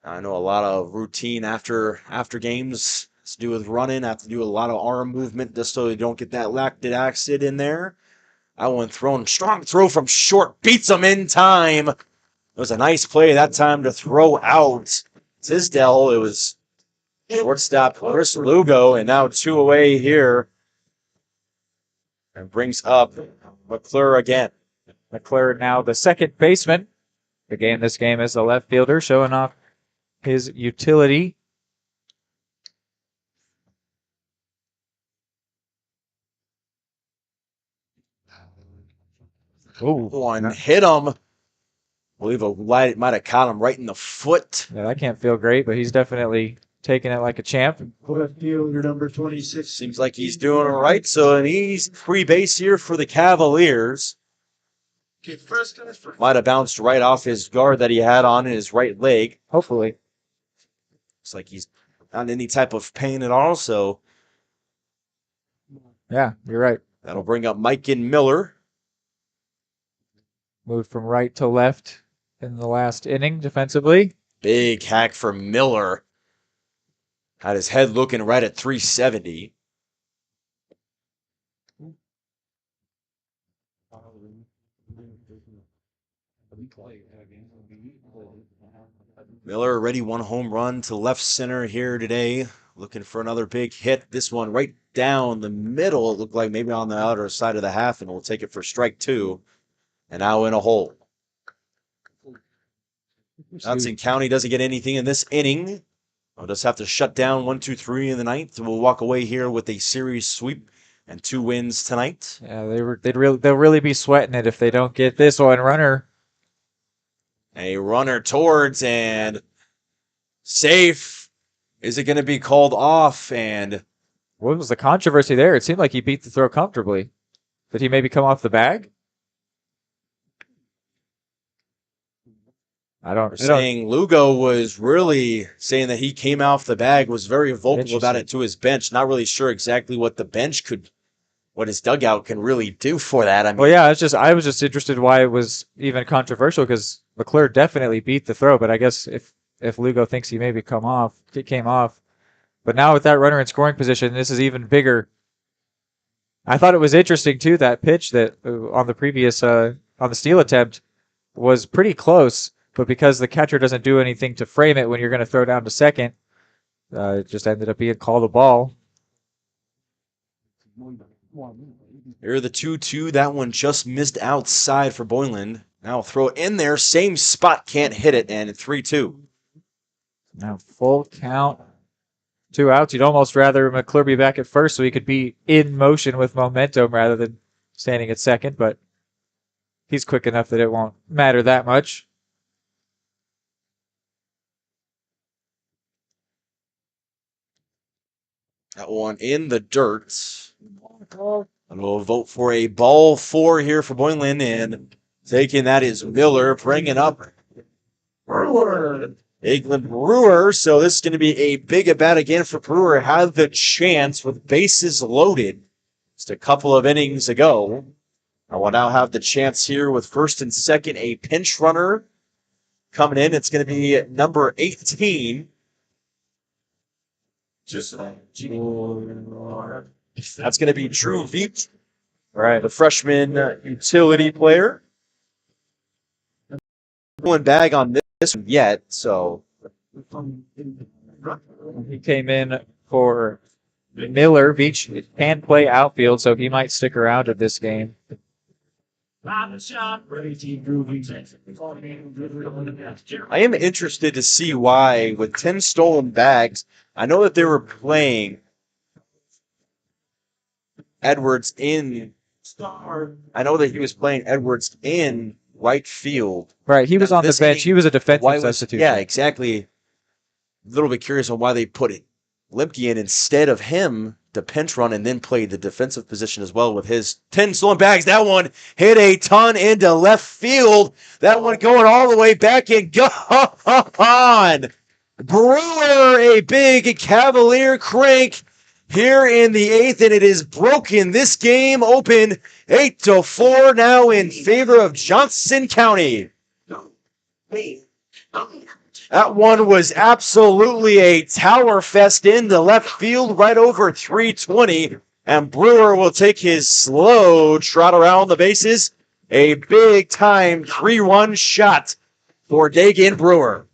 I know a lot of routine after games has to do with running, have to do a lot of arm movement just so you don't get that lactic acid in there. That one thrown, strong throw from short, beats him in time. It was a nice play that time to throw out Tisdale. It was shortstop Chris Lugo, and now 2 away here. And brings up McClure again. McClure now the second baseman. This game is the left fielder, showing off his utility. One hit him. I believe a light might have caught him right in the foot. Yeah, that can't feel great, but he's definitely taking it like a champ. Left fielder number 26. Seems like he's doing all right. So an easy free base here for the Cavaliers. Might have bounced right off his guard that he had on his right leg. Hopefully. Looks like he's not in any type of pain at all. So yeah, you're right. That'll bring up Mike and Miller. Moved from right to left in the last inning defensively. Big hack for Miller. Had his head looking right at 370. Miller already 1 home run to left center here today. Looking for another big hit. This one right down the middle. It looked like maybe on the outer side of the half, and we'll take it for strike 2. And now in a hole. Johnson County doesn't get anything in this inning. We'll just have to shut down 1, 2, 3 in the 9th. We'll walk away here with a series sweep and 2 wins tonight. Yeah, they'll really be sweating it if they don't get this one. Runner. A runner towards and safe. Is it going to be called off? And What was the controversy there? It seemed like he beat the throw comfortably. Did he maybe come off the bag? I don't. Saying Lugo was really saying that he came off the bag, was very vocal about it to his bench. Not really sure exactly what the bench what his dugout can really do for that. I mean, Well, yeah, I was just interested why it was even controversial because McClure definitely beat the throw, but I guess if Lugo thinks he maybe came off. But now with that runner in scoring position, this is even bigger. I thought it was interesting too, that pitch that on the previous on the steal attempt was pretty close, but because the catcher doesn't do anything to frame it when you're going to throw down to second, it just ended up being called a ball. Here the 2-2. That one just missed outside for Boylan. Now throw it in there. Same spot. Can't hit it. And 3-2. Now full count. 2 outs. You'd almost rather McClure be back at first so he could be in motion with momentum rather than standing at second, but he's quick enough that it won't matter that much. That one in the dirt. And we'll vote for a ball 4 here for Boylan. And taking that is Miller, bringing up England Brewer. So this is going to be a big at bat again for Brewer. Had the chance with bases loaded just a couple of innings ago. I will now have the chance here with first and second, a pinch runner coming in. It's going to be number 18. That's going to be Drew Veach, right? The freshman utility player. One bag on this one yet, so he came in for Miller. Veach can play outfield, so he might stick around at this game. I am interested to see why, with 10 stolen bags, I know that they were playing Edwards in. I know that he was playing Edwards in right field. Right, he was on the bench. He was a defensive substitute. Yeah, exactly. A little bit curious on why they put it Limke in instead of him to pinch run and then play the defensive position as well with his 10 stolen bags. That one hit a ton into left field. That one going all the way back and gone. Brewer, a big Cavalier crank here in the 8th, and it is broken. This game open 8-4 now in favor of Johnson County. That one was absolutely a tower fest into left field right over 320, and Brewer will take his slow trot around the bases. A big-time 3-1 shot for Dagan Brewer.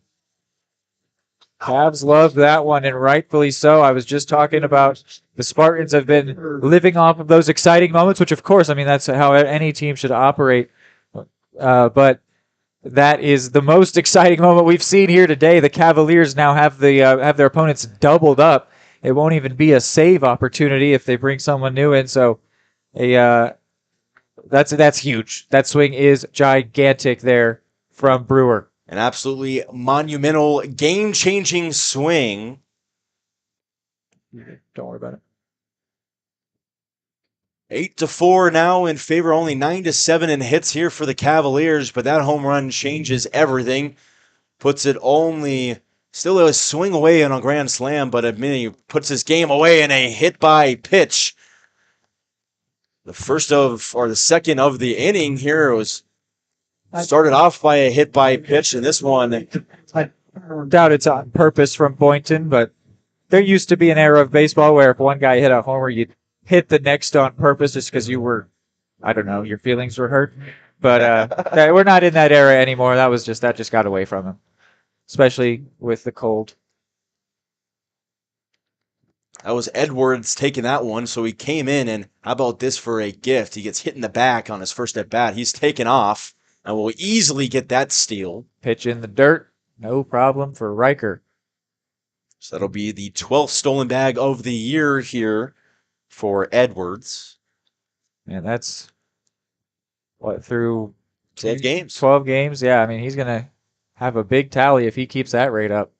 Cavs love that one, and rightfully so. I was just talking about the Spartans have been living off of those exciting moments, which, of course, I mean, that's how any team should operate. But that is the most exciting moment we've seen here today. The Cavaliers now have their opponents doubled up. It won't even be a save opportunity if they bring someone new in. So, that's huge. That swing is gigantic there from Brewer. An absolutely monumental, game-changing swing. Don't worry about it. it. 8-4 now in favor, only 9-7 in hits here for the Cavaliers, but that home run changes everything. Puts it only still a swing away on a grand slam, but he puts his game away in a hit by pitch. The second of the inning here was started off by a hit by pitch, and this one, I doubt it's on purpose from Boynton, but there used to be an era of baseball where if one guy hit a homer, you'd hit the next on purpose just because you were, I don't know, your feelings were hurt. But we're not in that era anymore. That just got away from him, especially with the cold. That was Edwards taking that one, so he came in, and how about this for a gift? He gets hit in the back on his first at bat. He's taken off, and will easily get that steal. Pitch in the dirt, no problem for Riker. So that'll be the 12th stolen bag of the year here for Edwards. And that's through 12 games. 12 games, yeah. I mean, he's going to have a big tally if he keeps that rate up.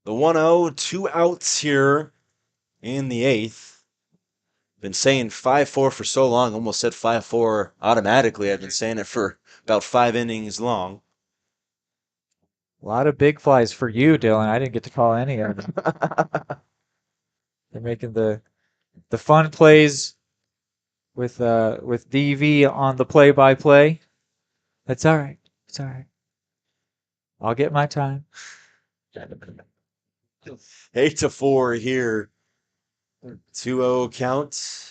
The 1-0, 2 outs here in the 8th. Been saying 5-4 for so long, almost said 5-4 automatically. I've been saying it for about 5 innings long. A lot of big flies for you, Dylan. I didn't get to call any of them. They're making the fun plays with DV on the play-by-play. That's all right. It's all right. I'll get my time. 8-4 here. 2-0 count.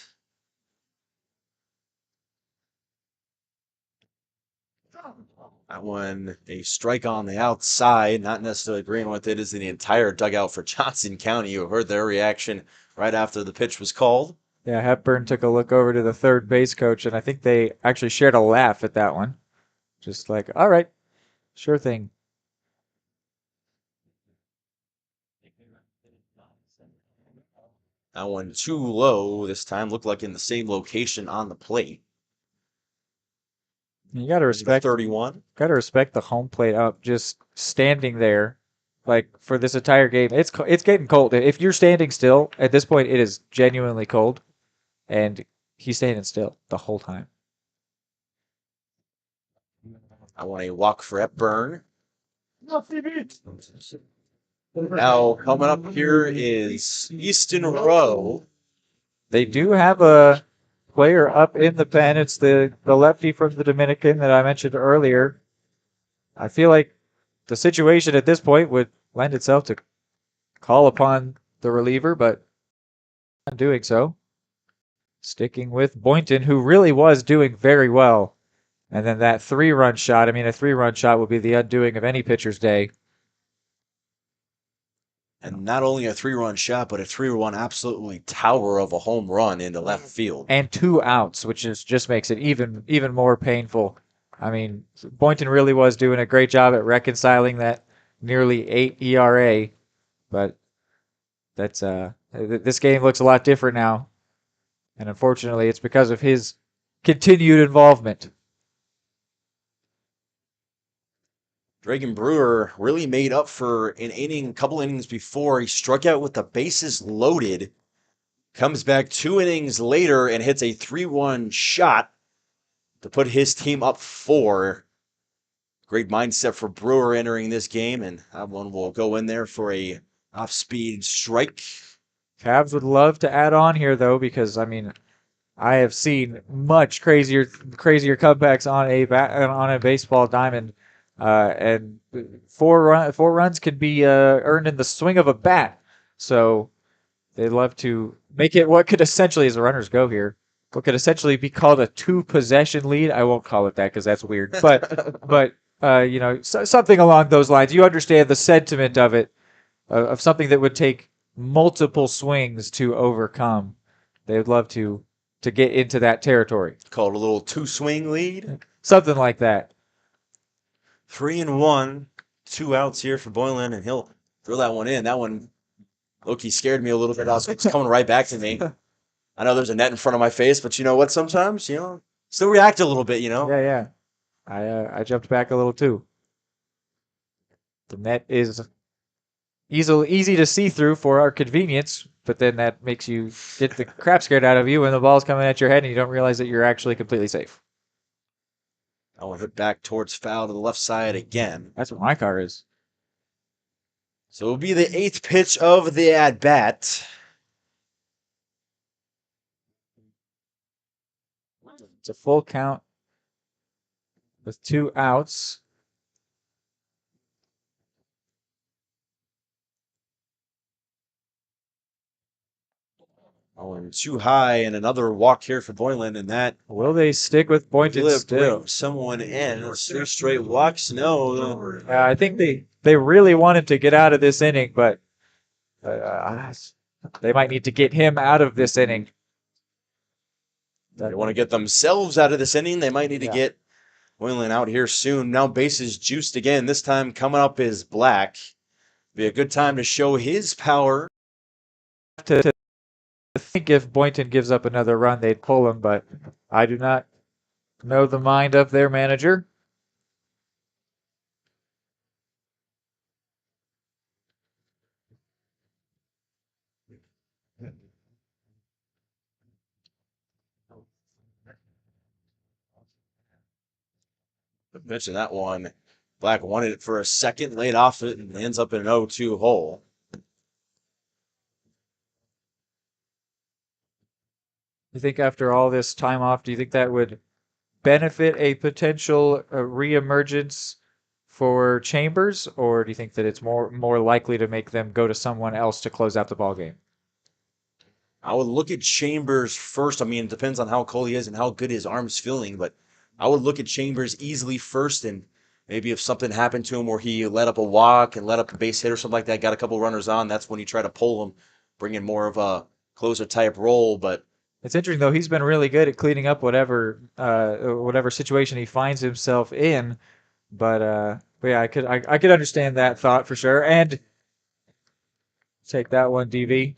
That one, a strike on the outside. Not necessarily agreeing with it is the entire dugout for Johnson County. You heard their reaction right after the pitch was called. Yeah, Hepburn took a look over to the third base coach, and I think they actually shared a laugh at that one. Just like, all right, sure thing. That one too low this time. Looked like in the same location on the plate. You got to respect 31. Got to respect the home plate up, just standing there, like for this entire game. It's getting cold. If you're standing still at this point, it is genuinely cold, and he's standing still the whole time. I want a walk for Hepburn. Now coming up here is Easton Rowe. They do have a player up in the pen. It's the lefty from the Dominican that I mentioned earlier. I feel like the situation at this point would lend itself to call upon the reliever, but not doing so. Sticking with Boynton, who really was doing very well. And then that 3-run shot, I mean, a 3-run shot would be the undoing of any pitcher's day. And not only a 3-run shot, but a 3-run absolutely tower of a home run into left field. And 2 outs, which just makes it even more painful. I mean, Boynton really was doing a great job at reconciling that nearly 8 ERA, but that's this game looks a lot different now. And unfortunately, it's because of his continued involvement. Dragon Brewer really made up for an inning, couple innings before. He struck out with the bases loaded. Comes back 2 innings later and hits a 3-1 shot to put his team up 4. Great mindset for Brewer entering this game, and that one will go in there for a off-speed strike. Cavs would love to add on here, though, because, I mean, I have seen much crazier comebacks on a baseball diamond, and 4 runs could be earned in the swing of a bat. So they'd love to make it what could essentially, as the runners go here, what could essentially be called a 2-possession lead. I won't call it that because that's weird, but you know, something along those lines. You understand the sentiment of it, of something that would take multiple swings to overcome. They would love to get into that territory. Called a little 2-swing lead. Something like that. 3-1, 2 outs here for Boylan, and he'll throw that one in. That one, Loki scared me a little bit. It's coming right back to me. I know there's a net in front of my face, but you know what? Sometimes, still react a little bit, Yeah. I jumped back a little too. The net is easy to see through for our convenience, but then that makes you get the crap scared out of you when the ball's coming at your head and you don't realize that you're actually completely safe. I will hit back towards foul to the left side again. That's what my car is. So it'll be the 8th pitch of the at-bat. It's a full count with 2 outs. Oh, and too high, and another walk here for Boylan, and that. Will they stick with Boynton still? Bring someone in. 3 straight walks? No. I think they really wanted to get out of this inning, but they might need to get him out of this inning. They want to get themselves out of this inning. They might need to get Boylan out here soon. Now bases juiced again. This time coming up is Black. Be a good time to show his power. I think if Boynton gives up another run, they'd pull him, but I do not know the mind of their manager. The pitch in that one, Black wanted it for a second, laid off it, and ends up in an 0-2 hole. You think after all this time off, do you think that would benefit a potential reemergence for Chambers, or do you think that it's more likely to make them go to someone else to close out the ball game? I would look at Chambers first. I mean, it depends on how cold he is and how good his arm's feeling, but I would look at Chambers easily first, and maybe if something happened to him where he let up a walk and let up a base hit or something like that, got a couple runners on, that's when you try to pull him, bring in more of a closer type role. But it's interesting though; he's been really good at cleaning up whatever situation he finds himself in. But yeah, I could understand that thought for sure. And take that one, DV.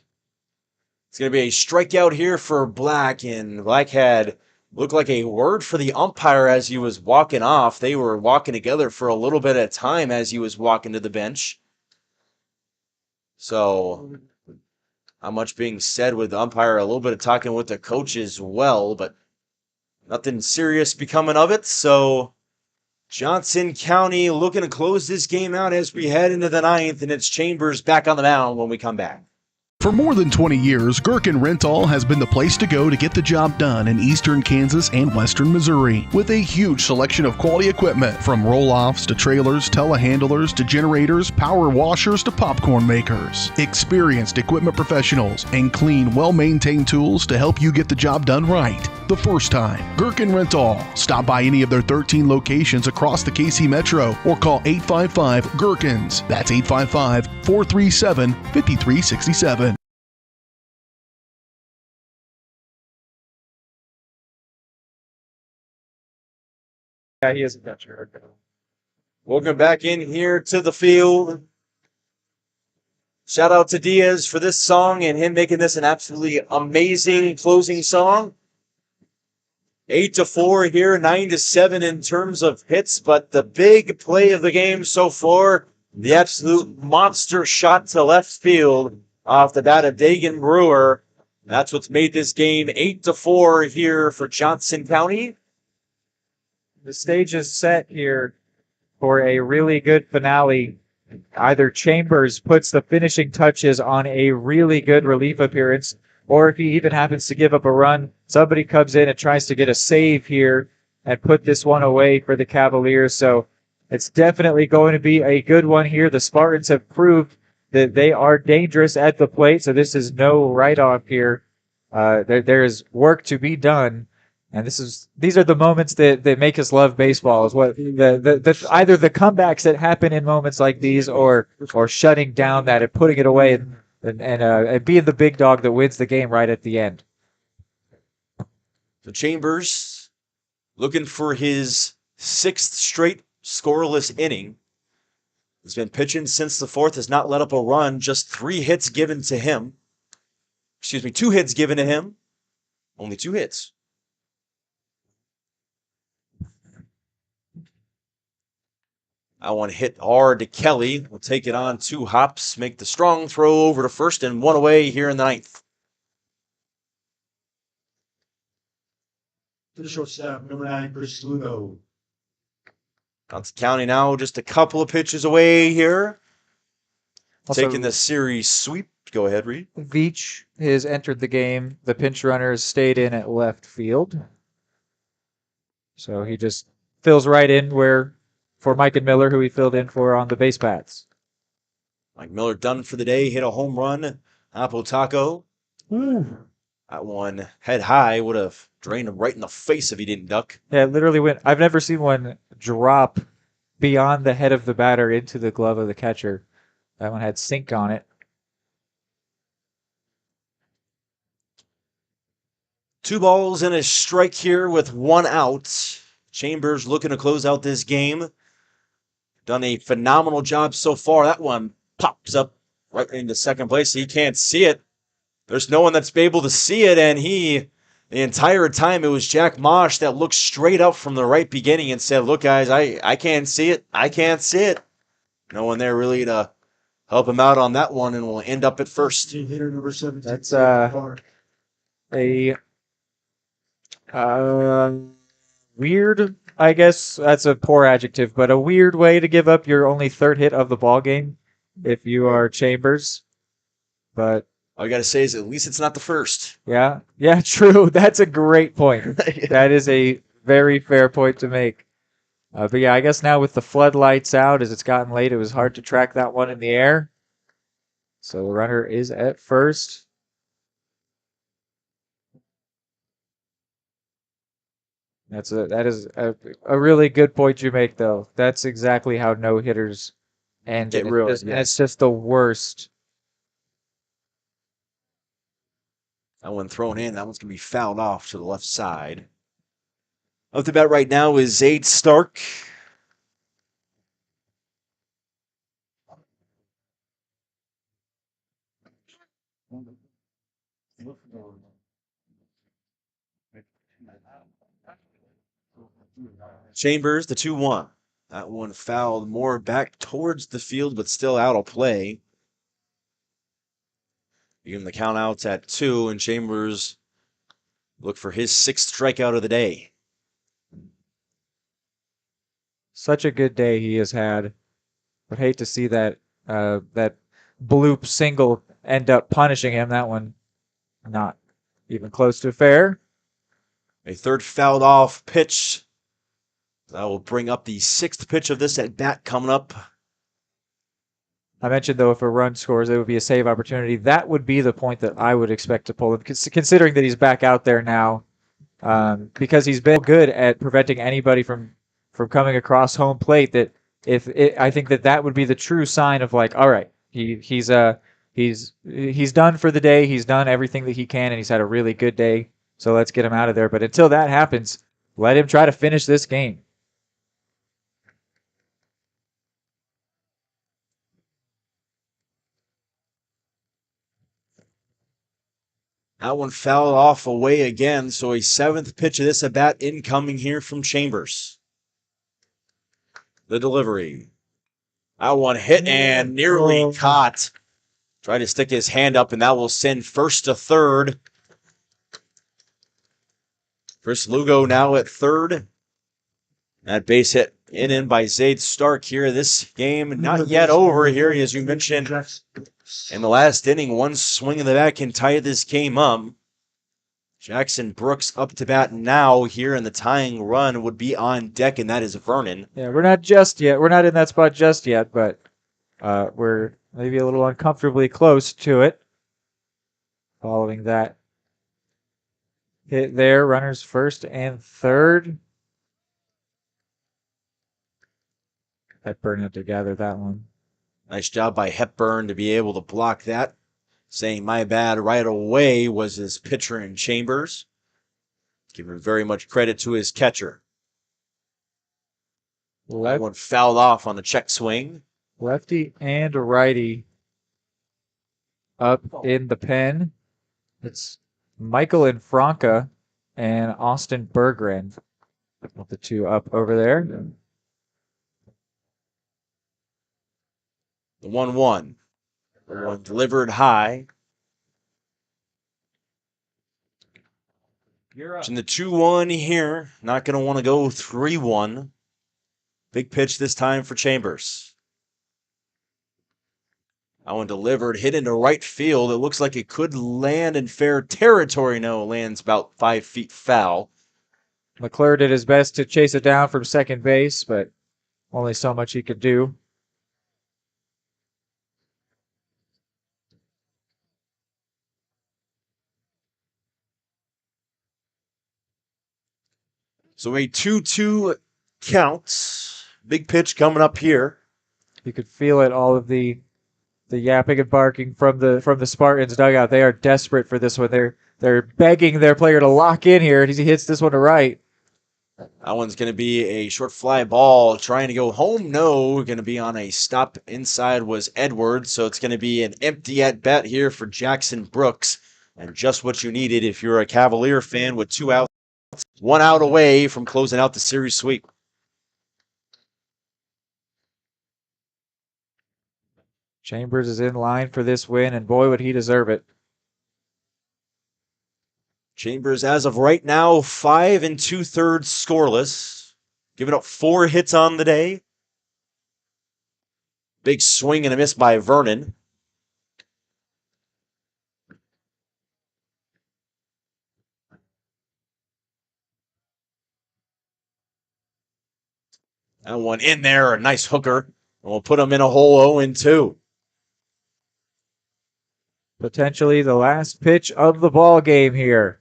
It's going to be a strikeout here for Black, and Black had looked like a word for the umpire as he was walking off. They were walking together for a little bit at a time as he was walking to the bench. So, not much being said with the umpire, a little bit of talking with the coach as well, but nothing serious becoming of it. So, Johnson County looking to close this game out as we head into the ninth, and it's Chambers back on the mound when we come back. For more than 20 years, Gherkin Rental has been the place to go to get the job done in eastern Kansas and western Missouri. With a huge selection of quality equipment, from roll-offs to trailers, telehandlers to generators, power washers to popcorn makers. Experienced equipment professionals and clean, well-maintained tools to help you get the job done right the first time. Gherkin Rental. Stop by any of their 13 locations across the KC Metro or call 855-GHERKINS. That's 855-437-5367. Yeah, he is a catcher. Okay. Welcome back in here to the field. Shout out to Diaz for this song and him making this an absolutely amazing closing song. 8-4 here, 9-7 in terms of hits, but the big play of the game so far, the absolute monster shot to left field off the bat of Dagan Brewer. That's what's made this game 8-4 here for Johnson County. The stage is set here for a really good finale. Either Chambers puts the finishing touches on a really good relief appearance, or if he even happens to give up a run, somebody comes in and tries to get a save here and put this one away for the Cavaliers. So it's definitely going to be a good one here. The Spartans have proved that they are dangerous at the plate, so this is no write-off here. There is work to be done. And these are the moments that make us love baseball. Is what the either the comebacks that happen in moments like these, or shutting down that and putting it away and being the big dog that wins the game right at the end. So Chambers looking for his 6th straight scoreless inning. He's been pitching since the 4th, has not let up a run, just 3 hits given to him. 2 hits given to him. Only 2 hits. That one hit hard to Kelly. We'll take it on 2 hops, make the strong throw over to first, and 1 away here in the 9th. To the shortstop, number 9, Chris Lugo. Johnson County now just a couple of pitches away here. Also, taking the series sweep. Go ahead, Reed. Veach has entered the game. The pinch runner has stayed in at left field. So he just fills right in for Mike and Miller, who he filled in for on the base paths. Mike Miller done for the day. Hit a home run. Apple Taco. That one head high would have drained him right in the face if he didn't duck. Yeah, it literally went. I've never seen one drop beyond the head of the batter into the glove of the catcher. That one had sink on it. 2 balls and a strike here with 1 out. Chambers looking to close out this game. Done a phenomenal job so far. That one pops up right into second place. He can't see it. There's no one that's able to see it, and the entire time it was Jack Mosh that looked straight up from the right beginning and said, look, guys, I can't see it. I can't see it. No one there really to help him out on that one, and we'll end up at first. Hitter number 17. That's a weird, I guess that's a poor adjective, but a weird way to give up your only third hit of the ball game if you are Chambers. But all you got to say is at least it's not the first. Yeah, true. That's a great point. That is a very fair point to make. But yeah, I guess now with the floodlights out, as it's gotten late, it was hard to track that one in the air. So the runner is at first. That is a really good point you make, though. That's exactly how no hitters end. It really, and it's just the worst. That one thrown in. That one's going to be fouled off to the left side. Up to bat right now is Zaid Stark. Chambers, the 2-1. That one fouled more back towards the field, but still out of play. Even the count out's at 2, and Chambers look for his 6th strikeout of the day. Such a good day he has had. Would hate to see that that bloop single end up punishing him. That one not even close to fair. A third fouled off pitch. That will bring up the 6th pitch of this at bat coming up. I mentioned, though, if a run scores, it would be a save opportunity. That would be the point that I would expect to pull him, considering that he's back out there now, because he's been good at preventing anybody from coming across home plate. That I think that would be the true sign of, like, all right, he's done for the day. He's done everything that he can, and he's had a really good day. So let's get him out of there. But until that happens, let him try to finish this game. That one fouled off away again, so a 7th pitch of this at bat incoming here from Chambers. The delivery. That one hit and nearly caught. Tried to stick his hand up, and that will send first to third. Chris Lugo now at third. That base hit in by Zaid Stark here. This game not yet over here, as you mentioned. In the last inning, one swing in the bat can tie this game up. Jackson Brooks up to bat now here, and the tying run would be on deck, and that is Vernon. Yeah, we're not just yet. We're not in that spot just yet, but we're maybe a little uncomfortably close to it. Following that hit there, runners first and third. Hepburn had to gather that one. Nice job by Hepburn to be able to block that. Saying my bad right away was his pitcher in Chambers. Giving very much credit to his catcher. That one fouled off on a check swing. Lefty and righty up in the pen. It's Michael Infranca and Austin Berggren. The two up over there. The 1-1. One delivered high. In the 2-1 here. Not going to want to go 3-1. Big pitch this time for Chambers. That one delivered, hit into right field. It looks like it could land in fair territory. No, it lands about 5 feet foul. McClure did his best to chase it down from second base, but only so much he could do. So a 2-2 count. Big pitch coming up here. You could feel it, all of the yapping and barking from the Spartans dugout. They are desperate for this one. They're begging their player to lock in here. He hits this one to right. That one's going to be a short fly ball trying to go home. No, going to be on a stop inside was Edwards. So it's going to be an empty at bat here for Jackson Brooks. And just what you needed if you're a Cavalier fan with 2 outs. 1 out away from closing out the series sweep. Chambers is in line for this win, and boy, would he deserve it. Chambers, as of right now, 5 2/3 scoreless, giving up 4 hits on the day. Big swing and a miss by Vernon. That one in there, a nice hooker. We'll put him in a hole 0-2. Potentially the last pitch of the ball game here.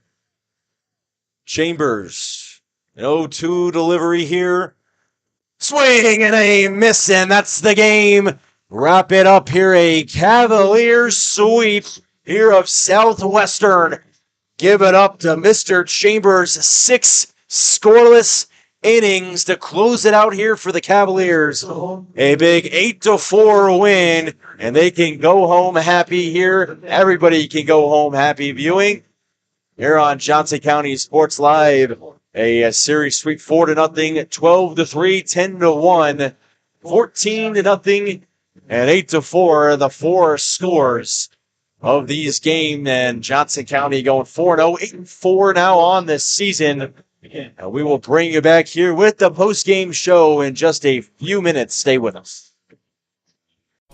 Chambers, an 0-2 delivery here. Swing and a miss, and that's the game. Wrap it up here, a Cavaliers sweep here of Southwestern. Give it up to Mr. Chambers, 6 scoreless innings to close it out here for the Cavaliers. A big 8-4 win, and they can go home happy here. Everybody can go home happy viewing here on Johnson County Sports Live. A series sweep 4-0, 12-3, 10-1, 14-0, and 8-4. The 4 scores of these games, and Johnson County going 4-0, 8-4 now on this season. And we will bring you back here with the post-game show in just a few minutes. Stay with us.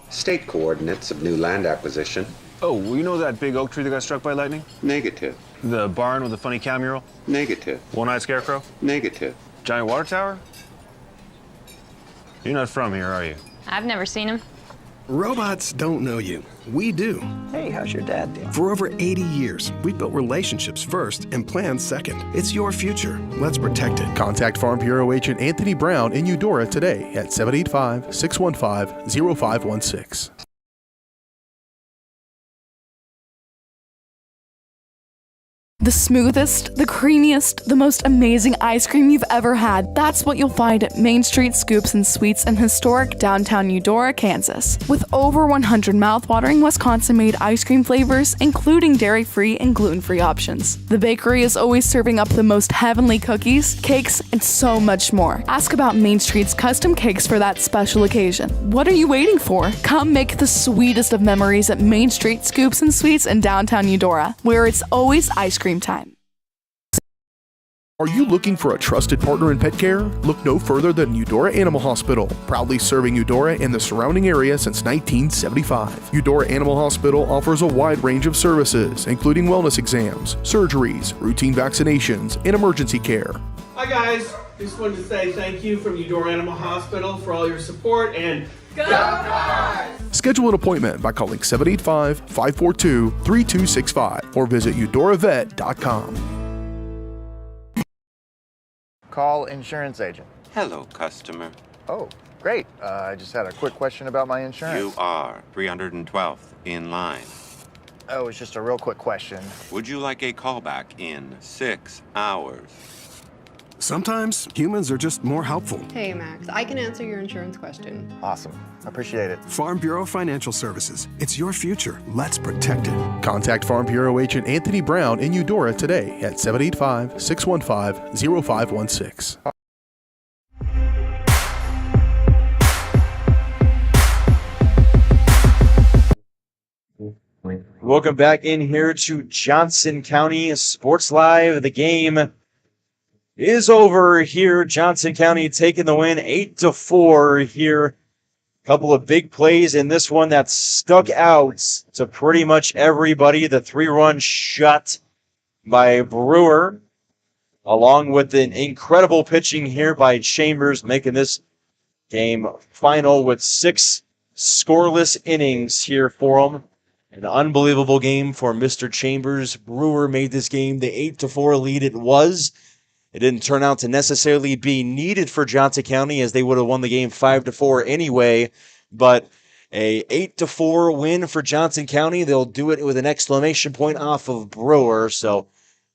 State coordinates of new land acquisition. Oh, you know that big oak tree that got struck by lightning? Negative. The barn with the funny cow mural? Negative. One-eyed scarecrow? Negative. Giant water tower? You're not from here, are you? I've never seen him. Robots don't know you. We do. Hey, how's your dad doing? For over 80 years, we've built relationships first and plans second. It's your future. Let's protect it. Contact Farm Bureau Agent Anthony Brown in Eudora today at 785-615-0516. The smoothest, the creamiest, the most amazing ice cream you've ever had. That's what you'll find at Main Street Scoops and Sweets in historic downtown Eudora, Kansas. With over 100 mouthwatering Wisconsin-made ice cream flavors, including dairy-free and gluten-free options. The bakery is always serving up the most heavenly cookies, cakes, and so much more. Ask about Main Street's custom cakes for that special occasion. What are you waiting for? Come make the sweetest of memories at Main Street Scoops and Sweets in downtown Eudora, where it's always ice cream time. Are you looking for a trusted partner in pet care? Look no further than Eudora Animal Hospital, proudly serving Eudora and the surrounding area since 1975. Eudora Animal Hospital offers a wide range of services, including wellness exams, surgeries, routine vaccinations, and emergency care. Hi guys, just wanted to say thank you from Eudora Animal Hospital for all your support and go Dogs! Schedule an appointment by calling 785-542-3265 or visit eudoravet.com. Call insurance agent. Hello, customer. Oh, great. I just had a quick question about my insurance. You are 312th in line. Oh, it's just a real quick question. Would you like a callback in 6 hours? Sometimes humans are just more helpful. Hey, Max, I can answer your insurance question. Awesome. Appreciate it. Farm Bureau Financial Services. It's your future. Let's protect it. Contact Farm Bureau Agent Anthony Brown in Eudora today at 785-615-0516. Welcome back in here to Johnson County Sports Live. The game is over here. Johnson County taking the win 8-4 here. Couple of big plays in this one that stuck out to pretty much everybody. The 3-run shot by Brewer, along with an incredible pitching here by Chambers, making this game final with 6 scoreless innings here for him. An unbelievable game for Mr. Chambers. Brewer made this game the 8-4 lead it was. It didn't turn out to necessarily be needed for Johnson County, as they would have won the game 5-4 anyway. But a 8-4 win for Johnson County. They'll do it with an exclamation point off of Brewer. So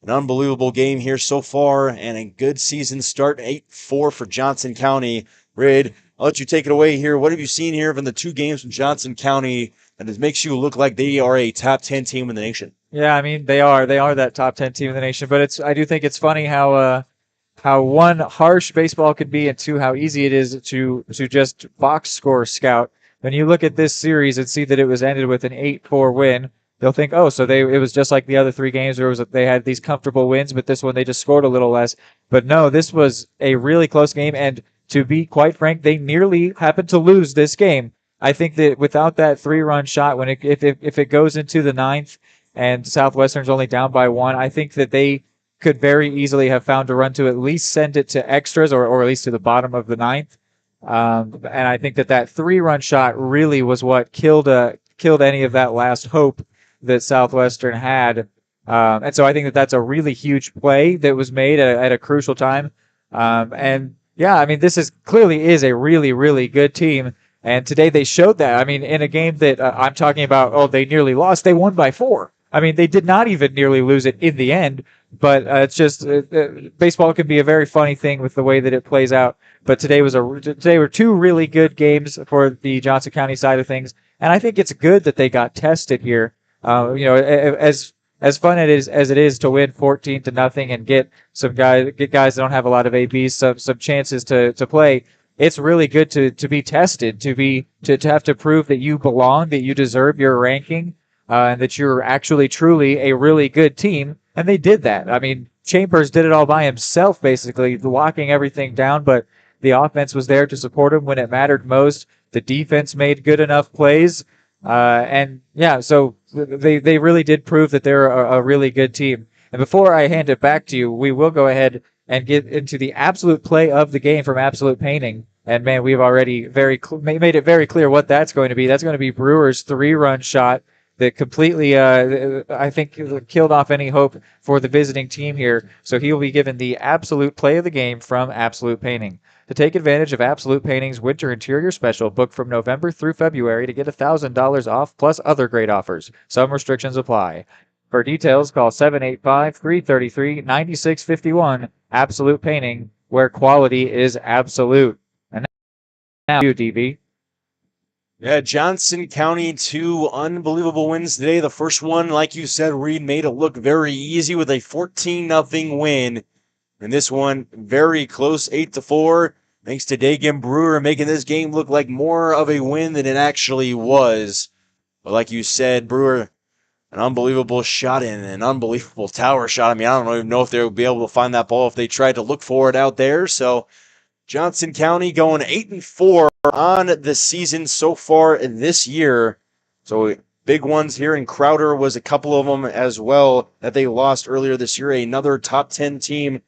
an unbelievable game here so far, and a good season start. 8-4 for Johnson County. Rid, I'll let you take it away here. What have you seen here from the 2 games from Johnson County that makes you look like they are a top 10 team in the nation? Yeah, I mean, they are that top 10 team in the nation, but I do think it's funny how one, harsh baseball could be, and 2, how easy it is to just box score scout when you look at this series and see that it was ended with an 8-4 win, they'll think, oh, so it was just like the other three games where they had these comfortable wins, but this one they just scored a little less. But no, this was a really close game, and to be quite frank, they nearly happened to lose this game. I think that without that 3-run shot, if it goes into the ninth and Southwestern's only down by 1, I think that they could very easily have found a run to at least send it to extras or at least to the bottom of the ninth. And I think that 3-run shot really was what killed any of that last hope that Southwestern had. And so I think that that's a really huge play that was made at a crucial time. And yeah, I mean, this clearly is a really, really good team. And today they showed that. I mean, in a game that I'm talking about, oh, they nearly lost, they won by 4. I mean, they did not even nearly lose it in the end, but it's just baseball can be a very funny thing with the way that it plays out. But today were 2 really good games for the Johnson County side of things, and I think it's good that they got tested here. As fun as it is to win 14-0 and get guys that don't have a lot of ABs some chances to play. It's really good to be tested, to have to prove that you belong, that you deserve your ranking. And that you're actually truly a really good team, and they did that. I mean, Chambers did it all by himself, basically, locking everything down, but the offense was there to support him when it mattered most. The defense made good enough plays, and yeah, so they really did prove that they're a really good team. And before I hand it back to you, we will go ahead and get into the absolute play of the game from Absolute Painting. And man, we've already made it very clear what that's going to be. That's going to be Brewer's 3-run shot that completely, I think, killed off any hope for the visiting team here. So he will be given the absolute play of the game from Absolute Painting. To take advantage of Absolute Painting's winter interior special, book from November through February to get $1,000 off plus other great offers. Some restrictions apply. For details, call 785-333-9651. Absolute Painting, where quality is absolute. And now you, DB. Yeah, Johnson County, 2 unbelievable wins today. The first one, like you said, Reed, made it look very easy with a 14-0 win. And this one, very close, 8-4. Thanks to Dagan Brewer making this game look like more of a win than it actually was. But like you said, Brewer, an unbelievable shot and an unbelievable tower shot. I mean, I don't even know if they would be able to find that ball if they tried to look for it out there. So Johnson County going 8-4 on the season so far this year. So big ones here in Crowder was a couple of them as well that they lost earlier this year. Another top 10 team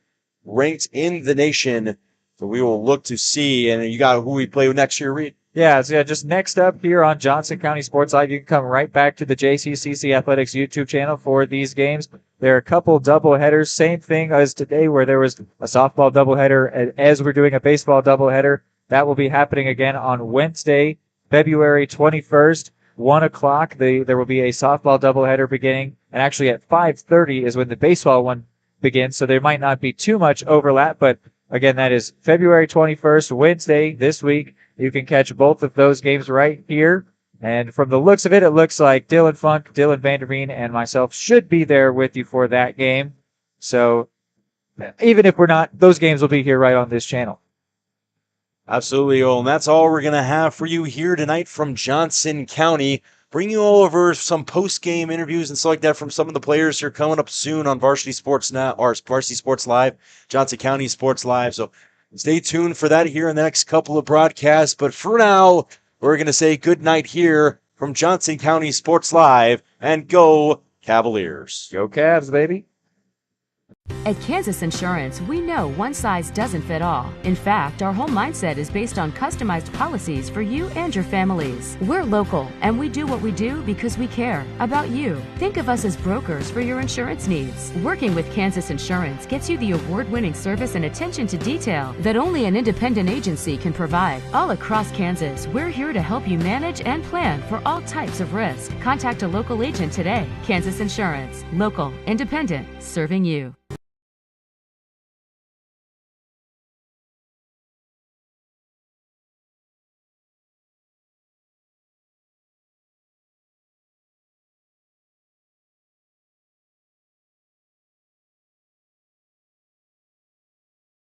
ranked in the nation. So we will look to see. And you got who we play with next year, Reed? Yeah, so just next up here on Johnson County Sports Live, you can come right back to the JCCC Athletics YouTube channel for these games. There are a couple doubleheaders, same thing as today where there was a softball doubleheader as we're doing a baseball doubleheader. That will be happening again on Wednesday, February 21st, 1 o'clock. There will be a softball doubleheader beginning, and actually at 5:30 is when the baseball one begins, so there might not be too much overlap, but again, that is February 21st, Wednesday, this week. You can catch both of those games right here. And from the looks of it, it looks like Dylan Funk, Dylan Vanderveen, and myself should be there with you for that game. So even if we're not, those games will be here right on this channel. Absolutely, and that's all we're going to have for you here tonight from Johnson County. Bring you all over some post-game interviews and stuff like that from some of the players here coming up soon on Varsity Sports Now, or Varsity Sports Live, Johnson County Sports Live. So stay tuned for that here in the next couple of broadcasts. But for now, we're going to say good night here from Johnson County Sports Live, and go Cavaliers. Go Cavs, baby. At Kansas Insurance, we know one size doesn't fit all. In fact, our whole mindset is based on customized policies for you and your families. We're local, and we do what we do because we care about you. Think of us as brokers for your insurance needs. Working with Kansas Insurance gets you the award-winning service and attention to detail that only an independent agency can provide. All across Kansas, we're here to help you manage and plan for all types of risk. Contact a local agent today. Kansas Insurance. Local, independent, serving you.